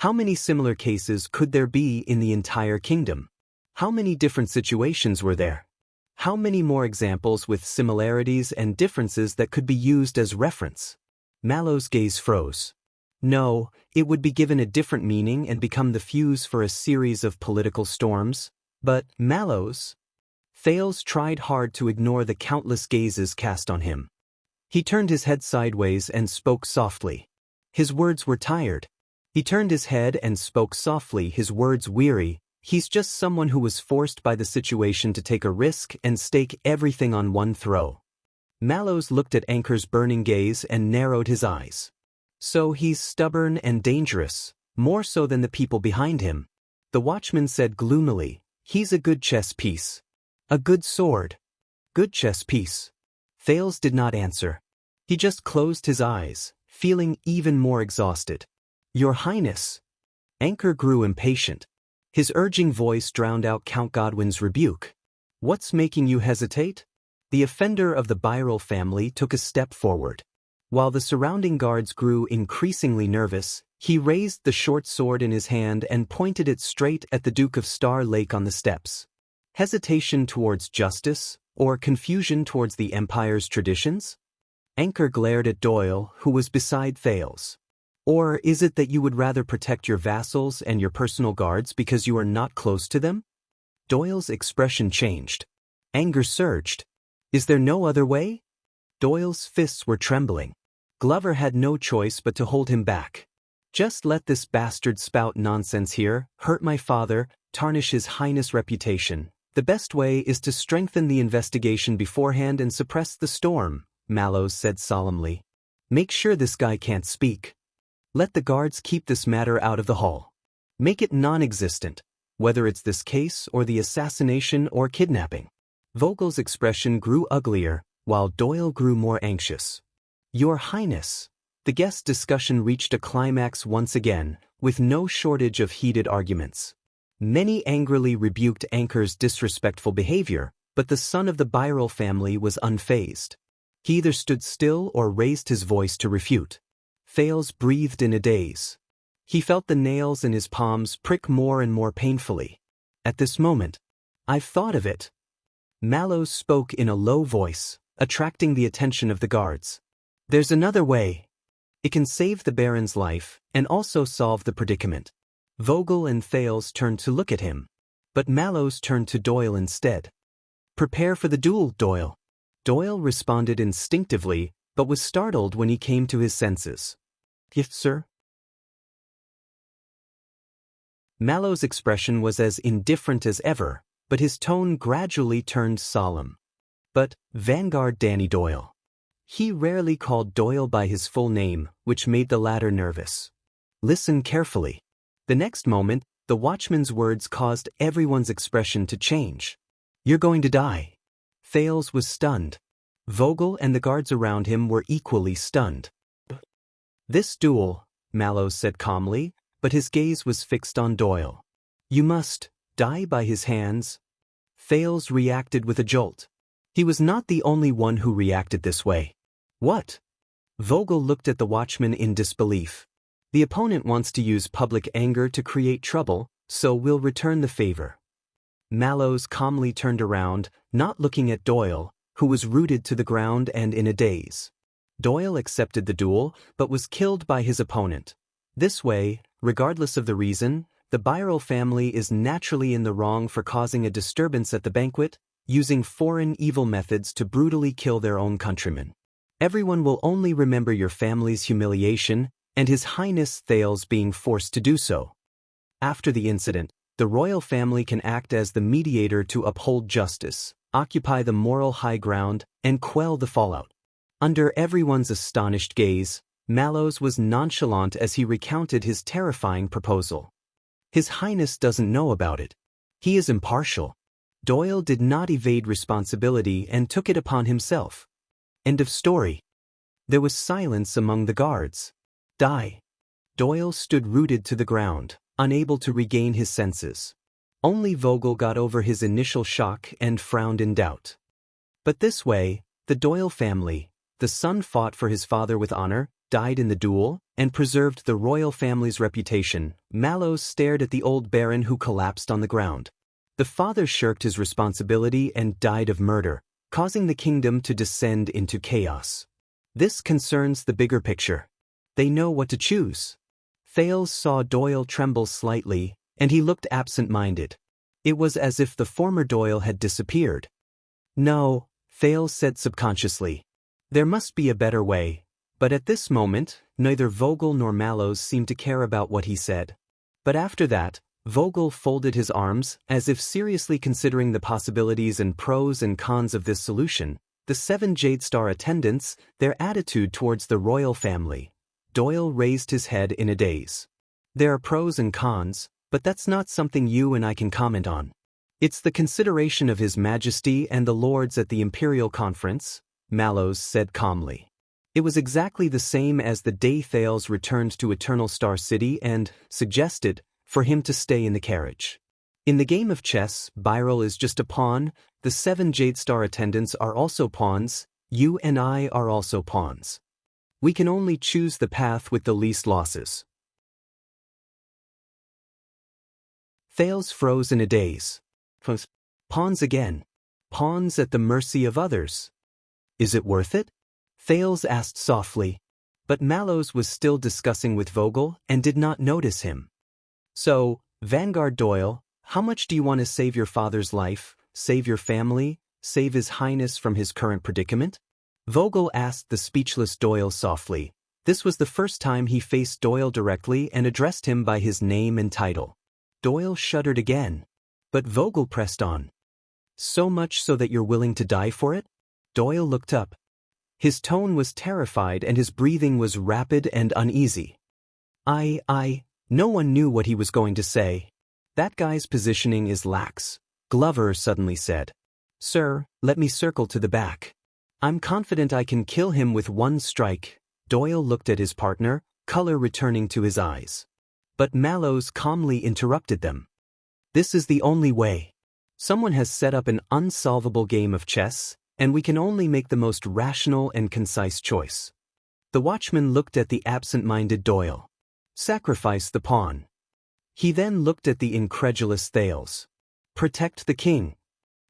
How many similar cases could there be in the entire kingdom? How many different situations were there? How many more examples with similarities and differences that could be used as reference? Mallow's gaze froze. No, it would be given a different meaning and become the fuse for a series of political storms. But Mallow's Thales tried hard to ignore the countless gazes cast on him. He turned his head sideways and spoke softly. His words were tired. He turned his head and spoke softly, his words weary. He's just someone who was forced by the situation to take a risk and stake everything on one throw. Mallows looked at Anchor's burning gaze and narrowed his eyes. So he's stubborn and dangerous, more so than the people behind him. The watchman said gloomily, he's a good chess piece. A good sword. Good chess piece. Thales did not answer. He just closed his eyes, feeling even more exhausted. Your Highness. Anchor grew impatient. His urging voice drowned out Count Godwin's rebuke. What's making you hesitate? The offender of the Birrell family took a step forward. While the surrounding guards grew increasingly nervous, he raised the short sword in his hand and pointed it straight at the Duke of Star Lake on the steps. Hesitation towards justice, or confusion towards the Empire's traditions? Anchor glared at Doyle, who was beside Thales. Or is it that you would rather protect your vassals and your personal guards because you are not close to them? Doyle's expression changed. Anger surged. Is there no other way? Doyle's fists were trembling. Glover had no choice but to hold him back. Just let this bastard spout nonsense here, hurt my father, tarnish his highness' reputation. The best way is to strengthen the investigation beforehand and suppress the storm, Mallows said solemnly. Make sure this guy can't speak. Let the guards keep this matter out of the hall. Make it non-existent, whether it's this case or the assassination or kidnapping. Vogel's expression grew uglier, while Doyle grew more anxious. Your Highness. The guest discussion reached a climax once again, with no shortage of heated arguments. Many angrily rebuked Anchor's disrespectful behavior, but the son of the Birrell family was unfazed. He either stood still or raised his voice to refute. Thales breathed in a daze. He felt the nails in his palms prick more and more painfully. At this moment, I've thought of it. Mallows spoke in a low voice, attracting the attention of the guards. There's another way. It can save the Baron's life, and also solve the predicament. Vogel and Thales turned to look at him, but Mallows turned to Doyle instead. Prepare for the duel, Doyle. Doyle responded instinctively, but was startled when he came to his senses. Yes, sir. Mallows' expression was as indifferent as ever, but his tone gradually turned solemn. But, Vanguard Danny Doyle. He rarely called Doyle by his full name, which made the latter nervous. Listen carefully. The next moment, the watchman's words caused everyone's expression to change. You're going to die. Thales was stunned. Vogel and the guards around him were equally stunned. This duel, Mallows said calmly, but his gaze was fixed on Doyle. You must die by his hands. Thales reacted with a jolt. He was not the only one who reacted this way. What? Vogel looked at the watchman in disbelief. The opponent wants to use public anger to create trouble, so we'll return the favor. Mallows calmly turned around, not looking at Doyle, who was rooted to the ground and in a daze. Doyle accepted the duel, but was killed by his opponent. This way, regardless of the reason, the Birrell family is naturally in the wrong for causing a disturbance at the banquet, using foreign evil methods to brutally kill their own countrymen. Everyone will only remember your family's humiliation, and His Highness Thales being forced to do so. After the incident, the royal family can act as the mediator to uphold justice, occupy the moral high ground, and quell the fallout. Under everyone's astonished gaze, Mallows was nonchalant as he recounted his terrifying proposal. His Highness doesn't know about it. He is impartial. Doyle did not evade responsibility and took it upon himself. End of story. There was silence among the guards. Die. Doyle stood rooted to the ground, unable to regain his senses. Only Vogel got over his initial shock and frowned in doubt. But this way, the Doyle family, the son fought for his father with honor, died in the duel, and preserved the royal family's reputation. Mallows stared at the old baron who collapsed on the ground. The father shirked his responsibility and died of murder, causing the kingdom to descend into chaos. This concerns the bigger picture. They know what to choose. Thales saw Doyle tremble slightly, and he looked absent-minded. It was as if the former Doyle had disappeared. No, Thales said subconsciously. There must be a better way. But at this moment, neither Vogel nor Mallows seemed to care about what he said. But after that, Vogel folded his arms, as if seriously considering the possibilities and pros and cons of this solution. The 7 Jade Star attendants, their attitude towards the royal family. Doyle raised his head in a daze. There are pros and cons, but that's not something you and I can comment on. It's the consideration of His Majesty and the Lords at the Imperial Conference, Mallows said calmly. It was exactly the same as the day Thales returned to Eternal Star City and suggested for him to stay in the carriage. In the game of chess, Birel is just a pawn, the 7 Jade Star attendants are also pawns, you and I are also pawns. We can only choose the path with the least losses. Thales froze in a daze. Pawns again. Pawns at the mercy of others. Is it worth it? Thales asked softly. But Mallows was still discussing with Vogel and did not notice him. So, Vanguard Doyle, how much do you want to save your father's life, save your family, save His Highness from his current predicament? Vogel asked the speechless Doyle softly. This was the first time he faced Doyle directly and addressed him by his name and title. Doyle shuddered again. But Vogel pressed on. So much so that you're willing to die for it? Doyle looked up. His tone was terrified and his breathing was rapid and uneasy. No one knew what he was going to say. That guy's positioning is lax, Glover suddenly said. Sir, let me circle to the back. I'm confident I can kill him with one strike. Doyle looked at his partner, color returning to his eyes. But Mallows calmly interrupted them. This is the only way. Someone has set up an unsolvable game of chess, and we can only make the most rational and concise choice. The watchman looked at the absent-minded Doyle. Sacrifice the pawn. He then looked at the incredulous Thales. Protect the king.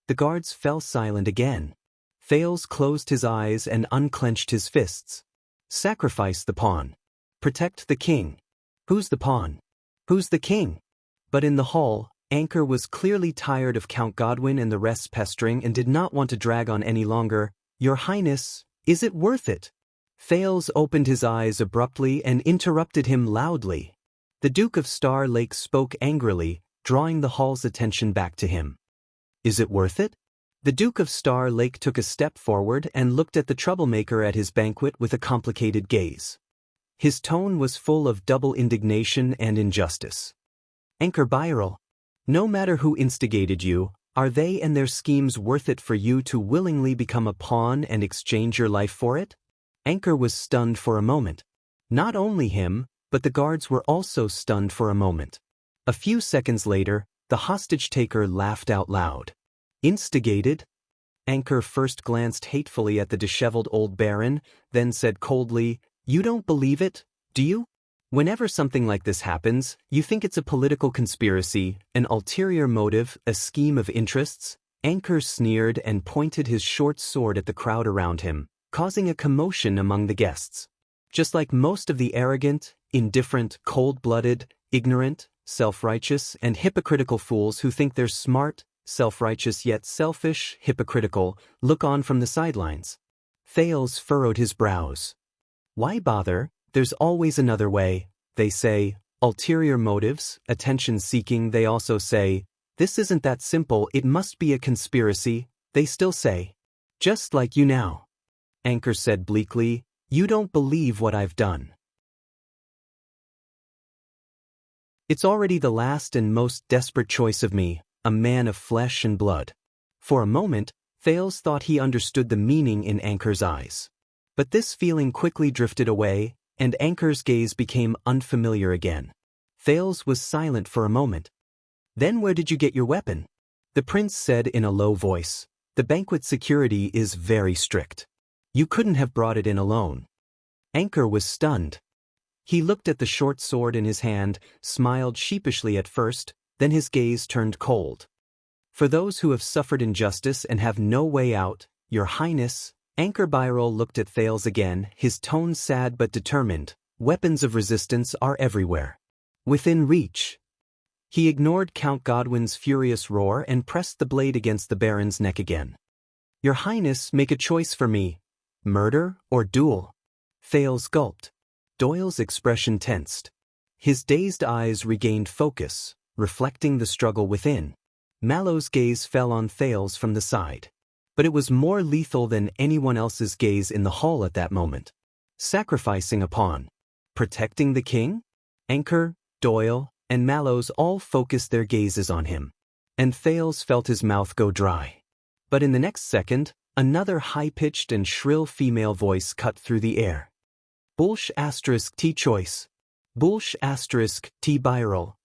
The guards fell silent again. Thales closed his eyes and unclenched his fists. Sacrifice the pawn. Protect the king. Who's the pawn? Who's the king? But in the hall, Anchor was clearly tired of Count Godwin and the rest's pestering and did not want to drag on any longer. Your Highness, is it worth it? Thales opened his eyes abruptly and interrupted him loudly. The Duke of Star Lake spoke angrily, drawing the hall's attention back to him. Is it worth it? The Duke of Star Lake took a step forward and looked at the troublemaker at his banquet with a complicated gaze. His tone was full of double indignation and injustice. Anchor Birel, no matter who instigated you, are they and their schemes worth it for you to willingly become a pawn and exchange your life for it? Anchor was stunned for a moment. Not only him, but the guards were also stunned for a moment. A few seconds later, the hostage-taker laughed out loud. Instigated? Anchor first glanced hatefully at the disheveled old baron, then said coldly, You don't believe it, do you? Whenever something like this happens, you think it's a political conspiracy, an ulterior motive, a scheme of interests? Anchor sneered and pointed his short sword at the crowd around him, causing a commotion among the guests. Just like most of the arrogant, indifferent, cold-blooded, ignorant, self-righteous, and hypocritical fools who think they're smart, self-righteous yet selfish, hypocritical, look on from the sidelines. Thales furrowed his brows. Why bother? There's always another way, they say. Ulterior motives, attention-seeking, they also say. This isn't that simple, it must be a conspiracy, they still say. Just like you now. Anchor said bleakly, You don't believe what I've done. It's already the last and most desperate choice of me, a man of flesh and blood. For a moment, Thales thought he understood the meaning in Anchor's eyes. But this feeling quickly drifted away, and Anchor's gaze became unfamiliar again. Thales was silent for a moment. Then where did you get your weapon? The prince said in a low voice. The banquet security is very strict. You couldn't have brought it in alone. Anchor was stunned. He looked at the short sword in his hand, smiled sheepishly at first, then his gaze turned cold. For those who have suffered injustice and have no way out, Your Highness, Anchor Byrol looked at Thales again, his tone sad but determined. Weapons of resistance are everywhere. Within reach. He ignored Count Godwin's furious roar and pressed the blade against the Baron's neck again. Your Highness, make a choice for me. Murder or duel? Thales gulped. Doyle's expression tensed. His dazed eyes regained focus, reflecting the struggle within. Mallow's gaze fell on Thales from the side. But it was more lethal than anyone else's gaze in the hall at that moment. Sacrificing a pawn. Protecting the king? Anchor, Doyle, and Mallows all focused their gazes on him. And Thales felt his mouth go dry. But in the next second, another high-pitched and shrill female voice cut through the air. Bulsh * T choice. Bulsh * T Byrol.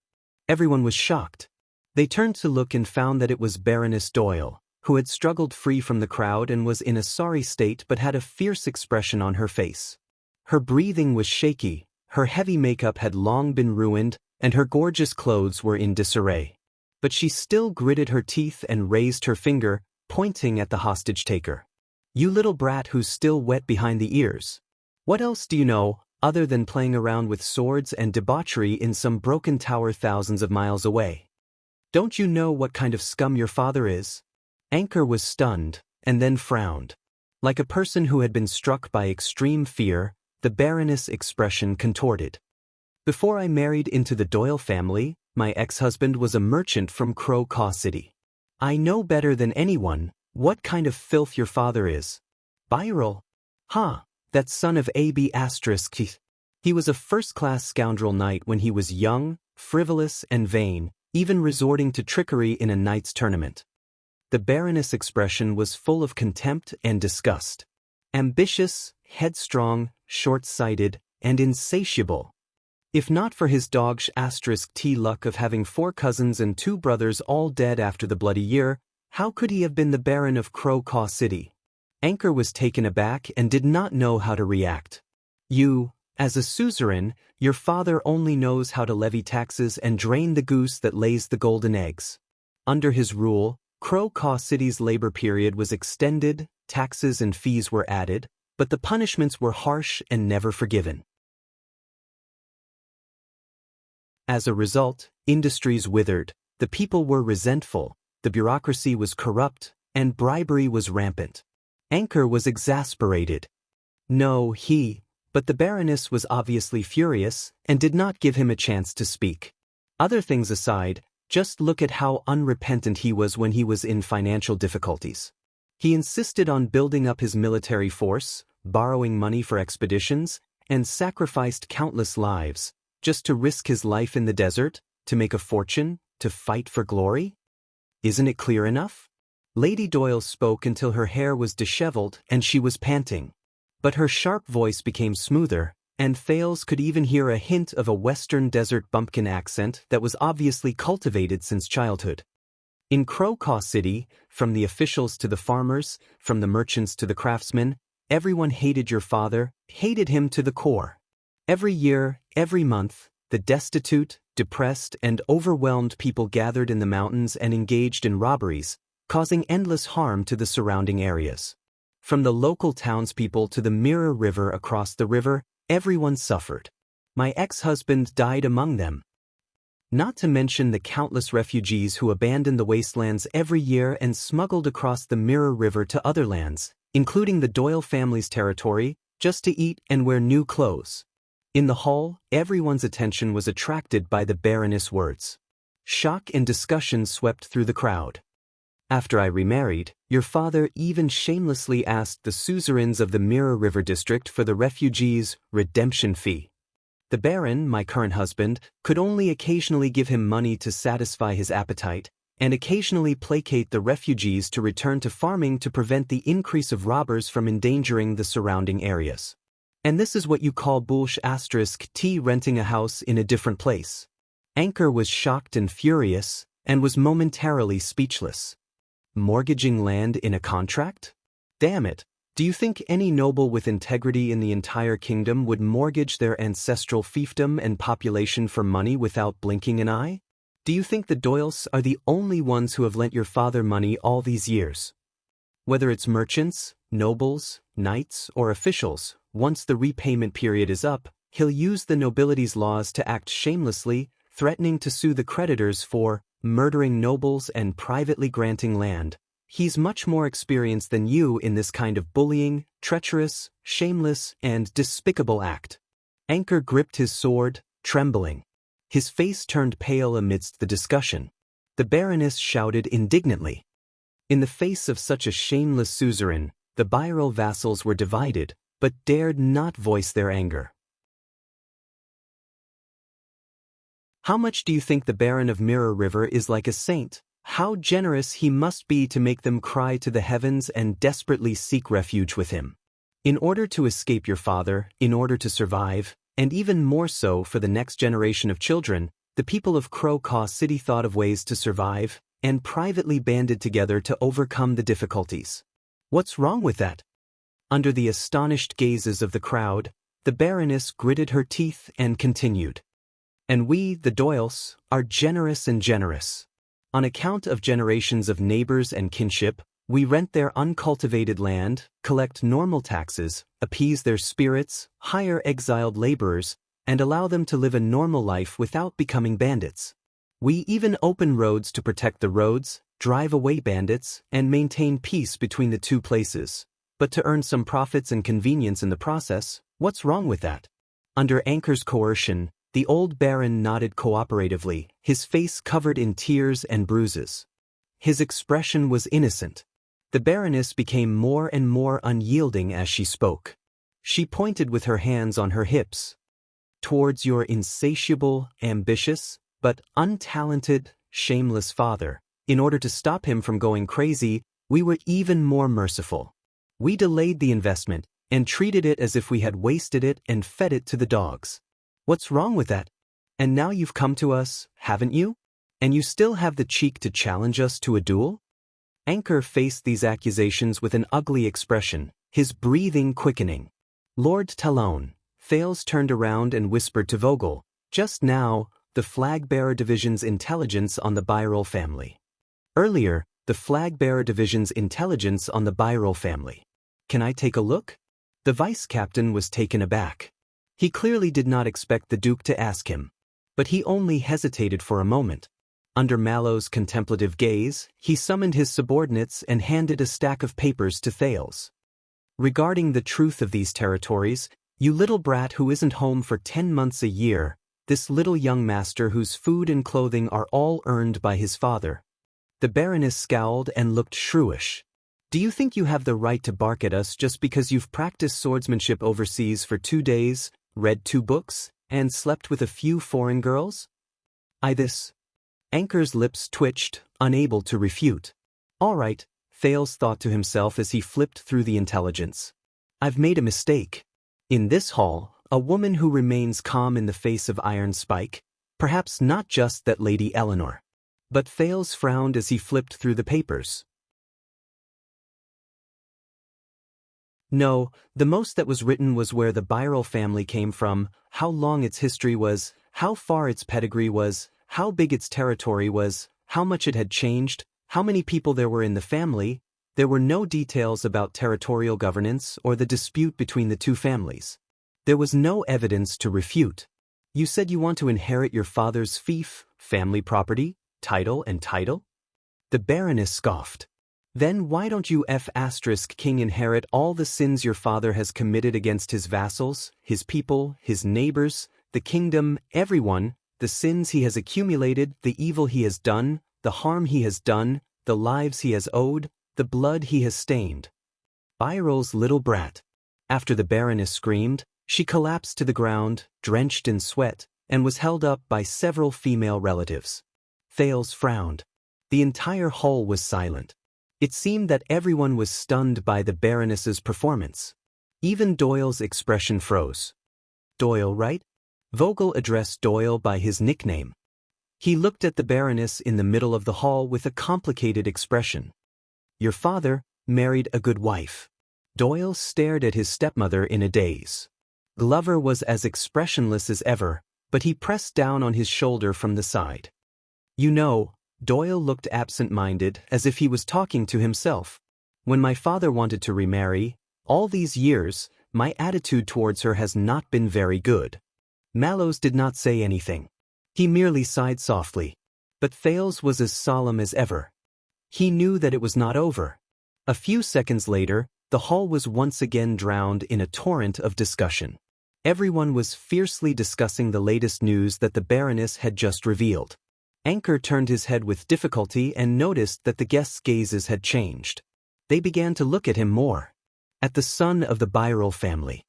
Everyone was shocked. They turned to look and found that it was Baroness Doyle, who had struggled free from the crowd and was in a sorry state but had a fierce expression on her face. Her breathing was shaky, her heavy makeup had long been ruined, and her gorgeous clothes were in disarray. But she still gritted her teeth and raised her finger, pointing at the hostage-taker. You little brat who's still wet behind the ears. What else do you know, other than playing around with swords and debauchery in some broken tower thousands of miles away? Don't you know what kind of scum your father is? Anchor was stunned, and then frowned. Like a person who had been struck by extreme fear, the Baroness' expression contorted. Before I married into the Doyle family, my ex-husband was a merchant from Crow Caw City. I know better than anyone what kind of filth your father is. Byrol? That son of AB***. He was a first-class scoundrel knight when he was young, frivolous, and vain, even resorting to trickery in a knight's tournament. The Baroness' expression was full of contempt and disgust. Ambitious, headstrong, short-sighted, and insatiable. If not for his dog's *T luck of having 4 cousins and 2 brothers all dead after the Bloody Year, how could he have been the Baron of Crow Caw City? Anchor was taken aback and did not know how to react. You, as a suzerain, your father only knows how to levy taxes and drain the goose that lays the golden eggs. Under his rule, Crow Caw City's labor period was extended, taxes and fees were added, but the punishments were harsh and never forgiven. As a result, industries withered, the people were resentful, the bureaucracy was corrupt, and bribery was rampant. Anchor was exasperated. But the Baroness was obviously furious and did not give him a chance to speak. Other things aside, just look at how unrepentant he was when he was in financial difficulties. He insisted on building up his military force, borrowing money for expeditions, and sacrificed countless lives, just to risk his life in the desert, to make a fortune, to fight for glory? Isn't it clear enough? Lady Doyle spoke until her hair was disheveled and she was panting. But her sharp voice became smoother, and Thales could even hear a hint of a western desert bumpkin accent that was obviously cultivated since childhood. In Crow Caw City, from the officials to the farmers, from the merchants to the craftsmen, everyone hated your father, hated him to the core. Every year, every month, the destitute, depressed, and overwhelmed people gathered in the mountains and engaged in robberies, causing endless harm to the surrounding areas. From the local townspeople to the Mirror River across the river, everyone suffered. My ex-husband died among them. Not to mention the countless refugees who abandoned the wastelands every year and smuggled across the Mirror River to other lands, including the Doyle family's territory, just to eat and wear new clothes. In the hall, everyone's attention was attracted by the Baroness' words. Shock and discussion swept through the crowd. After I remarried, your father even shamelessly asked the suzerains of the Mirror River district for the refugees' redemption fee. The Baron, my current husband, could only occasionally give him money to satisfy his appetite, and occasionally placate the refugees to return to farming to prevent the increase of robbers from endangering the surrounding areas. And this is what you call Bulsh * T renting a house in a different place. Anchor was shocked and furious, and was momentarily speechless. Mortgaging land in a contract? Damn it, Do you think any noble with integrity in the entire kingdom would mortgage their ancestral fiefdom and population for money without blinking an eye? Do you think the Doyles are the only ones who have lent your father money all these years? Whether it's merchants, nobles, knights, or officials, once the repayment period is up, he'll use the nobility's laws to act shamelessly, threatening to sue the creditors for murdering nobles and privately granting land. He's much more experienced than you in this kind of bullying, treacherous, shameless, and despicable act. Anchor gripped his sword, trembling. His face turned pale amidst the discussion. The Baroness shouted indignantly. In the face of such a shameless suzerain, the Byril vassals were divided, but dared not voice their anger. How much do you think the Baron of Mirror River is like a saint? How generous he must be to make them cry to the heavens and desperately seek refuge with him. In order to escape your father, in order to survive, and even more so for the next generation of children, the people of Crow City thought of ways to survive, and privately banded together to overcome the difficulties. What's wrong with that? Under the astonished gazes of the crowd, the Baroness gritted her teeth and continued. And we, the Doyles, are generous and generous. On account of generations of neighbors and kinship, we rent their uncultivated land, collect normal taxes, appease their spirits, hire exiled laborers, and allow them to live a normal life without becoming bandits. We even open roads to protect the roads, drive away bandits, and maintain peace between the two places. But to earn some profits and convenience in the process, what's wrong with that? Under Anchor's coercion, the old Baron nodded cooperatively, his face covered in tears and bruises. His expression was innocent. The Baroness became more and more unyielding as she spoke. She pointed with her hands on her hips. Towards your insatiable, ambitious, but untalented, shameless father, in order to stop him from going crazy, we were even more merciful. We delayed the investment and treated it as if we had wasted it and fed it to the dogs. What's wrong with that? And now you've come to us, haven't you? And you still have the cheek to challenge us to a duel? Anchor faced these accusations with an ugly expression, his breathing quickening. Lord Talon, Thales turned around and whispered to Vogel, just now, the Flag-Bearer Division's intelligence on the Byril family. Earlier, the Flag-Bearer Division's intelligence on the Byril family. Can I take a look? The vice-captain was taken aback. He clearly did not expect the Duke to ask him. But he only hesitated for a moment. Under Mallow's contemplative gaze, he summoned his subordinates and handed a stack of papers to Thales. Regarding the truth of these territories, you little brat who isn't home for 10 months a year, this little young master whose food and clothing are all earned by his father. The Baroness scowled and looked shrewish. Do you think you have the right to bark at us just because you've practiced swordsmanship overseas for 2 days, read 2 books, and slept with a few foreign girls? This. Anchor's lips twitched, unable to refute. All right, Thales thought to himself as he flipped through the intelligence. I've made a mistake. In this hall, a woman who remains calm in the face of iron spike, perhaps not just that Lady Eleanor. But Thales frowned as he flipped through the papers. No, the most that was written was where the Byril family came from, how long its history was, how far its pedigree was, how big its territory was, how much it had changed, how many people there were in the family. There were no details about territorial governance or the dispute between the two families. There was no evidence to refute. You said you want to inherit your father's fief, family property, title and title? The Baroness scoffed. Then why don't you King inherit all the sins your father has committed against his vassals, his people, his neighbors, the kingdom, everyone, the sins he has accumulated, the evil he has done, the harm he has done, the lives he has owed, the blood he has stained. Byril's little brat. After the Baroness screamed, she collapsed to the ground, drenched in sweat, and was held up by several female relatives. Thales frowned. The entire hall was silent. It seemed that everyone was stunned by the Baroness's performance. Even Doyle's expression froze. Doyle, right? Vogel addressed Doyle by his nickname. He looked at the Baroness in the middle of the hall with a complicated expression. Your father married a good wife. Doyle stared at his stepmother in a daze. Glover was as expressionless as ever, but he pressed down on his shoulder from the side. You know, Doyle looked absent-minded, as if he was talking to himself. When my father wanted to remarry, all these years, my attitude towards her has not been very good. Mallows did not say anything. He merely sighed softly. But Thales was as solemn as ever. He knew that it was not over. A few seconds later, the hall was once again drowned in a torrent of discussion. Everyone was fiercely discussing the latest news that the Baroness had just revealed. Anchor turned his head with difficulty and noticed that the guests' gazes had changed. They began to look at him more. At the son of the Birrell family.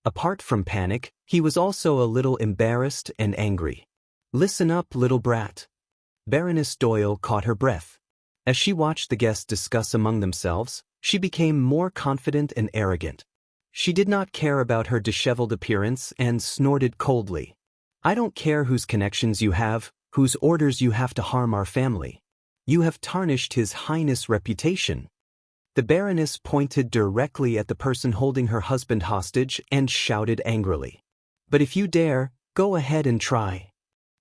Apart from panic, he was also a little embarrassed and angry. Listen up, little brat. Baroness Doyle caught her breath. As she watched the guests discuss among themselves, she became more confident and arrogant. She did not care about her disheveled appearance and snorted coldly. I don't care whose connections you have, whose orders you have to harm our family. You have tarnished His Highness' reputation. The Baroness pointed directly at the person holding her husband hostage and shouted angrily. But if you dare, go ahead and try.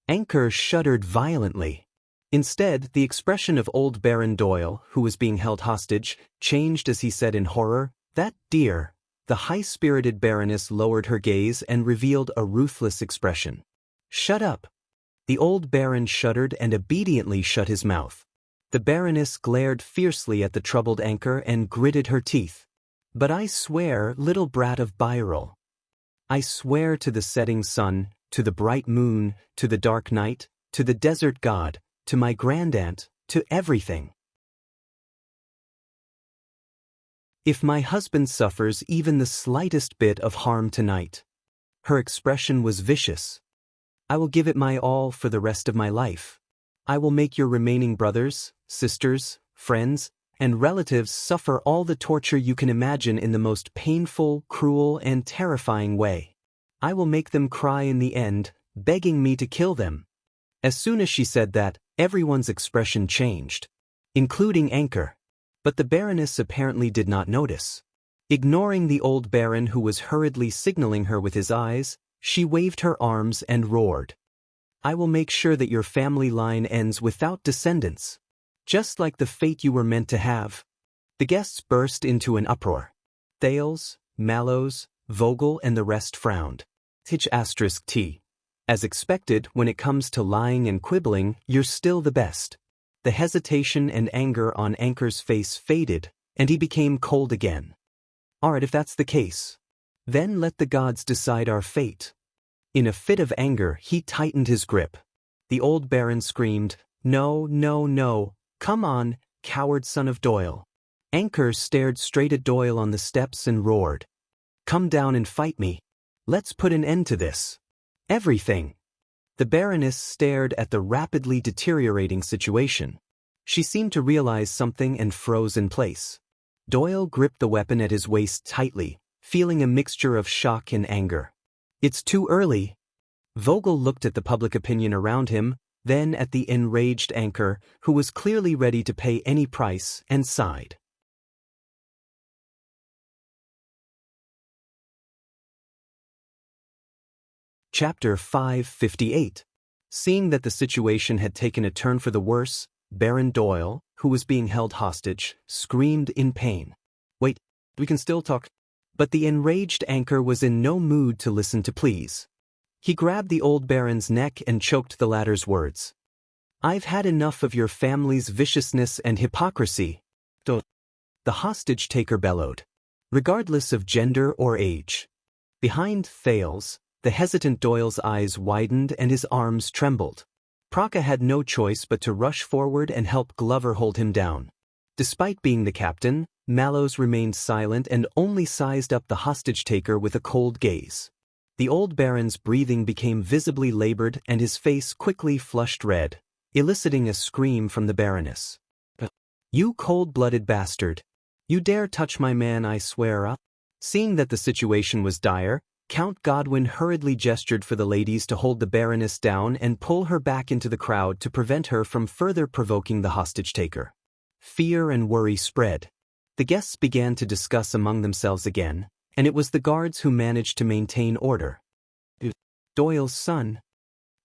Anchor shuddered violently. Instead, the expression of old Baron Doyle, who was being held hostage, changed as he said in horror, "That dear." The high-spirited Baroness lowered her gaze and revealed a ruthless expression. "Shut up." The old Baron shuddered and obediently shut his mouth. The Baroness glared fiercely at the troubled Anchor and gritted her teeth. "But I swear, little brat of Birrell. I swear to the setting sun, to the bright moon, to the dark night, to the desert god, to my grandaunt, to everything. If my husband suffers even the slightest bit of harm tonight." Her expression was vicious. "I will give it my all for the rest of my life. I will make your remaining brothers, sisters, friends, and relatives suffer all the torture you can imagine in the most painful, cruel, and terrifying way. I will make them cry in the end, begging me to kill them." As soon as she said that, everyone's expression changed, including Anchor. But the Baroness apparently did not notice. Ignoring the old Baron who was hurriedly signaling her with his eyes, she waved her arms and roared. "I will make sure that your family line ends without descendants. Just like the fate you were meant to have." The guests burst into an uproar. Thales, Mallows, Vogel and the rest frowned. T. As expected, when it comes to lying and quibbling, you're still the best. The hesitation and anger on Anchor's face faded, and he became cold again. "All right, if that's the case. Then let the gods decide our fate." In a fit of anger, he tightened his grip. The old Baron screamed, "No, no, no. Come on, coward son of Doyle." Anchor stared straight at Doyle on the steps and roared. "Come down and fight me. Let's put an end to this. Everything." The Baroness stared at the rapidly deteriorating situation. She seemed to realize something and froze in place. Doyle gripped the weapon at his waist tightly, feeling a mixture of shock and anger. "It's too early." Vogel looked at the public opinion around him, then at the enraged Anchor, who was clearly ready to pay any price, and sighed. Chapter 558. Seeing that the situation had taken a turn for the worse, Baron Doyle, who was being held hostage, screamed in pain. "Wait, we can still talk." But the enraged Anchor was in no mood to listen to pleas. He grabbed the old Baron's neck and choked the latter's words. "I've had enough of your family's viciousness and hypocrisy." The hostage-taker bellowed, regardless of gender or age. Behind Thales, the hesitant Doyle's eyes widened and his arms trembled. Praka had no choice but to rush forward and help Glover hold him down. Despite being the captain, Mallows remained silent and only sized up the hostage-taker with a cold gaze. The old Baron's breathing became visibly labored and his face quickly flushed red, eliciting a scream from the Baroness. "You cold-blooded bastard! You dare touch my man, I swear up." Seeing that the situation was dire, Count Godwin hurriedly gestured for the ladies to hold the Baroness down and pull her back into the crowd to prevent her from further provoking the hostage-taker. Fear and worry spread. The guests began to discuss among themselves again, and it was the guards who managed to maintain order. Doyle's son.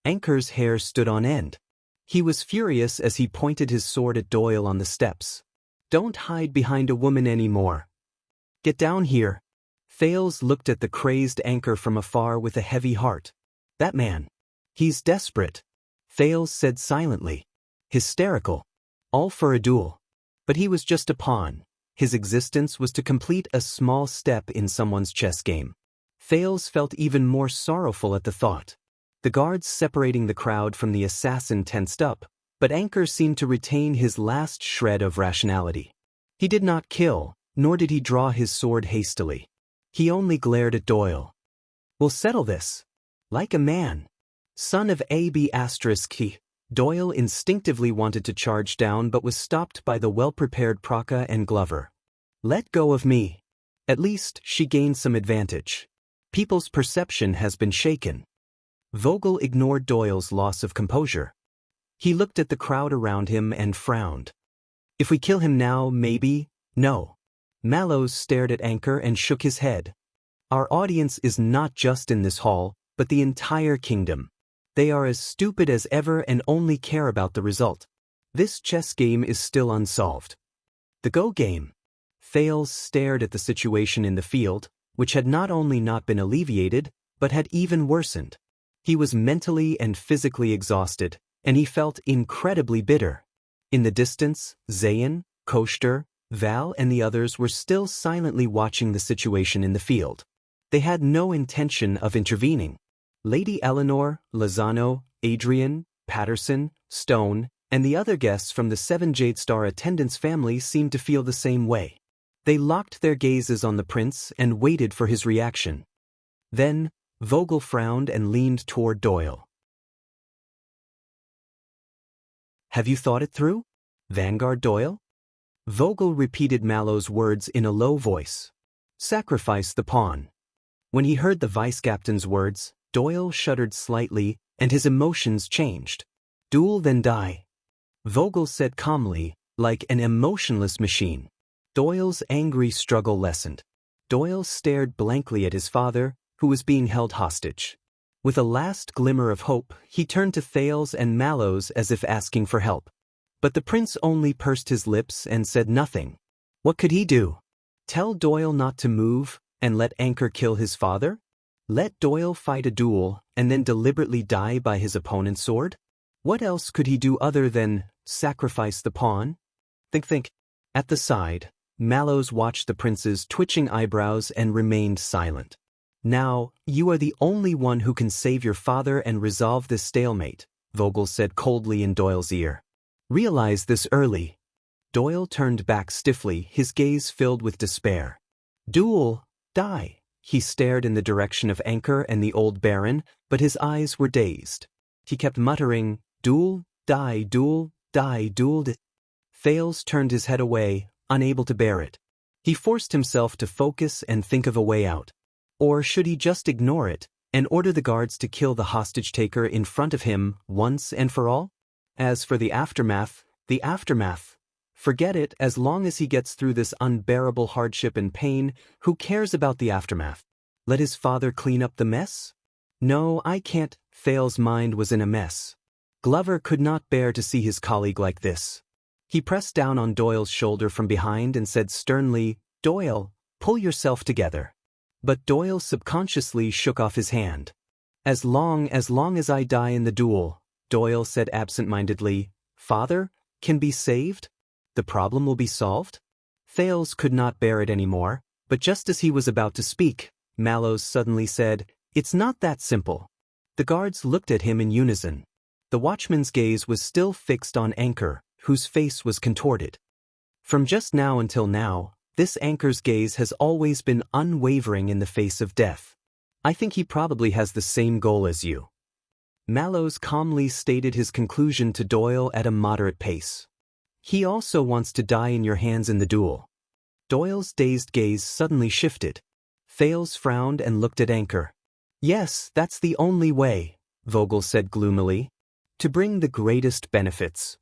Anchor's hair stood on end. He was furious as he pointed his sword at Doyle on the steps. Don't hide behind a woman anymore. Get down here. Thales looked at the crazed Anchor from afar with a heavy heart. That man. He's desperate. Thales said silently. Hysterical. All for a duel. But he was just a pawn. His existence was to complete a small step in someone's chess game. Thales felt even more sorrowful at the thought. The guards separating the crowd from the assassin tensed up, but Anchor seemed to retain his last shred of rationality. He did not kill, nor did he draw his sword hastily. He only glared at Doyle. We'll settle this. Like a man. Son of A.B. *. Doyle instinctively wanted to charge down but was stopped by the well-prepared Praka and Glover. Let go of me. At least she gained some advantage. People's perception has been shaken. Vogel ignored Doyle's loss of composure. He looked at the crowd around him and frowned. If we kill him now, maybe, no. Mallows stared at Anchor and shook his head. Our audience is not just in this hall, but the entire kingdom. They are as stupid as ever and only care about the result. This chess game is still unsolved. The Go game. Thales stared at the situation in the field, which had not only not been alleviated, but had even worsened. He was mentally and physically exhausted, and he felt incredibly bitter. In the distance, Zayn, Koster, Val and the others were still silently watching the situation in the field. They had no intention of intervening. Lady Eleanor, Lozano, Adrian, Patterson, Stone, and the other guests from the 7 Jade Star attendants family seemed to feel the same way. They locked their gazes on the prince and waited for his reaction. Then, Vogel frowned and leaned toward Doyle. Have you thought it through? Vanguard Doyle? Vogel repeated Mallow's words in a low voice. Sacrifice the pawn. When he heard the vice-captain's words, Doyle shuddered slightly and his emotions changed. Duel then die. Vogel said calmly, like an emotionless machine. Doyle's angry struggle lessened. Doyle stared blankly at his father, who was being held hostage. With a last glimmer of hope, he turned to Thales and Mallows as if asking for help. But the prince only pursed his lips and said nothing. What could he do? Tell Doyle not to move and let Anchor kill his father? Let Doyle fight a duel and then deliberately die by his opponent's sword? What else could he do other than sacrifice the pawn? Think. At the side, Mallows watched the prince's twitching eyebrows and remained silent. Now, you are the only one who can save your father and resolve this stalemate, Vogel said coldly in Doyle's ear. Realize this early. Doyle turned back stiffly, his gaze filled with despair. Duel, die. He stared in the direction of Anchor and the old baron, but his eyes were dazed. He kept muttering, duel, die, duel, die, duel. Thales turned his head away, unable to bear it. He forced himself to focus and think of a way out. Or should he just ignore it and order the guards to kill the hostage-taker in front of him once and for all? As for the aftermath, forget it. As long as he gets through this unbearable hardship and pain, who cares about the aftermath? Let his father clean up the mess? No, I can't. Thales' mind was in a mess. Glover could not bear to see his colleague like this. He pressed down on Doyle's shoulder from behind and said sternly, Doyle, pull yourself together. But Doyle subconsciously shook off his hand. As long as I die in the duel, Doyle said absent-mindedly, Father, can be saved? The problem will be solved? Thales could not bear it anymore, but just as he was about to speak, Mallows suddenly said, It's not that simple. The guards looked at him in unison. The watchman's gaze was still fixed on Anchor, whose face was contorted. From just now until now, this Anchor's gaze has always been unwavering in the face of death. I think he probably has the same goal as you. Mallows calmly stated his conclusion to Doyle at a moderate pace. He also wants to die in your hands in the duel. Doyle's dazed gaze suddenly shifted. Thales frowned and looked at Anchor. Yes, that's the only way, Vogel said gloomily. To bring the greatest benefits.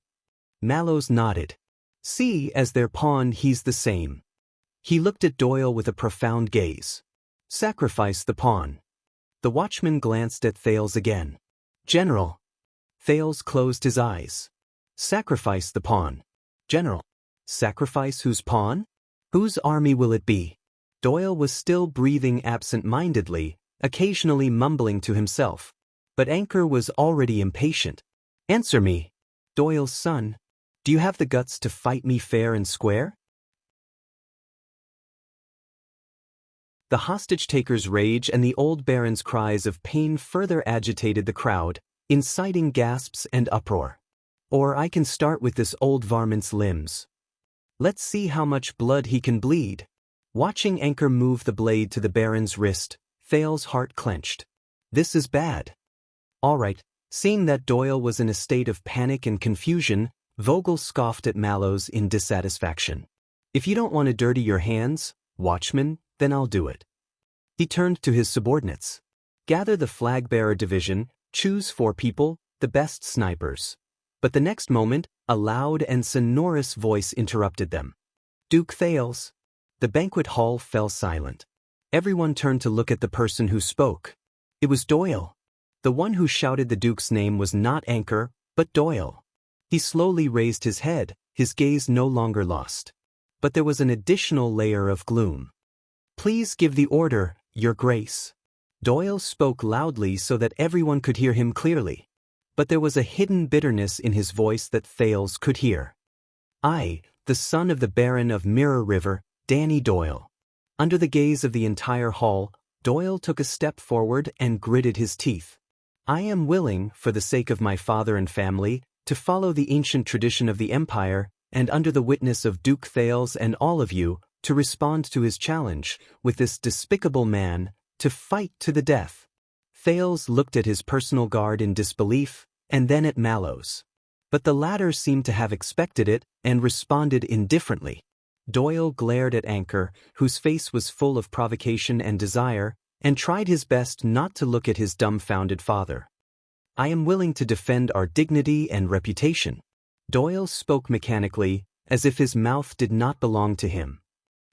Mallows nodded. See, as their pawn he's the same. He looked at Doyle with a profound gaze. Sacrifice the pawn. The watchman glanced at Thales again. General. Thales closed his eyes. Sacrifice the pawn. General. Sacrifice whose pawn? Whose army will it be? Doyle was still breathing absent-mindedly, occasionally mumbling to himself. But Anchor was already impatient. Answer me. Doyle's son. Do you have the guts to fight me fair and square? The hostage-taker's rage and the old baron's cries of pain further agitated the crowd, inciting gasps and uproar. Or I can start with this old varmint's limbs. Let's see how much blood he can bleed. Watching Anchor move the blade to the baron's wrist, Thales' heart clenched. This is bad. All right. Seeing that Doyle was in a state of panic and confusion, Vogel scoffed at Mallows in dissatisfaction. If you don't want to dirty your hands, watchman, then I'll do it. He turned to his subordinates. Gather the flag-bearer division, choose 4 people, the best snipers. But the next moment, a loud and sonorous voice interrupted them. Duke Thales. The banquet hall fell silent. Everyone turned to look at the person who spoke. It was Doyle. The one who shouted the Duke's name was not Anchor, but Doyle. He slowly raised his head, his gaze no longer lost. But there was an additional layer of gloom. Please give the order, Your Grace. Doyle spoke loudly so that everyone could hear him clearly. But there was a hidden bitterness in his voice that Thales could hear. I, the son of the Baron of Mirror River, Danny Doyle. Under the gaze of the entire hall, Doyle took a step forward and gritted his teeth. I am willing, for the sake of my father and family, to follow the ancient tradition of the Empire, and under the witness of Duke Thales and all of you, to respond to his challenge, with this despicable man, to fight to the death. Thales looked at his personal guard in disbelief, and then at Mallows. But the latter seemed to have expected it, and responded indifferently. Doyle glared at Anchor, whose face was full of provocation and desire, and tried his best not to look at his dumbfounded father. I am willing to defend our dignity and reputation. Doyle spoke mechanically, as if his mouth did not belong to him.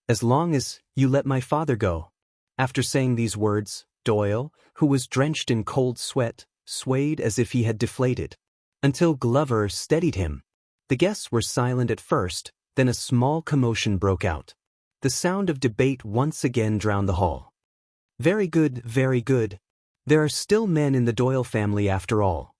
As long as you let my father go. After saying these words, Doyle, who was drenched in cold sweat, swayed as if he had deflated. Until Glover steadied him. The guests were silent at first, then a small commotion broke out. The sound of debate once again drowned the hall. Very good, very good. There are still men in the Doyle family after all.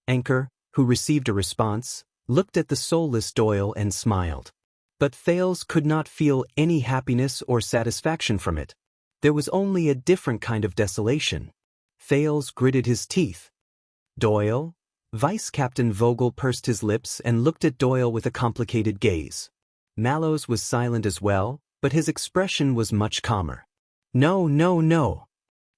Anchor, who received a response, looked at the soulless Doyle and smiled. But Thales could not feel any happiness or satisfaction from it. There was only a different kind of desolation. Thales gritted his teeth. Doyle? Vice Captain Vogel pursed his lips and looked at Doyle with a complicated gaze. Mallows was silent as well, but his expression was much calmer. No, no, no.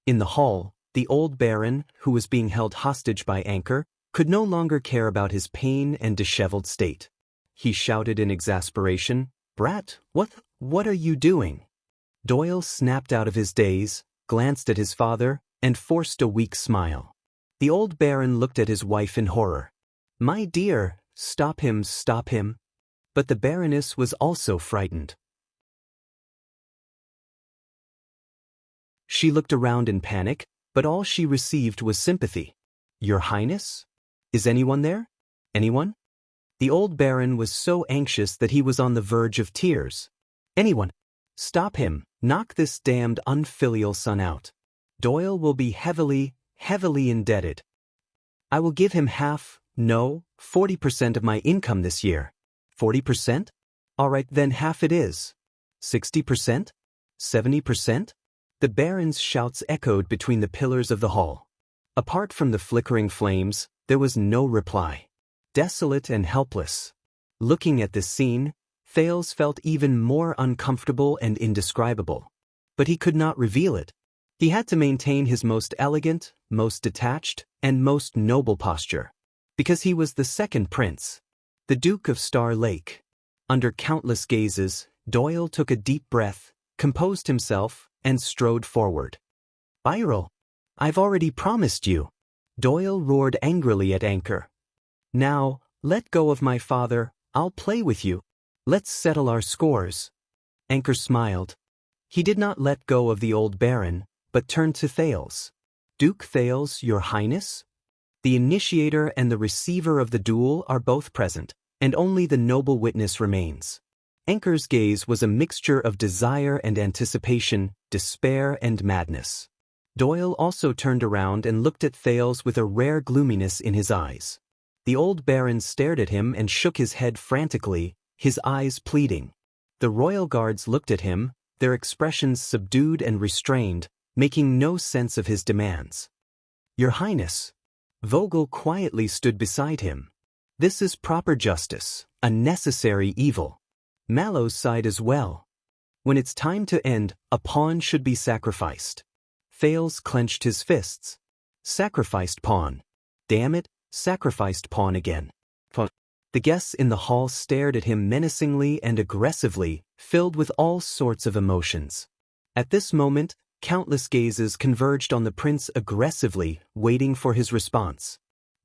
In the hall, the old baron, who was being held hostage by Anchor, could no longer care about his pain and disheveled state. He shouted in exasperation, Brat, what are you doing? Doyle snapped out of his daze, glanced at his father, and forced a weak smile. The old baron looked at his wife in horror. My dear, stop him, stop him. But the Baroness was also frightened. She looked around in panic, but all she received was sympathy. Your Highness? Is anyone there? Anyone? The old Baron was so anxious that he was on the verge of tears. Anyone? Stop him, knock this damned unfilial son out. Doyle will be heavily indebted. I will give him 40% of my income this year. 40%? All right, then half it is. 60%? 70%? The Baron's shouts echoed between the pillars of the hall. Apart from the flickering flames, there was no reply. Desolate and helpless. Looking at this scene, Thales felt even more uncomfortable and indescribable. But he could not reveal it. He had to maintain his most elegant, most detached, and most noble posture. Because he was the second prince. The Duke of Star Lake. Under countless gazes, Doyle took a deep breath, composed himself, and strode forward. Viral. I've already promised you. Doyle roared angrily at Anchor. Now, let go of my father, I'll play with you. Let's settle our scores. Anchor smiled. He did not let go of the old baron, but turned to Thales. Duke Thales, your highness? The initiator and the receiver of the duel are both present, and only the noble witness remains. Anchor's gaze was a mixture of desire and anticipation, despair and madness. Doyle also turned around and looked at Thales with a rare gloominess in his eyes. The old baron stared at him and shook his head frantically, his eyes pleading. The royal guards looked at him, their expressions subdued and restrained, making no sense of his demands. Your Highness. Vogel quietly stood beside him. This is proper justice, a necessary evil. Mallow sighed as well. When it's time to end, a pawn should be sacrificed. Thales clenched his fists. Sacrificed pawn. Damn it, sacrificed pawn again. The guests in the hall stared at him menacingly and aggressively, filled with all sorts of emotions. At this moment, countless gazes converged on the prince aggressively, waiting for his response.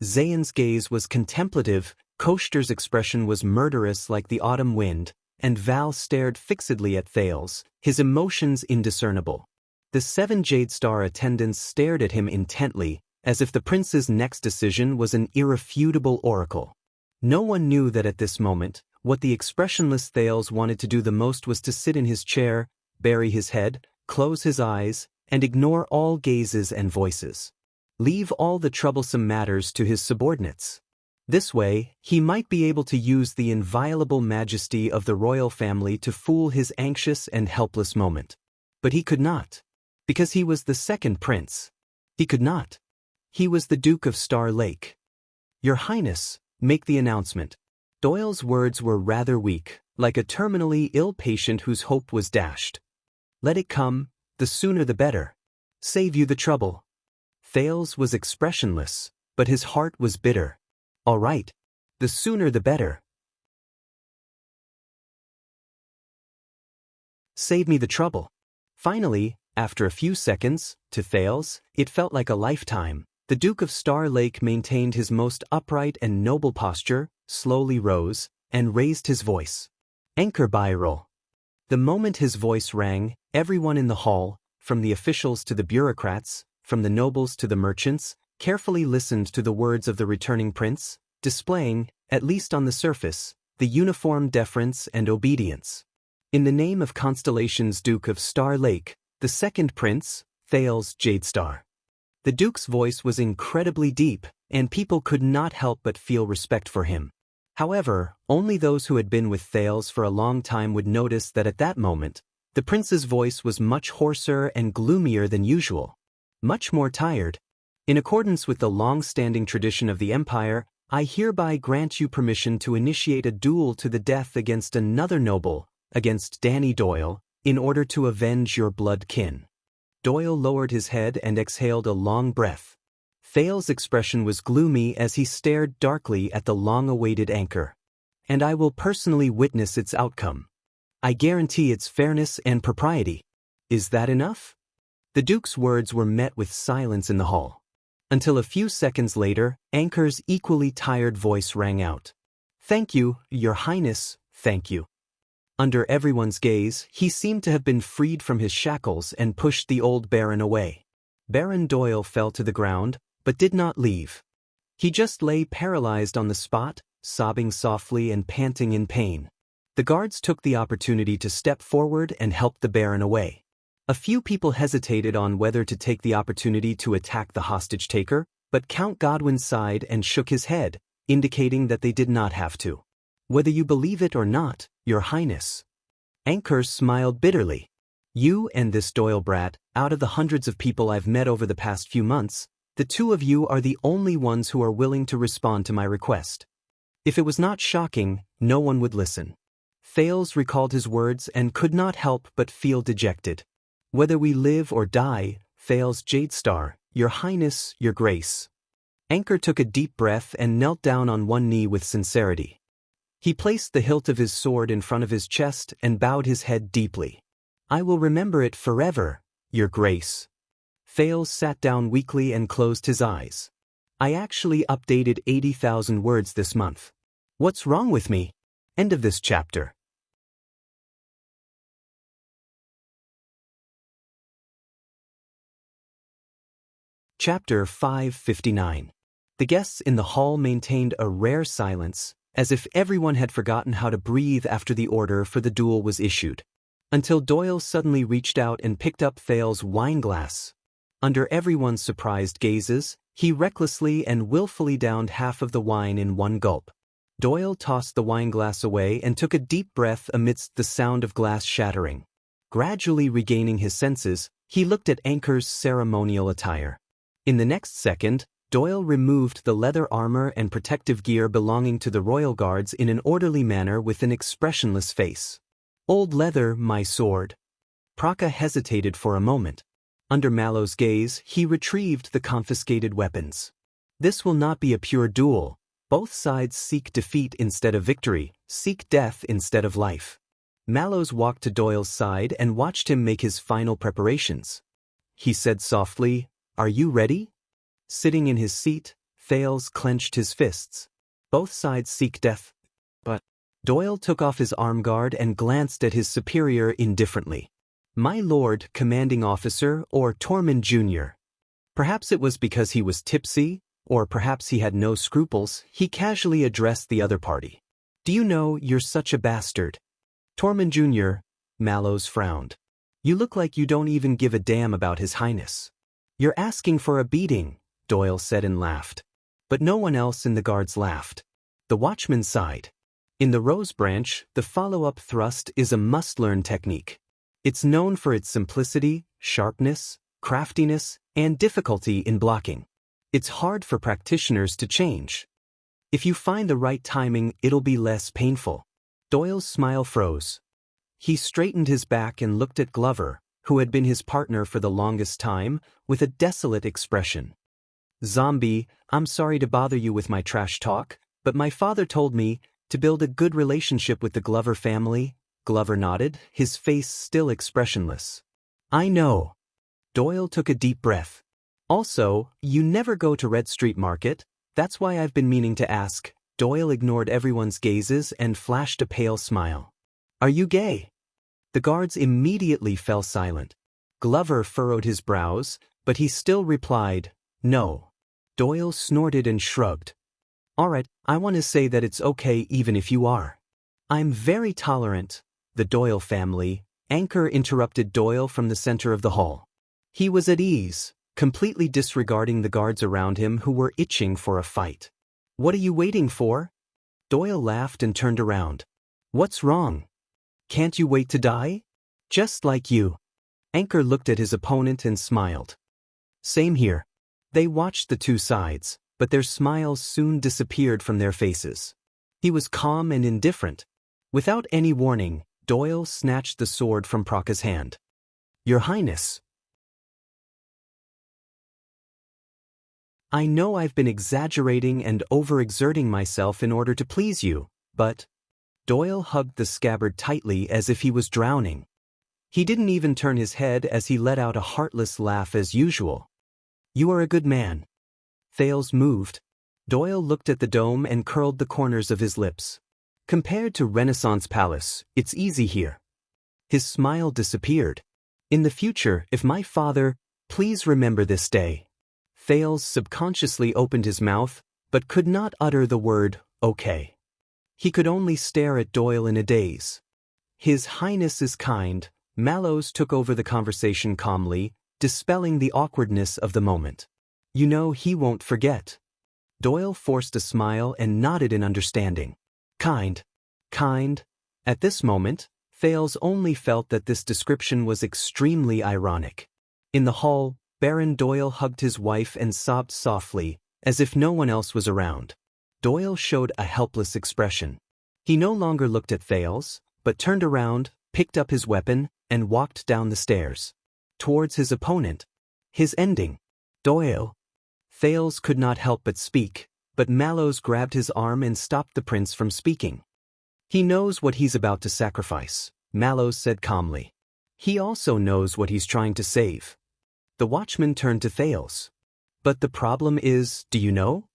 Zayn's gaze was contemplative, Koshter's expression was murderous like the autumn wind, and Val stared fixedly at Thales, his emotions indiscernible. The 7 Jade Star attendants stared at him intently, as if the prince's next decision was an irrefutable oracle. No one knew that at this moment, what the expressionless Thales wanted to do the most was to sit in his chair, bury his head, close his eyes, and ignore all gazes and voices. Leave all the troublesome matters to his subordinates. This way, he might be able to use the inviolable majesty of the royal family to fool his anxious and helpless moment. But he could not. Because he was the second prince. He could not. He was the Duke of Star Lake. Your Highness, make the announcement. Doyle's words were rather weak, like a terminally ill patient whose hope was dashed. Let it come, the sooner the better. Save you the trouble. Thales was expressionless, but his heart was bitter. All right, the sooner the better. Save me the trouble. Finally, after a few seconds, to Thales, it felt like a lifetime. The Duke of Star Lake maintained his most upright and noble posture, slowly rose, and raised his voice. Anchor Byrol. The moment his voice rang, everyone in the hall, from the officials to the bureaucrats, from the nobles to the merchants, carefully listened to the words of the returning prince, displaying, at least on the surface, the uniform deference and obedience. In the name of Constellation's Duke of Star Lake, the second prince, Thales Jadestar. The Duke's voice was incredibly deep, and people could not help but feel respect for him. However, only those who had been with Thales for a long time would notice that at that moment, the prince's voice was much hoarser and gloomier than usual. Much more tired. In accordance with the long-standing tradition of the Empire, I hereby grant you permission to initiate a duel to the death against another noble, against Danny Doyle, in order to avenge your blood kin. Doyle lowered his head and exhaled a long breath. Thales' expression was gloomy as he stared darkly at the long-awaited anchor. And I will personally witness its outcome. I guarantee its fairness and propriety. Is that enough? The Duke's words were met with silence in the hall. Until a few seconds later, Anchor's equally tired voice rang out. Thank you, Your Highness, thank you. Under everyone's gaze, he seemed to have been freed from his shackles and pushed the old baron away. Baron Doyle fell to the ground, but did not leave. He just lay paralyzed on the spot, sobbing softly and panting in pain. The guards took the opportunity to step forward and help the baron away. A few people hesitated on whether to take the opportunity to attack the hostage-taker, but Count Godwin sighed and shook his head, indicating that they did not have to. Whether you believe it or not, Your Highness. Anchor smiled bitterly. You and this Doyle brat, out of the hundreds of people I've met over the past few months, the two of you are the only ones who are willing to respond to my request. If it was not shocking, no one would listen. Thales recalled his words and could not help but feel dejected. Whether we live or die, Thales Jadestar, Your Highness, Your Grace. Anchor took a deep breath and knelt down on one knee with sincerity. He placed the hilt of his sword in front of his chest and bowed his head deeply. I will remember it forever, Your Grace. Thales sat down weakly and closed his eyes. I actually updated 80,000 words this month. What's wrong with me? End of this chapter. Chapter 559. The guests in the hall maintained a rare silence, as if everyone had forgotten how to breathe after the order for the duel was issued. Until Doyle suddenly reached out and picked up Thale's wine glass. Under everyone's surprised gazes, he recklessly and willfully downed half of the wine in one gulp. Doyle tossed the wineglass away and took a deep breath amidst the sound of glass shattering. Gradually regaining his senses, he looked at Anchor's ceremonial attire. In the next second, Doyle removed the leather armor and protective gear belonging to the royal guards in an orderly manner with an expressionless face. "Old leather, my sword." Praka hesitated for a moment. Under Mallow's gaze, he retrieved the confiscated weapons. "This will not be a pure duel. Both sides seek defeat instead of victory, seek death instead of life." Mallows walked to Doyle's side and watched him make his final preparations. He said softly, "Are you ready?" Sitting in his seat, Thales clenched his fists. "Both sides seek death." But Doyle took off his arm guard and glanced at his superior indifferently. "My lord, commanding officer, or Tormund Jr." Perhaps it was because he was tipsy, or perhaps he had no scruples, he casually addressed the other party. "Do you know you're such a bastard?" Tormund Jr., Mallows frowned. "You look like you don't even give a damn about His Highness." "You're asking for a beating," Doyle said and laughed. But no one else in the guards laughed. The watchman sighed. In the Rose Branch, the follow-up thrust is a must-learn technique. It's known for its simplicity, sharpness, craftiness, and difficulty in blocking. It's hard for practitioners to change. If you find the right timing, it'll be less painful. Doyle's smile froze. He straightened his back and looked at Glover, who had been his partner for the longest time, with a desolate expression. "Zombie, I'm sorry to bother you with my trash talk, but my father told me to build a good relationship with the Glover family." Glover nodded, his face still expressionless. "I know." Doyle took a deep breath. "Also, you never go to Red Street Market, that's why I've been meaning to ask." Doyle ignored everyone's gazes and flashed a pale smile. "Are you gay?" The guards immediately fell silent. Glover furrowed his brows, but he still replied, "No." Doyle snorted and shrugged. "All right, I want to say that it's okay even if you are." "I'm very tolerant." The Doyle family, Anchor interrupted Doyle from the center of the hall. He was at ease, completely disregarding the guards around him who were itching for a fight. "What are you waiting for?" Doyle laughed and turned around. "What's wrong? Can't you wait to die?" "Just like you." Anchor looked at his opponent and smiled. "Same here." They watched the two sides, but their smiles soon disappeared from their faces. He was calm and indifferent. Without any warning, Doyle snatched the sword from Praka's hand. "Your Highness." "I know I've been exaggerating and overexerting myself in order to please you, but..." Doyle hugged the scabbard tightly as if he was drowning. He didn't even turn his head as he let out a heartless laugh as usual. "You are a good man." Thales moved. Doyle looked at the dome and curled the corners of his lips. "Compared to Renaissance Palace, it's easy here." His smile disappeared. "In the future, if my father, please remember this day." Thales subconsciously opened his mouth, but could not utter the word, "okay." He could only stare at Doyle in a daze. "His Highness is kind." Mallows took over the conversation calmly, dispelling the awkwardness of the moment. "You know he won't forget." Doyle forced a smile and nodded in understanding. Kind. At this moment, Thales only felt that this description was extremely ironic. In the hall, Baron Doyle hugged his wife and sobbed softly, as if no one else was around. Doyle showed a helpless expression. He no longer looked at Thales, but turned around, picked up his weapon, and walked down the stairs. Towards his opponent. His ending. "Doyle." Thales could not help but speak, but Mallows grabbed his arm and stopped the prince from speaking. "He knows what he's about to sacrifice," Mallows said calmly. "He also knows what he's trying to save." The watchman turned to Thales. "But the problem is, do you know?"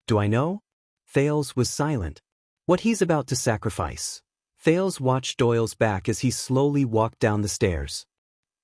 "Do I know?" Thales was silent. "What he's about to sacrifice." Thales watched Doyle's back as he slowly walked down the stairs.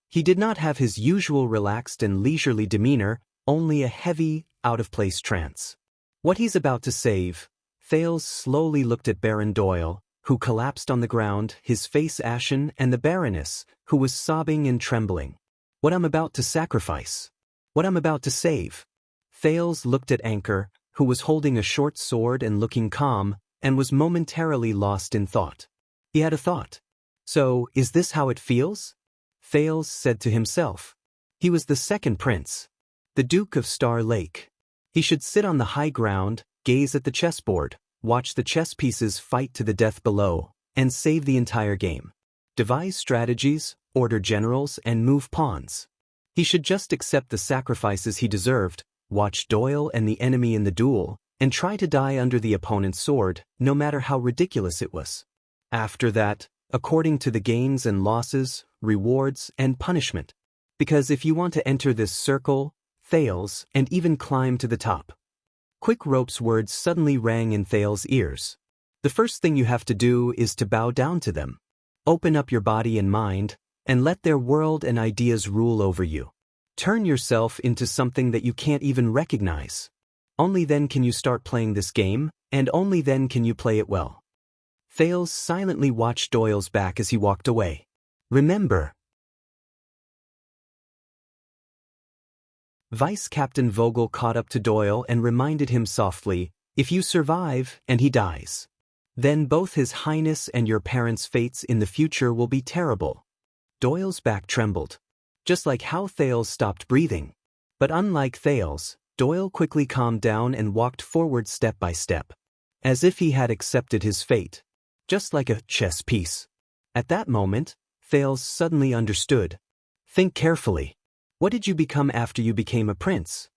He did not have his usual relaxed and leisurely demeanor, only a heavy, out-of-place trance. What he's about to save. Thales slowly looked at Baron Doyle, who collapsed on the ground, his face ashen, and the Baroness, who was sobbing and trembling. What I'm about to sacrifice. What I'm about to save. Thales looked at Anchor, who was holding a short sword and looking calm, and was momentarily lost in thought. He had a thought. So, is this how it feels? Thales said to himself. He was the second prince. The Duke of Star Lake. He should sit on the high ground, gaze at the chessboard, watch the chess pieces fight to the death below, and save the entire game. Devise strategies, order generals, and move pawns. He should just accept the sacrifices he deserved, watch Doyle and the enemy in the duel, and try to die under the opponent's sword, no matter how ridiculous it was. After that, according to the gains and losses, rewards, and punishment. Because if you want to enter this circle, Thales, and even climb to the top. Quick Rope's words suddenly rang in Thales' ears. The first thing you have to do is to bow down to them. Open up your body and mind, and let their world and ideas rule over you. Turn yourself into something that you can't even recognize. Only then can you start playing this game, and only then can you play it well. Thales silently watched Doyle's back as he walked away. Remember. Vice Captain Vogel caught up to Doyle and reminded him softly, if you survive and he dies, then both His Highness and your parents' fates in the future will be terrible. Doyle's back trembled, just like how Thales stopped breathing. But unlike Thales, Doyle quickly calmed down and walked forward step by step, as if he had accepted his fate, just like a chess piece. At that moment, Thales suddenly understood. Think carefully. What did you become after you became a prince?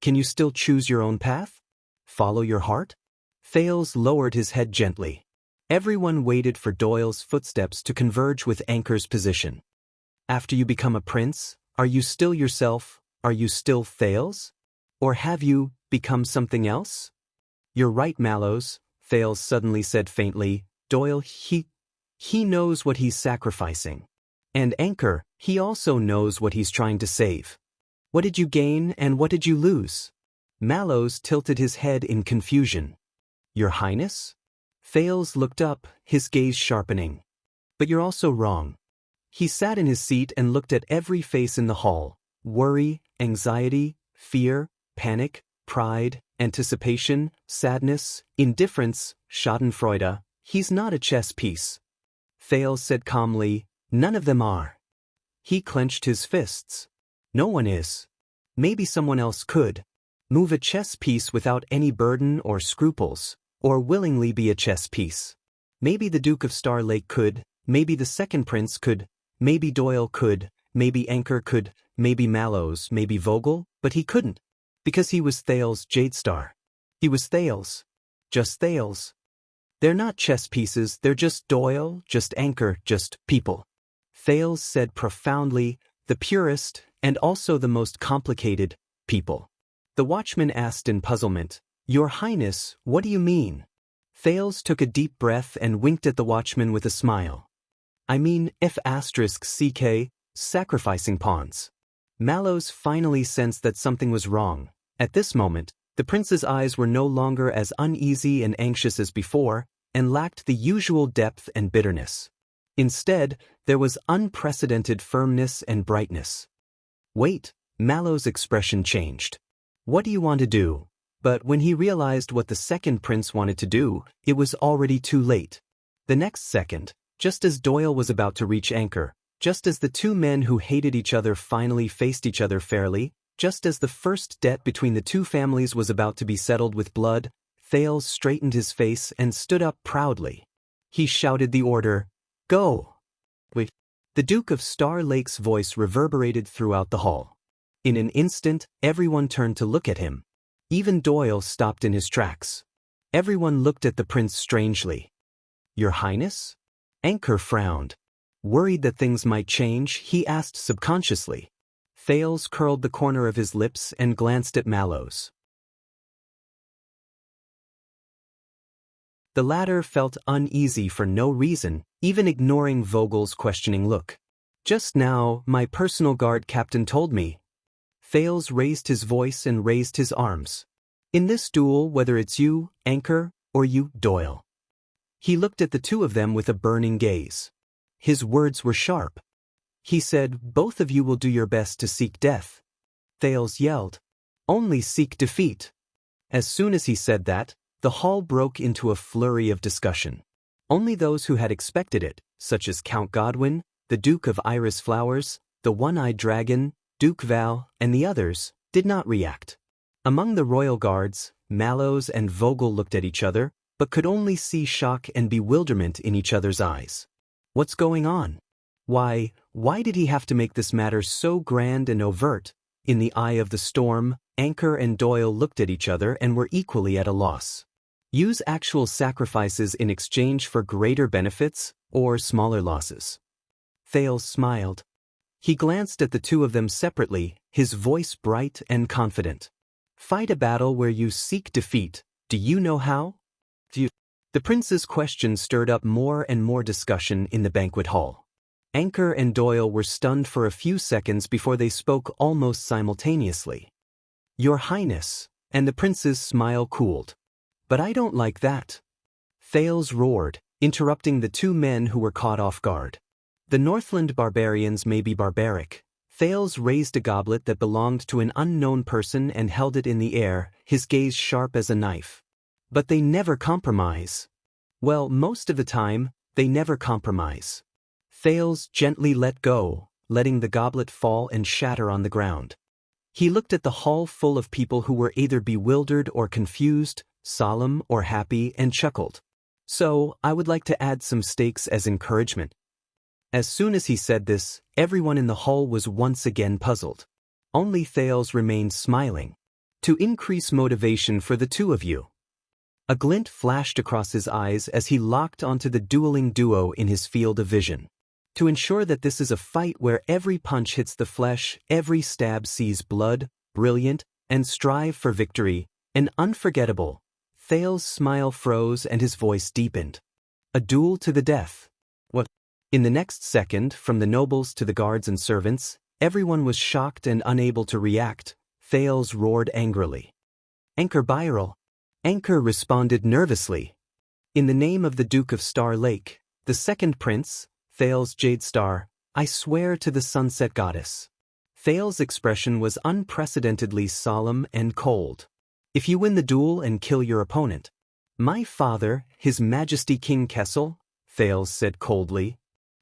Can you still choose your own path? Follow your heart? Thales lowered his head gently. Everyone waited for Doyle's footsteps to converge with Anchor's position. After you become a prince, are you still yourself? Are you still Thales? Or have you become something else? You're right, Mallows, Thales suddenly said faintly. Doyle, he knows what he's sacrificing. And Anchor, he also knows what he's trying to save. What did you gain and what did you lose? Mallows tilted his head in confusion. Your Highness? Thales looked up, his gaze sharpening. But you're also wrong. He sat in his seat and looked at every face in the hall. Worry, anxiety, fear, panic, pride, anticipation, sadness, indifference, schadenfreude. He's not a chess piece. Thales said calmly, none of them are. He clenched his fists. No one is. Maybe someone else could. Move a chess piece without any burden or scruples, or willingly be a chess piece. Maybe the Duke of Star Lake could, maybe the second prince could, maybe Doyle could, maybe Anchor could, maybe Mallows, maybe Vogel, but he couldn't. Because he was Thales Jadestar. He was Thales. Just Thales. They're not chess pieces, they're just Doyle, just Anchor, just people. Thales said profoundly, the purest, and also the most complicated, people. The watchman asked in puzzlement, Your Highness, what do you mean? Thales took a deep breath and winked at the watchman with a smile. I mean, F***CK, sacrificing pawns. Mallows finally sensed that something was wrong. At this moment, the prince's eyes were no longer as uneasy and anxious as before, and lacked the usual depth and bitterness. Instead, there was unprecedented firmness and brightness. Wait, Mallows' expression changed. What do you want to do? But when he realized what the second prince wanted to do, it was already too late. The next second, just as Doyle was about to reach Anchor, just as the two men who hated each other finally faced each other fairly, just as the first debt between the two families was about to be settled with blood, Thales straightened his face and stood up proudly. He shouted the order, Go! Wait. The Duke of Star Lake's voice reverberated throughout the hall. In an instant, everyone turned to look at him. Even Doyle stopped in his tracks. Everyone looked at the prince strangely. Your Highness? Anchor frowned. Worried that things might change, he asked subconsciously. Thales curled the corner of his lips and glanced at Mallows. The latter felt uneasy for no reason, even ignoring Vogel's questioning look. Just now, my personal guard captain told me. Thales raised his voice and raised his arms. "In this duel, whether it's you, Anchor, or you, Doyle." He looked at the two of them with a burning gaze. His words were sharp. He said, "Both of you will do your best to seek death." Thales yelled, "Only seek defeat." As soon as he said that, the hall broke into a flurry of discussion. Only those who had expected it, such as Count Godwin, the Duke of Iris Flowers, the One-Eyed Dragon, Duke Val, and the others, did not react. Among the royal guards, Mallows and Vogel looked at each other, but could only see shock and bewilderment in each other's eyes. What's going on? Why did he have to make this matter so grand and overt? In the eye of the storm, Anchor and Doyle looked at each other and were equally at a loss. Use actual sacrifices in exchange for greater benefits or smaller losses. Thales smiled. He glanced at the two of them separately, his voice bright and confident. "Fight a battle where you seek defeat. Do you know how?" The prince's question stirred up more and more discussion in the banquet hall. Anchor and Doyle were stunned for a few seconds before they spoke almost simultaneously. "Your Highness," and the prince's smile cooled. "But I don't like that." Thales roared, interrupting the two men who were caught off guard. "The Northland barbarians may be barbaric." Thales raised a goblet that belonged to an unknown person and held it in the air, his gaze sharp as a knife. "But they never compromise." "Well, most of the time, they never compromise." Thales gently let go, letting the goblet fall and shatter on the ground. He looked at the hall full of people who were either bewildered or confused, solemn or happy, and chuckled. "So, I would like to add some stakes as encouragement." As soon as he said this, everyone in the hall was once again puzzled. Only Thales remained smiling. "To increase motivation for the two of you." A glint flashed across his eyes as he locked onto the dueling duo in his field of vision. "To ensure that this is a fight where every punch hits the flesh, every stab sees blood, brilliant, and strive for victory, and unforgettable." Thales' smile froze and his voice deepened. "A duel to the death." What? In the next second, from the nobles to the guards and servants, everyone was shocked and unable to react. Thales roared angrily. "Anchor Byrel." Anchor responded nervously. "In the name of the Duke of Star Lake, the second prince, Thales Jadestar, I swear to the Sunset Goddess." Thales' expression was unprecedentedly solemn and cold. "If you win the duel and kill your opponent." "My father, His Majesty King Kessel," Thales said coldly.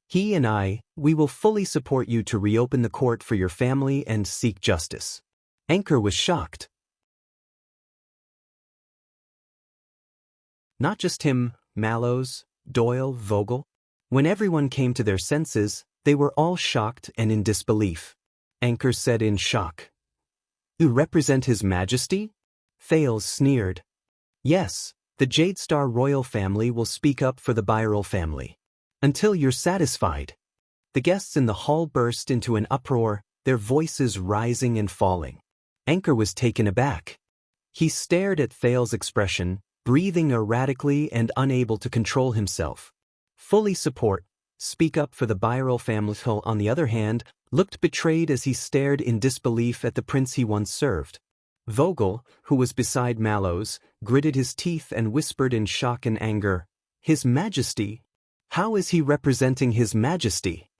"He and we will fully support you to reopen the court for your family and seek justice." Anchor was shocked. Not just him, Mallows, Doyle, Vogel. When everyone came to their senses, they were all shocked and in disbelief. Anchor said in shock, "You represent His Majesty?" Thales sneered. "Yes, the Jadestar royal family will speak up for the Byrel family. Until you're satisfied." The guests in the hall burst into an uproar, their voices rising and falling. Anchor was taken aback. He stared at Thales' expression, breathing erratically and unable to control himself. Fully support, speak up for the Byrel family. On the other hand, looked betrayed as he stared in disbelief at the prince he once served. Vogel, who was beside Mallows, gritted his teeth and whispered in shock and anger, "His Majesty? How is he representing His Majesty?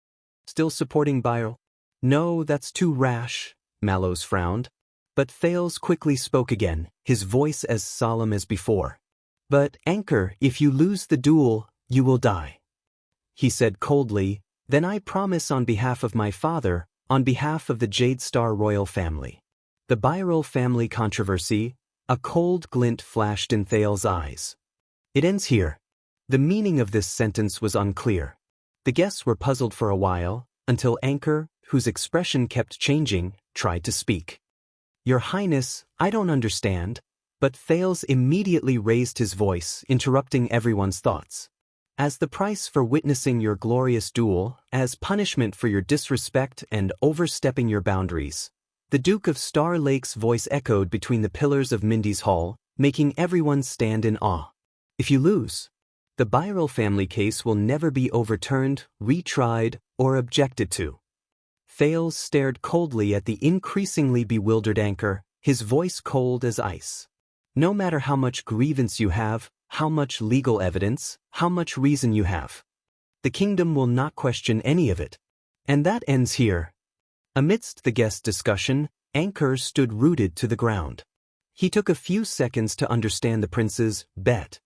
Still supporting Byrel?" "No, that's too rash," Mallows frowned. But Thales quickly spoke again, his voice as solemn as before. "But, Anchor, if you lose the duel, you will die." He said coldly, "Then I promise on behalf of my father, on behalf of the Jadestar royal family." The Byrel family controversy, a cold glint flashed in Thales' eyes. "It ends here." The meaning of this sentence was unclear. The guests were puzzled for a while, until Anchor, whose expression kept changing, tried to speak. "Your Highness, I don't understand." But Thales immediately raised his voice, interrupting everyone's thoughts. "As the price for witnessing your glorious duel, as punishment for your disrespect and overstepping your boundaries." The Duke of Star Lake's voice echoed between the pillars of Mindy's hall, making everyone stand in awe. "If you lose, the Byrel family case will never be overturned, retried, or objected to." Thales stared coldly at the increasingly bewildered anchor, his voice cold as ice. No matter how much grievance you have, how much legal evidence, how much reason you have, the kingdom will not question any of it. And that ends here. Amidst the guest discussion, Anchor stood rooted to the ground. He took a few seconds to understand the prince's bet.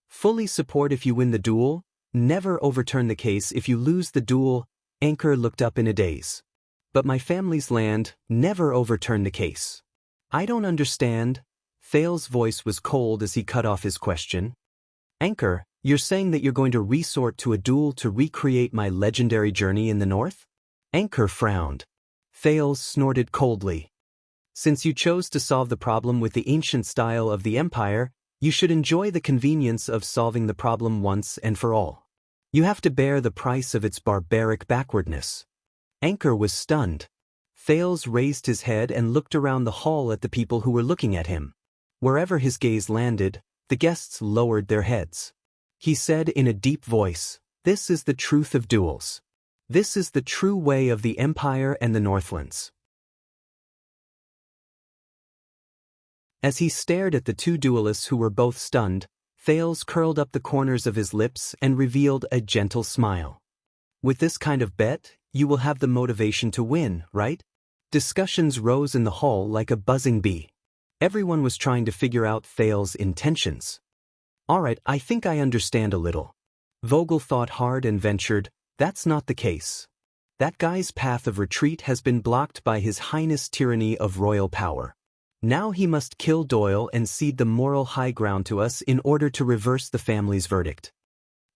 Fully support if you win the duel, never overturn the case if you lose the duel. Anchor looked up in a daze. But my family's land, never overturn the case. I don't understand. Thales' voice was cold as he cut off his question. Anchor, you're saying that you're going to resort to a duel to recreate my legendary journey in the north? Anchor frowned. Thales snorted coldly. Since you chose to solve the problem with the ancient style of the empire, you should enjoy the convenience of solving the problem once and for all. You have to bear the price of its barbaric backwardness. Anchor was stunned. Thales raised his head and looked around the hall at the people who were looking at him. Wherever his gaze landed, the guests lowered their heads. He said in a deep voice, "This is the truth of duels. This is the true way of the Empire and the Northlands." As he stared at the two duelists who were both stunned, Thales curled up the corners of his lips and revealed a gentle smile. With this kind of bet, you will have the motivation to win, right? Discussions rose in the hall like a buzzing bee. Everyone was trying to figure out Thales' intentions. All right, I think I understand a little. Vogel thought hard and ventured, that's not the case. That guy's path of retreat has been blocked by His Highness' tyranny of royal power. Now he must kill Doyle and cede the moral high ground to us in order to reverse the family's verdict.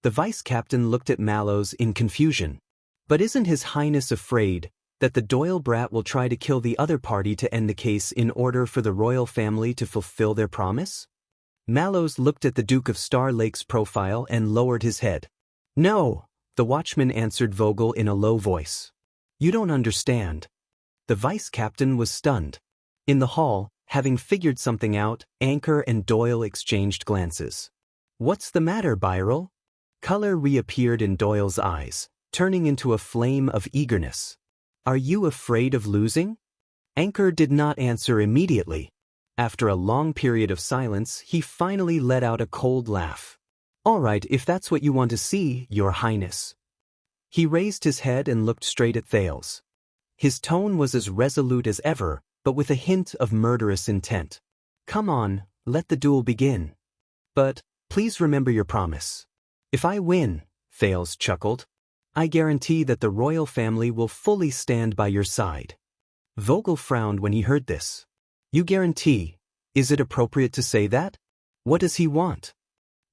The vice-captain looked at Mallows in confusion. But isn't His Highness afraid that the Doyle brat will try to kill the other party to end the case in order for the royal family to fulfill their promise? Mallows looked at the Duke of Star Lake's profile and lowered his head. No, the watchman answered Vogel in a low voice. You don't understand. The vice-captain was stunned. In the hall, having figured something out, Anchor and Doyle exchanged glances. What's the matter, Birel? Color reappeared in Doyle's eyes, turning into a flame of eagerness. Are you afraid of losing? Anchor did not answer immediately. After a long period of silence, he finally let out a cold laugh. All right, if that's what you want to see, Your Highness. He raised his head and looked straight at Thales. His tone was as resolute as ever, but with a hint of murderous intent. Come on, let the duel begin. But, please remember your promise. If I win, Thales chuckled, I guarantee that the royal family will fully stand by your side. Vogel frowned when he heard this. You guarantee? Is it appropriate to say that? What does he want?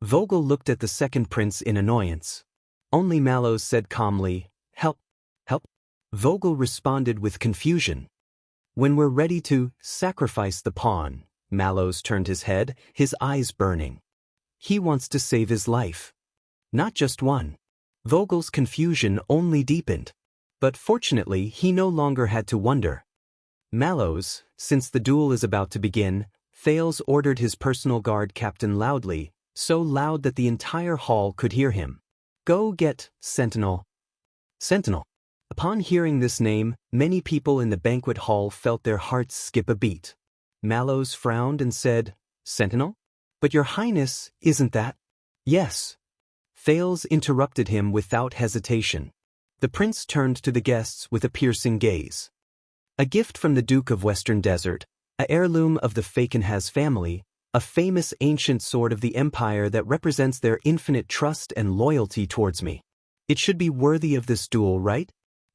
Vogel looked at the second prince in annoyance. Only Mallows said calmly, Help. Help. Vogel responded with confusion. When we're ready to sacrifice the pawn, Mallows turned his head, his eyes burning. He wants to save his life. Not just one. Vogel's confusion only deepened. But fortunately, he no longer had to wonder. Mallows, since the duel is about to begin, Thales ordered his personal guard captain loudly, so loud that the entire hall could hear him. Go get Sentinel. Sentinel. Upon hearing this name, many people in the banquet hall felt their hearts skip a beat. Mallows frowned and said, Sentinel? But Your Highness, isn't that? Yes. Thales interrupted him without hesitation. The prince turned to the guests with a piercing gaze. A gift from the Duke of Western Desert, an heirloom of the Fakenhas family, a famous ancient sword of the Empire that represents their infinite trust and loyalty towards me. It should be worthy of this duel, right?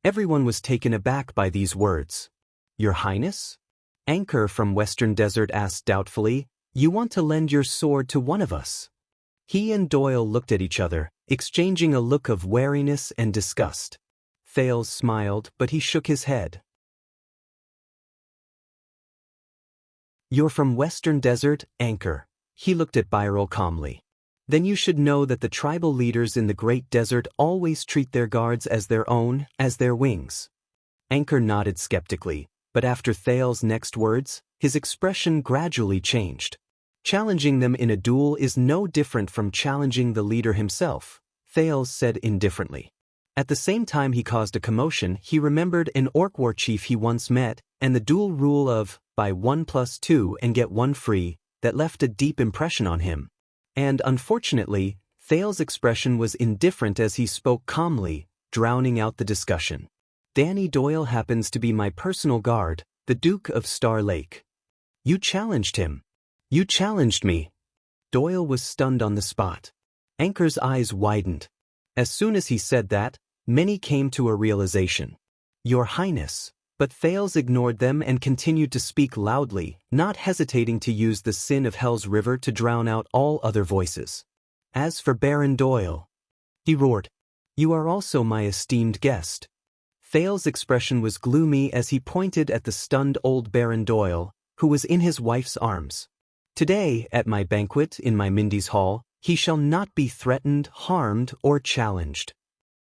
Everyone was taken aback by these words. Your Highness? Anchor from Western Desert asked doubtfully, you want to lend your sword to one of us? He and Doyle looked at each other, exchanging a look of wariness and disgust. Thales smiled, but he shook his head. You're from Western Desert, Anchor. He looked at Birel calmly. Then you should know that the tribal leaders in the Great Desert always treat their guards as their own, as their wings. Anchor nodded skeptically, but after Thales' next words, his expression gradually changed. Challenging them in a duel is no different from challenging the leader himself, Thales said indifferently. At the same time he caused a commotion, he remembered an orc war chief he once met, and the dual rule of, buy 1 + 2 and get 1 free, that left a deep impression on him. And unfortunately, Thale's expression was indifferent as he spoke calmly, drowning out the discussion. Danny Doyle happens to be my personal guard, the Duke of Star Lake. You challenged him. You challenged me. Doyle was stunned on the spot. Anchor's eyes widened. As soon as he said that, many came to a realization. Your Highness. But Thales ignored them and continued to speak loudly, not hesitating to use the sin of Hell's River to drown out all other voices. As for Baron Doyle, he roared, you are also my esteemed guest. Thales' expression was gloomy as he pointed at the stunned old Baron Doyle, who was in his wife's arms. Today, at my banquet in my Mindy's hall, he shall not be threatened, harmed, or challenged.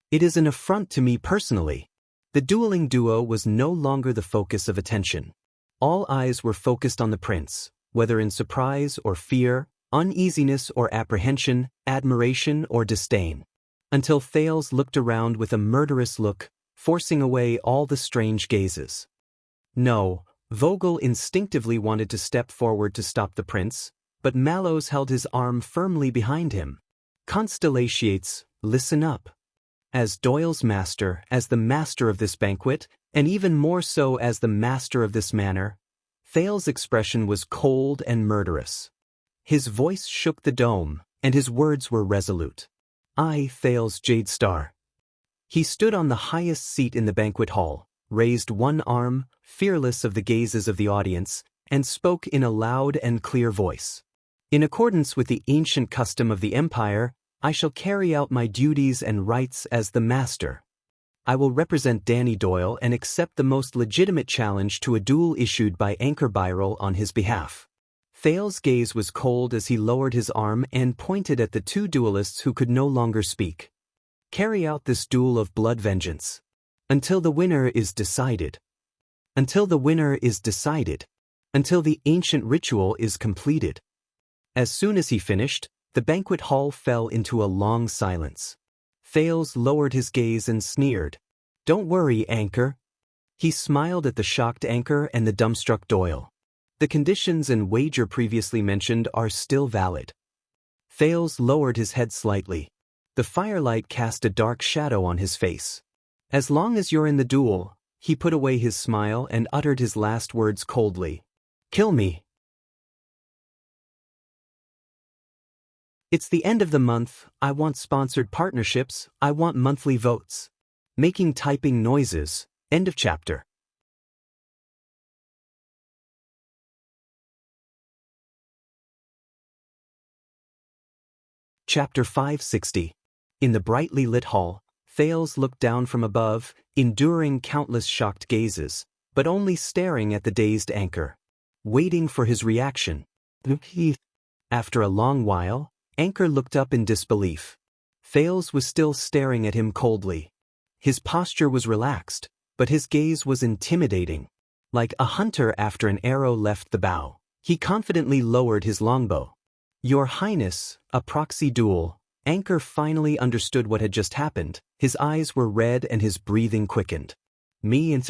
It is an affront to me personally. The dueling duo was no longer the focus of attention. All eyes were focused on the prince, whether in surprise or fear, uneasiness or apprehension, admiration or disdain. Until Thales looked around with a murderous look, forcing away all the strange gazes. No, Vogel instinctively wanted to step forward to stop the prince, but Mallows held his arm firmly behind him. Constellations, listen up. As Doyle's master, as the master of this banquet, and even more so as the master of this manor, Thales' expression was cold and murderous. His voice shook the dome, and his words were resolute. I, Thales Jadestar. He stood on the highest seat in the banquet hall, raised one arm, fearless of the gazes of the audience, and spoke in a loud and clear voice. In accordance with the ancient custom of the Empire, I shall carry out my duties and rights as the master. I will represent Danny Doyle and accept the most legitimate challenge to a duel issued by Anchor Byrel on his behalf. Thales' gaze was cold as he lowered his arm and pointed at the two duelists who could no longer speak. Carry out this duel of blood vengeance. Until the winner is decided. Until the winner is decided. Until the ancient ritual is completed. As soon as he finished, the banquet hall fell into a long silence. Thales lowered his gaze and sneered. Don't worry, Anchor. He smiled at the shocked Anchor and the dumbstruck Doyle. The conditions and wager previously mentioned are still valid. Thales lowered his head slightly. The firelight cast a dark shadow on his face. As long as you're in the duel, he put away his smile and uttered his last words coldly. Kill me. It's the end of the month, I want sponsored partnerships, I want monthly votes. Making typing noises, end of chapter. Chapter 560. In the brightly lit hall, Thales looked down from above, enduring countless shocked gazes, but only staring at the dazed Anchor. Waiting for his reaction. After a long while, Anchor looked up in disbelief. Thales was still staring at him coldly. His posture was relaxed, but his gaze was intimidating. Like a hunter after an arrow left the bow, he confidently lowered his longbow. Your Highness, a proxy duel. Anchor finally understood what had just happened. His eyes were red and his breathing quickened. Me and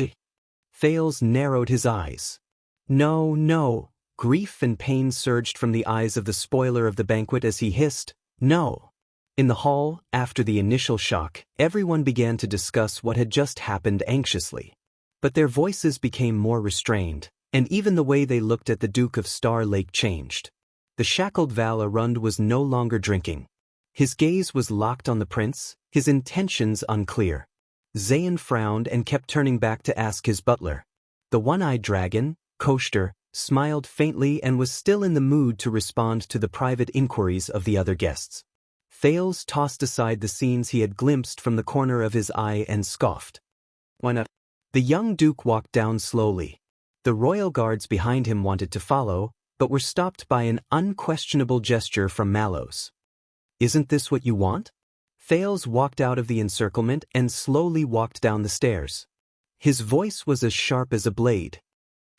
Thales narrowed his eyes. No, no. Grief and pain surged from the eyes of the spoiler of the banquet as he hissed, no. In the hall, after the initial shock, everyone began to discuss what had just happened anxiously. But their voices became more restrained, and even the way they looked at the Duke of Star Lake changed. The shackled Val Arund was no longer drinking. His gaze was locked on the prince, his intentions unclear. Zayn frowned and kept turning back to ask his butler. The one-eyed dragon, Koshter, smiled faintly and was still in the mood to respond to the private inquiries of the other guests. Thales tossed aside the scenes he had glimpsed from the corner of his eye and scoffed. Why not? The young duke walked down slowly. The royal guards behind him wanted to follow, but were stopped by an unquestionable gesture from Mallows. Isn't this what you want? Thales walked out of the encirclement and slowly walked down the stairs. His voice was as sharp as a blade.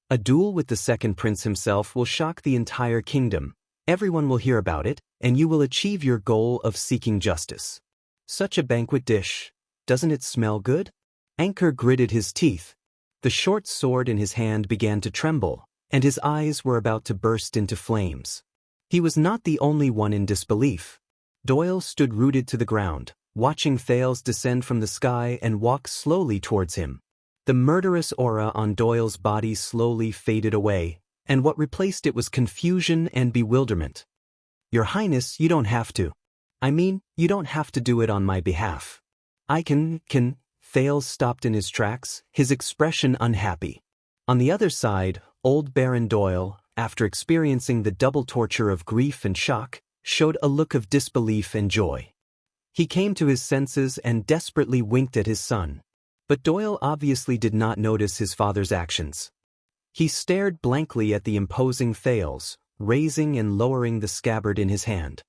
A duel with the second prince himself will shock the entire kingdom. Everyone will hear about it, and you will achieve your goal of seeking justice. Such a banquet dish. Doesn't it smell good? Anchor gritted his teeth. The short sword in his hand began to tremble, and his eyes were about to burst into flames. He was not the only one in disbelief. Doyle stood rooted to the ground, watching Thales descend from the sky and walk slowly towards him. The murderous aura on Doyle's body slowly faded away, and what replaced it was confusion and bewilderment. Your Highness, you don't have to. You don't have to do it on my behalf. I can. Thales stopped in his tracks, his expression unhappy. On the other side, old Baron Doyle, after experiencing the double torture of grief and shock, showed a look of disbelief and joy. He came to his senses and desperately winked at his son. But Doyle obviously did not notice his father's actions. He stared blankly at the imposing Thales, raising and lowering the scabbard in his hand.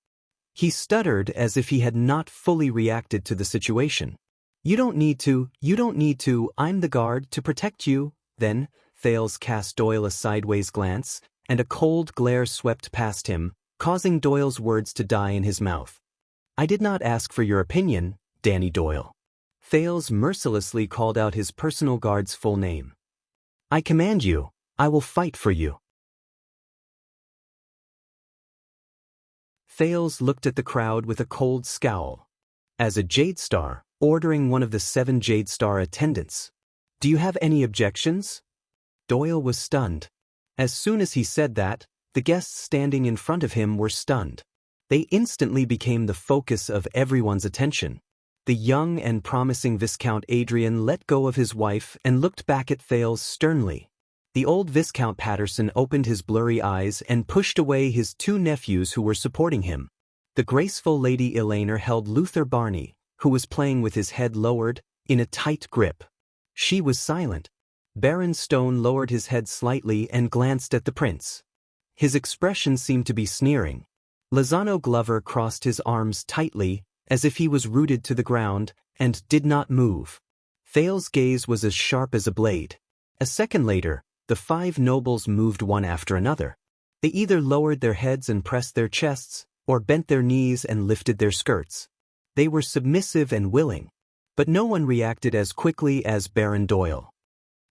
He stuttered as if he had not fully reacted to the situation. You don't need to, I'm the guard to protect you. Then, Thales cast Doyle a sideways glance, and a cold glare swept past him, causing Doyle's words to die in his mouth. I did not ask for your opinion, Danny Doyle. Thales mercilessly called out his personal guard's full name. I command you, I will fight for you. Thales looked at the crowd with a cold scowl. As a Jade Star, ordering one of the 7 Jade Star attendants. Do you have any objections? Doyle was stunned. As soon as he said that, the guests standing in front of him were stunned. They instantly became the focus of everyone's attention. The young and promising Viscount Adrian let go of his wife and looked back at Thales sternly. The old Viscount Patterson opened his blurry eyes and pushed away his 2 nephews who were supporting him. The graceful Lady Elainer held Luther Barney, who was playing with his head lowered, in a tight grip. She was silent. Baron Stone lowered his head slightly and glanced at the prince. His expression seemed to be sneering. Lozano Glover crossed his arms tightly, as if he was rooted to the ground, and did not move. Thales' gaze was as sharp as a blade. A second later, the 5 nobles moved one after another. They either lowered their heads and pressed their chests, or bent their knees and lifted their skirts. They were submissive and willing, but no one reacted as quickly as Baron Doyle.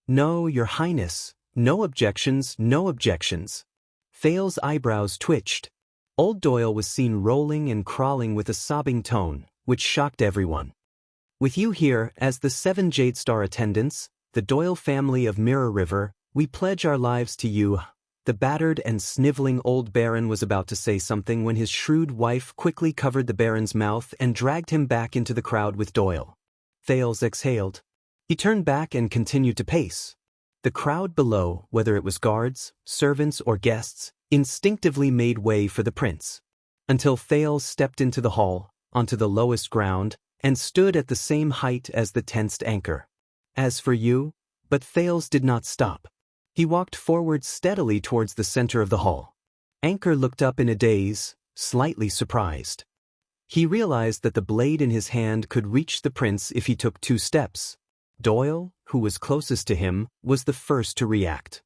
No, Your Highness, no objections, no objections. Thales' eyebrows twitched. Old Doyle was seen rolling and crawling with a sobbing tone, which shocked everyone. With you here, as the 7 Jade Star attendants, the Doyle family of Mirror River, we pledge our lives to you. The battered and sniveling old Baron was about to say something when his shrewd wife quickly covered the Baron's mouth and dragged him back into the crowd with Doyle. Thales exhaled. He turned back and continued to pace. The crowd below, whether it was guards, servants, or guests, instinctively made way for the prince. Until Thales stepped into the hall, onto the lowest ground, and stood at the same height as the tensed Anchor. As for you, but Thales did not stop. He walked forward steadily towards the center of the hall. Anchor looked up in a daze, slightly surprised. He realized that the blade in his hand could reach the prince if he took 2 steps. Doyle, who was closest to him, was the first to react.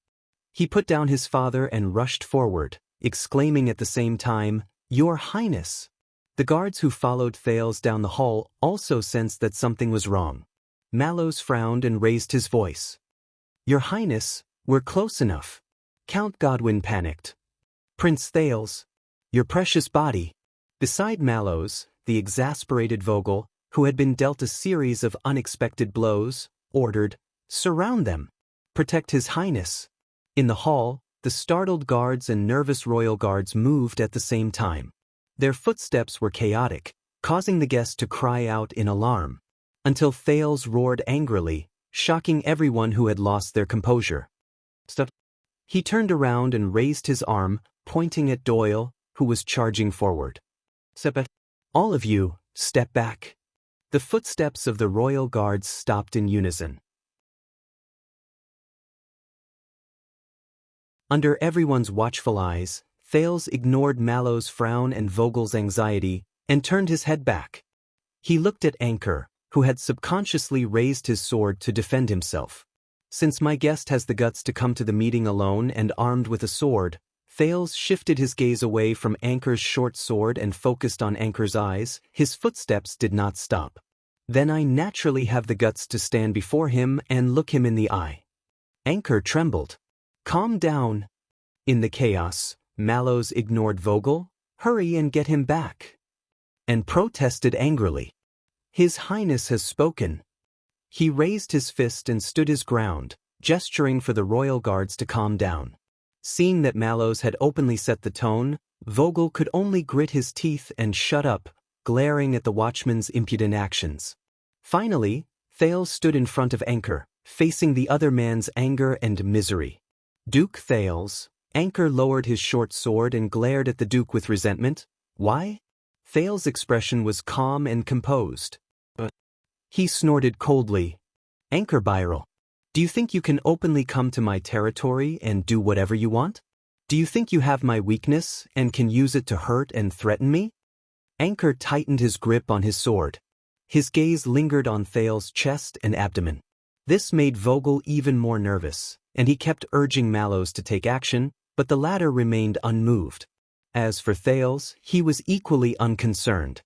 He put down his father and rushed forward, exclaiming at the same time, Your Highness! The guards who followed Thales down the hall also sensed that something was wrong. Mallows frowned and raised his voice. Your Highness, we're close enough. Count Godwin panicked. Prince Thales, your precious body. Beside Mallows, the exasperated Vogel, who had been dealt a series of unexpected blows, ordered, Surround them. Protect His Highness. In the hall, the startled guards and nervous royal guards moved at the same time. Their footsteps were chaotic, causing the guests to cry out in alarm, until Thales roared angrily, shocking everyone who had lost their composure. Stop. He turned around and raised his arm, pointing at Doyle, who was charging forward. Step back. All of you, step back. The footsteps of the royal guards stopped in unison. Under everyone's watchful eyes, Thales ignored Mallow's frown and Vogel's anxiety, and turned his head back. He looked at Anchor, who had subconsciously raised his sword to defend himself. Since my guest has the guts to come to the meeting alone and armed with a sword, Thales shifted his gaze away from Anchor's short sword and focused on Anchor's eyes. His footsteps did not stop. Then I naturally have the guts to stand before him and look him in the eye. Anchor trembled. Calm down. In the chaos, Mallows ignored Vogel. Hurry and get him back. And protested angrily. His Highness has spoken. He raised his fist and stood his ground, gesturing for the royal guards to calm down. Seeing that Mallows had openly set the tone, Vogel could only grit his teeth and shut up, glaring at the watchman's impudent actions. Finally, Thales stood in front of Anchor, facing the other man's anger and misery. Duke Thales. Anchor lowered his short sword and glared at the Duke with resentment. Why? Thales' expression was calm and composed. But he snorted coldly. Anchor Byrel. Do you think you can openly come to my territory and do whatever you want? Do you think you have my weakness and can use it to hurt and threaten me? Anchor tightened his grip on his sword. His gaze lingered on Thales' chest and abdomen. This made Vogel even more nervous, and he kept urging Mallows to take action, but the latter remained unmoved. As for Thales, he was equally unconcerned.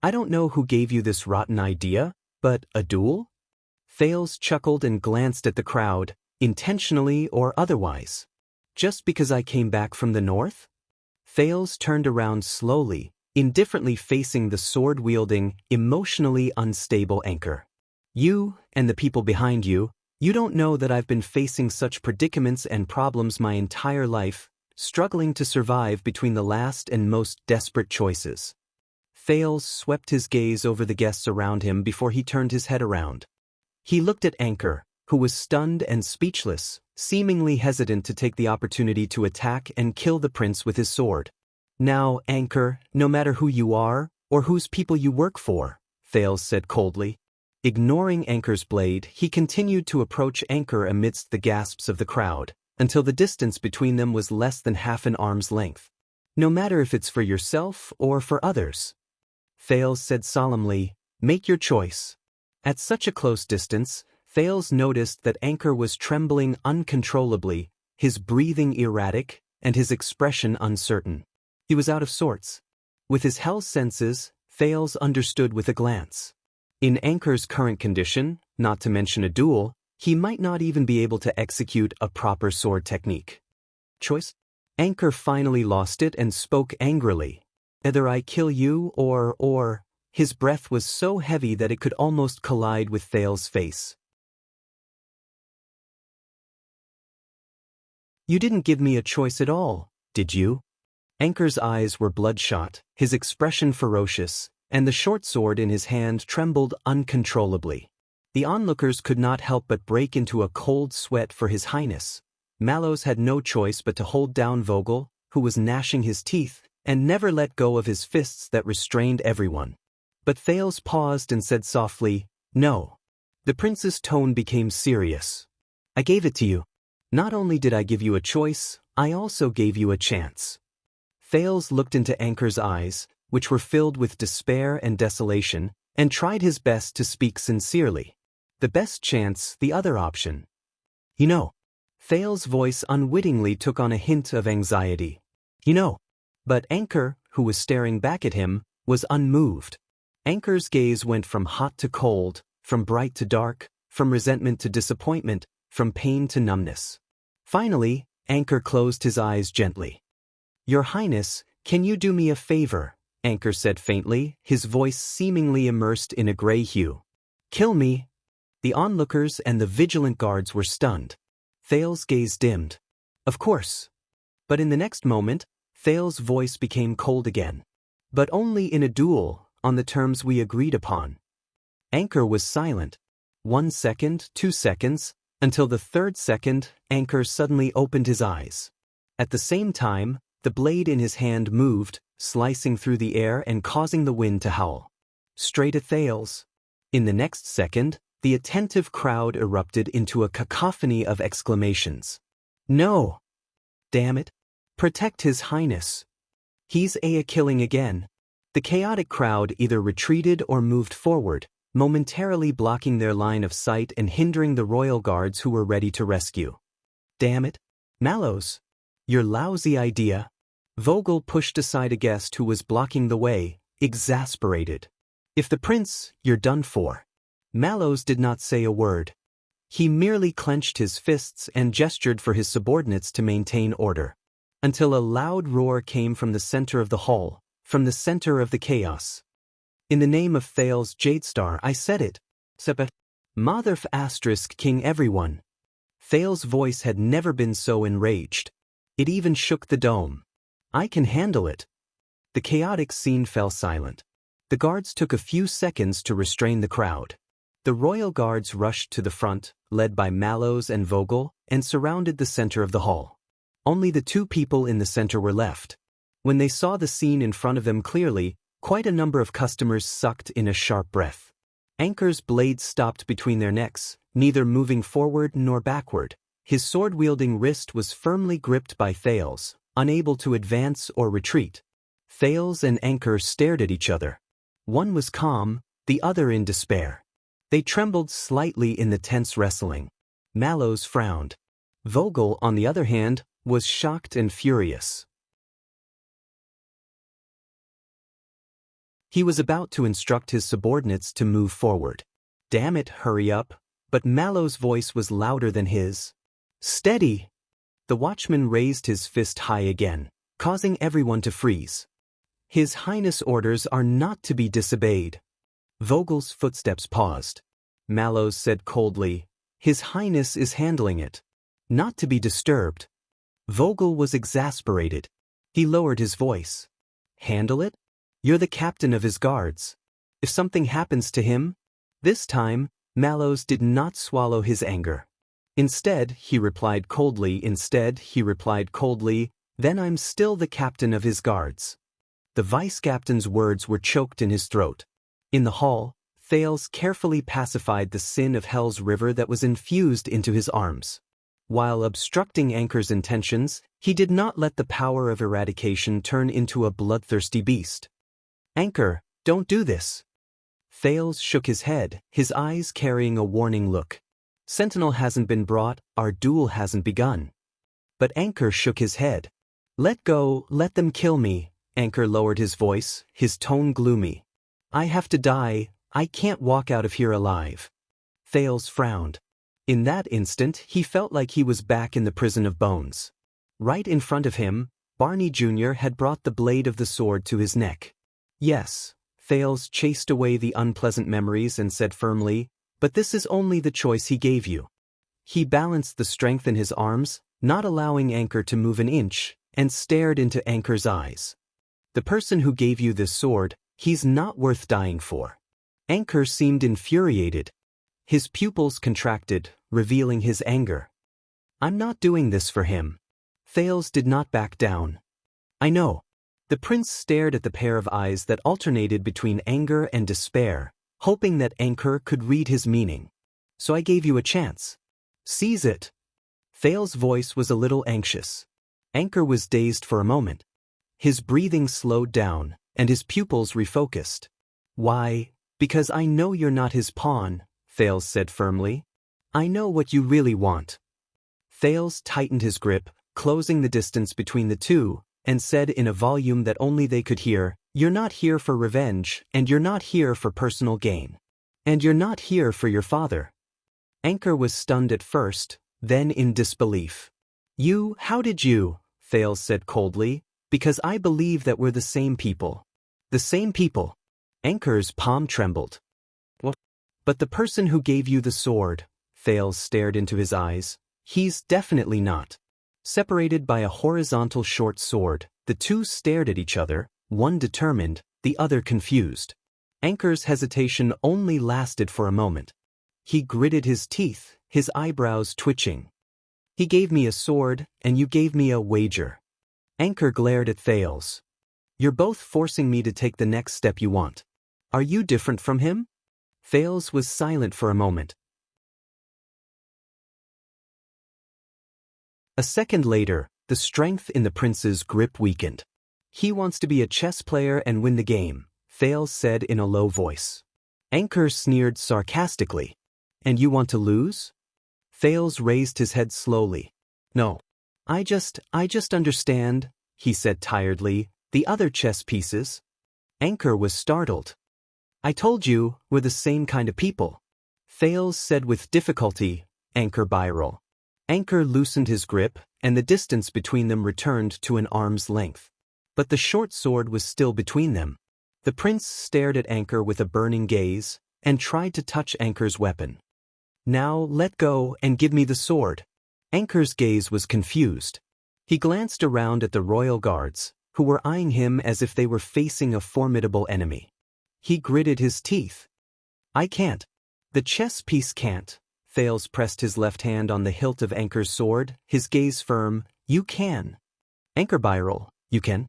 I don't know who gave you this rotten idea, but a duel? Thales chuckled and glanced at the crowd, intentionally or otherwise. Just because I came back from the north? Thales turned around slowly, indifferently facing the sword-wielding, emotionally unstable Anchor. You, and the people behind you, you don't know that I've been facing such predicaments and problems my entire life, struggling to survive between the last and most desperate choices. Thales swept his gaze over the guests around him before he turned his head around. He looked at Anchor, who was stunned and speechless, seemingly hesitant to take the opportunity to attack and kill the prince with his sword. Now, Anchor, no matter who you are, or whose people you work for, Thales said coldly. Ignoring Anchor's blade, he continued to approach Anchor amidst the gasps of the crowd, until the distance between them was less than half an arm's length. No matter if it's for yourself or for others. Thales said solemnly, make your choice. At such a close distance, Thales noticed that Anchor was trembling uncontrollably, his breathing erratic, and his expression uncertain. He was out of sorts. With his hell senses, Thales understood with a glance. In Anchor's current condition, not to mention a duel, he might not even be able to execute a proper sword technique. Choice? Anchor finally lost it and spoke angrily. Either I kill you or... His breath was so heavy that it could almost collide with Thales' face. You didn't give me a choice at all, did you? Anchor's eyes were bloodshot, his expression ferocious, and the short sword in his hand trembled uncontrollably. The onlookers could not help but break into a cold sweat for His Highness. Mallows had no choice but to hold down Vogel, who was gnashing his teeth, and never let go of his fists that restrained everyone. But Thales paused and said softly, no. The prince's tone became serious. I gave it to you. Not only did I give you a choice, I also gave you a chance. Thales looked into Anchor's eyes, which were filled with despair and desolation, and tried his best to speak sincerely. The best chance, the other option. You know. Thales' voice unwittingly took on a hint of anxiety. You know. But Anchor, who was staring back at him, was unmoved. Anchor's gaze went from hot to cold, from bright to dark, from resentment to disappointment, from pain to numbness. Finally, Anchor closed his eyes gently. Your Highness, can you do me a favor? Anchor said faintly, his voice seemingly immersed in a gray hue. Kill me. The onlookers and the vigilant guards were stunned. Thales' gaze dimmed. Of course. But in the next moment, Thales' voice became cold again. But only in a duel, on the terms we agreed upon. Anchor was silent. 1 second, 2 seconds, until the third second, Anchor suddenly opened his eyes. At the same time, the blade in his hand moved, slicing through the air and causing the wind to howl. Straight at Thales. In the next second, the attentive crowd erupted into a cacophony of exclamations. No! Damn it! Protect His Highness! He's killing again. The chaotic crowd either retreated or moved forward, momentarily blocking their line of sight and hindering the royal guards who were ready to rescue. Damn it! Mallows! Your lousy idea! Vogel pushed aside a guest who was blocking the way, exasperated. If the prince, you're done for. Mallows did not say a word. He merely clenched his fists and gestured for his subordinates to maintain order. Until a loud roar came from the center of the hall, from the center of the chaos. In the name of Thales Jadestar I said it. Sepa. Mother f*** king everyone. Thales' voice had never been so enraged. It even shook the dome. I can handle it. The chaotic scene fell silent. The guards took a few seconds to restrain the crowd. The royal guards rushed to the front, led by Mallows and Vogel, and surrounded the center of the hall. Only the two people in the center were left. When they saw the scene in front of them clearly, quite a number of customers sucked in a sharp breath. Anchor's blade stopped between their necks, neither moving forward nor backward. His sword-wielding wrist was firmly gripped by Thales, unable to advance or retreat. Thales and Anchor stared at each other. One was calm, the other in despair. They trembled slightly in the tense wrestling. Mallows frowned. Vogel, on the other hand, was shocked and furious. He was about to instruct his subordinates to move forward. Damn it, hurry up. But Mallows' voice was louder than his. Steady! The watchman raised his fist high again, causing everyone to freeze. His Highness' orders are not to be disobeyed. Vogel's footsteps paused. Mallows said coldly, His Highness is handling it. Not to be disturbed. Vogel was exasperated. He lowered his voice. Handle it? You're the captain of his guards. If something happens to him? This time, Mallows did not swallow his anger. Instead, he replied coldly, then I'm still the captain of his guards. The vice-captain's words were choked in his throat. In the hall, Thales carefully pacified the sin of Hell's river that was infused into his arms. While obstructing Anchor's intentions, he did not let the power of eradication turn into a bloodthirsty beast. Anchor, don't do this. Thales shook his head, his eyes carrying a warning look. Sentinel hasn't been brought, our duel hasn't begun. But Anchor shook his head. Let go, let them kill me. Anchor lowered his voice, his tone gloomy. I have to die, I can't walk out of here alive. Thales frowned. In that instant, he felt like he was back in the prison of bones. Right in front of him, Barney Jr. had brought the blade of the sword to his neck. Yes, Thales chased away the unpleasant memories and said firmly, but this is only the choice he gave you. He balanced the strength in his arms, not allowing Anchor to move an inch, and stared into Anchor's eyes. The person who gave you this sword, he's not worth dying for. Anchor seemed infuriated. His pupils contracted, revealing his anger. I'm not doing this for him. Thales did not back down. I know. The prince stared at the pair of eyes that alternated between anger and despair, hoping that Anchor could read his meaning. So I gave you a chance. Seize it. Thales' voice was a little anxious. Anchor was dazed for a moment. His breathing slowed down, and his pupils refocused. Why, because I know you're not his pawn, Thales said firmly. I know what you really want. Thales tightened his grip, closing the distance between the two, and said in a volume that only they could hear, You're not here for revenge, and you're not here for personal gain. And you're not here for your father. Anchor was stunned at first, then in disbelief. How did you? Thales said coldly, because I believe that we're the same people. The same people. Anchor's palm trembled. What? But the person who gave you the sword, Thales stared into his eyes, he's definitely not. Separated by a horizontal short sword, the two stared at each other, one determined, the other confused. Anchor's hesitation only lasted for a moment. He gritted his teeth, his eyebrows twitching. He gave me a sword, and you gave me a wager. Anchor glared at Thales. You're both forcing me to take the next step you want. Are you different from him? Thales was silent for a moment. A second later, the strength in the prince's grip weakened. He wants to be a chess player and win the game, Thales said in a low voice. Anchor sneered sarcastically. And you want to lose? Thales raised his head slowly. No. I just understand, he said tiredly, the other chess pieces. Anchor was startled. I told you, we're the same kind of people. Thales said with difficulty, "Anchor Byral." Anchor loosened his grip, and the distance between them returned to an arm's length. But the short sword was still between them. The prince stared at Anchor with a burning gaze, and tried to touch Anchor's weapon. "Now let go and give me the sword." Anchor's gaze was confused. He glanced around at the royal guards, who were eyeing him as if they were facing a formidable enemy. He gritted his teeth. "I can't. The chess piece can't." Thales pressed his left hand on the hilt of Anchor's sword, his gaze firm. "You can." "Anchor Byral, you can."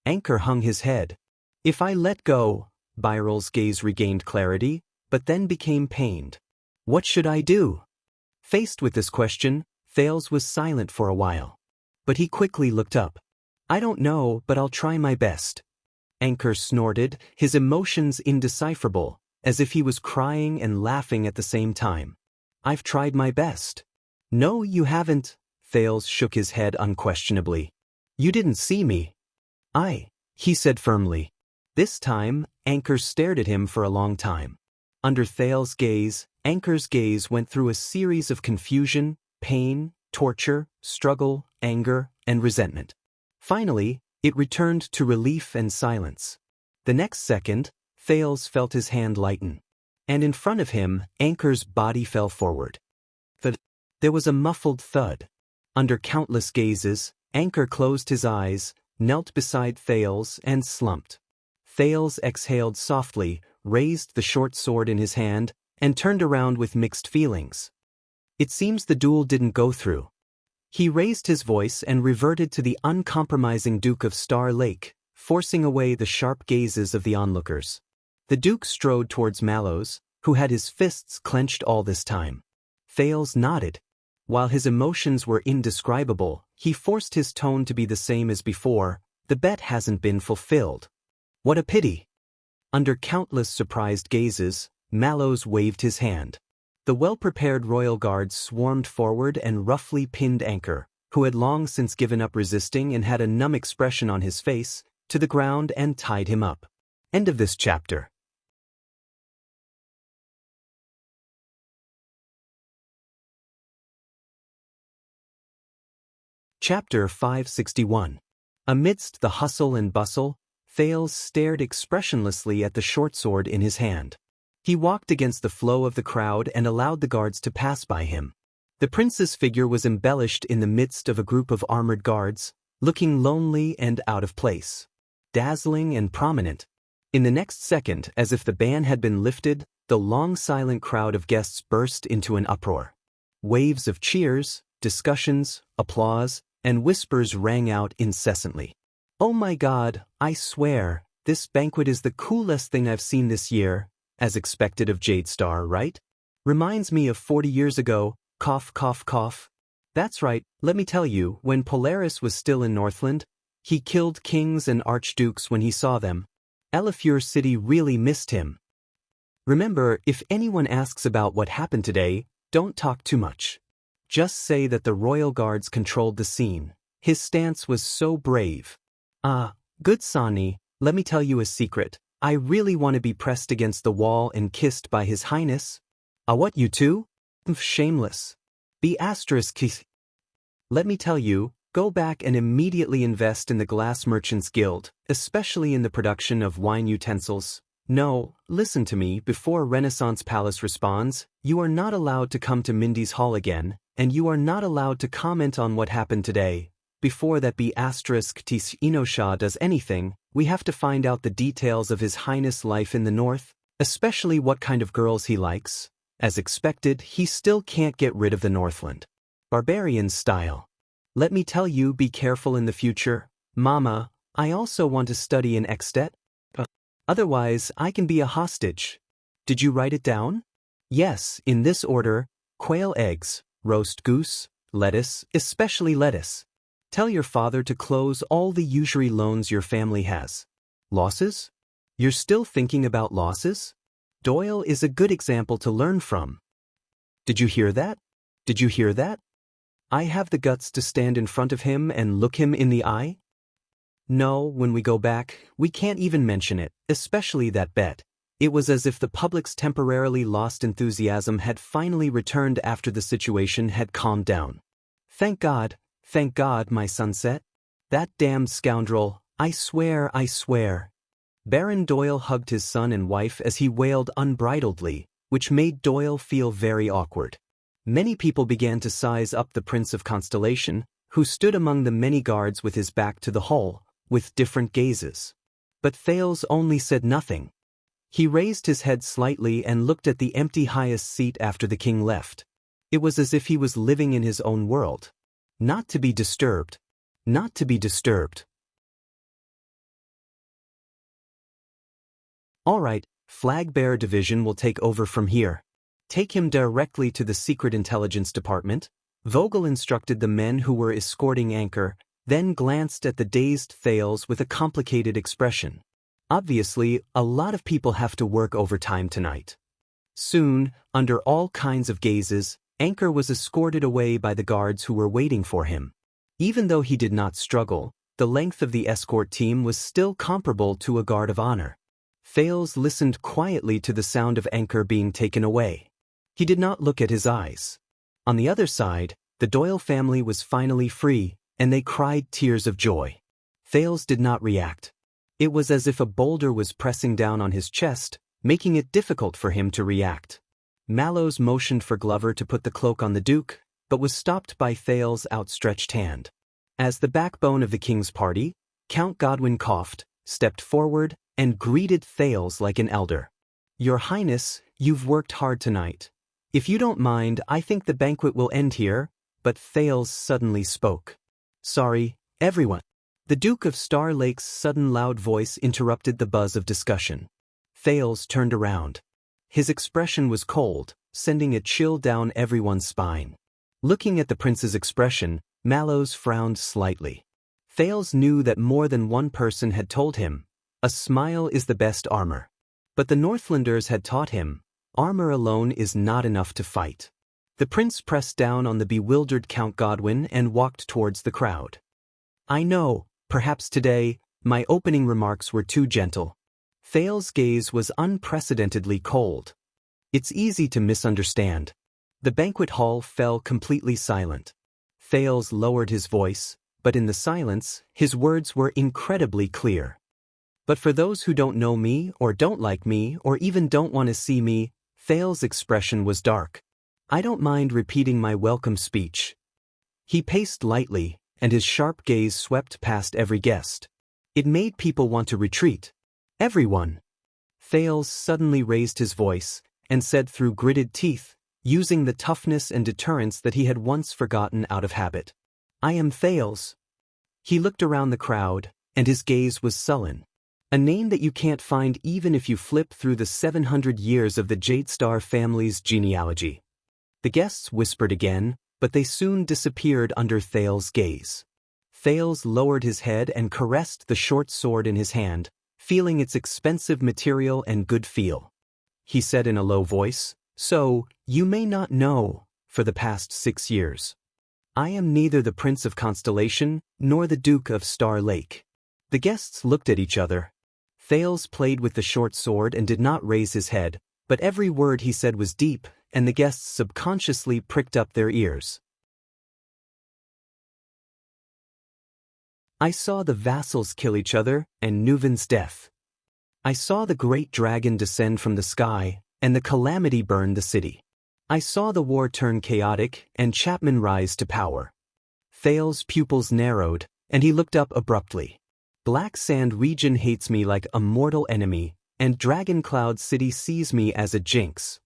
Anchor hung his head. "If I let go." Byral's gaze regained clarity, but then became pained. "What should I do?" Faced with this question, Thales was silent for a while. But he quickly looked up. "I don't know, but I'll try my best." Anchor snorted, his emotions indecipherable, as if he was crying and laughing at the same time. "I've tried my best." "No, you haven't." Thales shook his head unquestionably. "You didn't see me." He said firmly. This time, Anchor stared at him for a long time. Under Thales' gaze, Anchor's gaze went through a series of confusion, pain, torture, struggle, anger, and resentment. Finally, it returned to relief and silence. The next second, Thales felt his hand lighten. And in front of him, Anchor's body fell forward. There was a muffled thud. Under countless gazes, Anchor closed his eyes, knelt beside Thales, and slumped. Thales exhaled softly, raised the short sword in his hand, and turned around with mixed feelings. It seems the duel didn't go through. He raised his voice and reverted to the uncompromising Duke of Star Lake, forcing away the sharp gazes of the onlookers. The Duke strode towards Mallows, who had his fists clenched all this time. Thales nodded. While his emotions were indescribable, he forced his tone to be the same as before. "The bet hasn't been fulfilled." "What a pity." Under countless surprised gazes, Mallows waved his hand. The well-prepared royal guards swarmed forward and roughly pinned Anchor, who had long since given up resisting and had a numb expression on his face, to the ground and tied him up. End of this chapter. Chapter 561. Amidst the hustle and bustle, Thales stared expressionlessly at the short sword in his hand. He walked against the flow of the crowd and allowed the guards to pass by him. The prince's figure was embellished in the midst of a group of armored guards, looking lonely and out of place. Dazzling and prominent. In the next second, as if the ban had been lifted, the long silent crowd of guests burst into an uproar. Waves of cheers, discussions, applause, and whispers rang out incessantly. "Oh my God, I swear, this banquet is the coolest thing I've seen this year," as expected of Jade Star, right? "Reminds me of 40 years ago, cough cough cough." That's right, let me tell you, when Polaris was still in Northland, he killed kings and archdukes when he saw them. Elefure City really missed him. Remember, if anyone asks about what happened today, don't talk too much. Just say that the royal guards controlled the scene. His stance was so brave. Good Sani, let me tell you a secret. I really want to be pressed against the wall and kissed by His Highness. What, you too? Shameless. Be asterisk. Let me tell you, go back and immediately invest in the Glass Merchants Guild, especially in the production of wine utensils. No, listen to me, before Renaissance Palace responds, you are not allowed to come to Mindy's Hall again, and you are not allowed to comment on what happened today. Before that be asterisk tis Inosha does anything, we have to find out the details of His Highness' life in the north, especially what kind of girls he likes. As expected, he still can't get rid of the Northland. Barbarian style. Let me tell you, be careful in the future. Mama, I also want to study in Extet. Otherwise, I can be a hostage. Did you write it down? Yes, in this order: quail eggs, roast goose, lettuce, especially lettuce. Tell your father to close all the usury loans your family has. Losses? You're still thinking about losses? Doyle is a good example to learn from. Did you hear that? Did you hear that? I have the guts to stand in front of him and look him in the eye? No, when we go back, we can't even mention it, especially that bet. It was as if the public's temporarily lost enthusiasm had finally returned after the situation had calmed down. Thank God, my sunset. That damned scoundrel, I swear. Baron Doyle hugged his son and wife as he wailed unbridledly, which made Doyle feel very awkward. Many people began to size up the Prince of Constellation, who stood among the many guards with his back to the hall, with different gazes. But Thales only said nothing. He raised his head slightly and looked at the empty highest seat after the king left. It was as if he was living in his own world. Not to be disturbed. Not to be disturbed. All right, Flag Bearer Division will take over from here. Take him directly to the Secret Intelligence Department. Vogel instructed the men who were escorting Anchor, then glanced at the dazed Thales with a complicated expression. Obviously, a lot of people have to work overtime tonight. Soon, under all kinds of gazes, Anchor was escorted away by the guards who were waiting for him. Even though he did not struggle, the length of the escort team was still comparable to a guard of honor. Thales listened quietly to the sound of Anchor being taken away. He did not look at his eyes. On the other side, the Doyle family was finally free, and they cried tears of joy. Thales did not react. It was as if a boulder was pressing down on his chest, making it difficult for him to react. Mallows motioned for Glover to put the cloak on the Duke, but was stopped by Thales' outstretched hand. As the backbone of the king's party, Count Godwin coughed, stepped forward, and greeted Thales like an elder. Your Highness, you've worked hard tonight. If you don't mind, I think the banquet will end here, but Thales suddenly spoke. Sorry, everyone. The Duke of Star Lake's sudden loud voice interrupted the buzz of discussion. Thales turned around. His expression was cold, sending a chill down everyone's spine. Looking at the prince's expression, Mallows frowned slightly. Thales knew that more than one person had told him, a smile is the best armor. But the Northlanders had taught him, armor alone is not enough to fight. The prince pressed down on the bewildered Count Godwin and walked towards the crowd. I know, perhaps today, my opening remarks were too gentle. Thales' gaze was unprecedentedly cold. It's easy to misunderstand. The banquet hall fell completely silent. Thales lowered his voice, but in the silence, his words were incredibly clear. But for those who don't know me or don't like me or even don't want to see me, Thales' expression was dark. I don't mind repeating my welcome speech. He paced lightly, and his sharp gaze swept past every guest. It made people want to retreat. Everyone. Thales suddenly raised his voice, and said through gritted teeth, using the toughness and deterrence that he had once forgotten out of habit. I am Thales. He looked around the crowd, and his gaze was sullen. A name that you can't find even if you flip through the 700 years of the Jadestar family's genealogy. The guests whispered again, but they soon disappeared under Thales' gaze. Thales lowered his head and caressed the short sword in his hand, feeling its expensive material and good feel. He said in a low voice, So, you may not know, for the past 6 years. I am neither the Prince of Constellation, nor the Duke of Star Lake. The guests looked at each other. Thales played with the short sword and did not raise his head, but every word he said was deep, and the guests subconsciously pricked up their ears. I saw the vassals kill each other, and Nuvin's death. I saw the great dragon descend from the sky, and the calamity burn the city. I saw the war turn chaotic, and Chapman rise to power. Thales' pupils narrowed, and he looked up abruptly. Black Sand region hates me like a mortal enemy, and Dragon Cloud City sees me as a jinx.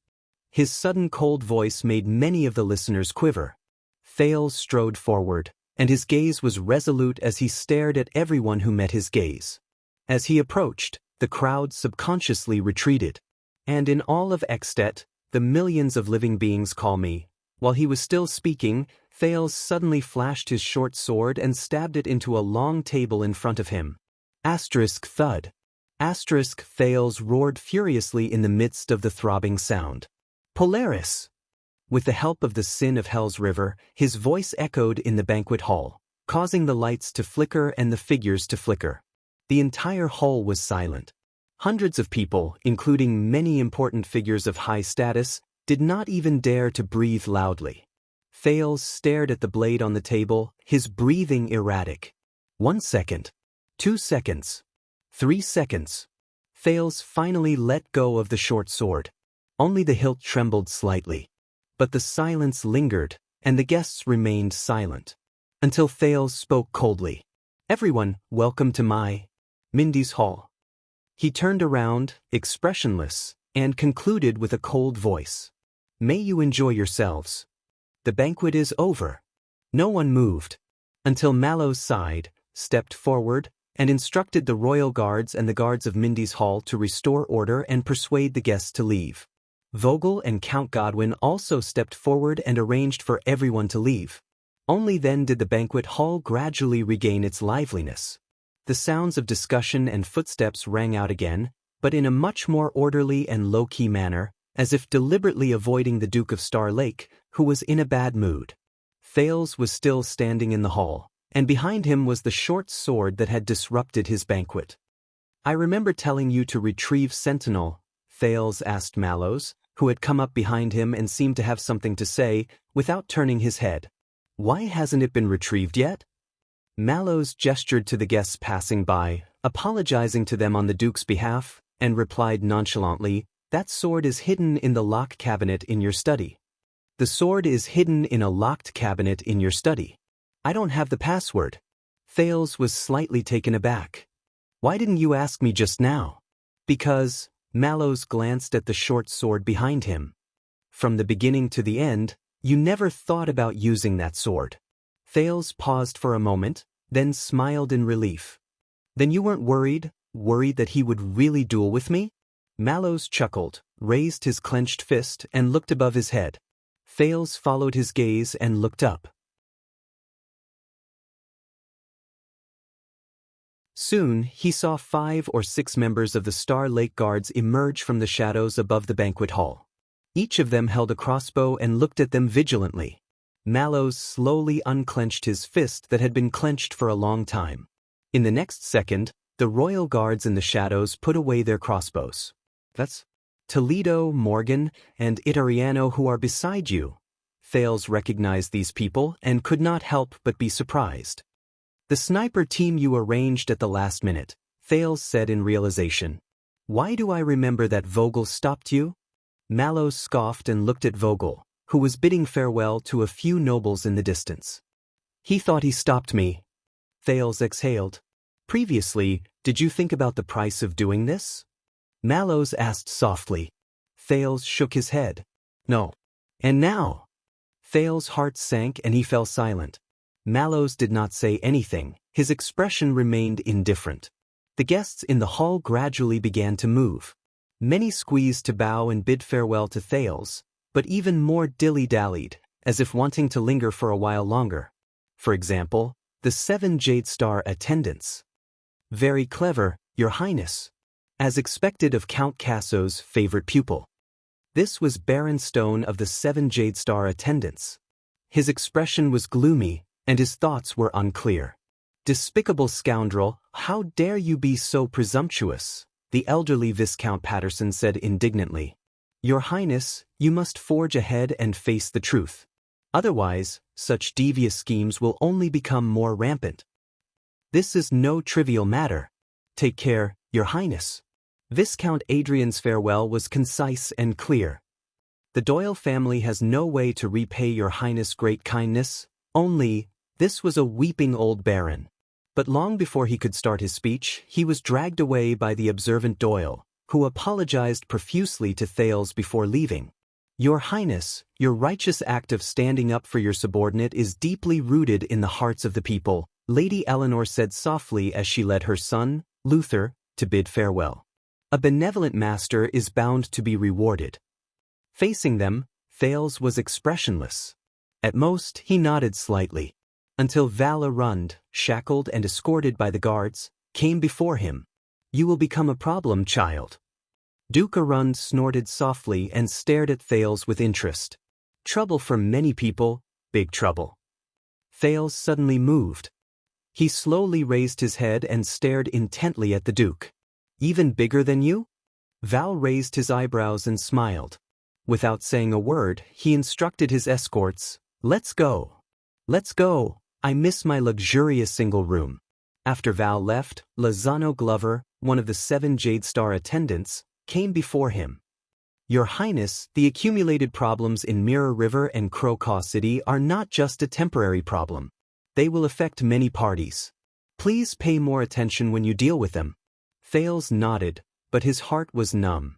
His sudden cold voice made many of the listeners quiver. Thales strode forward, and his gaze was resolute as he stared at everyone who met his gaze. As he approached, the crowd subconsciously retreated. And in all of Extet, the millions of living beings call me. While he was still speaking, Thales suddenly flashed his short sword and stabbed it into a long table in front of him. Asterisk thud. Asterisk Thales roared furiously in the midst of the throbbing sound. Polaris! With the help of the Sin of Hell's River, his voice echoed in the banquet hall, causing the lights to flicker and the figures to flicker. The entire hall was silent. Hundreds of people, including many important figures of high status, did not even dare to breathe loudly. Thales stared at the blade on the table, his breathing erratic. 1 second. 2 seconds. 3 seconds. Thales finally let go of the short sword. Only the hilt trembled slightly. But the silence lingered, and the guests remained silent. Until Thales spoke coldly. "Everyone, welcome to Mindy's hall." He turned around, expressionless, and concluded with a cold voice. "May you enjoy yourselves. The banquet is over." No one moved. Until Mallow sighed, stepped forward, and instructed the royal guards and the guards of Mindy's hall to restore order and persuade the guests to leave. Vogel and Count Godwin also stepped forward and arranged for everyone to leave. Only then did the banquet hall gradually regain its liveliness. The sounds of discussion and footsteps rang out again, but in a much more orderly and low-key manner, as if deliberately avoiding the Duke of Star Lake, who was in a bad mood. Thales was still standing in the hall, and behind him was the short sword that had disrupted his banquet. "I remember telling you to retrieve Sentinel," Thales asked Mallows, who had come up behind him and seemed to have something to say, without turning his head. "Why hasn't it been retrieved yet?" Mallows gestured to the guests passing by, apologizing to them on the Duke's behalf, and replied nonchalantly, "That sword is hidden in the lock cabinet in your study." "The sword is hidden in a locked cabinet in your study. I don't have the password." Thales was slightly taken aback. "Why didn't you ask me just now?" "Because," Mallows glanced at the short sword behind him. "From the beginning to the end, you never thought about using that sword." Thales paused for a moment, then smiled in relief. "Then you weren't worried that he would really duel with me?" Mallows chuckled, raised his clenched fist, and looked above his head. Thales followed his gaze and looked up. Soon, he saw 5 or 6 members of the Star Lake Guards emerge from the shadows above the banquet hall. Each of them held a crossbow and looked at them vigilantly. Mallows slowly unclenched his fist that had been clenched for a long time. In the next second, the royal guards in the shadows put away their crossbows. "That's Toledo, Morgan, and Itariano who are beside you." Thales recognized these people and could not help but be surprised. "The sniper team you arranged at the last minute," Thales said in realization. "Why do I remember that Vogel stopped you?" Mallows scoffed and looked at Vogel, who was bidding farewell to a few nobles in the distance. "He thought he stopped me." Thales exhaled. "Previously, did you think about the price of doing this?" Mallows asked softly. Thales shook his head. "No." "And now?" Thales' heart sank and he fell silent. Mallows did not say anything, his expression remained indifferent. The guests in the hall gradually began to move. Many squeezed to bow and bid farewell to Thales, but even more dilly-dallied, as if wanting to linger for a while longer. For example, the 7 Jade Star attendants. "Very clever, Your Highness," as expected of Count Casso's favorite pupil. This was Baron Stone of the 7 Jade Star attendants. His expression was gloomy, and his thoughts were unclear. "Despicable scoundrel, how dare you be so presumptuous?" the elderly Viscount Patterson said indignantly. "Your Highness, you must forge ahead and face the truth. Otherwise, such devious schemes will only become more rampant. This is no trivial matter. Take care, Your Highness." Viscount Adrian's farewell was concise and clear. "The Doyle family has no way to repay Your Highness' great kindness, only—" This was a weeping old baron. But long before he could start his speech, he was dragged away by the observant Doyle, who apologized profusely to Thales before leaving. "Your Highness, your righteous act of standing up for your subordinate is deeply rooted in the hearts of the people," Lady Eleanor said softly as she led her son, Luther, to bid farewell. "A benevolent master is bound to be rewarded." Facing them, Thales was expressionless. At most, he nodded slightly. Until Val Arund, shackled and escorted by the guards, came before him. "You will become a problem, child." Duke Arund snorted softly and stared at Thales with interest. "Trouble for many people, big trouble." Thales suddenly moved. He slowly raised his head and stared intently at the Duke. Even bigger than you? Val raised his eyebrows and smiled. Without saying a word, he instructed his escorts, "Let's go. Let's go. I miss my luxurious single room." After Val left, Lozano Glover, one of the 7 Jade Star attendants, came before him. "Your Highness, the accumulated problems in Mirror River and Crocaw City are not just a temporary problem. They will affect many parties. Please pay more attention when you deal with them." Thales nodded, but his heart was numb.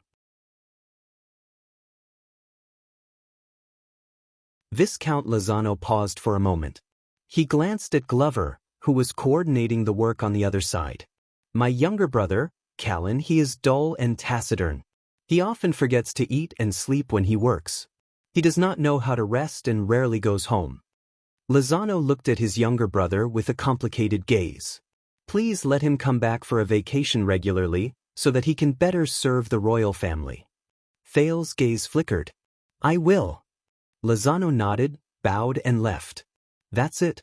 Viscount Lozano paused for a moment. He glanced at Glover, who was coordinating the work on the other side. "My younger brother, Callan, he is dull and taciturn. He often forgets to eat and sleep when he works. He does not know how to rest and rarely goes home." Lozano looked at his younger brother with a complicated gaze. "Please let him come back for a vacation regularly, so that he can better serve the royal family." Thales' gaze flickered. "I will." Lozano nodded, bowed and left. "That's it."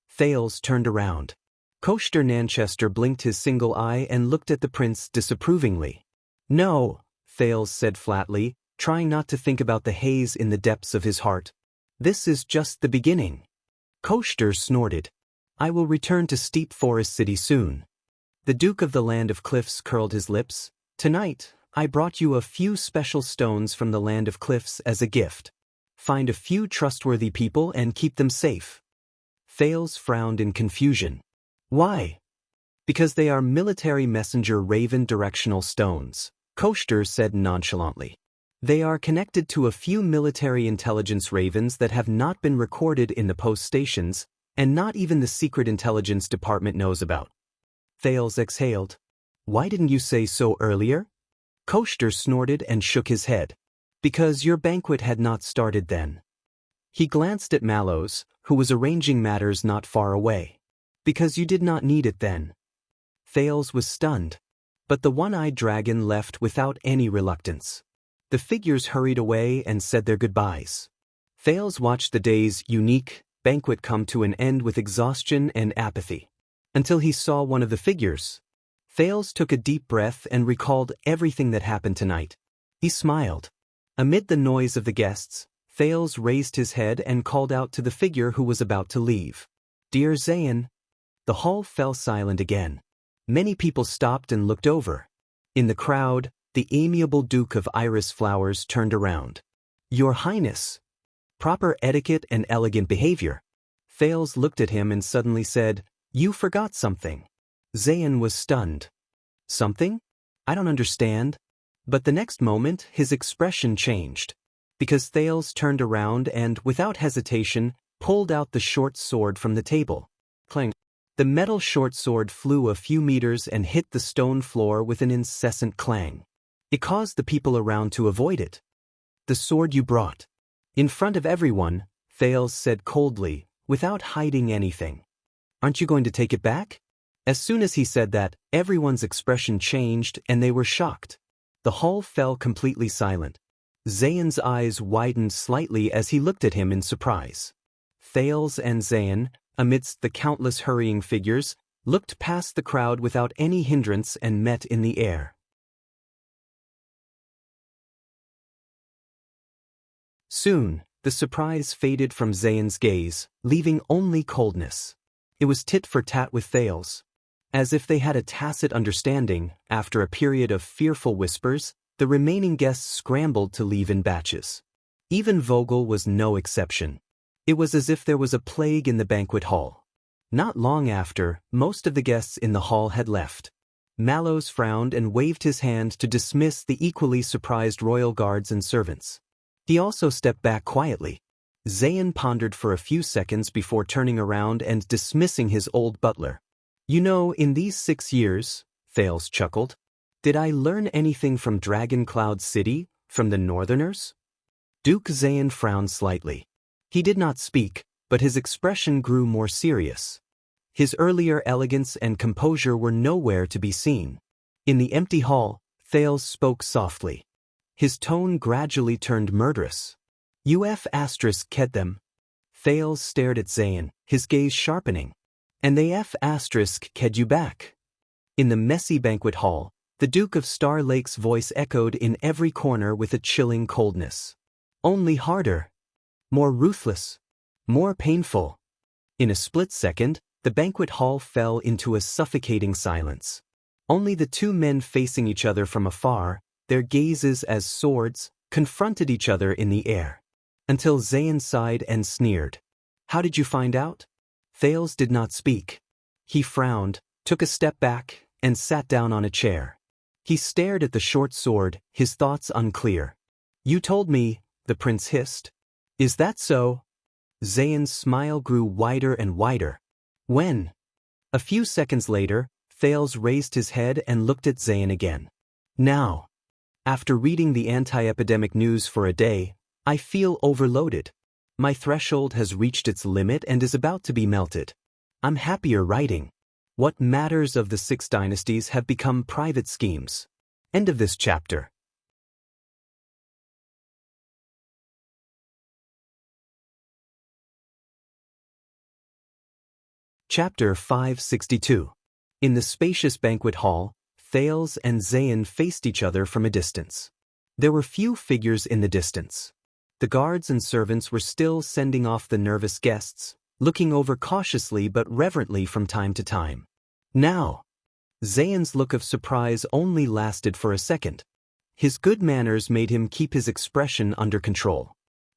Thales turned around. Koster Nanchester blinked his single eye and looked at the prince disapprovingly. "No," Thales said flatly, trying not to think about the haze in the depths of his heart. "This is just the beginning." Koster snorted. "I will return to Steep Forest City soon." The Duke of the Land of Cliffs curled his lips. "Tonight, I brought you a few special stones from the Land of Cliffs as a gift. Find a few trustworthy people and keep them safe." Thales frowned in confusion. "Why?" "Because they are military messenger raven directional stones," Koster said nonchalantly. "They are connected to a few military intelligence ravens that have not been recorded in the post stations, and not even the secret intelligence department knows about." Thales exhaled. "Why didn't you say so earlier?" Koster snorted and shook his head. "Because your banquet had not started then." He glanced at Mallows, who was arranging matters not far away. "Because you did not need it then." Thales was stunned. But the one-eyed dragon left without any reluctance. The figures hurried away and said their goodbyes. Thales watched the day's unique banquet come to an end with exhaustion and apathy. Until he saw one of the figures. Thales took a deep breath and recalled everything that happened tonight. He smiled. Amid the noise of the guests, Thales raised his head and called out to the figure who was about to leave. "Dear Zayn." The hall fell silent again. Many people stopped and looked over. In the crowd, the amiable Duke of Iris Flowers turned around. "Your Highness." "Proper etiquette and elegant behavior." Thales looked at him and suddenly said, "You forgot something." Zayn was stunned. "Something? I don't understand." But the next moment, his expression changed. Because Thales turned around and, without hesitation, pulled out the short sword from the table. Clang. The metal short sword flew a few meters and hit the stone floor with an incessant clang. It caused the people around to avoid it. "The sword you brought." In front of everyone, Thales said coldly, without hiding anything. "Aren't you going to take it back?" As soon as he said that, everyone's expression changed and they were shocked. The hall fell completely silent. Zayn's eyes widened slightly as he looked at him in surprise. Thales and Zayn, amidst the countless hurrying figures, looked past the crowd without any hindrance and met in the air. Soon, the surprise faded from Zayn's gaze, leaving only coldness. It was tit for tat with Thales. As if they had a tacit understanding, after a period of fearful whispers, the remaining guests scrambled to leave in batches. Even Vogel was no exception. It was as if there was a plague in the banquet hall. Not long after, most of the guests in the hall had left. Mallows frowned and waved his hand to dismiss the equally surprised royal guards and servants. He also stepped back quietly. Zayn pondered for a few seconds before turning around and dismissing his old butler. "You know, in these 6 years," Thales chuckled, "did I learn anything from Dragon Cloud City, from the Northerners?" Duke Zayn frowned slightly. He did not speak, but his expression grew more serious. His earlier elegance and composure were nowhere to be seen. In the empty hall, Thales spoke softly. His tone gradually turned murderous. "UF asterisk ked them." Thales stared at Zayn, his gaze sharpening. "And they F asterisk ked you back." In the messy banquet hall, The Duke of Star Lake's voice echoed in every corner with a chilling coldness. Only harder. More ruthless. More painful. In a split second, the banquet hall fell into a suffocating silence. Only the two men facing each other from afar, their gazes as swords, confronted each other in the air. Until Zayn sighed and sneered. How did you find out? Thales did not speak. He frowned, took a step back, and sat down on a chair. He stared at the short sword, his thoughts unclear. You told me, the prince hissed. Is that so? Zayn's smile grew wider and wider. When? A few seconds later, Thales raised his head and looked at Zayn again. Now. After reading the anti-epidemic news for a day, I feel overloaded. My threshold has reached its limit and is about to be melted. I'm happier writing. What matters of the 6 dynasties have become private schemes. End of this chapter. Chapter 562. In the spacious banquet hall, Thales and Zayn faced each other from a distance. There were few figures in the distance. The guards and servants were still sending off the nervous guests, looking over cautiously but reverently from time to time. Now. Zayn's look of surprise only lasted for a second. His good manners made him keep his expression under control.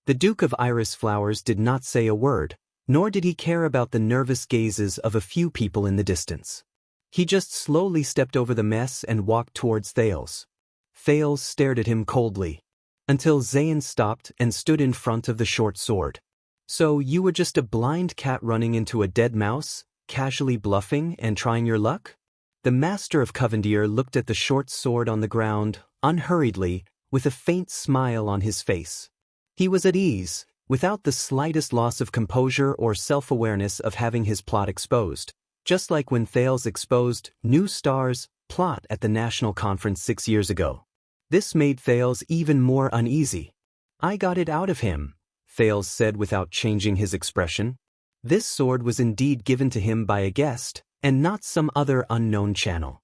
The Duke of Iris Flowers did not say a word, nor did he care about the nervous gazes of a few people in the distance. He just slowly stepped over the mess and walked towards Thales. Thales stared at him coldly, until Zayn stopped and stood in front of the short sword. So you were just a blind cat running into a dead mouse, casually bluffing and trying your luck? The master of Covendier looked at the short sword on the ground, unhurriedly, with a faint smile on his face. He was at ease, without the slightest loss of composure or self-awareness of having his plot exposed, just like when Thales exposed New Star's plot at the National Conference 6 years ago. This made Thales even more uneasy. I got it out of him, Thales said without changing his expression. This sword was indeed given to him by a guest, and not some other unknown channel.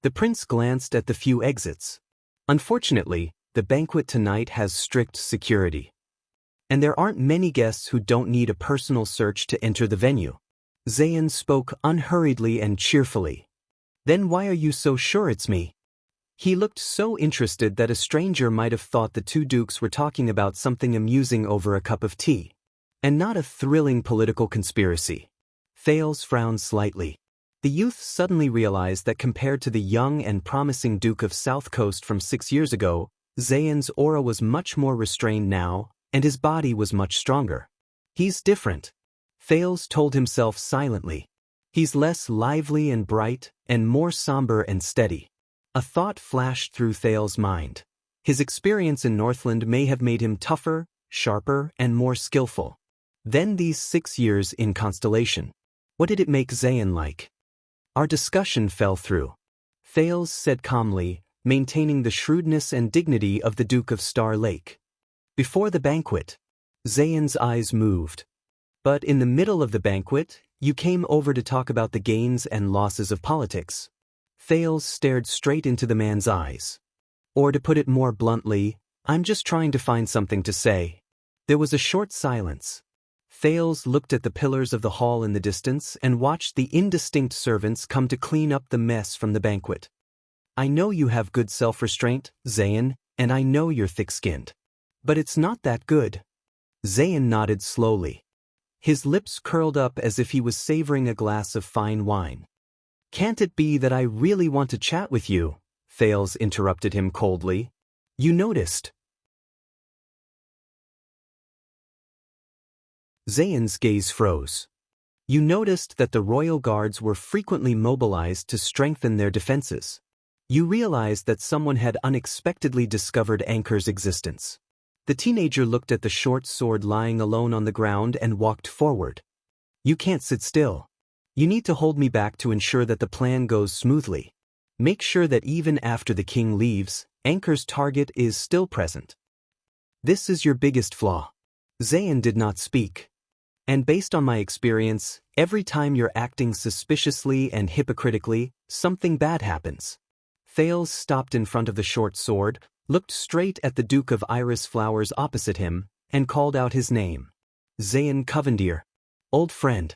The prince glanced at the few exits. Unfortunately, the banquet tonight has strict security. And there aren't many guests who don't need a personal search to enter the venue. Zayn spoke unhurriedly and cheerfully. Then why are you so sure it's me? He looked so interested that a stranger might have thought the two dukes were talking about something amusing over a cup of tea, and not a thrilling political conspiracy. Thales frowned slightly. The youth suddenly realized that compared to the young and promising Duke of South Coast from 6 years ago, Zayn's aura was much more restrained now, and his body was much stronger. He's different. Thales told himself silently. He's less lively and bright, and more somber and steady. A thought flashed through Thales' mind. His experience in Northland may have made him tougher, sharper, and more skillful. Then these 6 years in Constellation. What did it make Zayn like? Our discussion fell through. Thales said calmly, maintaining the shrewdness and dignity of the Duke of Star Lake. Before the banquet, Zayn's eyes moved. But in the middle of the banquet, you came over to talk about the gains and losses of politics. Thales stared straight into the man's eyes. Or to put it more bluntly, I'm just trying to find something to say. There was a short silence. Thales looked at the pillars of the hall in the distance and watched the indistinct servants come to clean up the mess from the banquet. I know you have good self-restraint, Zayn, and I know you're thick-skinned. But it's not that good. Zayn nodded slowly. His lips curled up as if he was savoring a glass of fine wine. Can't it be that I really want to chat with you? Thales interrupted him coldly. You noticed. Zayn's gaze froze. You noticed that the royal guards were frequently mobilized to strengthen their defenses. You realized that someone had unexpectedly discovered Anchor's existence. The teenager looked at the short sword lying alone on the ground and walked forward. You can't sit still. You need to hold me back to ensure that the plan goes smoothly. Make sure that even after the king leaves, Anchor's target is still present. This is your biggest flaw. Zayn did not speak. And based on my experience, every time you're acting suspiciously and hypocritically, something bad happens. Thales stopped in front of the short sword, looked straight at the Duke of Iris Flowers opposite him, and called out his name. Zayn Covendier. Old friend.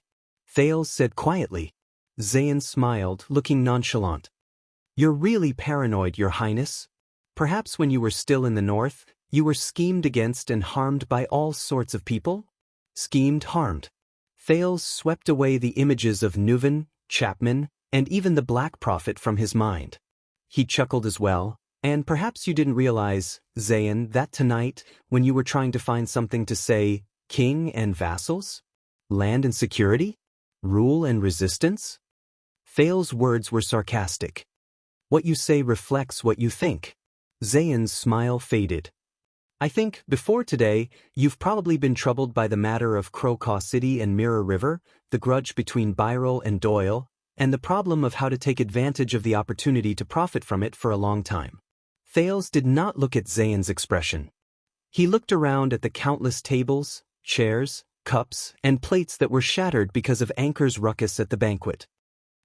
Thales said quietly. Zayn smiled, looking nonchalant. You're really paranoid, Your Highness. Perhaps when you were still in the north, you were schemed against and harmed by all sorts of people? Schemed, harmed. Thales swept away the images of Nuven, Chapman, and even the Black Prophet from his mind. He chuckled as well. And perhaps you didn't realize, Zayn, that tonight, when you were trying to find something to say, king and vassals? Land and security? Rule and resistance? Thales' words were sarcastic. What you say reflects what you think. Zayn's smile faded. I think, before today, you've probably been troubled by the matter of Crocaw City and Mirror River, the grudge between Byrel and Doyle, and the problem of how to take advantage of the opportunity to profit from it for a long time. Thales did not look at Zayn's expression. He looked around at the countless tables, chairs, cups, and plates that were shattered because of Anchor's ruckus at the banquet.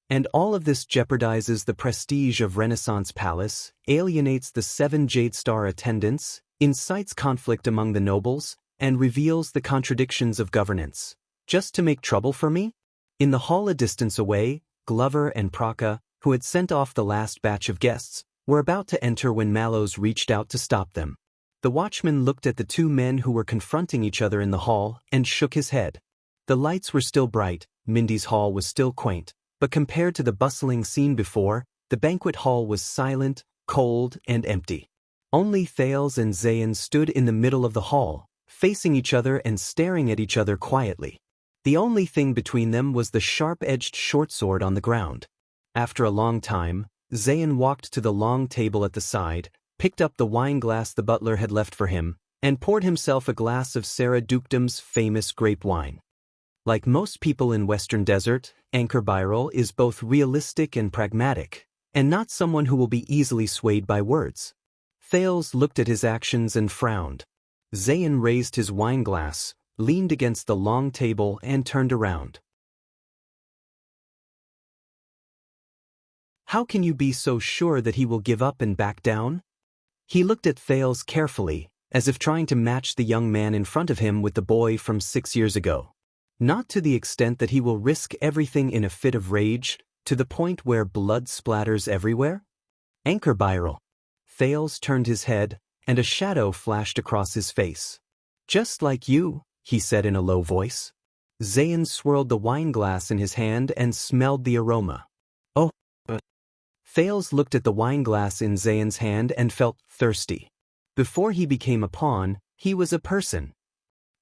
And all of this jeopardizes the prestige of Renaissance Palace, alienates the 7 Jade Star attendants, incites conflict among the nobles, and reveals the contradictions of governance. Just to make trouble for me? In the hall a distance away, Glover and Praka, who had sent off the last batch of guests, were about to enter when Mallows reached out to stop them. The watchman looked at the two men who were confronting each other in the hall and shook his head. The lights were still bright, Mindy's hall was still quaint, but compared to the bustling scene before, the banquet hall was silent, cold, and empty. Only Thales and Zayn stood in the middle of the hall, facing each other and staring at each other quietly. The only thing between them was the sharp-edged short sword on the ground. After a long time, Zayn walked to the long table at the side, picked up the wine glass the butler had left for him, and poured himself a glass of Sarah Dukedom's famous grape wine. Like most people in Western Desert, Anchor Byrel is both realistic and pragmatic, and not someone who will be easily swayed by words. Thales looked at his actions and frowned. Zayn raised his wine glass, leaned against the long table and turned around. How can you be so sure that he will give up and back down? He looked at Thales carefully, as if trying to match the young man in front of him with the boy from 6 years ago. Not to the extent that he will risk everything in a fit of rage, to the point where blood splatters everywhere? Anchor Byrel. Thales turned his head, and a shadow flashed across his face. Just like you, he said in a low voice. Zayn swirled the wine glass in his hand and smelled the aroma. Oh, but... Thales looked at the wine glass in Zayn's hand and felt thirsty. Before he became a pawn, he was a person.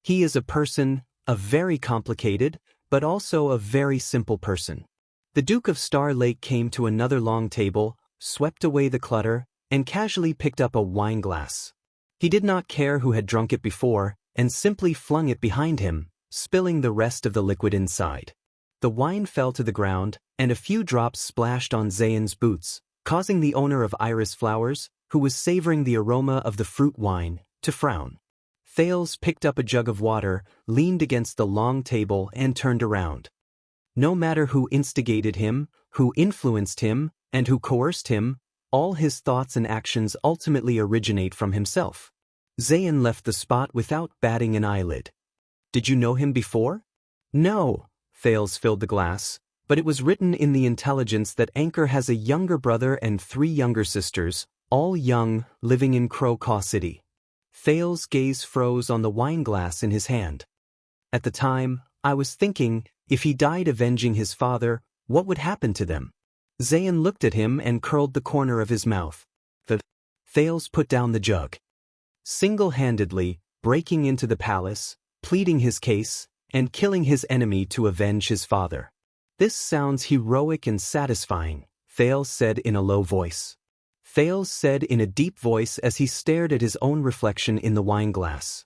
He is a person, a very complicated, but also a very simple person. The Duke of Star Lake came to another long table, swept away the clutter, and casually picked up a wine glass. He did not care who had drunk it before, and simply flung it behind him, spilling the rest of the liquid inside. The wine fell to the ground, and a few drops splashed on Zayn's boots, causing the owner of Iris Flowers, who was savoring the aroma of the fruit wine, to frown. Thales picked up a jug of water, leaned against the long table, and turned around. No matter who instigated him, who influenced him, and who coerced him, all his thoughts and actions ultimately originate from himself. Zayn left the spot without batting an eyelid. Did you know him before? No. Thales filled the glass, but it was written in the intelligence that Anchor has a younger brother and 3 younger sisters, all young, living in Crocaw City. Thales' gaze froze on the wine glass in his hand. At the time, I was thinking, if he died avenging his father, what would happen to them? Zayn looked at him and curled the corner of his mouth. Thales put down the jug. Single-handedly, breaking into the palace, pleading his case, and killing his enemy to avenge his father. This sounds heroic and satisfying, Thales said in a low voice. Thales said in a deep voice as he stared at his own reflection in the wine glass.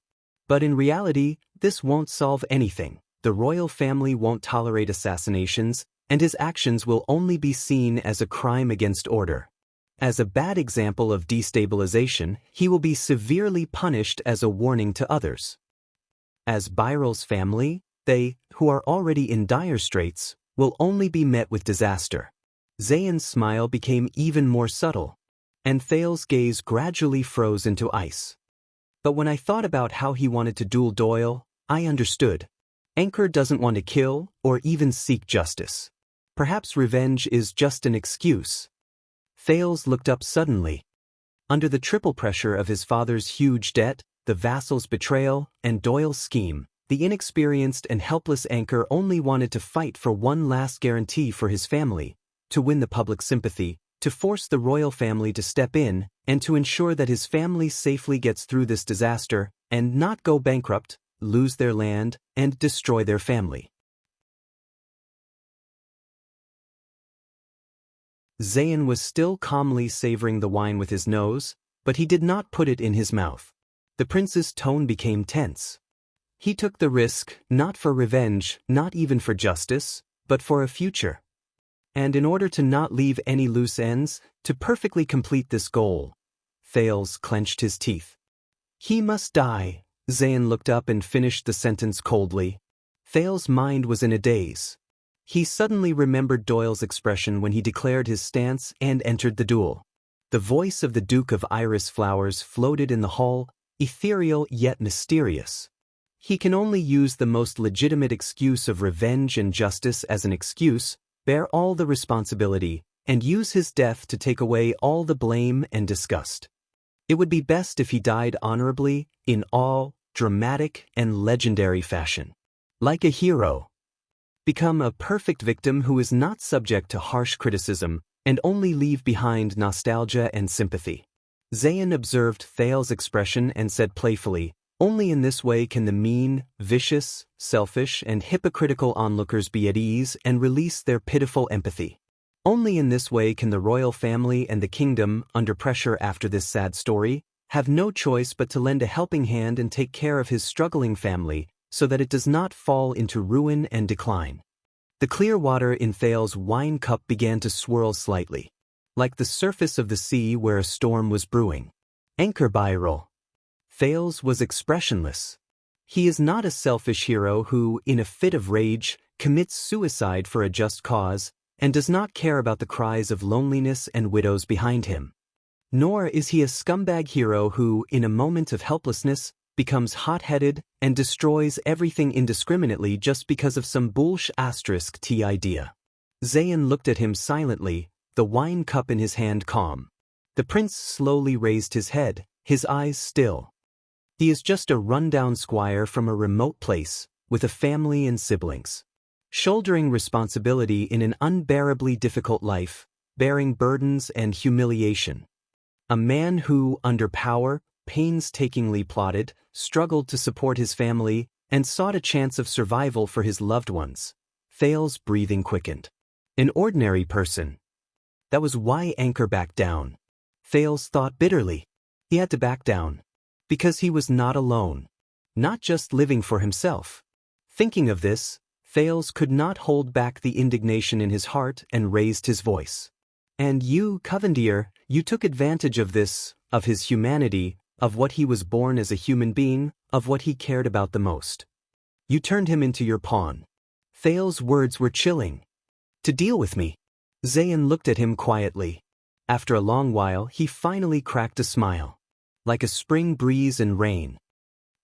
But in reality, this won't solve anything. The royal family won't tolerate assassinations, and his actions will only be seen as a crime against order. As a bad example of destabilization, he will be severely punished as a warning to others. As Byrel's family, they, who are already in dire straits, will only be met with disaster. Zayn's smile became even more subtle, and Thales's gaze gradually froze into ice. But when I thought about how he wanted to duel Doyle, I understood. Anchor doesn't want to kill or even seek justice. Perhaps revenge is just an excuse. Thales looked up suddenly. Under the triple pressure of his father's huge debt, the vassal's betrayal, and Doyle's scheme, the inexperienced and helpless Anchor only wanted to fight for one last guarantee for his family, to win the public sympathy, to force the royal family to step in, and to ensure that his family safely gets through this disaster, and not go bankrupt, lose their land, and destroy their family. Zayn was still calmly savoring the wine with his nose, but he did not put it in his mouth. The prince's tone became tense. He took the risk, not for revenge, not even for justice, but for a future. And in order to not leave any loose ends, to perfectly complete this goal, Thales clenched his teeth. He must die. Zayn looked up and finished the sentence coldly. Thales' mind was in a daze. He suddenly remembered Doyle's expression when he declared his stance and entered the duel. The voice of the Duke of Iris Flowers floated in the hall, ethereal yet mysterious. He can only use the most legitimate excuse of revenge and justice as an excuse, bear all the responsibility, and use his death to take away all the blame and disgust. It would be best if he died honorably, in all dramatic and legendary fashion. Like a hero. Become a perfect victim who is not subject to harsh criticism, and only leave behind nostalgia and sympathy. Zayn observed Thales' expression and said playfully, "Only in this way can the mean, vicious, selfish, and hypocritical onlookers be at ease and release their pitiful empathy. Only in this way can the royal family and the kingdom, under pressure after this sad story, have no choice but to lend a helping hand and take care of his struggling family, so that it does not fall into ruin and decline." The clear water in Thales' wine cup began to swirl slightly, like the surface of the sea where a storm was brewing. Anchor Byrol. Thales was expressionless. He is not a selfish hero who, in a fit of rage, commits suicide for a just cause, and does not care about the cries of loneliness and widows behind him. Nor is he a scumbag hero who, in a moment of helplessness, becomes hot-headed and destroys everything indiscriminately just because of some bullsh*t idea. Zayn looked at him silently, the wine cup in his hand calm. The prince slowly raised his head, his eyes still. He is just a run-down squire from a remote place, with a family and siblings. Shouldering responsibility in an unbearably difficult life, bearing burdens and humiliation. A man who, under power, painstakingly plotted, struggled to support his family, and sought a chance of survival for his loved ones. Thales' breathing quickened. An ordinary person. That was why Anchor backed down. Thales thought bitterly. He had to back down. Because he was not alone. Not just living for himself. Thinking of this, Thales could not hold back the indignation in his heart and raised his voice. "And you, Covendier, you took advantage of this, of his humanity, of what he was born as a human being, of what he cared about the most. You turned him into your pawn." Thales' words were chilling. "To deal with me." Zayn looked at him quietly. After a long while, he finally cracked a smile. "Like a spring breeze and rain.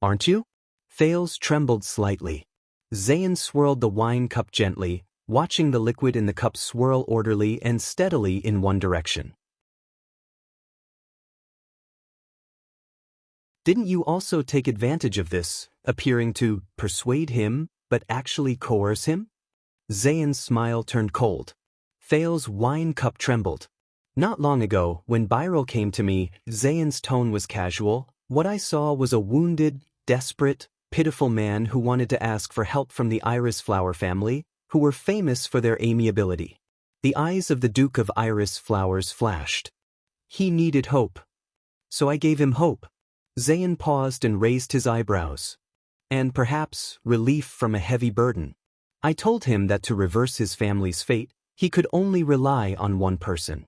Aren't you?" Thales trembled slightly. Zayn swirled the wine cup gently, watching the liquid in the cup swirl orderly and steadily in one direction. "Didn't you also take advantage of this, appearing to persuade him, but actually coerce him?" Zayn's smile turned cold. Thales' wine cup trembled. "Not long ago, when Byrol came to me," Zayn's tone was casual, "what I saw was a wounded, desperate, pitiful man who wanted to ask for help from the Iris Flower family, who were famous for their amiability." The eyes of the Duke of Iris Flowers flashed. "He needed hope. So I gave him hope." Zayn paused and raised his eyebrows. "And perhaps, relief from a heavy burden. I told him that to reverse his family's fate, he could only rely on one person.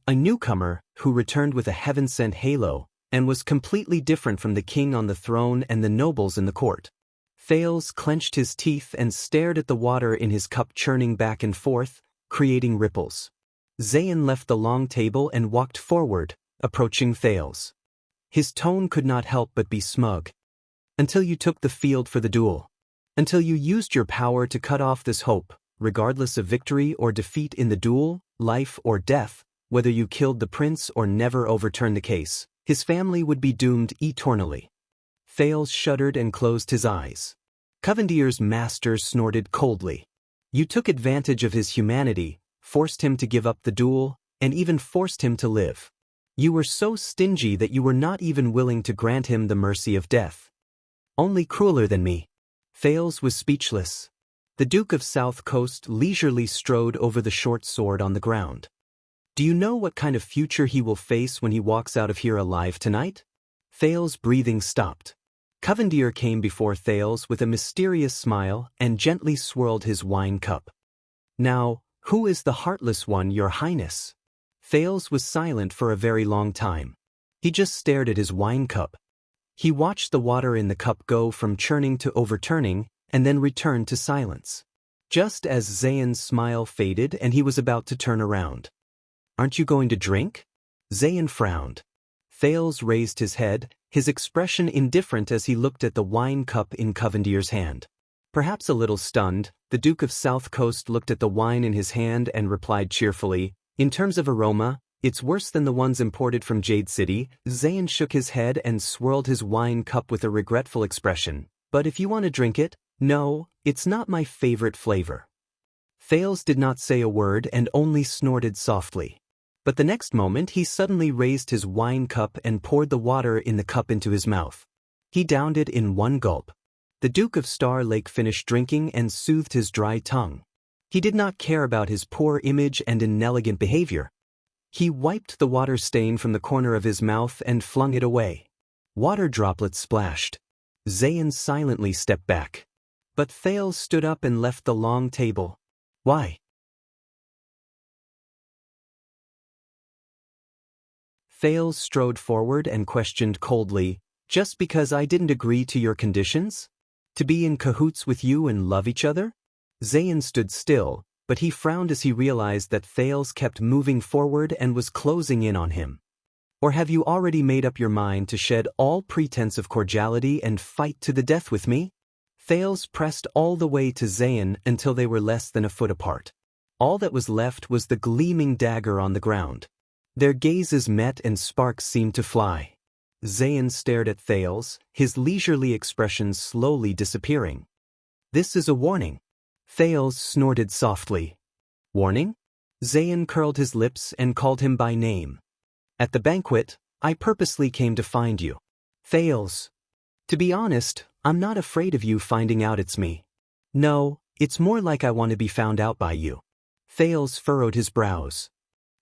A newcomer who returned with a heaven-sent halo, and was completely different from the king on the throne and the nobles in the court." Thales clenched his teeth and stared at the water in his cup churning back and forth, creating ripples. Zayn left the long table and walked forward, approaching Thales. His tone could not help but be smug. Until you took the field for the duel. Until you used your power to cut off this hope, regardless of victory or defeat in the duel, life or death, whether you killed the prince or never overturned the case, his family would be doomed eternally. Thales shuddered and closed his eyes. Covendier's master snorted coldly. You took advantage of his humanity, forced him to give up the duel, and even forced him to live. You were so stingy that you were not even willing to grant him the mercy of death. Only crueler than me. Thales was speechless. The Duke of South Coast leisurely strode over the short sword on the ground. Do you know what kind of future he will face when he walks out of here alive tonight? Thales' breathing stopped. Covendier came before Thales with a mysterious smile and gently swirled his wine cup. Now, who is the heartless one, your highness? Thales was silent for a very long time. He just stared at his wine cup. He watched the water in the cup go from churning to overturning, and then return to silence. Just as Zayn's smile faded and he was about to turn around. Aren't you going to drink? Zayn frowned. Thales raised his head, his expression indifferent as he looked at the wine cup in Covendier's hand. Perhaps a little stunned, the Duke of South Coast looked at the wine in his hand and replied cheerfully, in terms of aroma, it's worse than the ones imported from Jade City. Zayn shook his head and swirled his wine cup with a regretful expression. But if you want to drink it, no, it's not my favorite flavor. Thales did not say a word and only snorted softly. But the next moment he suddenly raised his wine cup and poured the water in the cup into his mouth. He downed it in one gulp. The Duke of Star Lake finished drinking and soothed his dry tongue. He did not care about his poor image and inelegant behavior. He wiped the water stain from the corner of his mouth and flung it away. Water droplets splashed. Zayn silently stepped back. But Thales stood up and left the long table. Why? Thales strode forward and questioned coldly, just because I didn't agree to your conditions? To be in cahoots with you and love each other? Zayn stood still, but he frowned as he realized that Thales kept moving forward and was closing in on him. Or have you already made up your mind to shed all pretense of cordiality and fight to the death with me? Thales pressed all the way to Zayn until they were less than a foot apart. All that was left was the gleaming dagger on the ground. Their gazes met and sparks seemed to fly. Zayn stared at Thales, his leisurely expression slowly disappearing. This is a warning. Thales snorted softly. Warning? Zayn curled his lips and called him by name. At the banquet, I purposely came to find you. Thales. To be honest, I'm not afraid of you finding out it's me. No, it's more like I want to be found out by you. Thales furrowed his brows.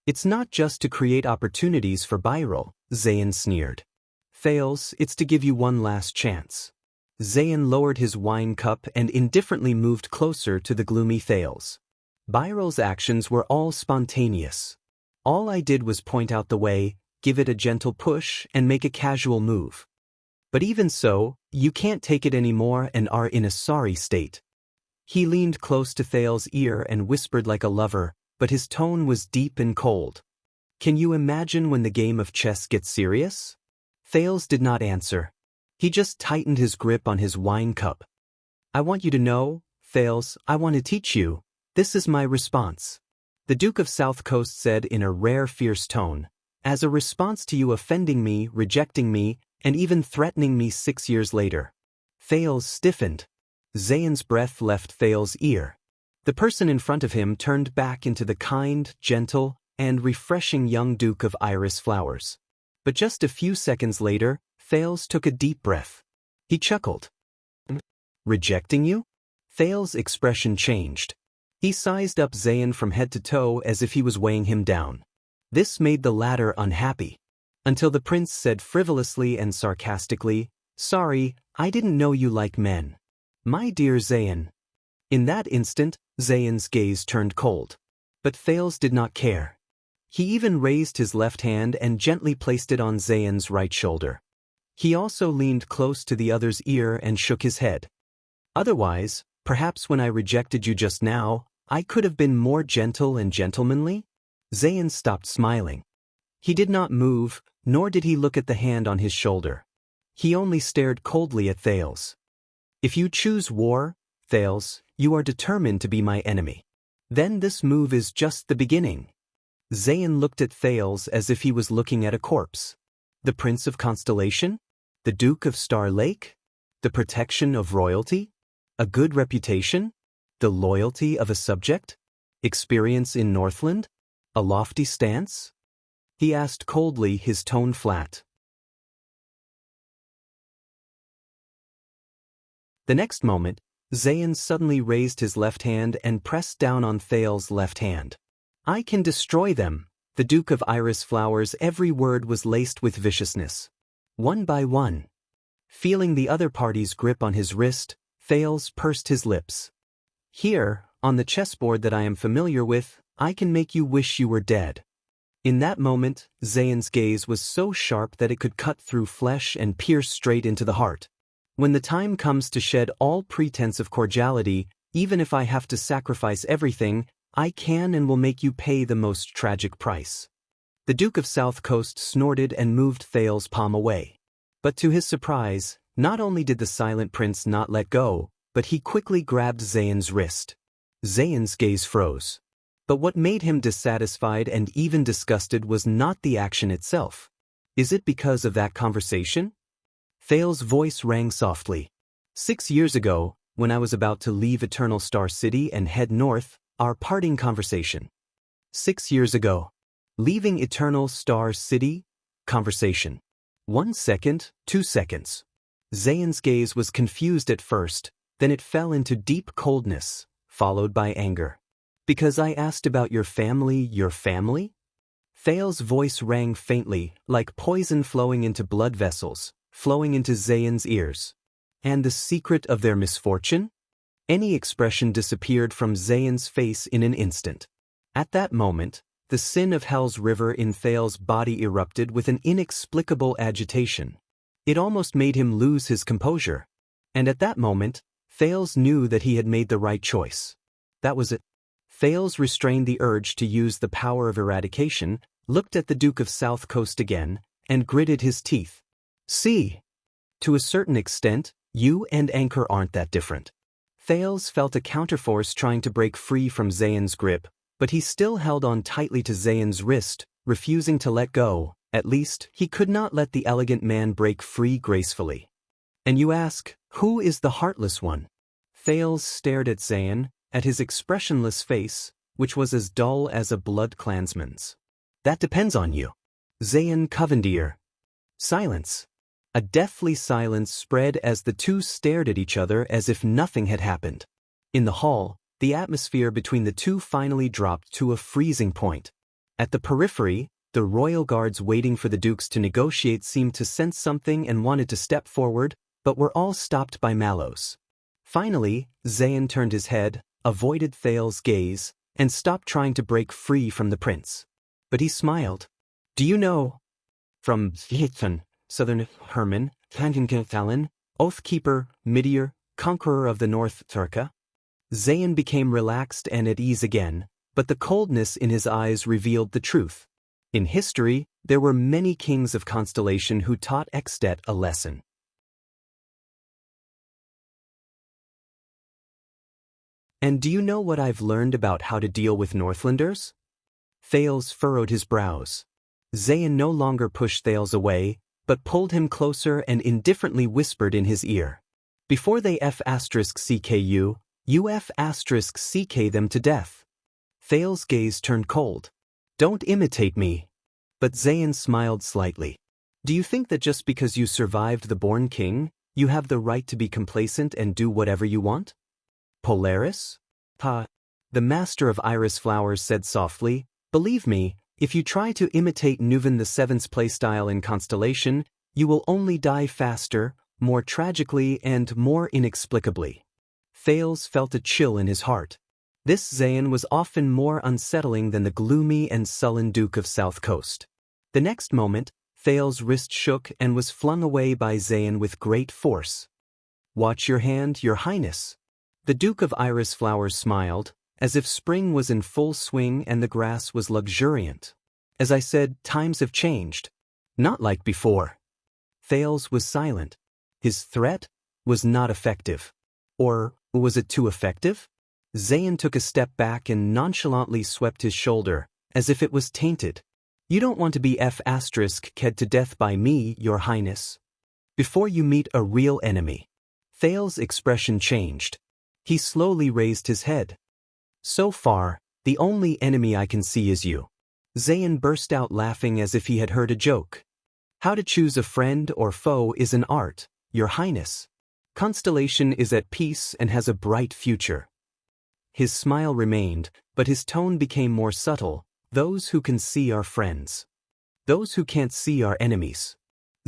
It's not just to create opportunities for Byril, Zayn sneered. Thales, it's to give you one last chance. Zayn lowered his wine cup and indifferently moved closer to the gloomy Thales. Byril's actions were all spontaneous. All I did was point out the way, give it a gentle push, and make a casual move. But even so, you can't take it anymore and are in a sorry state. He leaned close to Thales' ear and whispered like a lover, but his tone was deep and cold. Can you imagine when the game of chess gets serious? Thales did not answer. He just tightened his grip on his wine cup. I want you to know, Thales, I want to teach you. This is my response. The Duke of South Coast said in a rare fierce tone, as a response to you offending me, rejecting me, and even threatening me 6 years later. Thales stiffened. Zayn's breath left Thales' ear. The person in front of him turned back into the kind, gentle, and refreshing young Duke of Iris Flowers. But just a few seconds later, Thales took a deep breath. He chuckled. Rejecting you? Thales' expression changed. He sized up Zayn from head to toe as if he was weighing him down. This made the latter unhappy. Until the prince said frivolously and sarcastically, Sorry, I didn't know you like men. My dear Zayn. In that instant, Zayn's gaze turned cold. But Thales did not care. He even raised his left hand and gently placed it on Zayn's right shoulder. He also leaned close to the other's ear and shook his head. Otherwise, perhaps when I rejected you just now, I could have been more gentle and gentlemanly? Zayn stopped smiling. He did not move, nor did he look at the hand on his shoulder. He only stared coldly at Thales. If you choose war, Thales, you are determined to be my enemy. Then this move is just the beginning. Zayn looked at Thales as if he was looking at a corpse. The Prince of Constellation? The Duke of Star Lake? The protection of royalty? A good reputation? The loyalty of a subject? Experience in Northland? A lofty stance? He asked coldly, his tone flat. The next moment, Zayn suddenly raised his left hand and pressed down on Thales' left hand. I can destroy them. The Duke of Iris Flower's every word was laced with viciousness. One by one. Feeling the other party's grip on his wrist, Thales pursed his lips. Here, on the chessboard that I am familiar with, I can make you wish you were dead. In that moment, Zayn's gaze was so sharp that it could cut through flesh and pierce straight into the heart. When the time comes to shed all pretense of cordiality, even if I have to sacrifice everything, I can and will make you pay the most tragic price. The Duke of South Coast snorted and moved Thales' palm away. But to his surprise, not only did the silent prince not let go, but he quickly grabbed Zayn's wrist. Zayn's gaze froze. But what made him dissatisfied and even disgusted was not the action itself. Is it because of that conversation? Thales' voice rang softly. 6 years ago, when I was about to leave Eternal Star City and head north, our parting conversation. 6 years ago. Leaving Eternal Star City? Conversation. 1 second, 2 seconds. Zayn's gaze was confused at first, then it fell into deep coldness, followed by anger. Because I asked about your family, your family? Thales' voice rang faintly, like poison flowing into blood vessels, flowing into Zayn's ears. And the secret of their misfortune? Any expression disappeared from Zayn's face in an instant. At that moment, the sin of Hell's river in Thales' body erupted with an inexplicable agitation. It almost made him lose his composure. And at that moment, Thales knew that he had made the right choice. That was it. Thales restrained the urge to use the power of eradication, looked at the Duke of South Coast again, and gritted his teeth. See. To a certain extent, you and Anchor aren't that different. Thales felt a counterforce trying to break free from Zayn's grip, but he still held on tightly to Zayn's wrist, refusing to let go. At least, he could not let the elegant man break free gracefully. And you ask, who is the heartless one? Thales stared at Zayn, at his expressionless face, which was as dull as a blood clansman's. That depends on you. Zayn Covendier. Silence. A deathly silence spread as the two stared at each other as if nothing had happened. In the hall, the atmosphere between the two finally dropped to a freezing point. At the periphery, the royal guards waiting for the dukes to negotiate seemed to sense something and wanted to step forward, but were all stopped by Malos. Finally, Zayn turned his head, avoided Thales' gaze, and stopped trying to break free from the prince. But he smiled. Do you know? From Hithan, Southern Herman, Tangengethalin, Oathkeeper, Midir, Conqueror of the North Turka? Zayn became relaxed and at ease again, but the coldness in his eyes revealed the truth. In history, there were many kings of Constellation who taught Extet a lesson. And do you know what I've learned about how to deal with Northlanders? Thales furrowed his brows. Zayn no longer pushed Thales away, but pulled him closer and indifferently whispered in his ear. Before they F*CK you, you F*CK them to death. Thales' gaze turned cold. Don't imitate me. But Zayn smiled slightly. Do you think that just because you survived the Born King, you have the right to be complacent and do whatever you want? Polaris? Ha! The master of Iris Flowers said softly, believe me, if you try to imitate Nuven the Seventh's playstyle in Constellation, you will only die faster, more tragically and more inexplicably. Thales felt a chill in his heart. This Zayn was often more unsettling than the gloomy and sullen Duke of South Coast. The next moment, Thales' wrist shook and was flung away by Zayn with great force. Watch your hand, your highness. The Duke of Iris Flowers smiled, as if spring was in full swing and the grass was luxuriant. As I said, times have changed. Not like before. Thales was silent. His threat was not effective. Or was it too effective? Zayn took a step back and nonchalantly swept his shoulder, as if it was tainted. You don't want to be ked to death by me, your highness. Before you meet a real enemy. Thales' expression changed. He slowly raised his head. So far, the only enemy I can see is you. Zayn burst out laughing as if he had heard a joke. How to choose a friend or foe is an art, your highness. Constellation is at peace and has a bright future. His smile remained, but his tone became more subtle. Those who can see are friends. Those who can't see are enemies.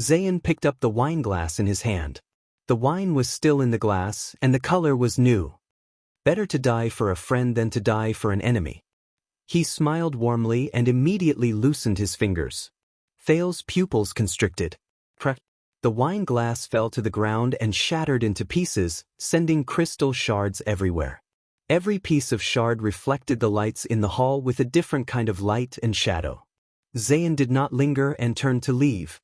Zayn picked up the wineglass in his hand. The wine was still in the glass and the color was new. Better to die for a friend than to die for an enemy. He smiled warmly and immediately loosened his fingers. Thales' pupils constricted. Crack. The wine glass fell to the ground and shattered into pieces, sending crystal shards everywhere. Every piece of shard reflected the lights in the hall with a different kind of light and shadow. Zayn did not linger and turned to leave.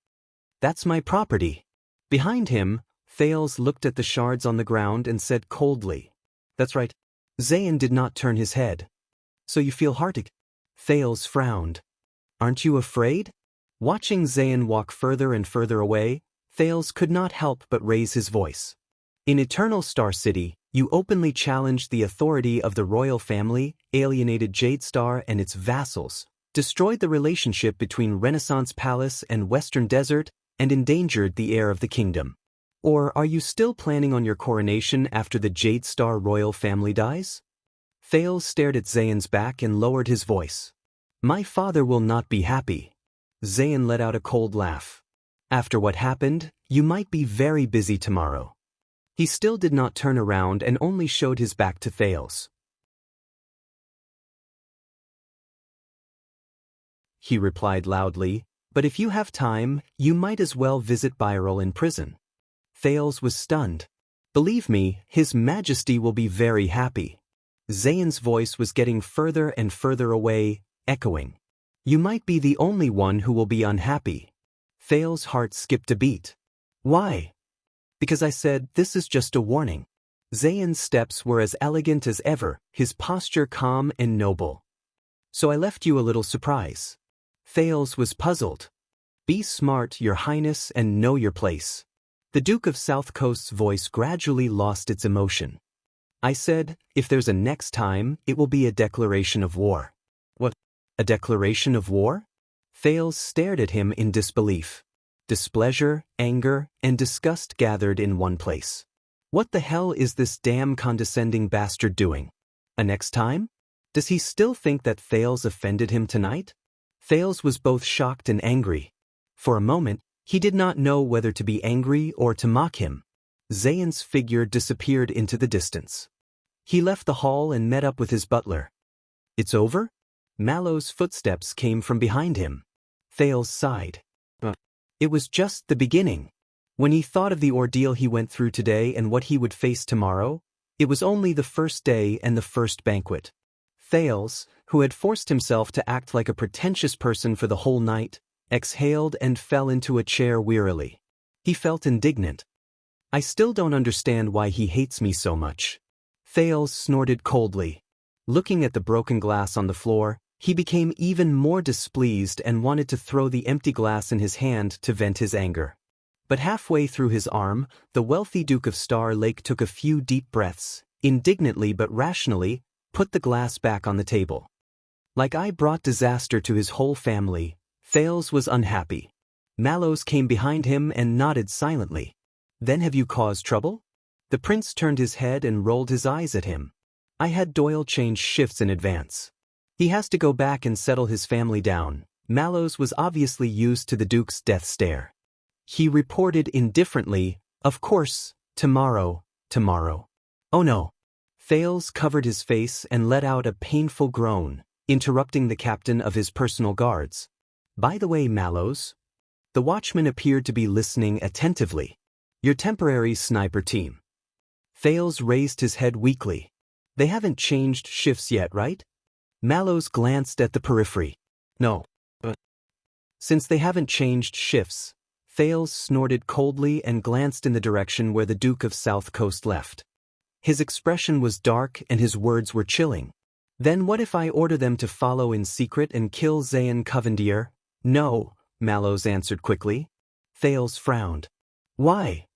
That's my property. Behind him, Thales looked at the shards on the ground and said coldly. That's right. Zayn did not turn his head. So you feel heartache? Thales frowned. Aren't you afraid? Watching Zayn walk further and further away, Thales could not help but raise his voice. In Eternal Star City, you openly challenged the authority of the royal family, alienated Jade Star and its vassals, destroyed the relationship between Renaissance Palace and Western Desert, and endangered the heir of the kingdom. Or are you still planning on your coronation after the Jade Star royal family dies? Thales stared at Zayn's back and lowered his voice. My father will not be happy. Zayn let out a cold laugh. After what happened, you might be very busy tomorrow. He still did not turn around and only showed his back to Thales. He replied loudly, but if you have time, you might as well visit Byril in prison. Thales was stunned. Believe me, His Majesty will be very happy. Zayn's voice was getting further and further away, echoing. You might be the only one who will be unhappy. Thales' heart skipped a beat. Why? Because I said, this is just a warning. Zayn's steps were as elegant as ever, his posture calm and noble. So I left you a little surprise. Thales was puzzled. Be smart, your highness, and know your place. The Duke of South Coast's voice gradually lost its emotion. I said, if there's a next time, it will be a declaration of war. What? A declaration of war? Thales stared at him in disbelief. Displeasure, anger, and disgust gathered in one place. What the hell is this damn condescending bastard doing? A next time? Does he still think that Thales offended him tonight? Thales was both shocked and angry. For a moment, he did not know whether to be angry or to mock him. Zayn's figure disappeared into the distance. He left the hall and met up with his butler. It's over? Mallow's footsteps came from behind him. Thales sighed. It was just the beginning. When he thought of the ordeal he went through today and what he would face tomorrow, it was only the first day and the first banquet. Thales, who had forced himself to act like a pretentious person for the whole night, exhaled and fell into a chair wearily. He felt indignant. I still don't understand why he hates me so much. Thales snorted coldly. Looking at the broken glass on the floor, he became even more displeased and wanted to throw the empty glass in his hand to vent his anger. But halfway through his arm, the wealthy Duke of Star Lake took a few deep breaths, indignantly but rationally, put the glass back on the table. Like I brought disaster to his whole family, Thales was unhappy. Mallows came behind him and nodded silently. Then have you caused trouble? The prince turned his head and rolled his eyes at him. I had Doyle change shifts in advance. He has to go back and settle his family down. Mallows was obviously used to the Duke's death stare. He reported indifferently, of course, tomorrow. Oh no. Thales covered his face and let out a painful groan, interrupting the captain of his personal guards. By the way, Mallows. The watchman appeared to be listening attentively. Your temporary sniper team. Thales raised his head weakly. They haven't changed shifts yet, right? Mallows glanced at the periphery. No. But since they haven't changed shifts, Thales snorted coldly and glanced in the direction where the Duke of South Coast left. His expression was dark and his words were chilling. Then what if I order them to follow in secret and kill Zayn Covendier? No, Mallows answered quickly. Thales frowned. Why?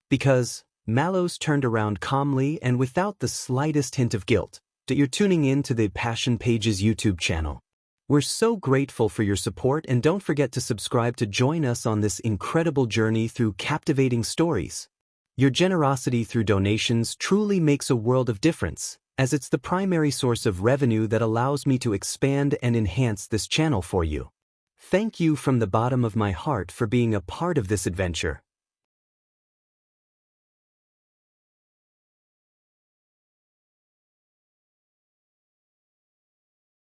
Because, Mallows turned around calmly and without the slightest hint of guilt, that you're tuning in to the Passion Pages YouTube channel. We're so grateful for your support and don't forget to subscribe to join us on this incredible journey through captivating stories. Your generosity through donations truly makes a world of difference, as it's the primary source of revenue that allows me to expand and enhance this channel for you. Thank you from the bottom of my heart for being a part of this adventure.